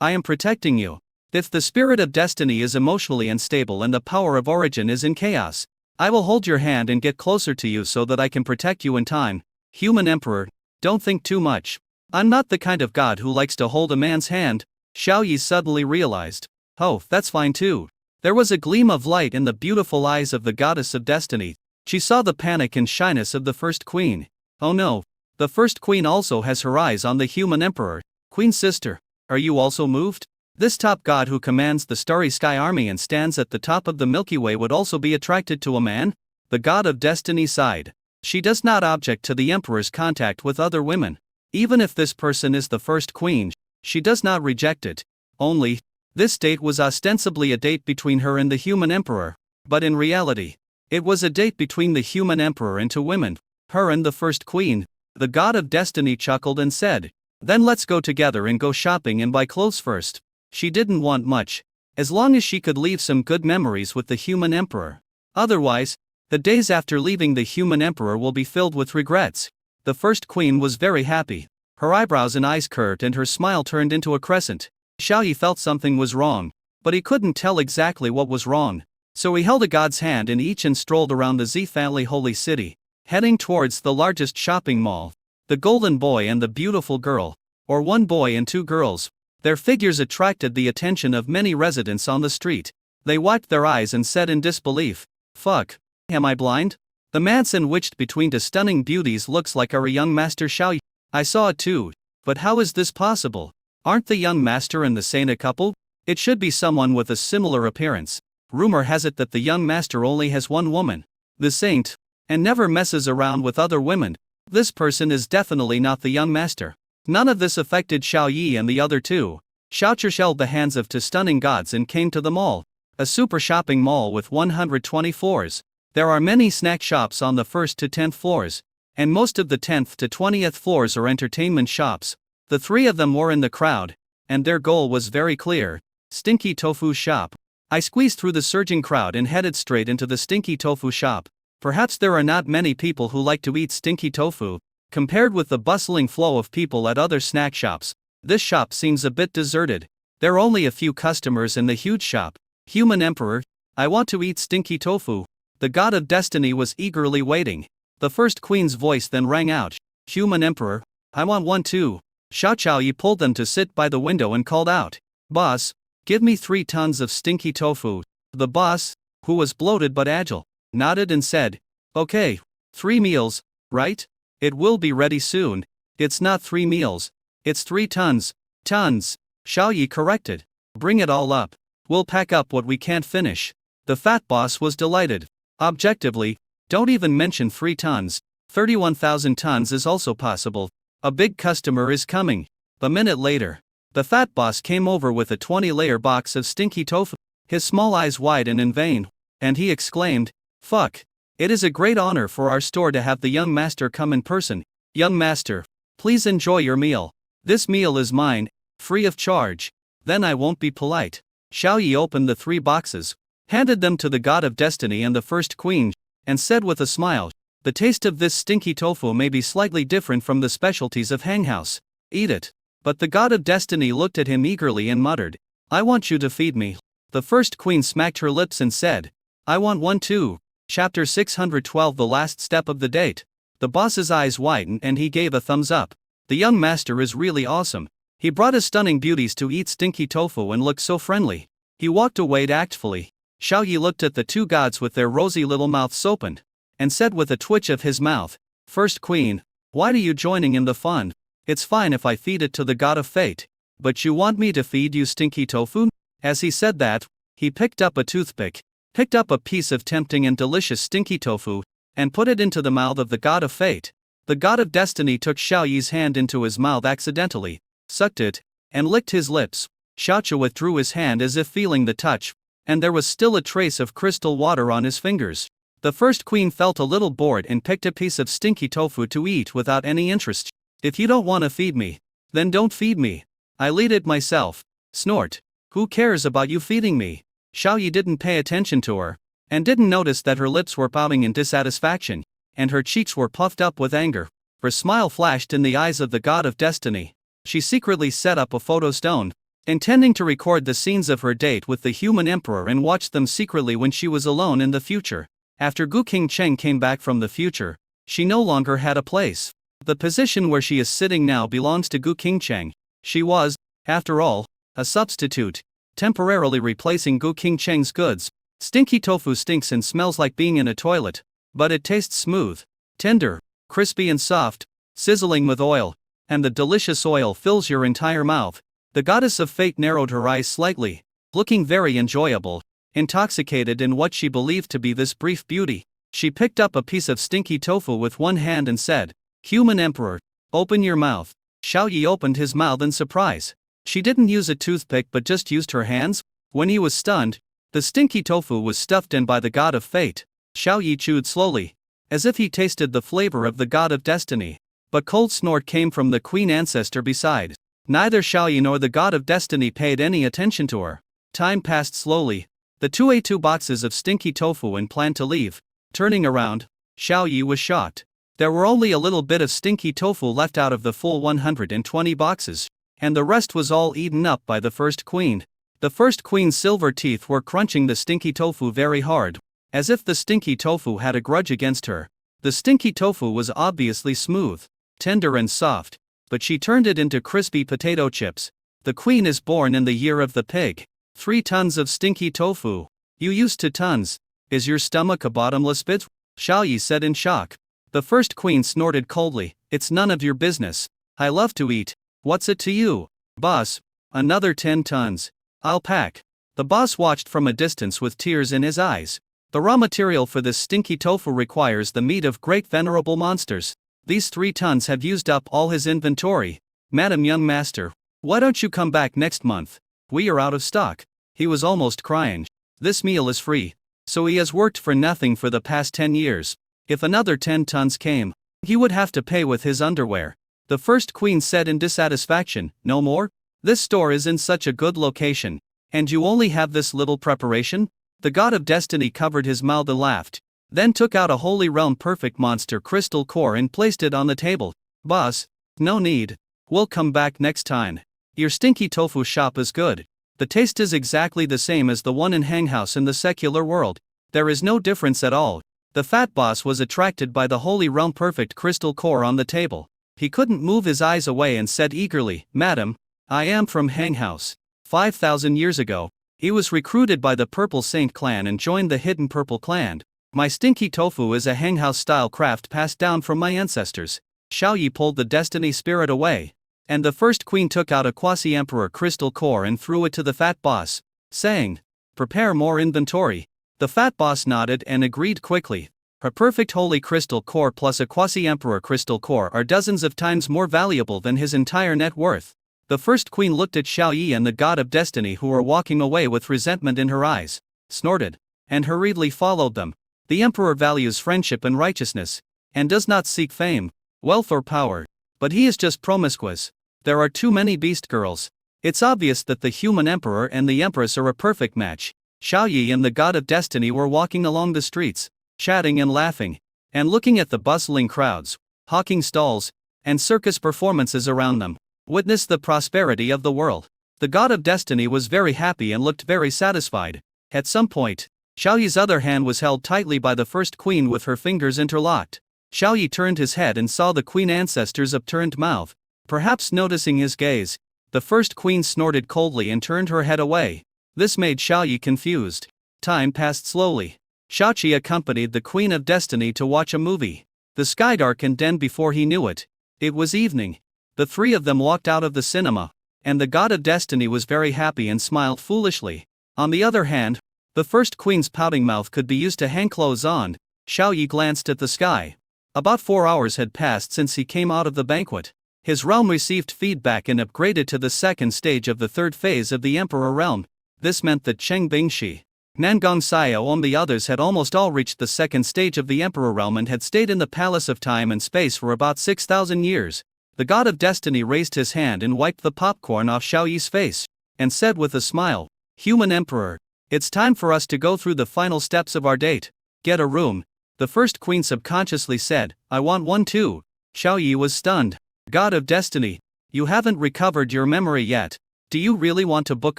am protecting you. If the spirit of destiny is emotionally unstable and the power of origin is in chaos, I will hold your hand and get closer to you so that I can protect you in time. Human emperor, don't think too much. I'm not the kind of god who likes to hold a man's hand. Xiao Yi suddenly realized. Oh, that's fine too. There was a gleam of light in the beautiful eyes of the goddess of destiny. She saw the panic and shyness of the first queen. Oh no. The first queen also has her eyes on the human emperor. Queen sister, are you also moved? This top god who commands the starry sky army and stands at the top of the Milky Way would also be attracted to a man? The god of destiny sighed. She does not object to the emperor's contact with other women. Even if this person is the first queen, she does not reject it. Only, this date was ostensibly a date between her and the human emperor, but in reality, it was a date between the human emperor and two women, her and the first queen. The god of destiny chuckled and said, "Then let's go together and go shopping and buy clothes first." She didn't want much, as long as she could leave some good memories with the human emperor. Otherwise, the days after leaving the human emperor will be filled with regrets. The first queen was very happy. Her eyebrows and eyes curved and her smile turned into a crescent. Xiao Yi felt something was wrong, but he couldn't tell exactly what was wrong. So he held a god's hand in each and strolled around the Z Family holy city, heading towards the largest shopping mall. The golden boy and the beautiful girl, or one boy and two girls. Their figures attracted the attention of many residents on the street. They wiped their eyes and said in disbelief, "Fuck, am I blind? The man sandwiched between two stunning beauties looks like our young master Xiao Yi. I saw it too, but how is this possible? Aren't the young master and the saint a couple? It should be someone with a similar appearance. Rumor has it that the young master only has one woman, the saint, and never messes around with other women. This person is definitely not the young master." None of this affected Xiao Yi and the other two. Xiao Zhi held the hands of two stunning gods and came to the mall, a super shopping mall with 120 floors. There are many snack shops on the 1st to 10th floors, and most of the 10th to 20th floors are entertainment shops. The three of them were in the crowd, and their goal was very clear: Stinky Tofu Shop. I squeezed through the surging crowd and headed straight into the Stinky Tofu Shop. Perhaps there are not many people who like to eat stinky tofu. Compared with the bustling flow of people at other snack shops, this shop seems a bit deserted. There are only a few customers in the huge shop. Human Emperor, I want to eat stinky tofu. The god of destiny was eagerly waiting. The first queen's voice then rang out, "Human Emperor, I want one too." Xiao Yi pulled them to sit by the window and called out, "Boss, give me 3 tons of stinky tofu." The boss, who was bloated but agile, nodded and said, "Okay, 3 meals, right? It will be ready soon." "It's not 3 meals. It's 3 tons." "Tons," Xiao Yi corrected. "Bring it all up. We'll pack up what we can't finish." The fat boss was delighted. "Objectively, don't even mention 3 tons. 31,000 tons is also possible. A big customer is coming." A minute later, the fat boss came over with a 20-layer box of stinky tofu. His small eyes widened in vain, and he exclaimed, "Fuck. It is a great honor for our store to have the young master come in person. Young master, please enjoy your meal. This meal is mine, free of charge." "Then I won't be polite." Xiao Yi opened the 3 boxes, handed them to the god of destiny and the first queen, and said with a smile, "The taste of this stinky tofu may be slightly different from the specialties of Hang House. Eat it." But the god of destiny looked at him eagerly and muttered, "I want you to feed me." The first queen smacked her lips and said, "I want one too." Chapter 612 The last step of the date. The boss's eyes widened and he gave a thumbs up. The young master is really awesome. He brought his stunning beauties to eat stinky tofu and looked so friendly. He walked away tactfully. Xiao Yi looked at the 2 gods with their rosy little mouths opened, and said with a twitch of his mouth, "First queen, why are you joining in the fun? It's fine if I feed it to the god of fate. But you want me to feed you stinky tofu?" As he said that, he picked up a toothpick, picked up a piece of tempting and delicious stinky tofu, and put it into the mouth of the god of fate. The god of destiny took Xiao Yi's hand into his mouth accidentally, sucked it, and licked his lips. Xiao Zhi withdrew his hand as if feeling the touch, and there was still a trace of crystal water on his fingers. The first queen felt a little bored and picked a piece of stinky tofu to eat without any interest. "If you don't want to feed me, then don't feed me. I'll eat it myself." Snort. "Who cares about you feeding me?" Xiao Yi didn't pay attention to her, and didn't notice that her lips were pouting in dissatisfaction, and her cheeks were puffed up with anger. Her smile flashed in the eyes of the god of destiny. She secretly set up a photo stone, intending to record the scenes of her date with the human emperor and watch them secretly when she was alone in the future. After Gu Qingcheng came back from the future, she no longer had a place. The position where she is sitting now belongs to Gu Qingcheng. She was, after all, a substitute, temporarily replacing Gu Qingcheng's goods. Stinky tofu stinks and smells like being in a toilet, but it tastes smooth, tender, crispy and soft, sizzling with oil, and the delicious oil fills your entire mouth. The goddess of fate narrowed her eyes slightly, looking very enjoyable, intoxicated in what she believed to be this brief beauty. She picked up a piece of stinky tofu with one hand and said, "Human Emperor, open your mouth." Xiao Yi opened his mouth in surprise. She didn't use a toothpick but just used her hands. When he was stunned, the stinky tofu was stuffed in by the god of fate. Xiao Yi chewed slowly, as if he tasted the flavor of the god of destiny. But cold snort came from the queen ancestor beside. Neither Xiao Yi nor the god of destiny paid any attention to her. Time passed slowly. The two ate 2 boxes of stinky tofu and planned to leave. Turning around, Xiao Yi was shocked. There were only a little bit of stinky tofu left out of the full 120 boxes, and the rest was all eaten up by the first queen. The first queen's silver teeth were crunching the stinky tofu very hard, as if the stinky tofu had a grudge against her. The stinky tofu was obviously smooth, tender and soft, but she turned it into crispy potato chips. The queen is born in the year of the pig. 3 tons of stinky tofu. You used to tons. Is your stomach a bottomless pit? Xiao Yi said in shock. The first queen snorted coldly. It's none of your business. I love to eat. What's it to you? Boss. Another 10 tons. I'll pack. The boss watched from a distance with tears in his eyes. The raw material for this stinky tofu requires the meat of great venerable monsters. These 3 tons have used up all his inventory. Madam Young Master, why don't you come back next month? We are out of stock. He was almost crying. This meal is free. So he has worked for nothing for the past 10 years. If another 10 tons came, he would have to pay with his underwear. The first queen said in dissatisfaction, "No more? This store is in such a good location, and you only have this little preparation?" The god of destiny covered his mouth and laughed, then took out a Holy Realm Perfect Monster crystal core and placed it on the table. "Boss, no need. We'll come back next time. Your stinky tofu shop is good. The taste is exactly the same as the one in Hanghouse in the secular world. There is no difference at all." The fat boss was attracted by the Holy Realm Perfect crystal core on the table. He couldn't move his eyes away and said eagerly, "Madam, I am from Hanghouse. 5,000 years ago, he was recruited by the Purple Saint clan and joined the Hidden Purple clan. My stinky tofu is a Hanghouse-style craft passed down from my ancestors." Xiao Yi pulled the destiny spirit away, and the first queen took out a quasi-emperor crystal core and threw it to the fat boss, saying, "Prepare more inventory." The fat boss nodded and agreed quickly. Her perfect holy crystal core plus a quasi-emperor crystal core are dozens of times more valuable than his entire net worth. The first queen looked at Xiao Yi and the god of destiny, who were walking away with resentment in her eyes, snorted, and hurriedly followed them. The emperor values friendship and righteousness, and does not seek fame, wealth or power. But he is just promiscuous. There are too many beast girls. It's obvious that the human emperor and the empress are a perfect match. Xiao Yi and the god of destiny were walking along the streets, chatting and laughing, and looking at the bustling crowds, hawking stalls, and circus performances around them. Witness the prosperity of the world. The god of destiny was very happy and looked very satisfied. At some point, Xiao Yi's other hand was held tightly by the first queen with her fingers interlocked. Xiao Yi turned his head and saw the queen ancestor's upturned mouth. Perhaps noticing his gaze, the first queen snorted coldly and turned her head away. This made Xiao Yi confused. Time passed slowly. Xiao Qi accompanied the Queen of Destiny to watch a movie. The sky darkened, and before he knew it, it was evening. The 3 of them walked out of the cinema, and the god of destiny was very happy and smiled foolishly. On the other hand, the first queen's pouting mouth could be used to hang clothes on. Xiao Yi glanced at the sky. About 4 hours had passed since he came out of the banquet. His realm received feedback and upgraded to the 2nd stage of the 3rd phase of the Emperor realm. This meant that Cheng Bingxi, Nangong Xiao and the others had almost all reached the 2nd stage of the Emperor realm and had stayed in the Palace of Time and Space for about 6,000 years. The god of destiny raised his hand and wiped the popcorn off Xiao Yi's face, and said with a smile, "Human Emperor, it's time for us to go through the final steps of our date. Get a room." The first queen subconsciously said, "I want one too." Xiao Yi was stunned. "God of destiny, you haven't recovered your memory yet. Do you really want to book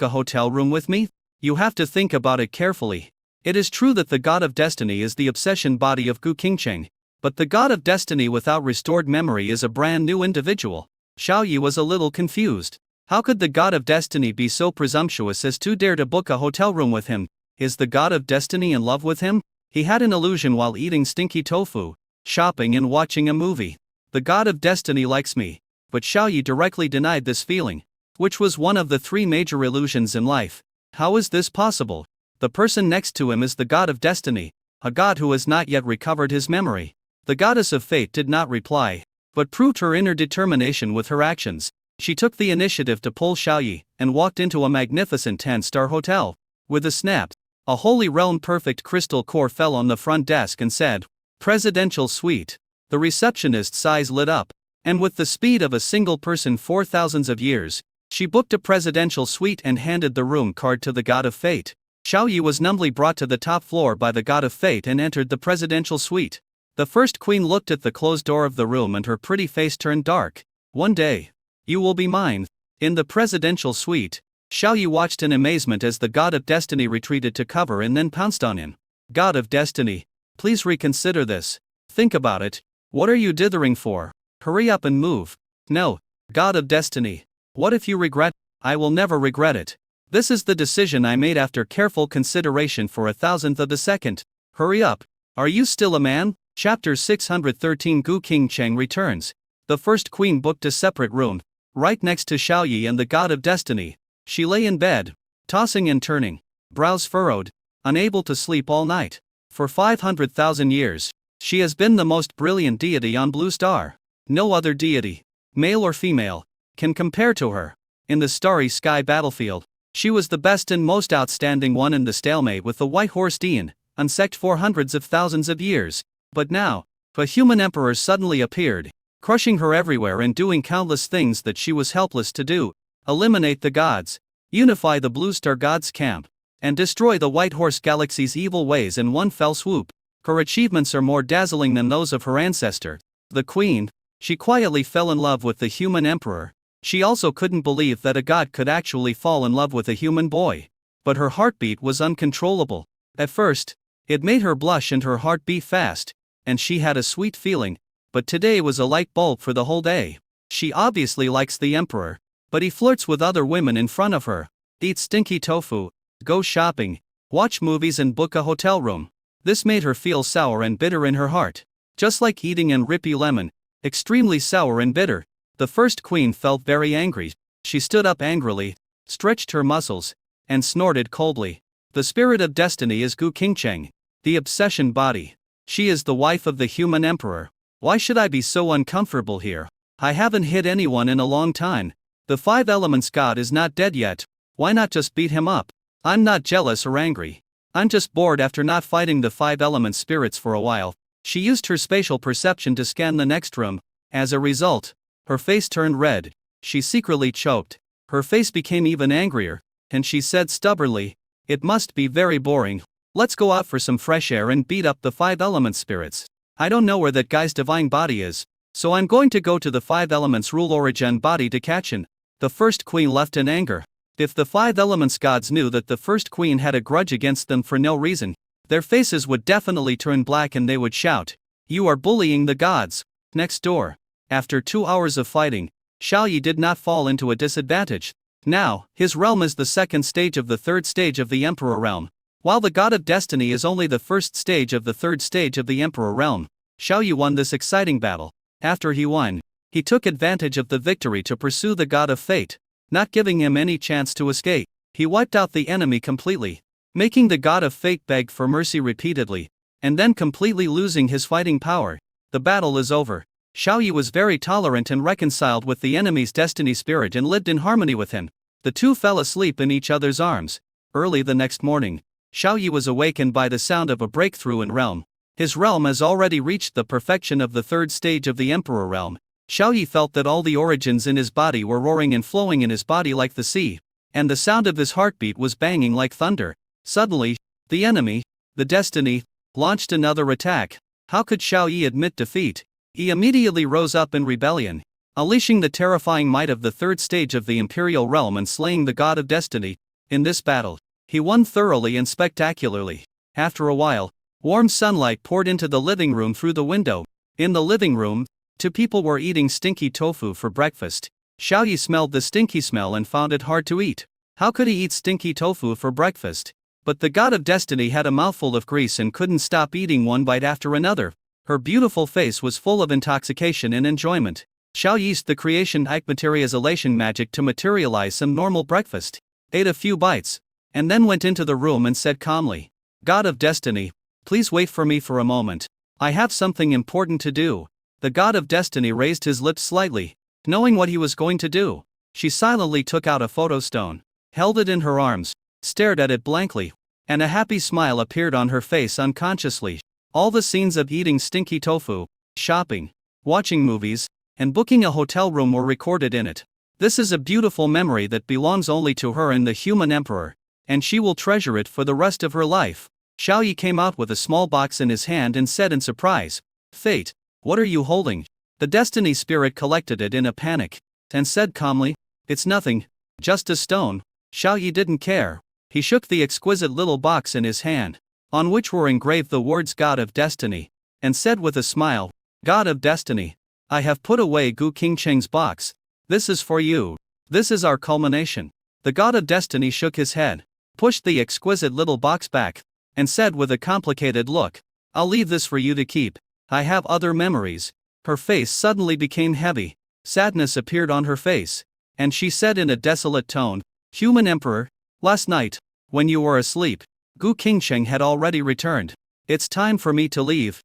a hotel room with me? You have to think about it carefully. It is true that the god of destiny is the obsession body of Gu Qingcheng, but the god of destiny without restored memory is a brand new individual." Xiao Yi was a little confused. How could the god of destiny be so presumptuous as to dare to book a hotel room with him? Is the god of destiny in love with him? He had an illusion while eating stinky tofu, shopping and watching a movie. The god of destiny likes me. But Xiao Yi directly denied this feeling, which was one of the 3 major illusions in life. How is this possible? The person next to him is the god of destiny. a god who has not yet recovered his memory. The goddess of fate did not reply, but proved her inner determination with her actions. She took the initiative to pull Xiaoyi, and walked into a magnificent 10-star hotel. With a snap, a Holy Realm perfect crystal core fell on the front desk and said, "Presidential Suite." The receptionist's eyes lit up, and with the speed of a single person for thousands of years, she booked a presidential suite and handed the room card to the god of fate. Xiaoyi was numbly brought to the top floor by the god of fate and entered the presidential suite. The first queen looked at the closed door of the room and her pretty face turned dark. "One day, you will be mine." In the presidential suite, Xiaoyi watched in amazement as the god of destiny retreated to cover and then pounced on him. "God of destiny, please reconsider this. Think about it. What are you dithering for? Hurry up and move." "No, God of destiny. What if you regret?" "I will never regret it. This is the decision I made after careful consideration for 1,000th of a second. Hurry up. Are you still a man?" Chapter 613 Gu Qingcheng returns. The first queen booked a separate room, right next to Xiaoyi and the god of destiny. She lay in bed, tossing and turning, brows furrowed, unable to sleep all night. For 500,000 years, she has been the most brilliant deity on Blue Star. No other deity, male or female, can compare to her. In the starry sky battlefield, she was the best and most outstanding one in the stalemate with the white horse Dian, unsect for hundreds of thousands of years. But now, a human emperor suddenly appeared, crushing her everywhere and doing countless things that she was helpless to do. Eliminate the gods, unify the Blue Star gods camp, and destroy the White Horse Galaxy's evil ways in one fell swoop. Her achievements are more dazzling than those of her ancestor, the queen. She quietly fell in love with the human emperor. She also couldn't believe that a god could actually fall in love with a human boy. But her heartbeat was uncontrollable. At first, it made her blush and her heart beat fast, and she had a sweet feeling, but today was a light bulb for the whole day. She obviously likes the emperor, but he flirts with other women in front of her, eats stinky tofu, goes shopping, watch movies and book a hotel room. This made her feel sour and bitter in her heart. Just like eating an rippy lemon, extremely sour and bitter. The first queen felt very angry. She stood up angrily, stretched her muscles, and snorted coldly. The spirit of destiny is Gu Qingcheng, the obsession body. She is the wife of the human emperor. Why should I be so uncomfortable here? I haven't hit anyone in a long time. The five elements god is not dead yet. Why not just beat him up? I'm not jealous or angry. I'm just bored after not fighting the five element spirits for a while. She used her spatial perception to scan the next room. As a result, her face turned red. She secretly choked. Her face became even angrier, and she said stubbornly, "It must be very boring. Let's go out for some fresh air and beat up the five element spirits. I don't know where that guy's divine body is, so I'm going to go to the five elements rule origin body to catch him." The first queen left in anger. If the five elements gods knew that the first queen had a grudge against them for no reason, their faces would definitely turn black and they would shout, "You are bullying the gods." Next door. After 2 hours of fighting, Xiaoyi did not fall into a disadvantage. Now, his realm is the second stage of the third stage of the Emperor realm, while the God of Destiny is only the first stage of the third stage of the Emperor realm. Xiaoyi won this exciting battle. After he won, he took advantage of the victory to pursue the God of Fate, not giving him any chance to escape. He wiped out the enemy completely, making the God of Fate beg for mercy repeatedly, and then completely losing his fighting power. The battle is over. Xiaoyi was very tolerant and reconciled with the enemy's destiny spirit and lived in harmony with him. The two fell asleep in each other's arms. Early the next morning, Xiaoyi was awakened by the sound of a breakthrough in realm. His realm has already reached the perfection of the third stage of the Emperor realm. Xiaoyi felt that all the origins in his body were roaring and flowing in his body like the sea, and the sound of his heartbeat was banging like thunder. Suddenly, the enemy, the destiny, launched another attack. How could Xiaoyi admit defeat? He immediately rose up in rebellion, unleashing the terrifying might of the third stage of the Imperial realm and slaying the God of Destiny. In this battle, he won thoroughly and spectacularly. After a while, warm sunlight poured into the living room through the window. In the living room, two people were eating stinky tofu for breakfast. Xiaoyi smelled the stinky smell and found it hard to eat. How could he eat stinky tofu for breakfast? But the God of Destiny had a mouthful of grease and couldn't stop eating one bite after another. Her beautiful face was full of intoxication and enjoyment. Xiaoyi used the creation materialization magic to materialize some normal breakfast, ate a few bites, and then went into the room and said calmly, "God of Destiny, Please wait for me for a moment. I have something important to do. The god of destiny raised his lips slightly, knowing what he was going to do. She silently took out a photo stone, held it in her arms, stared at it blankly, and a happy smile appeared on her face unconsciously. All the scenes of eating stinky tofu, shopping, watching movies, and booking a hotel room were recorded in it. This is a beautiful memory that belongs only to her and the human emperor, and she will treasure it for the rest of her life. Xiao Yi came out with a small box in his hand and said in surprise, "Fate, what are you holding?" The destiny spirit collected it in a panic, and said calmly, "It's nothing, just a stone." Xiao Yi didn't care. He shook the exquisite little box in his hand, on which were engraved the words God of Destiny, and said with a smile, "God of Destiny, I have put away Gu Qingcheng's box. This is for you. This is our culmination." The God of Destiny shook his head, pushed the exquisite little box back, and said with a complicated look, "I'll leave this for you to keep. I have other memories." Her face suddenly became heavy. Sadness appeared on her face, and she said in a desolate tone, "Human Emperor, last night, when you were asleep, Gu Qingcheng had already returned. It's time for me to leave.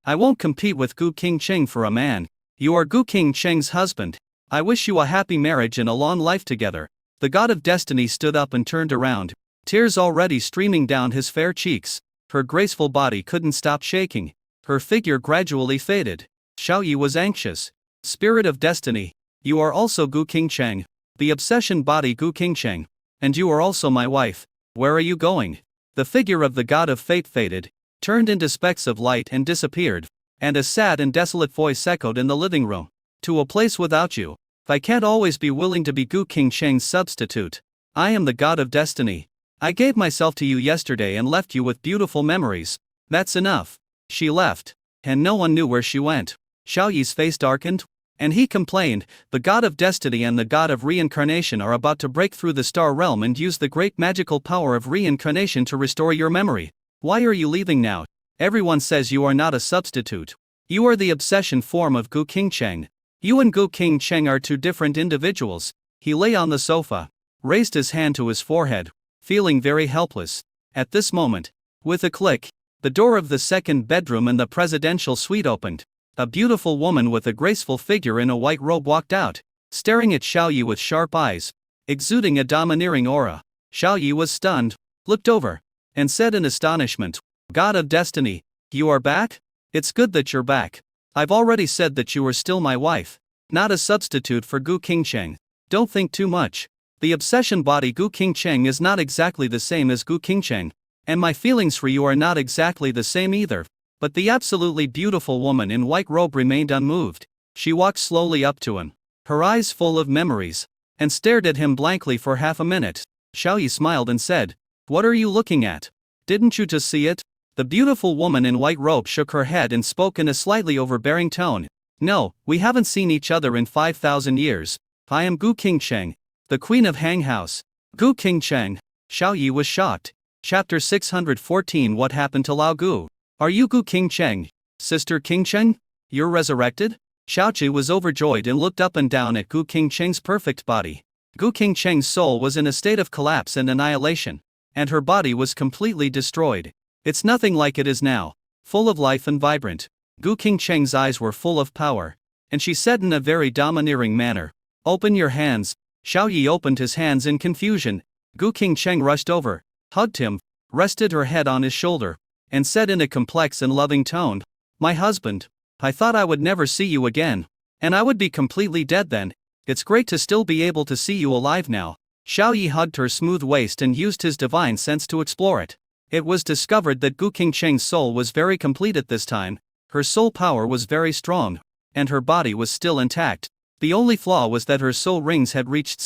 I won't compete with Gu Qingcheng for a man. You are Gu Qingcheng's husband. I wish you a happy marriage and a long life together." The God of Destiny stood up and turned around, tears already streaming down his fair cheeks. Her graceful body couldn't stop shaking. Her figure gradually faded. Xiao Yi was anxious. "Spirit of Destiny, you are also Gu Qingcheng. The obsession body Gu Qingcheng. And you are also my wife. Where are you going?" The figure of the God of Fate faded, turned into specks of light and disappeared, and a sad and desolate voice echoed in the living room. "To a place without you. I can't always be willing to be Gu Qingcheng's substitute. I am the God of Destiny. I gave myself to you yesterday and left you with beautiful memories. That's enough." She left, and no one knew where she went. Xiao Yi's face darkened, and he complained, "The God of Destiny and the God of Reincarnation are about to break through the star realm and use the great magical power of reincarnation to restore your memory. Why are you leaving now? Everyone says you are not a substitute. You are the obsession form of Gu Qingcheng. You and Gu Qingcheng are two different individuals." He lay on the sofa, raised his hand to his forehead, feeling very helpless. At this moment, with a click, the door of the second bedroom in the presidential suite opened. A beautiful woman with a graceful figure in a white robe walked out, staring at Xiao Yi with sharp eyes, exuding a domineering aura. Xiao Yi was stunned, looked over, and said in astonishment, "God of Destiny, you are back? It's good that you're back. I've already said that you are still my wife, not a substitute for Gu Qingcheng. Don't think too much. The obsession body Gu Qingcheng is not exactly the same as Gu Qingcheng, and my feelings for you are not exactly the same either." But the absolutely beautiful woman in white robe remained unmoved. She walked slowly up to him, her eyes full of memories, and stared at him blankly for half a minute. Xiao Yi smiled and said, "What are you looking at? Didn't you just see it?" The beautiful woman in white robe shook her head and spoke in a slightly overbearing tone. "No, we haven't seen each other in 5,000 years. I am Gu Qingcheng, the queen of Hang House." Gu Qingcheng. Xiao Yi was shocked. Chapter 614. What happened to Lao Gu? "Are you Gu Qingcheng, Sister Qingcheng? You're resurrected?" Xiao Qi was overjoyed and looked up and down at Gu Qingcheng's perfect body. Gu Qingcheng's soul was in a state of collapse and annihilation, and her body was completely destroyed. It's nothing like it is now, full of life and vibrant. Gu Qingcheng's eyes were full of power, and she said in a very domineering manner, "Open your hands." Xiao Yi opened his hands in confusion. Gu Qingcheng rushed over, hugged him, rested her head on his shoulder, and said in a complex and loving tone, "My husband, I thought I would never see you again, and I would be completely dead then. It's great to still be able to see you alive now." Xiao Yi hugged her smooth waist and used his divine sense to explore it. It was discovered that Gu Qingcheng's soul was very complete at this time. Her soul power was very strong, and her body was still intact. The only flaw was that her soul rings had reached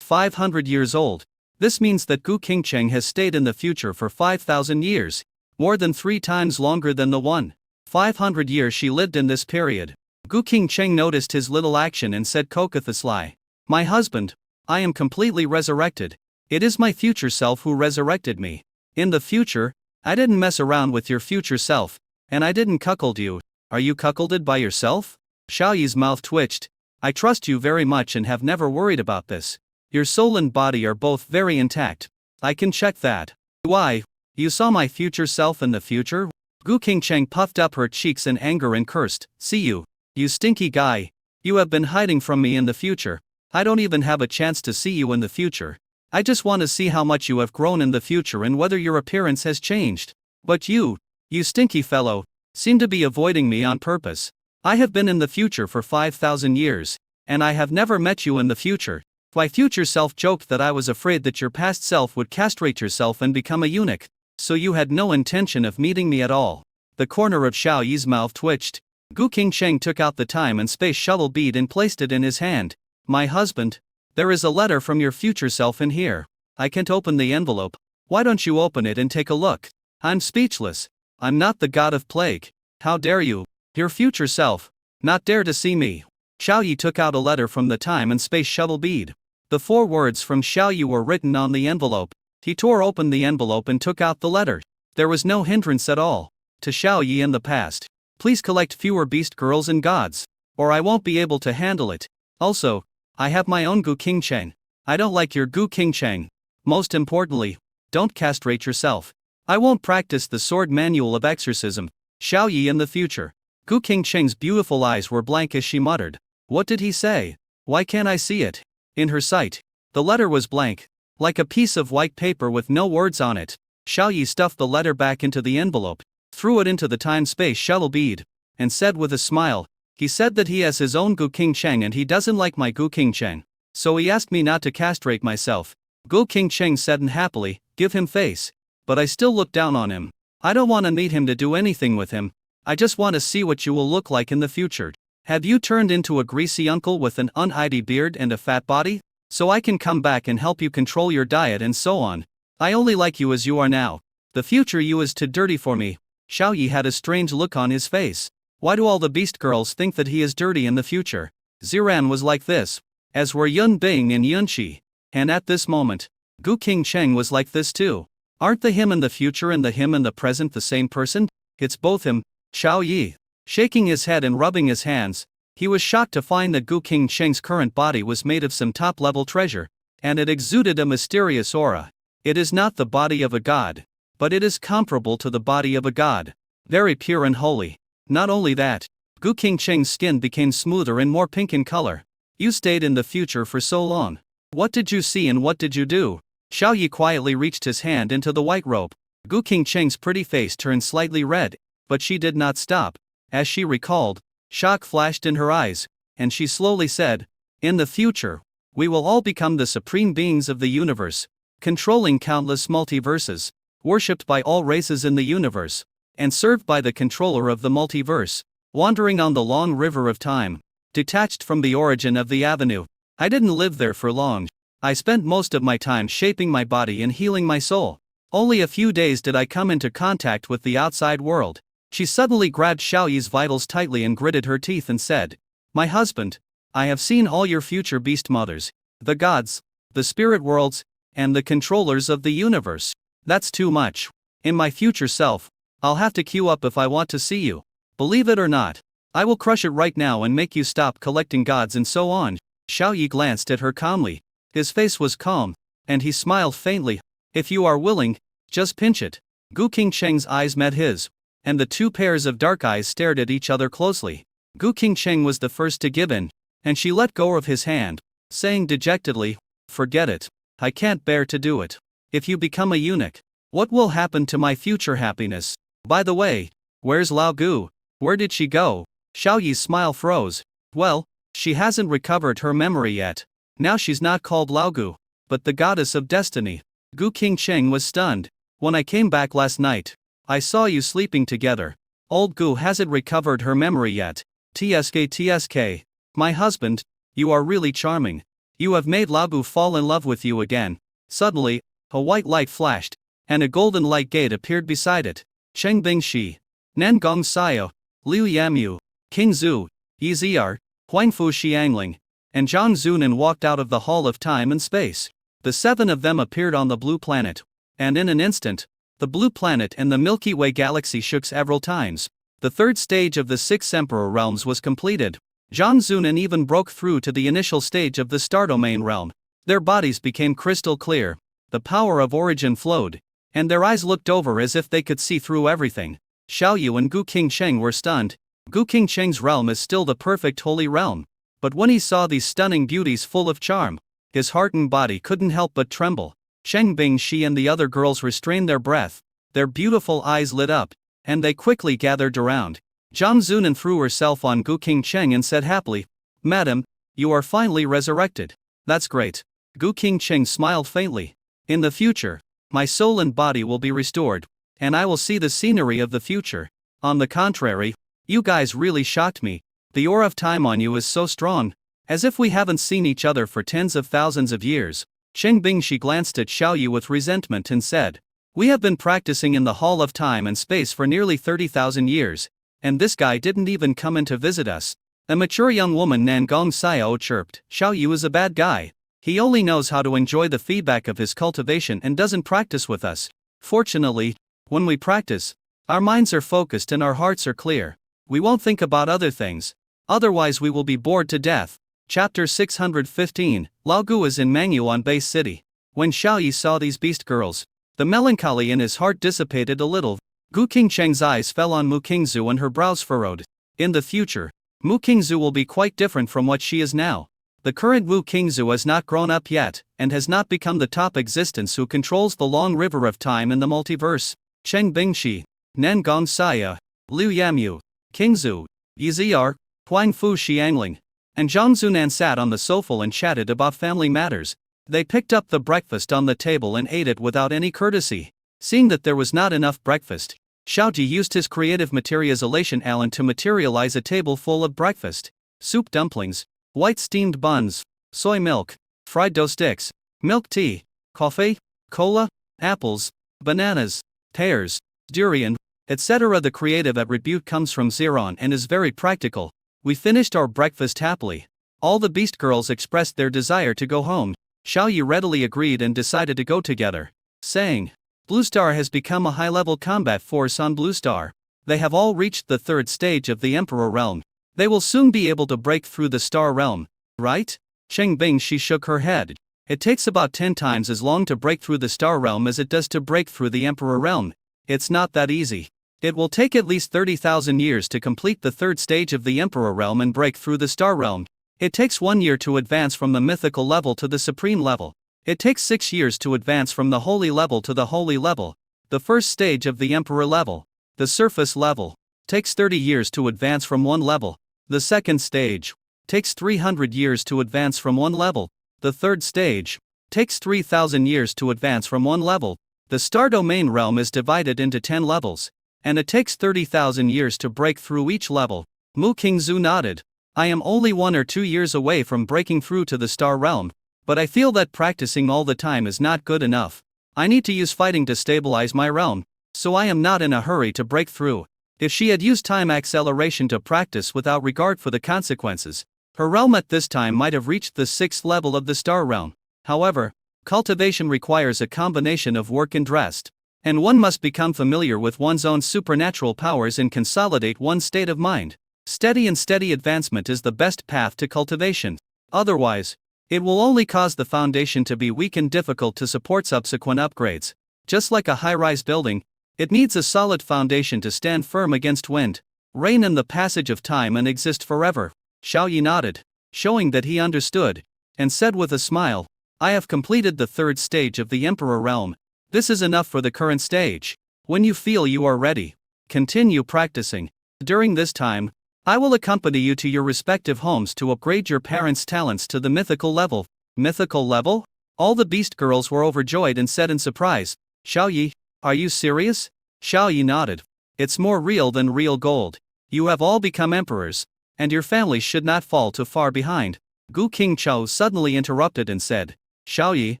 500 years old. This means that Gu Qingcheng has stayed in the future for 5,000 years, more than 3 times longer than the 500 years she lived in this period. Gu Qingcheng noticed his little action and said cockathiously, "My husband, I am completely resurrected. It is my future self who resurrected me. In the future, I didn't mess around with your future self, and I didn't cuckold you. Are you cuckolded by yourself?" Xiao Yi's mouth twitched. "I trust you very much and have never worried about this. Your soul and body are both very intact. I can check that." "Why? You saw my future self in the future? Gu Qingcheng puffed up her cheeks in anger and cursed, see you. You stinky guy. You have been hiding from me in the future. I don't even have a chance to see you in the future. I just want to see how much you have grown in the future and whether your appearance has changed. But you stinky fellow, seem to be avoiding me on purpose. I have been in the future for 5,000 years, and I have never met you in the future. My future self joked that I was afraid that your past self would castrate yourself and become a eunuch, so you had no intention of meeting me at all. The corner of Xiao Yi's mouth twitched. Gu Qingcheng took out the time and space shuttle bead and placed it in his hand. My husband, there is a letter from your future self in here. I can't open the envelope. Why don't you open it and take a look? I'm speechless. I'm not the god of plague. How dare you, your future self, not dare to see me? Xiao Yi took out a letter from the time and space shuttle bead. The 4 words from Xiao Yi were written on the envelope. He tore open the envelope and took out the letter. There was no hindrance at all. To Xiao Yi in the past. Please collect fewer beast girls and gods, or I won't be able to handle it. Also, I have my own Gu Qingcheng. I don't like your Gu Qingcheng. Most importantly, don't castrate yourself. I won't practice the sword manual of exorcism. Xiao Yi in the future. Gu Qingcheng's beautiful eyes were blank as she muttered. What did he say? Why can't I see it? In her sight, the letter was blank, like a piece of white paper with no words on it. Xiao Yi stuffed the letter back into the envelope, threw it into the time-space shuttle bead, and said with a smile, he said that he has his own Gu Qingcheng and he doesn't like my Gu Qingcheng, so he asked me not to castrate myself. Gu Qingcheng said unhappily, give him face. But I still look down on him. I don't want to meet him to do anything with him. I just want to see what you will look like in the future. Have you turned into a greasy uncle with an untidy beard and a fat body? So I can come back and help you control your diet and so on. I only like you as you are now. The future you is too dirty for me. Xiao Yi had a strange look on his face. Why do all the beast girls think that he is dirty in the future? Ziran was like this, as were Yun Bing and Yunqi. And at this moment, Gu Qingcheng was like this too. Aren't the him in the future and the him in the present the same person? It's both him. Xiao Yi, shaking his head and rubbing his hands, he was shocked to find that Gu Qingcheng's current body was made of some top-level treasure, and it exuded a mysterious aura. It is not the body of a god, but it is comparable to the body of a god, very pure and holy. Not only that, Gu Qingcheng's skin became smoother and more pink in color. You stayed in the future for so long. What did you see and what did you do? Xiao Yi quietly reached his hand into the white robe. Gu Qingcheng's pretty face turned slightly red, but she did not stop. As she recalled, shock flashed in her eyes, and she slowly said, in the future, we will all become the supreme beings of the universe, controlling countless multiverses, worshipped by all races in the universe, and served by the controller of the multiverse, wandering on the long river of time, detached from the origin of the avenue. I didn't live there for long. I spent most of my time shaping my body and healing my soul. Only a few days did I come into contact with the outside world. She suddenly grabbed Xiao Yi's vitals tightly and gritted her teeth and said, my husband, I have seen all your future beast mothers, the gods, the spirit worlds, and the controllers of the universe. That's too much. In my future self, I'll have to queue up if I want to see you. Believe it or not, I will crush it right now and make you stop collecting gods and so on. Xiao Yi glanced at her calmly. His face was calm, and he smiled faintly. If you are willing, just pinch it. Gu Qingcheng's eyes met his, and the 2 pairs of dark eyes stared at each other closely. Gu Qingcheng was the first to give in, and she let go of his hand, saying dejectedly, forget it. I can't bear to do it. If you become a eunuch, what will happen to my future happiness? By the way, where's Lao Gu? Where did she go? Xiao Yi's smile froze. Well, she hasn't recovered her memory yet. Now she's not called Lao Gu, but the goddess of destiny. Gu Qingcheng was stunned. When I came back last night, I saw you sleeping together. Old Gu hasn't recovered her memory yet. TSK. My husband, you are really charming. You have made Lao Gu fall in love with you again. Suddenly, a white light flashed, and a golden light gate appeared beside it. Cheng Bingxi, Nen Gong Xiao, Liu Yamu, King Zhu, Yi Zi'er, Huangfu Xiangling, and Zhang Zunan walked out of the Hall of Time and Space. The 7 of them appeared on the blue planet, and in an instant, the blue planet and the Milky Way galaxy shook several times. The 3rd stage of the 6 Emperor realms was completed. Zhang Zunan even broke through to the initial stage of the Star Domain realm. Their bodies became crystal clear. The power of origin flowed, and their eyes looked over as if they could see through everything. Xiao Yu and Gu Qingcheng were stunned. Gu Qingcheng's realm is still the perfect holy realm. But when he saw these stunning beauties full of charm, his heart and body couldn't help but tremble. Cheng Bingxi and the other girls restrained their breath. Their beautiful eyes lit up, and they quickly gathered around. Zhang Zunan threw herself on Gu Qingcheng and said happily, "Madam, you are finally resurrected. That's great." Gu Qingcheng smiled faintly. "In the future, my soul and body will be restored, and I will see the scenery of the future. On the contrary, you guys really shocked me. The aura of time on you is so strong, as if we haven't seen each other for tens of thousands of years." Cheng Bingxi glanced at Xiao Yu with resentment and said, "We have been practicing in the Hall of Time and Space for nearly 30,000 years, and this guy didn't even come in to visit us." A mature young woman, Nangong Xiao, chirped, "Xiao Yu is a bad guy. He only knows how to enjoy the feedback of his cultivation and doesn't practice with us. Fortunately, when we practice, our minds are focused and our hearts are clear. We won't think about other things. Otherwise we will be bored to death." Chapter 615, Lao Gu is in Mangyuan Base City. When Xiao Yi saw these beast girls, the melancholy in his heart dissipated a little. Gu Qingcheng's eyes fell on Mu Qingzu and her brows furrowed. In the future, Mu Qingzu will be quite different from what she is now. The current Wu Qingzu has not grown up yet, and has not become the top existence who controls the long river of time in the multiverse. Cheng Bingxi, Nangong Saya, Liu Yamyu, Qingzu, Yiziar, Huang Fu Xiangling, and Zhang Zunan sat on the sofa and chatted about family matters. They picked up the breakfast on the table and ate it without any courtesy. Seeing that there was not enough breakfast, Xiaoji used his creative materialization Alan to materialize a table full of breakfast. Soup dumplings, white steamed buns, soy milk, fried dough sticks, milk tea, coffee, cola, apples, bananas, pears, durian, etc. The creative attribute comes from Ziron and is very practical. We finished our breakfast happily. All the beast girls expressed their desire to go home. Xiao Yi readily agreed and decided to go together, saying, "Blue Star has become a high-level combat force on Blue Star. They have all reached the third stage of the Emperor realm. They will soon be able to break through the Star realm, right?" Cheng Bingxi shook her head. "It takes about 10 times as long to break through the Star realm as it does to break through the Emperor realm. It's not that easy. It will take at least 30,000 years to complete the third stage of the Emperor realm and break through the Star realm. It takes 1 year to advance from the mythical level to the supreme level. It takes 6 years to advance from the holy level to the holy level. The first stage of the Emperor level, the surface level, takes 30 years to advance from one level. The second stage takes 300 years to advance from one level. The third stage takes 3,000 years to advance from one level. The Star Domain realm is divided into 10 levels, and it takes 30,000 years to break through each level." Mu Qingzu nodded. "I am only 1 or 2 years away from breaking through to the Star realm, but I feel that practicing all the time is not good enough. I need to use fighting to stabilize my realm, so I am not in a hurry to break through." If she had used time acceleration to practice without regard for the consequences, her realm at this time might have reached the 6th level of the Star realm. However, cultivation requires a combination of work and rest, and one must become familiar with one's own supernatural powers and consolidate one's state of mind. Steady advancement is the best path to cultivation. Otherwise, it will only cause the foundation to be weak and difficult to support subsequent upgrades. Just like a high-rise building, it needs a solid foundation to stand firm against wind, rain and the passage of time and exist forever. Xiao Yi nodded, showing that he understood, and said with a smile, "I have completed the third stage of the Emperor realm. This is enough for the current stage. When you feel you are ready, continue practicing. During this time, I will accompany you to your respective homes to upgrade your parents' talents to the mythical level." Mythical level? All the beast girls were overjoyed and said in surprise, "Xiao Yi, are you serious?" Xiao Yi nodded. "It's more real than real gold. You have all become emperors, and your families should not fall too far behind." Gu Qingchao suddenly interrupted and said, "Xiao Yi,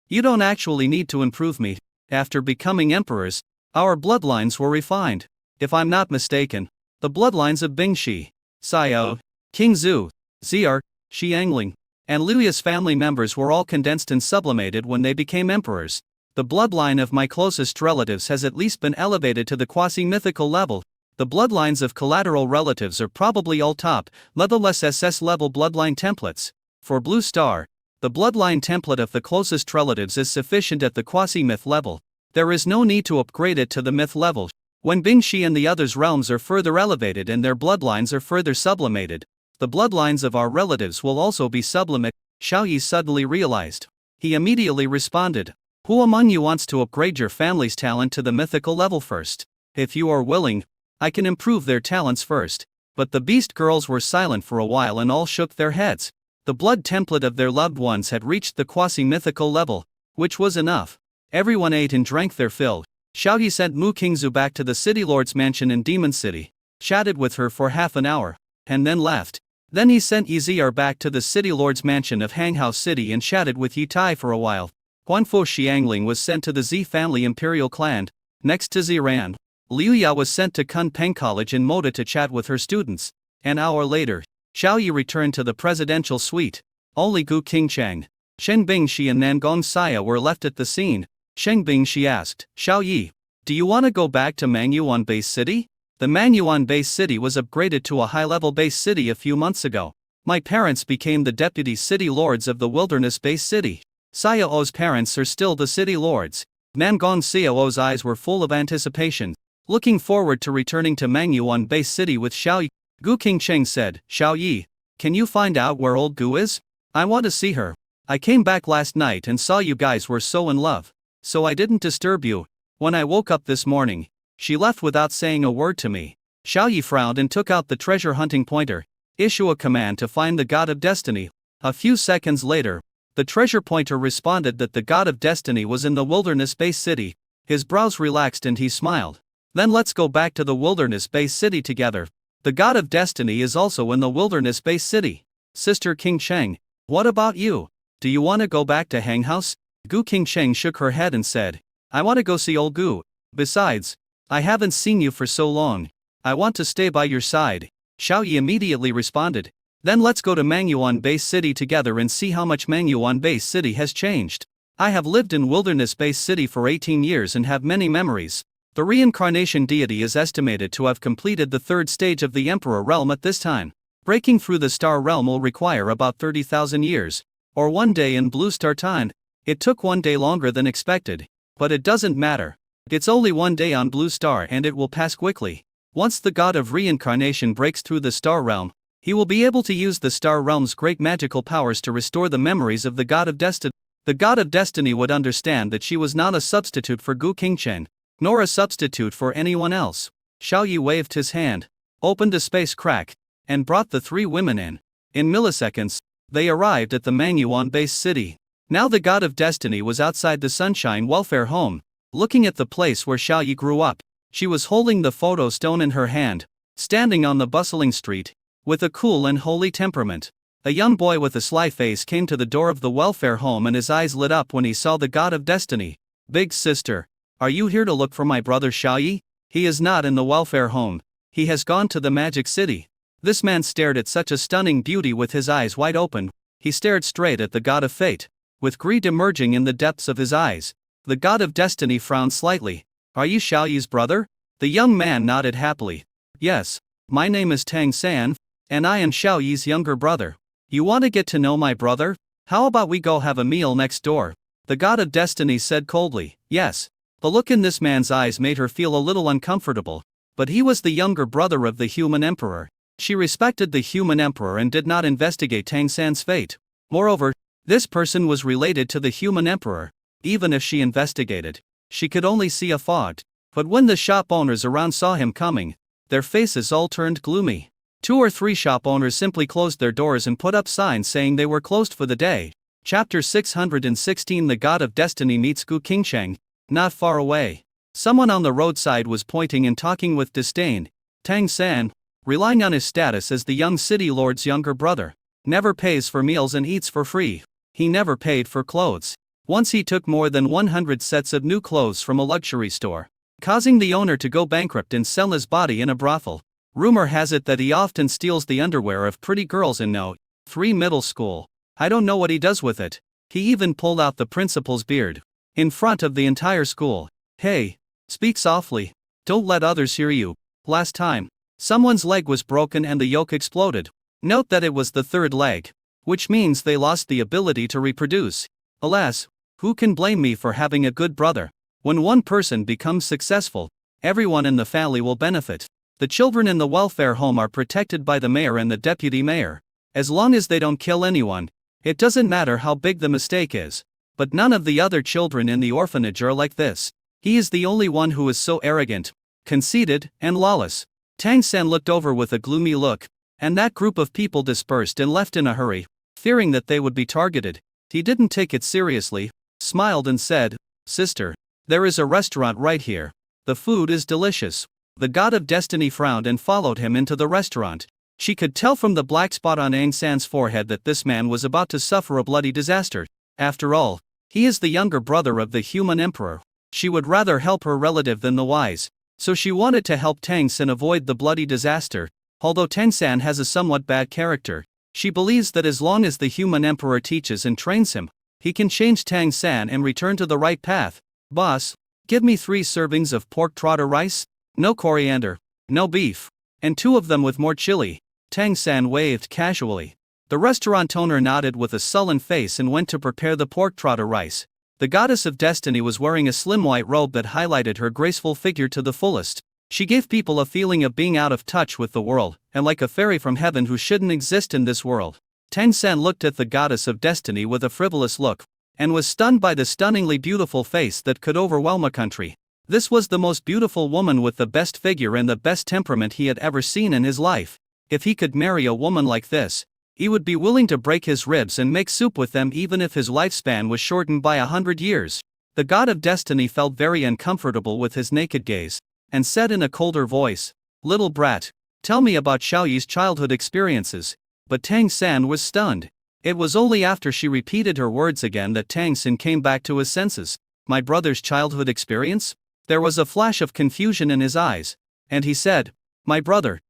you don't actually need to improve me. After becoming emperors, our bloodlines were refined. If I'm not mistaken, the bloodlines of Bingxi, Xiao, Qingzu, Zi'er, Xiangling, and Liuya's family members were all condensed and sublimated when they became emperors. The bloodline of my closest relatives has at least been elevated to the quasi-mythical level. The bloodlines of collateral relatives are probably all top-level SSS level bloodline templates. For Blue Star, the bloodline template of the closest relatives is sufficient at the quasi-myth level. There is no need to upgrade it to the myth level. When Bingshi and the others' realms are further elevated and their bloodlines are further sublimated, the bloodlines of our relatives will also be sublimate, Xiao Yi suddenly realized. He immediately responded, "Who among you wants to upgrade your family's talent to the mythical level first? If you are willing, I can improve their talents first." But the beast girls were silent for a while and all shook their heads. The blood template of their loved ones had reached the quasi-mythical level, which was enough. Everyone ate and drank their fill. Xiao Yi sent Mu Qingzu back to the city lord's mansion in Demon City, chatted with her for half an hour, and then left. Then he sent Yizier back to the city lord's mansion of Hangzhou City and chatted with Yi Tai for a while. Huanfo Xiangling was sent to the Zi family imperial clan, next to Ziran. Liu Ya was sent to Kunpeng College in Moda to chat with her students. An hour later, Xiao Yi returned to the presidential suite. Only Gu Qingchang, Shen Bingshi and Nangong Saya were left at the scene. Sheng Bingshi asked, "Xiao Yi, do you want to go back to Mangyuan Base City?" The Mangyuan Base City was upgraded to a high-level base city a few months ago. My parents became the deputy city lords of the Wilderness Base City. Saya O's parents are still the city lords. Nangong Xiao's eyes were full of anticipation, looking forward to returning to Mangyuan Base City with Xiao Yi. Gu Qingcheng said, "Xiao Yi, can you find out where old Gu is? I want to see her. I came back last night and saw you guys were so in love, so I didn't disturb you. When I woke up this morning, she left without saying a word to me." Xiao Yi frowned and took out the treasure hunting pointer. "Issue a command to find the God of Destiny." A few seconds later, the treasure pointer responded that the God of Destiny was in the Wilderness Base City. His brows relaxed and he smiled. "Then let's go back to the Wilderness Base City together. The God of Destiny is also in the Wilderness Base City." "Sister Qingcheng, what about you? Do you want to go back to Hanghouse?" Gu Qingcheng shook her head and said, "I want to go see old Gu. Besides, I haven't seen you for so long. I want to stay by your side." Xiao Yi immediately responded, "Then let's go to Mangyuan Base City together and see how much Mangyuan Base City has changed. I have lived in Wilderness Base City for 18 years and have many memories." The reincarnation deity is estimated to have completed the third stage of the Emperor realm at this time. Breaking through the star realm will require about 30,000 years, or 1 day in Blue Star time. It took 1 day longer than expected, but it doesn't matter. It's only 1 day on Blue Star and it will pass quickly. Once the god of reincarnation breaks through the star realm, he will be able to use the star realm's great magical powers to restore the memories of the god of destiny. The god of destiny would understand that she was not a substitute for Gu Qingcheng, nor a substitute for anyone else. Xiao Yi waved his hand, opened a space crack, and brought the 3 women in. In milliseconds, they arrived at the Mangyuan Base City. Now the god of destiny was outside the Sunshine Welfare Home, looking at the place where Xiao Yi grew up. She was holding the photo stone in her hand, standing on the bustling street, with a cool and holy temperament. A young boy with a sly face came to the door of the welfare home and his eyes lit up when he saw the god of destiny. "Big sister, are you here to look for my brother Xiao Yi? He is not in the welfare home. He has gone to the magic city." This man stared at such a stunning beauty with his eyes wide open. He stared straight at the god of fate, with greed emerging in the depths of his eyes. The god of destiny frowned slightly. "Are you Xiao Yi's brother?" The young man nodded happily. "Yes, my name is Tang San, and I am Xiao Yi's younger brother. You want to get to know my brother? How about we go have a meal next door?" The god of destiny said coldly, "Yes." The look in this man's eyes made her feel a little uncomfortable, but he was the younger brother of the human emperor. She respected the human emperor and did not investigate Tang San's fate. Moreover, this person was related to the human emperor. Even if she investigated, she could only see a fog. But when the shop owners around saw him coming, their faces all turned gloomy. 2 or 3 shop owners simply closed their doors and put up signs saying they were closed for the day. Chapter 616 The God of Destiny meets Gu Qingcheng. Not far away, someone on the roadside was pointing and talking with disdain. Tang San, relying on his status as the young city lord's younger brother, never pays for meals and eats for free. He never paid for clothes. Once he took more than 100 sets of new clothes from a luxury store, causing the owner to go bankrupt and sell his body in a brothel. Rumor has it that he often steals the underwear of pretty girls in No. 3 middle school. I don't know what he does with it. He even pulled out the principal's beard in front of the entire school. "Hey, speak softly. Don't let others hear you." Last time, someone's leg was broken and the yolk exploded. Note that it was the 3rd leg, which means they lost the ability to reproduce. Alas, who can blame me for having a good brother? When one person becomes successful, everyone in the family will benefit. The children in the welfare home are protected by the mayor and the deputy mayor. As long as they don't kill anyone, it doesn't matter how big the mistake is. But none of the other children in the orphanage are like this. He is the only one who is so arrogant, conceited, and lawless. Tang San looked over with a gloomy look, and that group of people dispersed and left in a hurry, fearing that they would be targeted. He didn't take it seriously, smiled and said, "Sister, there is a restaurant right here. The food is delicious." The god of destiny frowned and followed him into the restaurant. She could tell from the black spot on Tang San's forehead that this man was about to suffer a bloody disaster. After all, he is the younger brother of the human emperor. She would rather help her relative than the wise, so she wanted to help Tang San avoid the bloody disaster. Although Tang San has a somewhat bad character, she believes that as long as the human emperor teaches and trains him, he can change Tang San and return to the right path. "Boss, give me 3 servings of pork trotter rice, no coriander, no beef, and 2 of them with more chili." Tang San waved casually. The restaurant owner nodded with a sullen face and went to prepare the pork trotter rice. The goddess of destiny was wearing a slim white robe that highlighted her graceful figure to the fullest. She gave people a feeling of being out of touch with the world, and like a fairy from heaven who shouldn't exist in this world. Tang San looked at the goddess of destiny with a frivolous look, and was stunned by the stunningly beautiful face that could overwhelm a country. This was the most beautiful woman with the best figure and the best temperament he had ever seen in his life. If he could marry a woman like this, he would be willing to break his ribs and make soup with them even if his lifespan was shortened by 100 years. The god of destiny felt very uncomfortable with his naked gaze, and said in a colder voice, "Little brat, tell me about Xiaoyi's childhood experiences." But Tang San was stunned. It was only after she repeated her words again that Tang San came back to his senses. "My brother's childhood experience?" There was a flash of confusion in his eyes, and he said, My brother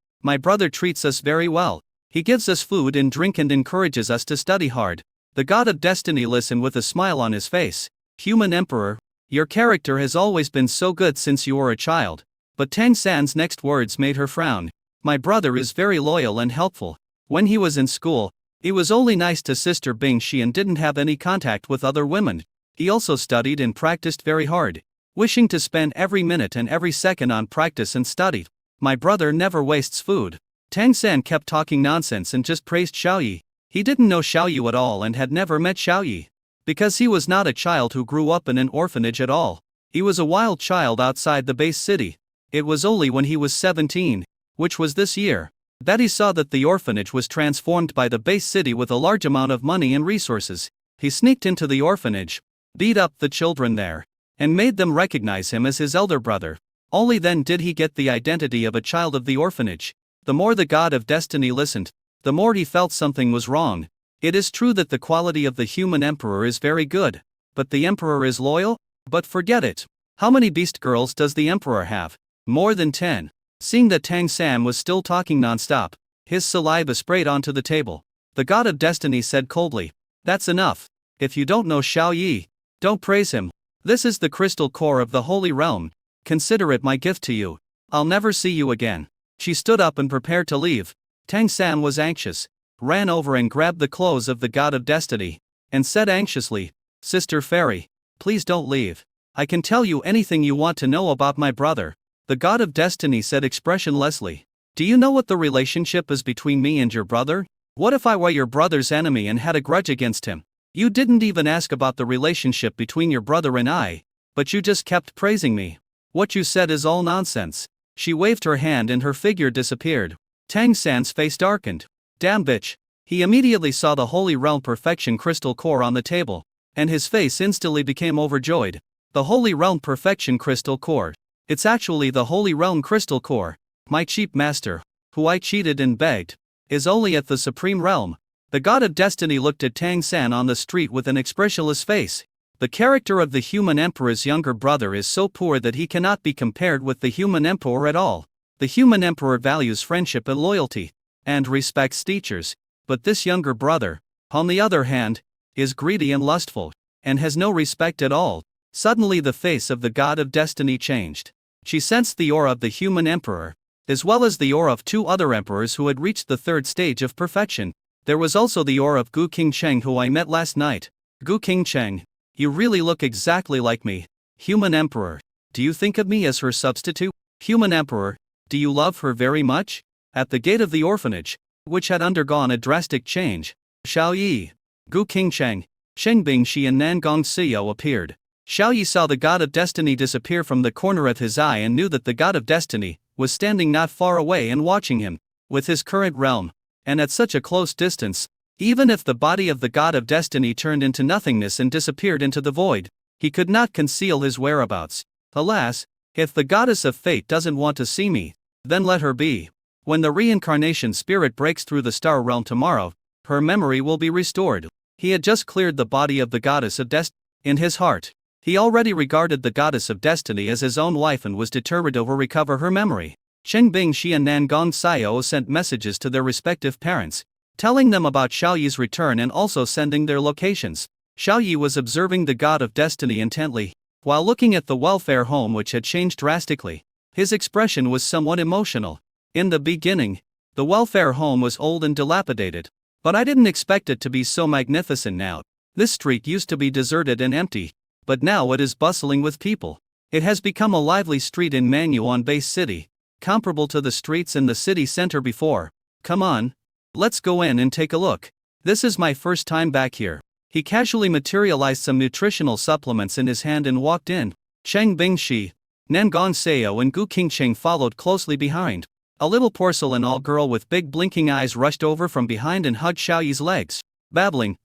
treats us very well. He gives us food and drink and encourages us to study hard." The god of destiny listened with a smile on his face. "Human emperor, your character has always been so good since you were a child." But Tang San's next words made her frown. "My brother is very loyal and helpful. When he was in school, he was only nice to Sister Bing Shi and didn't have any contact with other women. He also studied and practiced very hard, wishing to spend every minute and every second on practice and study. My brother never wastes food." Tang San kept talking nonsense and just praised Xiaoyi. He didn't know Xiaoyi at all and had never met Xiaoyi. Because he was not a child who grew up in an orphanage at all. He was a wild child outside the base city. It was only when he was 17, which was this year, that he saw that the orphanage was transformed by the base city with a large amount of money and resources. He sneaked into the orphanage, beat up the children there, and made them recognize him as his elder brother. Only then did he get the identity of a child of the orphanage. The more the god of destiny listened, the more he felt something was wrong. It is true that the quality of the human emperor is very good, but the emperor is loyal? But forget it. How many beast girls does the emperor have? More than 10. Seeing that Tang San was still talking non-stop, his saliva sprayed onto the table. The god of destiny said coldly, "That's enough. If you don't know Xiaoyi, don't praise him. This is the crystal core of the holy realm. Consider it my gift to you. I'll never see you again." She stood up and prepared to leave. Tang San was anxious, ran over and grabbed the clothes of the god of destiny, and said anxiously, "Sister Fairy, please don't leave. I can tell you anything you want to know about my brother." The god of destiny said expressionlessly, "Do you know what the relationship is between me and your brother? What if I were your brother's enemy and had a grudge against him? You didn't even ask about the relationship between your brother and I, but you just kept praising me. What you said is all nonsense." She waved her hand and her figure disappeared. Tang San's face darkened. "Damn bitch." He immediately saw the Holy Realm Perfection crystal core on the table, and his face instantly became overjoyed. The Holy Realm Perfection crystal core. It's actually the Holy Realm crystal core. My cheap master, who I cheated and begged, is only at the Supreme Realm. The god of destiny looked at Tang San on the street with an expressionless face. The character of the human emperor's younger brother is so poor that he cannot be compared with the human emperor at all. The human emperor values friendship and loyalty, and respects teachers. But this younger brother, on the other hand, is greedy and lustful, and has no respect at all. Suddenly the face of the god of destiny changed. She sensed the aura of the human emperor, as well as the aura of 2 other emperors who had reached the 3rd stage of perfection. There was also the aura of Gu Qingcheng, who I met last night. "Gu Qingcheng, you really look exactly like me." Human Emperor. Do you think of me as her substitute? Human Emperor. Do you love her very much? At the gate of the orphanage, which had undergone a drastic change, Xiao Yi, Gu Qingcheng, Sheng Bingxi and Nan Gongxiao appeared. Xiao Yi saw the god of destiny disappear from the corner of his eye and knew that the god of destiny was standing not far away and watching him. With his current realm, and at such a close distance, even if the body of the god of destiny turned into nothingness and disappeared into the void, he could not conceal his whereabouts. Alas, if the goddess of fate doesn't want to see me, then let her be. When the reincarnation spirit breaks through the star realm tomorrow, her memory will be restored. He had just cleared the body of the goddess of destiny. In his heart, he already regarded the goddess of destiny as his own wife and was determined to recover her memory. Sheng Bingxi and Nan Gongxiao sent messages to their respective parents, telling them about Xiao Yi's return and also sending their locations. Xiao Yi was observing the god of destiny intently, while looking at the welfare home which had changed drastically. His expression was somewhat emotional. In the beginning, the welfare home was old and dilapidated, but I didn't expect it to be so magnificent now. This street used to be deserted and empty, but now it is bustling with people. It has become a lively street in Manuan Base City, comparable to the streets in the city center before. Come on, let's go in and take a look. This is my first time back here. He casually materialized some nutritional supplements in his hand and walked in. Sheng Bingxi, Nan Gongxiao and Gu Qingcheng followed closely behind. A little porcelain girl with big blinking eyes rushed over from behind and hugged Xiao Yi's legs. Babbling,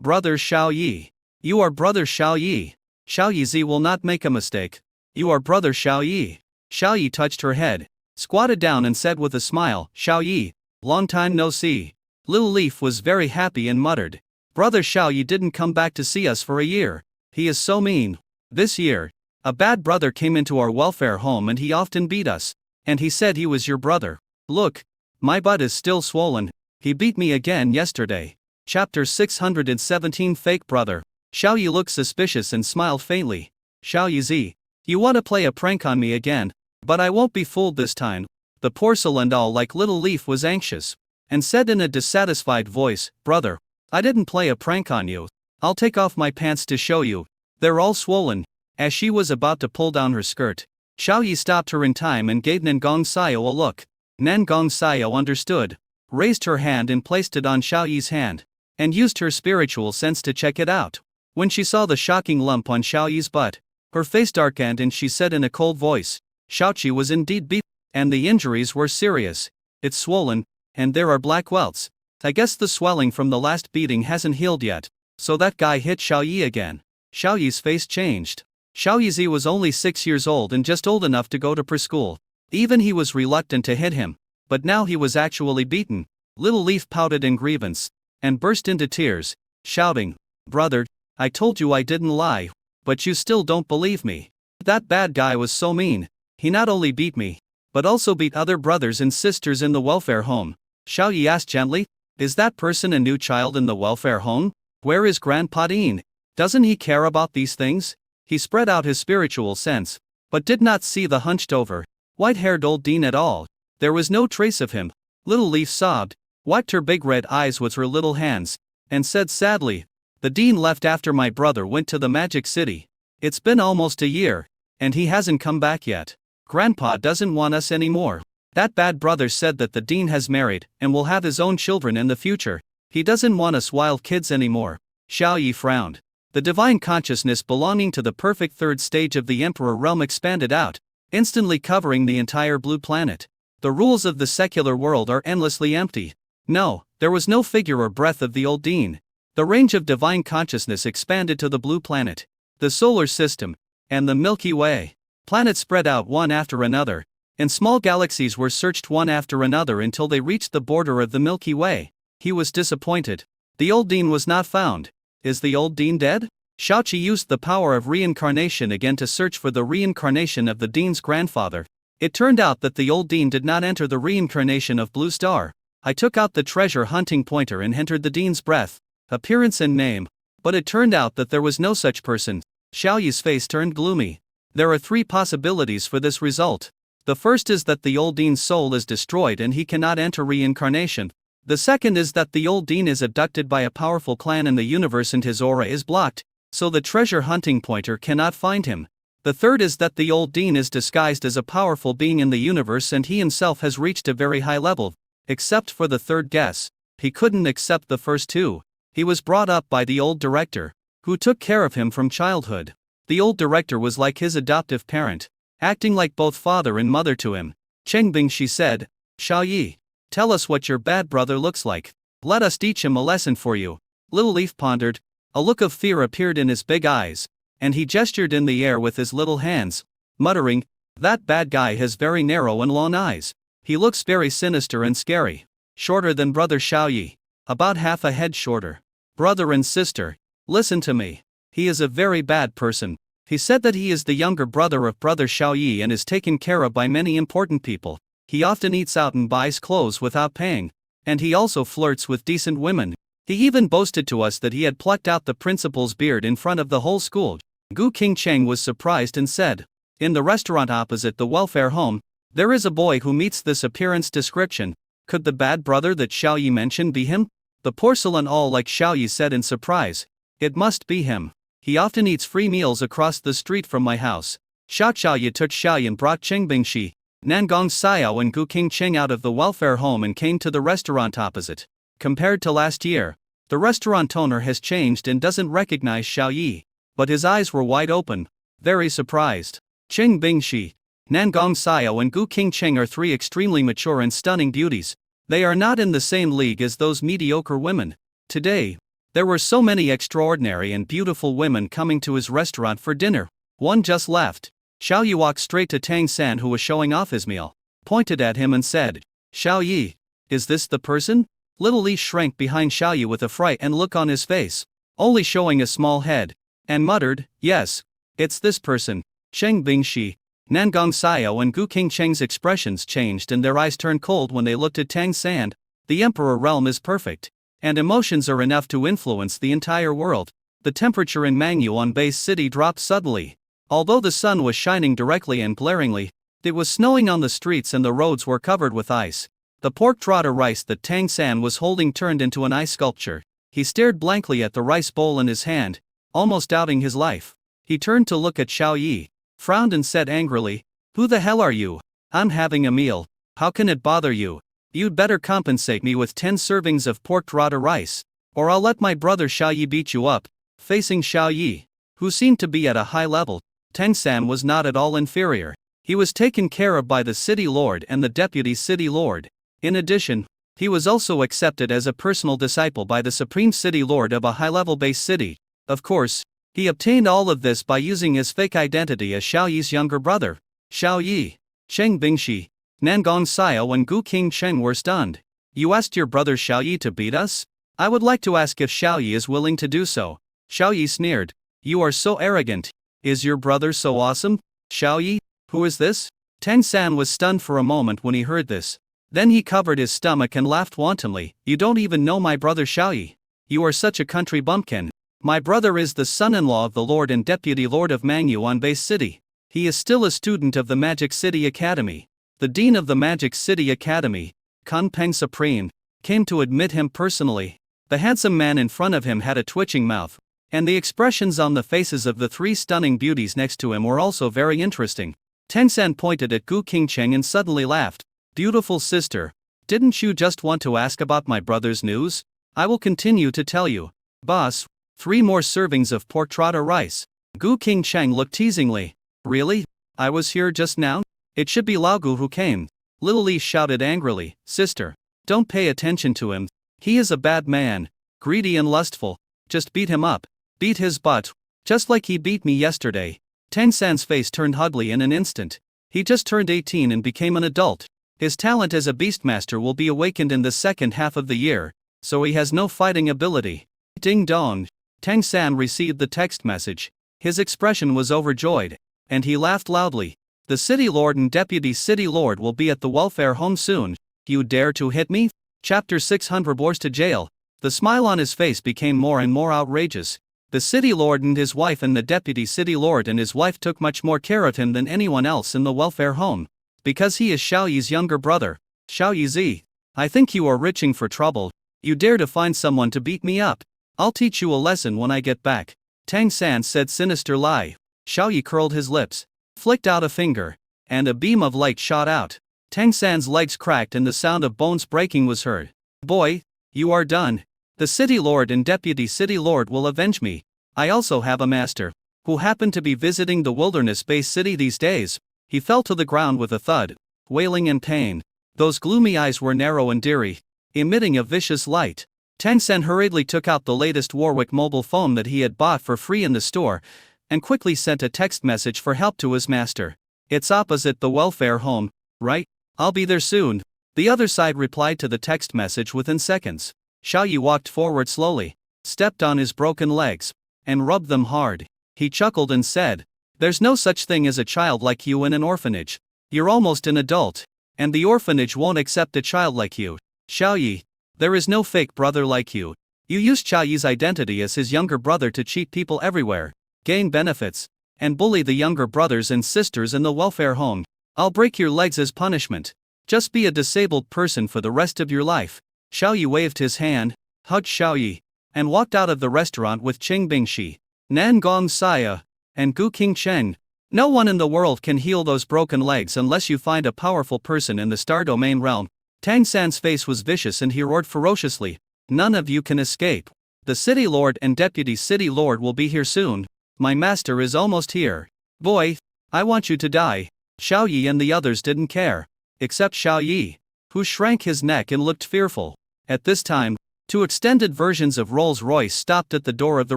brother Xiao Yi. You are brother Xiao Yi. Xiao Yi will not make a mistake. You are brother Xiao Yi. Xiao Yi touched her head, squatted down and said with a smile, Xiao Yi, long time no see. Little Leaf was very happy and muttered, brother Xiao Yi didn't come back to see us for a year. He is so mean. This year, a bad brother came into our welfare home and he often beat us. And he said he was your brother. Look, my butt is still swollen. He beat me again yesterday. Chapter 617 Fake Brother. Xiao Yi looked suspicious and smiled faintly. Xiao Yi, you want to play a prank on me again? But I won't be fooled this time. The porcelain doll like Little Leaf was anxious, and said in a dissatisfied voice, brother, I didn't play a prank on you. I'll take off my pants to show you. They're all swollen. As she was about to pull down her skirt, Xiao Yi stopped her in time and gave Nan Gongxiao a look. Nan Gongxiao understood, raised her hand and placed it on Xiao Yi's hand, and used her spiritual sense to check it out. When she saw the shocking lump on Xiao Yi's butt, her face darkened and she said in a cold voice, Xiao Yi was indeed beaten, and the injuries were serious. It's swollen, and there are black welts. I guess the swelling from the last beating hasn't healed yet, so that guy hit Xiao Yi again. Xiao Yi's face changed. Xiao Yi was only 6 years old and just old enough to go to preschool. Even he was reluctant to hit him, but now he was actually beaten. Little Leaf pouted in grievance, and burst into tears, shouting, brother, I told you I didn't lie, but you still don't believe me. That bad guy was so mean. He not only beat me, but also beat other brothers and sisters in the welfare home. Xiao Yi asked gently, is that person a new child in the welfare home? Where is Grandpa Dean? Doesn't he care about these things? He spread out his spiritual sense, but did not see the hunched-over, white-haired old Dean at all. There was no trace of him. Little Leaf sobbed, wiped her big red eyes with her little hands, and said sadly, the Dean left after my brother went to the Magic City. It's been almost a year, and he hasn't come back yet. Grandpa doesn't want us anymore. That bad brother said that the Dean has married and will have his own children in the future. He doesn't want us wild kids anymore. Xiao Yi frowned. The divine consciousness belonging to the perfect third stage of the Emperor realm expanded out, instantly covering the entire blue planet. The rules of the secular world are endlessly empty. No, there was no figure or breath of the old Dean. The range of divine consciousness expanded to the blue planet, the solar system, and the Milky Way. Planets spread out one after another, and small galaxies were searched one after another until they reached the border of the Milky Way. He was disappointed. The old Dean was not found. Is the old Dean dead? Xiao Yi used the power of reincarnation again to search for the reincarnation of the Dean's grandfather. It turned out that the old Dean did not enter the reincarnation of Blue Star. I took out the treasure hunting pointer and entered the Dean's breath, appearance and name, but it turned out that there was no such person. Xiao Yi's face turned gloomy. There are 3 possibilities for this result. The first is that the old Dean's soul is destroyed and he cannot enter reincarnation. The second is that the old Dean is abducted by a powerful clan in the universe and his aura is blocked, so the treasure hunting pointer cannot find him. The third is that the old dean is disguised as a powerful being in the universe and he himself has reached a very high level. Except for the third guess, he couldn't accept the first two. He was brought up by the old director, who took care of him from childhood. The old director was like his adoptive parent, acting like both father and mother to him. Cheng Bingshi said, "Xiao Yi, tell us what your bad brother looks like. Let us teach him a lesson for you." Little Leaf pondered. A look of fear appeared in his big eyes, and he gestured in the air with his little hands, muttering, "That bad guy has very narrow and long eyes. He looks very sinister and scary. Shorter than brother Xiao Yi. About half a head shorter. Brother and sister, listen to me. He is a very bad person." He said that he is the younger brother of brother Xiao Yi and is taken care of by many important people. He often eats out and buys clothes without paying. And he also flirts with decent women. He even boasted to us that he had plucked out the principal's beard in front of the whole school. Gu Qingcheng was surprised and said, "In the restaurant opposite the welfare home, there is a boy who meets this appearance description. Could the bad brother that Xiao Yi mentioned be him?" The porcelain all like Xiao Yi said in surprise, "It must be him. He often eats free meals across the street from my house." Xiao Yi took Xiao Yi and brought Cheng Bingshi, Nangong Xiao and Gu Qingcheng out of the welfare home and came to the restaurant opposite. Compared to last year, the restaurant owner has changed and doesn't recognize Xiao Yi, but his eyes were wide open, very surprised. Cheng Bingshi, Nangong Xiao and Gu Qingcheng are three extremely mature and stunning beauties. They are not in the same league as those mediocre women. Today, there were so many extraordinary and beautiful women coming to his restaurant for dinner. One just left. Xiao Yi walked straight to Tang San, who was showing off his meal, pointed at him and said, "Xiao Yi, is this the person?" Little Li shrank behind Xiao Yi with a fright and look on his face, only showing a small head, and muttered, "Yes, it's this person." Cheng Bingshi, Nangong Xiao and Gu Qingcheng's expressions changed and their eyes turned cold when they looked at Tang San. The Emperor realm is perfect, and emotions are enough to influence the entire world. The temperature in Mangyuan Base City dropped suddenly. Although the sun was shining directly and glaringly, it was snowing on the streets and the roads were covered with ice. The pork trotter rice that Tang San was holding turned into an ice sculpture. He stared blankly at the rice bowl in his hand, almost doubting his life. He turned to look at Xiao Yi, frowned and said angrily, "Who the hell are you? I'm having a meal. How can it bother you? You'd better compensate me with 10 servings of pork trotter rice, or I'll let my brother Xiao Yi beat you up." Facing Xiao Yi, who seemed to be at a high level, Tang San was not at all inferior. He was taken care of by the city lord and the deputy city lord. In addition, he was also accepted as a personal disciple by the supreme city lord of a high-level base city. Of course, he obtained all of this by using his fake identity as Xiao Yi's younger brother. Xiao Yi, Cheng Bingshi, Nangong Xiao and Gu Qingcheng were stunned. "You asked your brother Xiao Yi to beat us? I would like to ask if Xiao Yi is willing to do so." Xiao Yi sneered, "You are so arrogant. Is your brother so awesome?" "Xiao Yi, who is this?" Tang San was stunned for a moment when he heard this. Then he covered his stomach and laughed wantonly. "You don't even know my brother Xiao Yi. You are such a country bumpkin. My brother is the son-in-law of the Lord and Deputy Lord of Mangyuan Base City. He is still a student of the Magic City Academy. The Dean of the Magic City Academy, Kun Peng Supreme, came to admit him personally." The handsome man in front of him had a twitching mouth, and the expressions on the faces of the three stunning beauties next to him were also very interesting. Tang San pointed at Gu Qingcheng and suddenly laughed. "Beautiful sister, didn't you just want to ask about my brother's news? I will continue to tell you. Boss, 3 more servings of pork trotter rice." Gu Qingcheng looked teasingly. "Really? I was here just now? It should be Laogu who came." Little Li shouted angrily, "Sister, don't pay attention to him. He is a bad man, greedy and lustful. Just beat him up. Beat his butt, just like he beat me yesterday." Tang San's face turned ugly in an instant. He just turned 18 and became an adult. His talent as a beastmaster will be awakened in the second half of the year, so he has no fighting ability. Ding dong. Tang San received the text message. His expression was overjoyed, and he laughed loudly. "The city lord and deputy city lord will be at the welfare home soon. You dare to hit me?" Chapter 600 Wars to Jail. The smile on his face became more and more outrageous. The city lord and his wife and the deputy city lord and his wife took much more care of him than anyone else in the welfare home. Because he is Xiao Yi's younger brother. "Xiao Yi, I think you are reaching for trouble. You dare to find someone to beat me up. I'll teach you a lesson when I get back." Tang San said sinister lie. Xiao Yi curled his lips, flicked out a finger, and a beam of light shot out. Tang San's legs cracked and the sound of bones breaking was heard. Boy, you are done. The city lord and deputy city lord will avenge me. I also have a master, who happened to be visiting the wilderness-based city these days. He fell to the ground with a thud, wailing in pain. Those gloomy eyes were narrow and dreary, emitting a vicious light. Tang San hurriedly took out the latest Warwick mobile phone that he had bought for free in the store, and quickly sent a text message for help to his master. It's opposite the welfare home, right? I'll be there soon. The other side replied to the text message within seconds. Xiao Yi walked forward slowly, stepped on his broken legs, and rubbed them hard. He chuckled and said, "There's no such thing as a child like you in an orphanage. You're almost an adult, and the orphanage won't accept a child like you. Xiao Yi, there is no fake brother like you. You used Xiao Yi's identity as his younger brother to cheat people everywhere, gain benefits, and bully the younger brothers and sisters in the welfare home. I'll break your legs as punishment. Just be a disabled person for the rest of your life." Xiao Yi waved his hand, hugged Xiao Yi, and walked out of the restaurant with Qing Bingxi, Nan Gong Saya, and Gu Qingcheng. No one in the world can heal those broken legs unless you find a powerful person in the Star Domain realm. Tang San's face was vicious and he roared ferociously, "None of you can escape. The city lord and deputy city lord will be here soon. My master is almost here. Boy, I want you to die." Xiao Yi and the others didn't care, except Xiao Yi, who shrank his neck and looked fearful. At this time, two extended versions of Rolls-Royce stopped at the door of the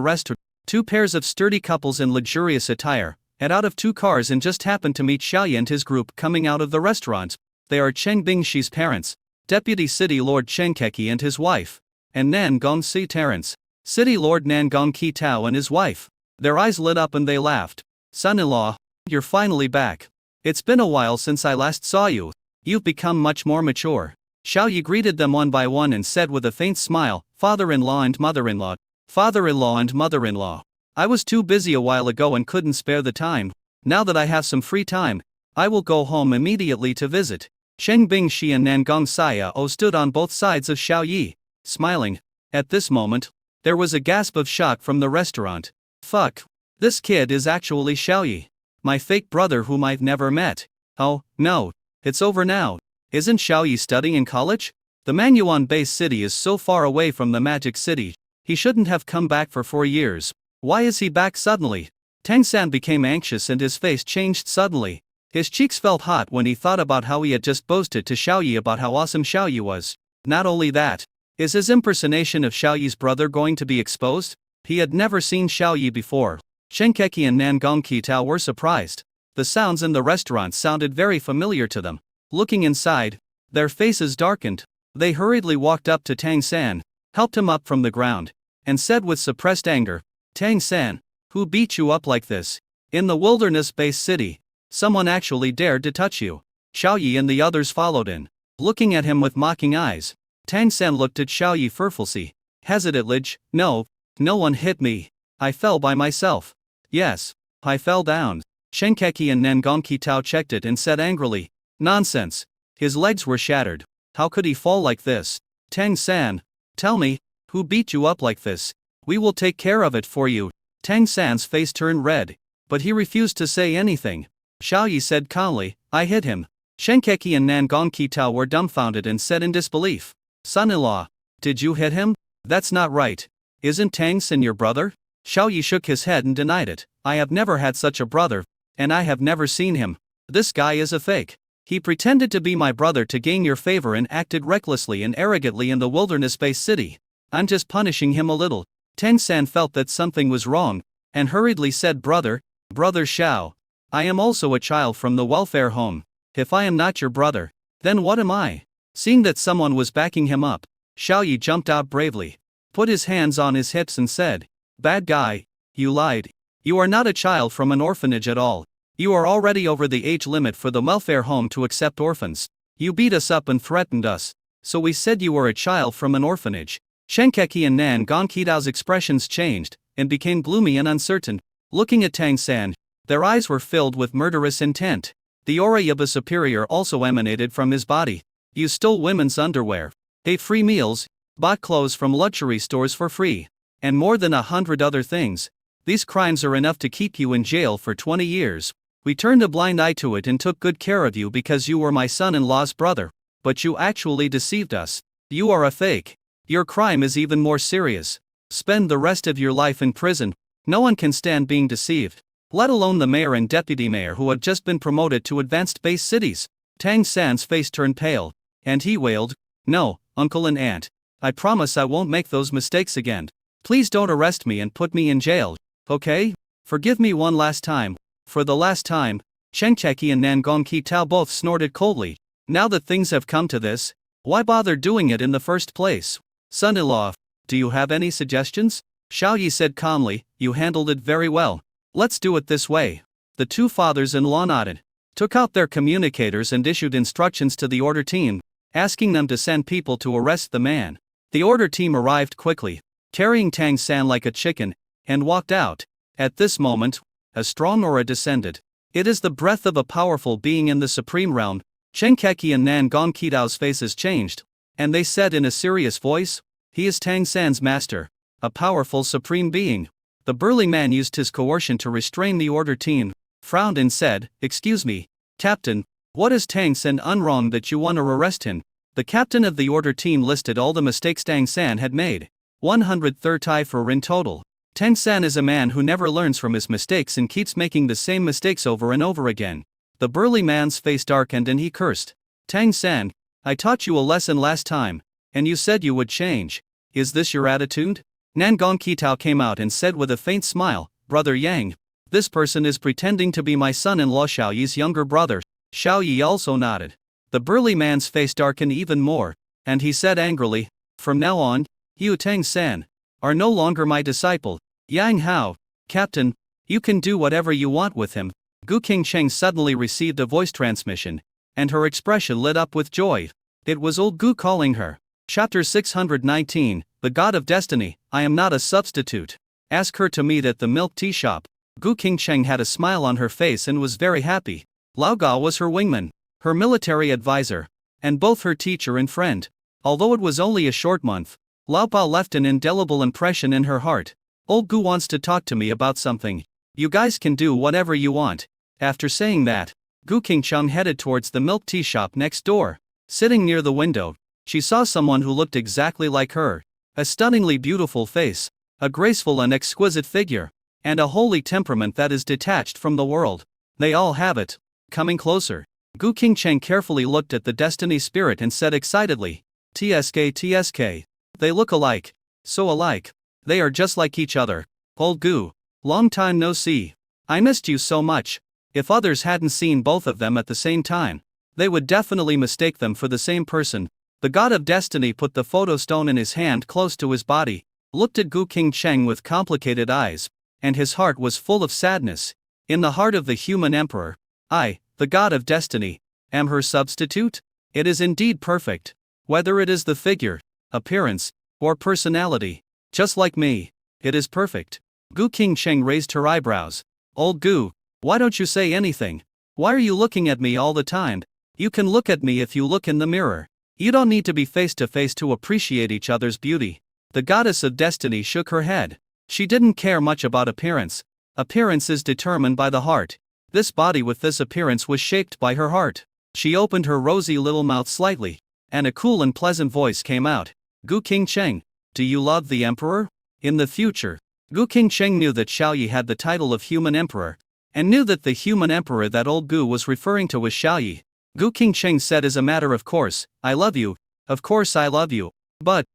restaurant. Two pairs of sturdy couples in luxurious attire got out of two cars and just happened to meet Xiao Yi and his group coming out of the restaurant. They are Cheng Bingxi's parents, Deputy City Lord Cheng Keki and his wife, and Nan Gong Si Terrence, City Lord Nan Gong Ki Tao and his wife. Their eyes lit up and they laughed. "Son-in-law, you're finally back. It's been a while since I last saw you. You've become much more mature." Xiao Yi greeted them one by one and said with a faint smile, "Father-in-law and mother-in-law. Father-in-law and mother-in-law. I was too busy a while ago and couldn't spare the time. Now that I have some free time, I will go home immediately to visit." Cheng Bingxi and Nangong Sayao stood on both sides of Xiao Yi, smiling. At this moment, there was a gasp of shock from the restaurant. "Fuck. This kid is actually Xiao Yi, my fake brother whom I've never met. Oh, no. It's over now. Isn't Xiao Yi studying in college? The Manyuan-based city is so far away from the Magic City. He shouldn't have come back for 4 years. Why is he back suddenly?" Tang San became anxious and his face changed suddenly. His cheeks felt hot when he thought about how he had just boasted to Xiao Yi about how awesome Xiao Yi was. Not only that, is his impersonation of Xiao Yi's brother going to be exposed? He had never seen Xiao Yi before. Cheng Keki and Nan Gong Ki Tao were surprised. The sounds in the restaurant sounded very familiar to them. Looking inside, their faces darkened. They hurriedly walked up to Tang San, helped him up from the ground, and said with suppressed anger, "Tang San, who beat you up like this? In the wilderness-based city, someone actually dared to touch you." Xiao Yi and the others followed in, looking at him with mocking eyes. Tang San looked at Xiao Yi fearfully, hesitantly. No one hit me. I fell by myself. Yes, I fell down." Cheng Keki and Nangong Ki Tao checked it and said angrily, "Nonsense. His legs were shattered. How could he fall like this? Tang San, tell me, who beat you up like this? We will take care of it for you." Tang San's face turned red, but he refused to say anything. Xiao Yi said calmly, "I hit him." Cheng Keki and Nangong Ki Tao were dumbfounded and said in disbelief, "Son-in-law, did you hit him? That's not right. Isn't Tang San your brother?" Xiao Yi shook his head and denied it. "I have never had such a brother, and I have never seen him. This guy is a fake. He pretended to be my brother to gain your favor and acted recklessly and arrogantly in the wilderness-based city. I'm just punishing him a little." Tang San felt that something was wrong, and hurriedly said, Brother Xiao, I am also a child from the welfare home. If I am not your brother, then what am I?" Seeing that someone was backing him up, Xiao Yi jumped out bravely, put his hands on his hips and said, "Bad guy, you lied. You are not a child from an orphanage at all. You are already over the age limit for the welfare home to accept orphans. You beat us up and threatened us, so we said you were a child from an orphanage." Cheng Keki and Nan Gong Ki Tao's expressions changed, and became gloomy and uncertain. Looking at Tang San, their eyes were filled with murderous intent. The aura of a superior also emanated from his body. "You stole women's underwear, ate free meals, bought clothes from luxury stores for free, and more than 100 other things. These crimes are enough to keep you in jail for 20 years. We turned a blind eye to it and took good care of you because you were my son-in-law's brother. But you actually deceived us. You are a fake. Your crime is even more serious. Spend the rest of your life in prison. No one can stand being deceived. Let alone the mayor and deputy mayor who had just been promoted to advanced base cities. Tang San's face turned pale, and he wailed, "No, uncle and aunt. I promise I won't make those mistakes again. Please don't arrest me and put me in jail, okay? Forgive me one last time." For the last time, Cheng Cheki and Nan Gongqi Tao both snorted coldly. Now that things have come to this, why bother doing it in the first place? Son-in-law, do you have any suggestions? Xiao Yi said calmly, "You handled it very well. Let's do it this way." The two fathers-in-law nodded, took out their communicators and issued instructions to the order team, asking them to send people to arrest the man. The order team arrived quickly, carrying Tang San like a chicken, and walked out. At this moment, a strong aura descended. It is the breath of a powerful being in the supreme realm. Cheng Keki and Nan Gongqi Tao's faces changed, and they said in a serious voice, "He is Tang San's master, a powerful supreme being." The burly man used his coercion to restrain the order team, frowned and said, "Excuse me, Captain, what is Tang San done wrong that you want to arrest him?" The captain of the order team listed all the mistakes Tang San had made. 130 for in total. Tang San is a man who never learns from his mistakes and keeps making the same mistakes over and over again. The burly man's face darkened and he cursed. "Tang San, I taught you a lesson last time, and you said you would change. Is this your attitude?" Nan Gongqi Tao came out and said with a faint smile, "Brother Yang, this person is pretending to be my son-in-law Xiao Yi's younger brother." Xiao Yi also nodded. The burly man's face darkened even more, and he said angrily, "From now on, you Tang San are no longer my disciple. Yang Hao, Captain, you can do whatever you want with him." Gu Qingcheng suddenly received a voice transmission, and her expression lit up with joy. It was old Gu calling her. Chapter 619, The God of Destiny. "I am not a substitute. Ask her to meet at the milk tea shop." Gu Qingcheng had a smile on her face and was very happy. Lao Gao was her wingman, her military advisor, and both her teacher and friend. Although it was only a short month, Lao Bao left an indelible impression in her heart. "Old Gu wants to talk to me about something. You guys can do whatever you want." After saying that, Gu Qingcheng headed towards the milk tea shop next door. Sitting near the window, she saw someone who looked exactly like her. A stunningly beautiful face, a graceful and exquisite figure, and a holy temperament that is detached from the world. They all have it. Coming closer, Gu Qingcheng carefully looked at the destiny spirit and said excitedly, "TSK TSK. They look alike. So alike. They are just like each other. Old Gu, long time no see. I missed you so much." If others hadn't seen both of them at the same time, they would definitely mistake them for the same person. The God of Destiny put the photo stone in his hand close to his body, looked at Gu Qingcheng with complicated eyes, and his heart was full of sadness. In the heart of the human emperor, I, the God of Destiny, am her substitute? It is indeed perfect. Whether it is the figure, appearance, or personality, just like me, it is perfect. Gu Qingcheng raised her eyebrows. "Old Gu, why don't you say anything? Why are you looking at me all the time? You can look at me if you look in the mirror. You don't need to be face to face to appreciate each other's beauty." The goddess of destiny shook her head. She didn't care much about appearance. Appearance is determined by the heart. This body with this appearance was shaped by her heart. She opened her rosy little mouth slightly, and a cool and pleasant voice came out. "Gu Qingcheng, do you love the emperor?" In the future, Gu Qingcheng knew that Xiao Yi had the title of human emperor, and knew that the human emperor that old Gu was referring to was Xiao Yi. Gu Qingcheng said as a matter of course, "I love you. Of course I love you. But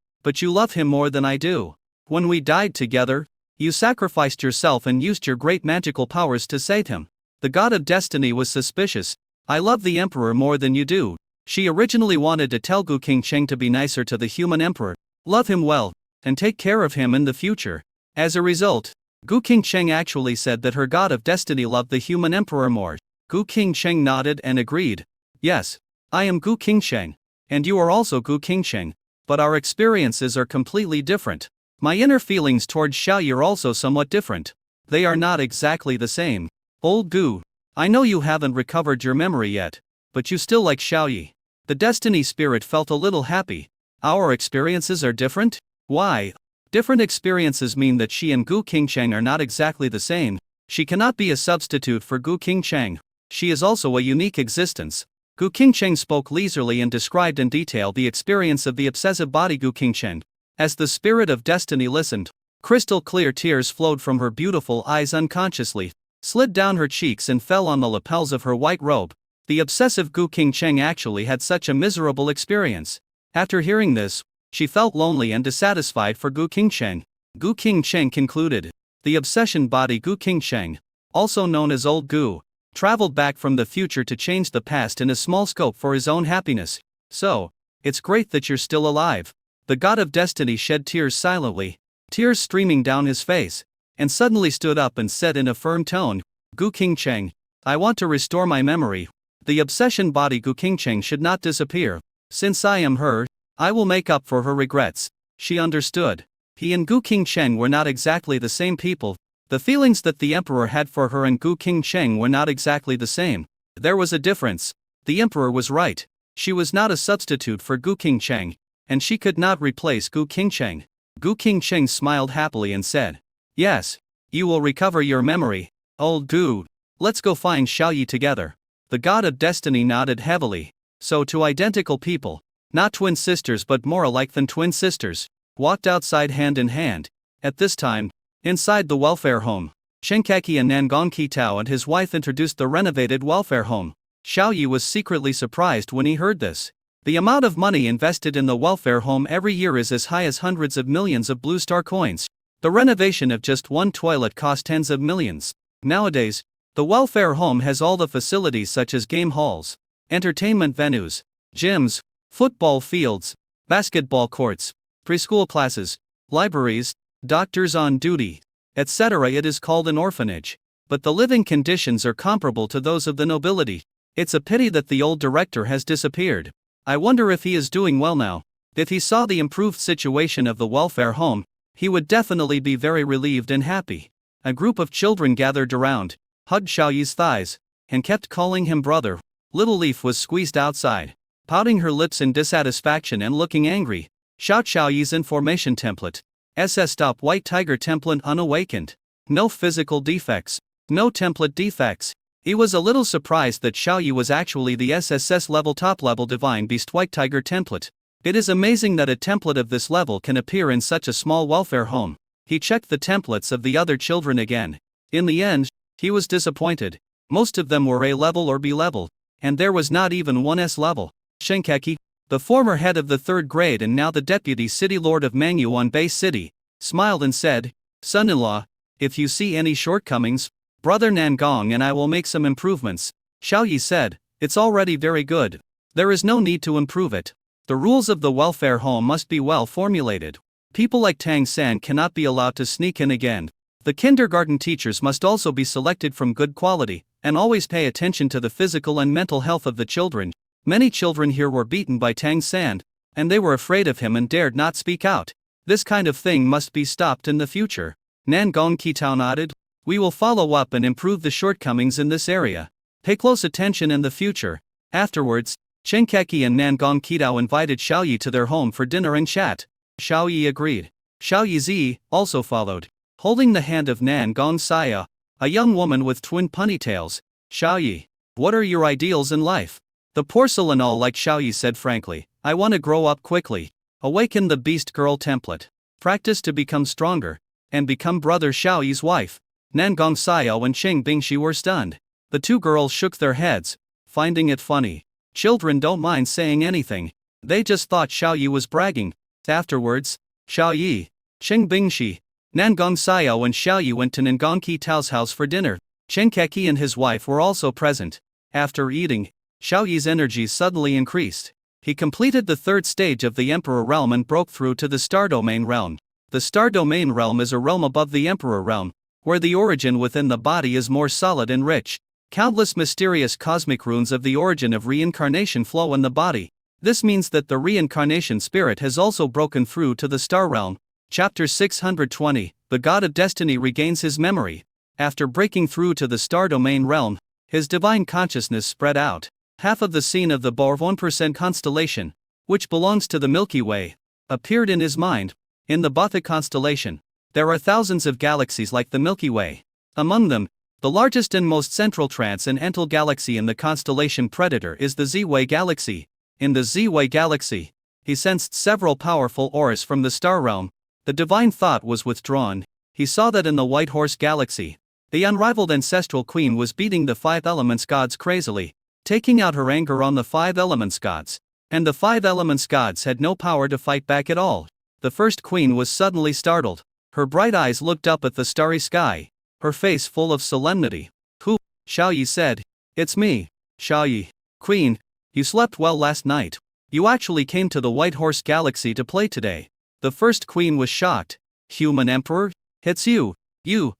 you love him more than I do. When we died together, you sacrificed yourself and used your great magical powers to save him." The God of Destiny was suspicious. "I love the emperor more than you do." She originally wanted to tell Gu Qingcheng to be nicer to the human emperor, love him well, and take care of him in the future. As a result, Gu Qingcheng actually said that her God of Destiny loved the human emperor more. Gu Qingcheng nodded and agreed. "Yes, I am Gu Qingcheng, and you are also Gu Qingcheng, but our experiences are completely different. My inner feelings towards Xiao Yi are also somewhat different. They are not exactly the same. Old Gu, I know you haven't recovered your memory yet, but you still like Xiao Yi." The destiny spirit felt a little happy. "Our experiences are different? Why? Different experiences mean that she and Gu Qingcheng are not exactly the same. She cannot be a substitute for Gu Qingcheng. She is also a unique existence. Gu Qingcheng spoke leisurely and described in detail the experience of the obsessive body Gu Qingcheng. As the spirit of destiny listened, crystal clear tears flowed from her beautiful eyes unconsciously, slid down her cheeks and fell on the lapels of her white robe. The obsessive Gu Qingcheng actually had such a miserable experience. After hearing this, she felt lonely and dissatisfied for Gu Qingcheng. Gu Qingcheng concluded. The obsession body Gu Qingcheng, also known as Old Gu, traveled back from the future to change the past in a small scope for his own happiness. So, it's great that you're still alive. The god of destiny shed tears silently, tears streaming down his face, and suddenly stood up and said in a firm tone, Gu Qingcheng, I want to restore my memory. The obsession body Gu Qingcheng should not disappear. Since I am her, I will make up for her regrets. She understood. He and Gu Qingcheng were not exactly the same people. The feelings that the emperor had for her and Gu Qingcheng were not exactly the same. There was a difference. The emperor was right. She was not a substitute for Gu Qingcheng, and she could not replace Gu Qingcheng. Gu Qingcheng smiled happily and said, Yes, you will recover your memory, old Gu. Let's go find Xiaoyi together. The god of destiny nodded heavily. So two identical people, not twin sisters but more alike than twin sisters, walked outside hand in hand. At this time, inside the welfare home, Shenkeki and Nangong Qitao and his wife introduced the renovated welfare home. Xiaoyi was secretly surprised when he heard this. The amount of money invested in the welfare home every year is as high as hundreds of millions of Blue Star coins. The renovation of just one toilet cost tens of millions. Nowadays, the welfare home has all the facilities such as game halls, entertainment venues, gyms, football fields, basketball courts, preschool classes, libraries, doctors on duty, etc. It is called an orphanage. But the living conditions are comparable to those of the nobility. It's a pity that the old director has disappeared. I wonder if he is doing well now. If he saw the improved situation of the welfare home, he would definitely be very relieved and happy. A group of children gathered around, hugged Xiaoyi's thighs, and kept calling him brother. Little Leaf was squeezed outside, pouting her lips in dissatisfaction and looking angry. Shout Xiaoyi's information template. SS Stop White Tiger template unawakened. No physical defects. No template defects. He was a little surprised that Xiaoyi was actually the SSS level top level Divine Beast White Tiger template. It is amazing that a template of this level can appear in such a small welfare home. He checked the templates of the other children again. In the end, he was disappointed. Most of them were A level or B level, and there was not even one S level. Shenkeki, the former head of the 3rd grade and now the deputy city lord of Mangyuan Bay City, smiled and said, Son-in-law, if you see any shortcomings, Brother Nangong and I will make some improvements. Xiaoyi said, It's already very good. There is no need to improve it. The rules of the welfare home must be well formulated. People like Tang San cannot be allowed to sneak in again. The kindergarten teachers must also be selected from good quality, and always pay attention to the physical and mental health of the children. Many children here were beaten by Tang San, and they were afraid of him and dared not speak out. This kind of thing must be stopped in the future. Nangong Qitao nodded. We will follow up and improve the shortcomings in this area. Pay close attention in the future. Afterwards, Shenkeki and Nangong Qitao invited Xiaoyi to their home for dinner and chat. Xiaoyi agreed. Xiaoyi Zi also followed, holding the hand of Nangong Saya, a young woman with twin ponytails. Xiaoyi, what are your ideals in life? The porcelain all like Xiaoyi said frankly, I want to grow up quickly, awaken the beast girl template, practice to become stronger, and become brother Xiaoyi's wife. Nangong Xiao and Qing Bingxi were stunned. The two girls shook their heads, finding it funny. Children don't mind saying anything. They just thought Xiaoyi was bragging. Afterwards, Xiaoyi, Qing Bingxi, Nangong Xiao and Xiaoyi went to Nangong Qitao's house for dinner. Shenkeki and his wife were also present. After eating, Xiaoyi's energies suddenly increased. He completed the 3rd stage of the Emperor realm and broke through to the Star Domain realm. The Star Domain realm is a realm above the Emperor realm, where the origin within the body is more solid and rich. Countless mysterious cosmic runes of the origin of reincarnation flow in the body. This means that the reincarnation spirit has also broken through to the star realm. Chapter 620, The God of Destiny regains his memory. After breaking through to the star domain realm, his divine consciousness spread out. Half of the scene of the Borv 1% constellation, which belongs to the Milky Way, appeared in his mind. In the Botha constellation, there are thousands of galaxies like the Milky Way. Among them, the largest and most central transcendental galaxy in the constellation Predator is the Z-Way galaxy. In the Z-Way galaxy, he sensed several powerful auras from the star realm. The divine thought was withdrawn. He saw that in the White Horse galaxy, the unrivaled ancestral queen was beating the five elements gods crazily, taking out her anger on the five elements gods. And the five elements gods had no power to fight back at all. The first queen was suddenly startled. Her bright eyes looked up at the starry sky, her face full of solemnity. Who? Xiaoyi said. It's me, Xiaoyi. Queen, you slept well last night. You actually came to the White Horse galaxy to play today. The first queen was shocked. Human Emperor? It's you. You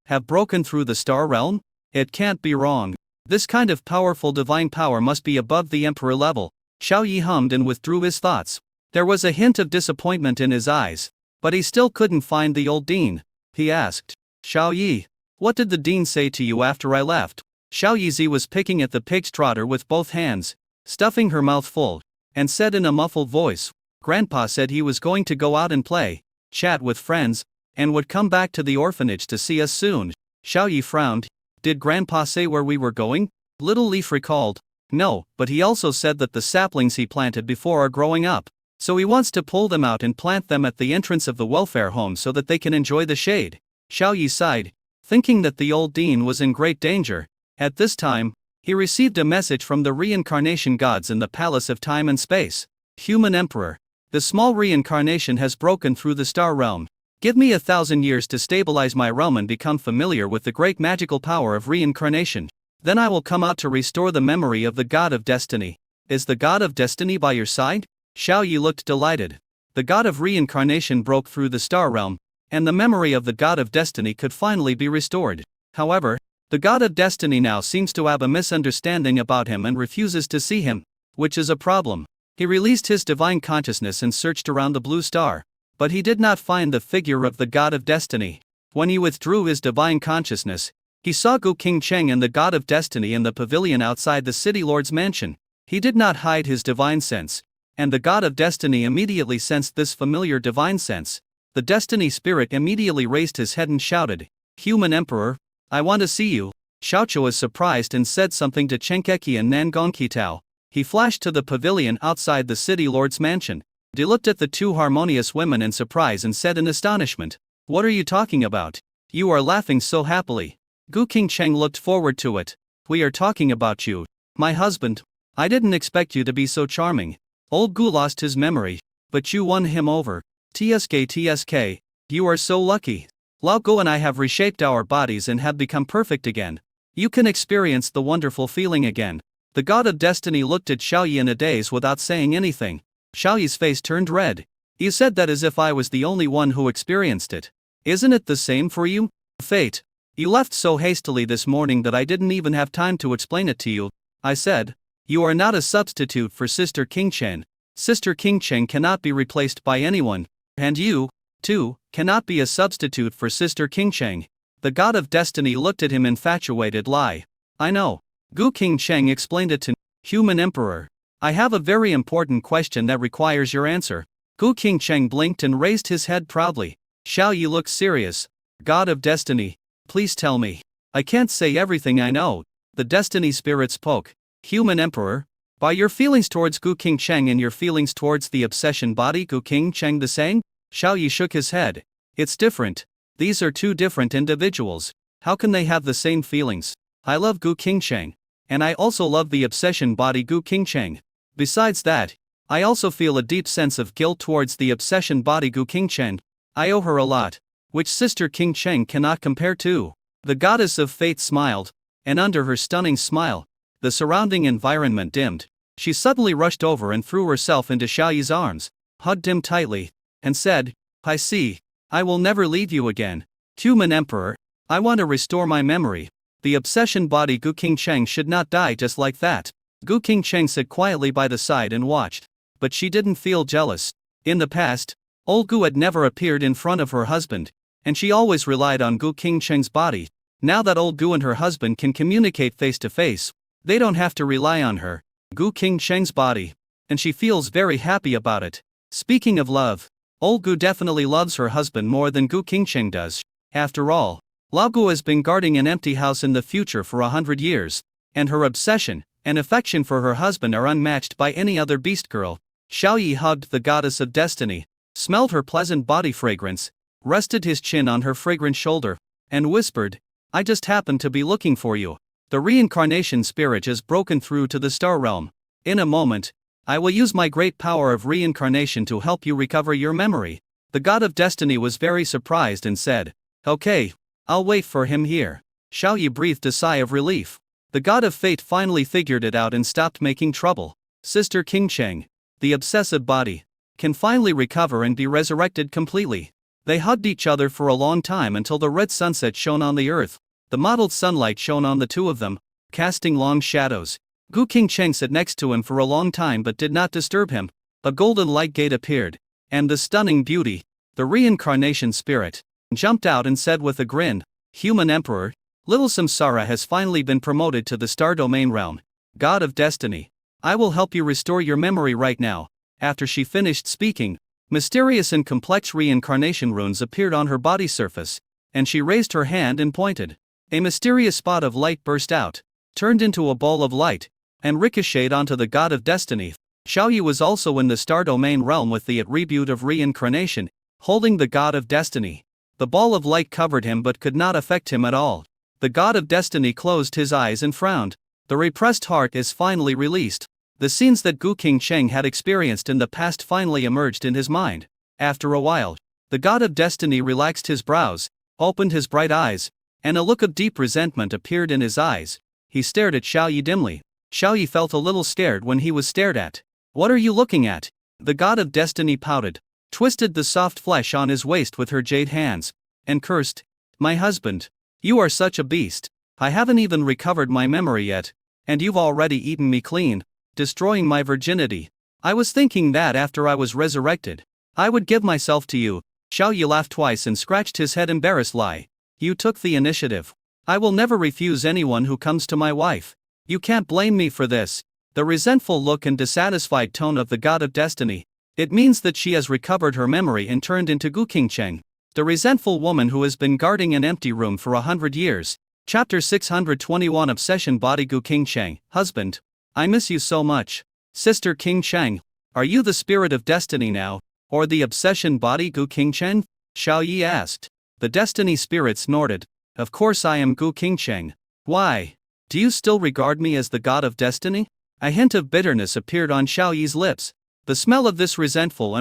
have broken through the star realm? It can't be wrong. This kind of powerful divine power must be above the Emperor level. Xiaoyi hummed and withdrew his thoughts. There was a hint of disappointment in his eyes, but he still couldn't find the old dean. He asked, Xiaoyi, what did the dean say to you after I left? Xiaoyi was picking at the pig's trotter with both hands, stuffing her mouth full, and said in a muffled voice, Grandpa said he was going to go out and play, chat with friends, and would come back to the orphanage to see us soon. Xiaoyi frowned. Did Grandpa say where we were going? Little Leaf recalled. No, but he also said that the saplings he planted before are growing up, so he wants to pull them out and plant them at the entrance of the welfare home so that they can enjoy the shade. Xiaoyi sighed, thinking that the old dean was in great danger. At this time, he received a message from the reincarnation gods in the Palace of Time and Space. Human Emperor, the small reincarnation has broken through the star realm. Give me 1,000 years to stabilize my realm and become familiar with the great magical power of reincarnation. Then I will come out to restore the memory of the God of Destiny. Is the God of Destiny by your side? Xiaoyi looked delighted. The God of Reincarnation broke through the star realm, and the memory of the God of Destiny could finally be restored. However, the God of Destiny now seems to have a misunderstanding about him and refuses to see him, which is a problem. He released his divine consciousness and searched around the blue star, but he did not find the figure of the God of Destiny. When he withdrew his divine consciousness, he saw Gu Qingcheng and the God of Destiny in the pavilion outside the city lord's mansion. He did not hide his divine sense, and the God of Destiny immediately sensed this familiar divine sense. The Destiny spirit immediately raised his head and shouted, Human Emperor, I want to see you. Xiaoqiu was surprised and said something to Chenkeki and Nangongqitao. He flashed to the pavilion outside the city lord's mansion. He looked at the two harmonious women in surprise and said in astonishment, What are you talking about? You are laughing so happily. Gu Qingcheng looked forward to it. We are talking about you, my husband. I didn't expect you to be so charming. Old Gu lost his memory, but you won him over. TSK, you are so lucky. Lao Gu and I have reshaped our bodies and have become perfect again. You can experience the wonderful feeling again. The God of Destiny looked at Xiaoyi in a daze without saying anything. Xiaoyi's face turned red. You said that as if I was the only one who experienced it. Isn't it the same for you? Fate. You left so hastily this morning that I didn't even have time to explain it to you. I said, you are not a substitute for Sister Qingcheng. Sister Qingcheng cannot be replaced by anyone. And you, too, cannot be a substitute for Sister Qingcheng. The God of Destiny looked at him infatuated lie. I know. Gu Qingcheng explained it to Human Emperor. I have a very important question that requires your answer. Gu Qingcheng blinked and raised his head proudly. Xiaoyi looked serious. God of Destiny, please tell me. I can't say everything I know. The Destiny Spirit spoke. Human Emperor, by your feelings towards Gu Qingcheng and your feelings towards the obsession body Gu Qingcheng the same? Xiaoyi shook his head. It's different. These are two different individuals. How can they have the same feelings? I love Gu Qingcheng, and I also love the obsession body Gu Qingcheng. Besides that, I also feel a deep sense of guilt towards the obsession body Gu Qingcheng. I owe her a lot, which Sister Qingcheng cannot compare to. The goddess of fate smiled, and under her stunning smile, the surrounding environment dimmed. She suddenly rushed over and threw herself into Xiaoyi's arms, hugged him tightly, and said, I see. I will never leave you again. Human Emperor, I want to restore my memory. The obsession body Gu Qingcheng should not die just like that. Gu Qingcheng sat quietly by the side and watched, but she didn't feel jealous. In the past, old Gu had never appeared in front of her husband, and she always relied on Gu Qingcheng's body. Now that old Gu and her husband can communicate face to face, they don't have to rely on her, Gu Qingcheng's body, and she feels very happy about it. Speaking of love, Old Gu definitely loves her husband more than Gu Qingcheng does. After all, Lao Gu has been guarding an empty house in the future for 100 years, and her obsession and affection for her husband are unmatched by any other beast girl. Xiao Yi hugged the goddess of destiny, smelled her pleasant body fragrance, rested his chin on her fragrant shoulder, and whispered, "I just happened to be looking for you. The reincarnation spirit has broken through to the star realm. In a moment, I will use my great power of reincarnation to help you recover your memory." The god of destiny was very surprised and said, "Okay, I'll wait for him here." Xiao Yi breathed a sigh of relief. The god of fate finally figured it out and stopped making trouble. Sister Qingcheng, the obsessive body, can finally recover and be resurrected completely. They hugged each other for a long time until the red sunset shone on the earth. The mottled sunlight shone on the two of them, casting long shadows. Gu Qingcheng sat next to him for a long time but did not disturb him. A golden light gate appeared, and the stunning beauty, the reincarnation spirit, jumped out and said with a grin, "Human Emperor, little Samsara has finally been promoted to the star domain realm. God of destiny, I will help you restore your memory right now." After she finished speaking, mysterious and complex reincarnation runes appeared on her body surface, and she raised her hand and pointed. A mysterious spot of light burst out, turned into a ball of light, and ricocheted onto the god of destiny. Xiao Yi was also in the star domain realm with the attribute of reincarnation, holding the god of destiny. The ball of light covered him but could not affect him at all. The god of destiny closed his eyes and frowned. The repressed heart is finally released. The scenes that Gu Qingcheng had experienced in the past finally emerged in his mind. After a while, the god of destiny relaxed his brows, opened his bright eyes, and a look of deep resentment appeared in his eyes. He stared at Xiao Yi dimly. Xiao Yi felt a little scared when he was stared at. "What are you looking at?" The god of destiny pouted, twisted the soft flesh on his waist with her jade hands, and cursed, "My husband, you are such a beast. I haven't even recovered my memory yet, and you've already eaten me clean, destroying my virginity. I was thinking that after I was resurrected, I would give myself to you." Xiao Yi laughed twice and scratched his head embarrassed. "Lie. You took the initiative. I will never refuse anyone who comes to my wife. You can't blame me for this." The resentful look and dissatisfied tone of the god of destiny. It means that she has recovered her memory and turned into Gu Qingcheng, the resentful woman who has been guarding an empty room for 100 years. Chapter 621 Obsession Body. Gu Qingcheng, husband, I miss you so much. Sister Qingcheng, are you the spirit of destiny now, or the obsession body? Gu Qingcheng? Xiao Yi asked. The destiny spirit snorted. Of course I am Gu Qingcheng. Why? Do you still regard me as the god of destiny? A hint of bitterness appeared on Xiao Yi's lips. The smell of this resentful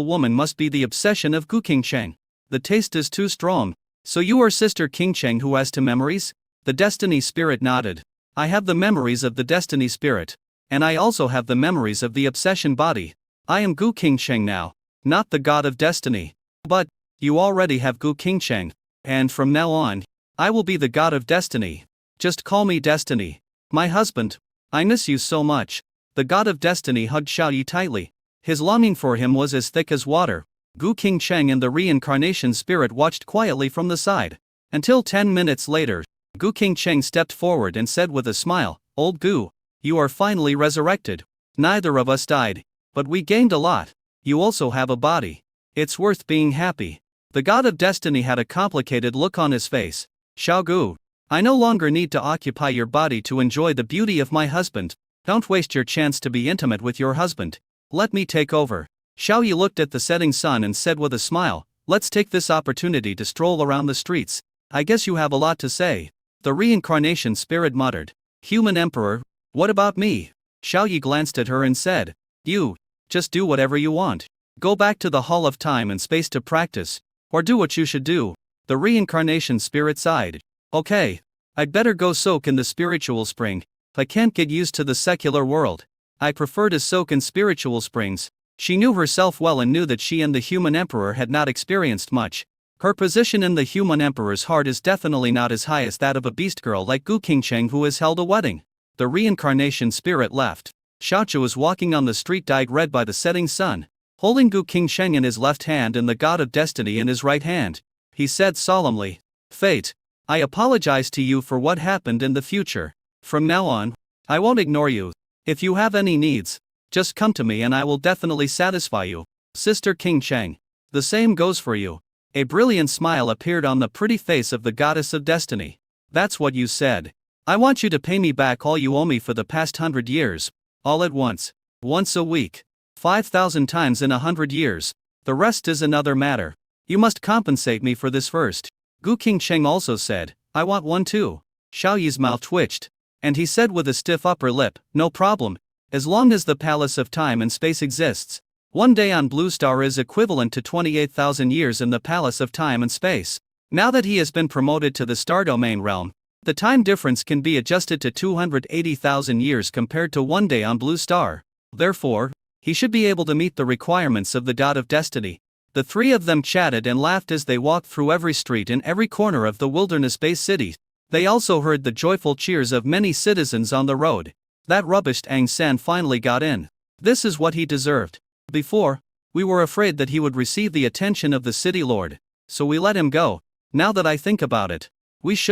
woman must be the obsession of Gu Qingcheng. The taste is too strong. So you are Sister Qingcheng who has two memories? The destiny spirit nodded. I have the memories of the destiny spirit. And I also have the memories of the obsession body. I am Gu Qingcheng now, not the god of destiny. But, you already have Gu Qingcheng. And from now on, I will be the god of destiny. Just call me Destiny. My husband, I miss you so much. The god of destiny hugged Xiao Yi tightly. His longing for him was as thick as water. Gu Qingcheng and the reincarnation spirit watched quietly from the side. Until 10 minutes later, Gu Qingcheng stepped forward and said with a smile, Old Gu, you are finally resurrected. Neither of us died, but we gained a lot. You also have a body. It's worth being happy. The god of destiny had a complicated look on his face. Xiao Gu, I no longer need to occupy your body to enjoy the beauty of my husband. Don't waste your chance to be intimate with your husband. Let me take over. Xiao Yi looked at the setting sun and said with a smile, let's take this opportunity to stroll around the streets. I guess you have a lot to say. The reincarnation spirit muttered. Human Emperor, what about me? Xiao Yi glanced at her and said, you, just do whatever you want. Go back to the Hall of Time and Space to practice, or do what you should do. The reincarnation spirit sighed. Okay, I'd better go soak in the spiritual spring. I can't get used to the secular world. I prefer to soak in spiritual springs. She knew herself well and knew that she and the human emperor had not experienced much. Her position in the human emperor's heart is definitely not as high as that of a beast girl like Gu Qingcheng who has held a wedding. The reincarnation spirit left. Xiaochu was walking on the street dyed red by the setting sun, holding Gu Qingcheng in his left hand and the god of destiny in his right hand. He said solemnly, Fate, I apologize to you for what happened in the future. From now on, I won't ignore you. If you have any needs, just come to me and I will definitely satisfy you. Sister Qingcheng, The same goes for you. A brilliant smile appeared on the pretty face of the goddess of destiny. That's what you said. I want you to pay me back all you owe me for the past 100 years. All at once. Once a week. 5,000 times in 100 years. The rest is another matter. You must compensate me for this first. Gu Qingcheng also said, I want one too. Xiao Yi's mouth twitched. And he said with a stiff upper lip, no problem. As long as the Palace of Time and Space exists. One day on Blue Star is equivalent to 28,000 years in the Palace of Time and Space. Now that he has been promoted to the Star Domain realm, the time difference can be adjusted to 280,000 years compared to one day on Blue Star. Therefore, he should be able to meet the requirements of the God of Destiny. The three of them chatted and laughed as they walked through every street and every corner of the wilderness-based city. They also heard the joyful cheers of many citizens on the road. That rubbished Ang San finally got in. This is what he deserved. Before, we were afraid that he would receive the attention of the city lord, so we let him go. Now that I think about it, we should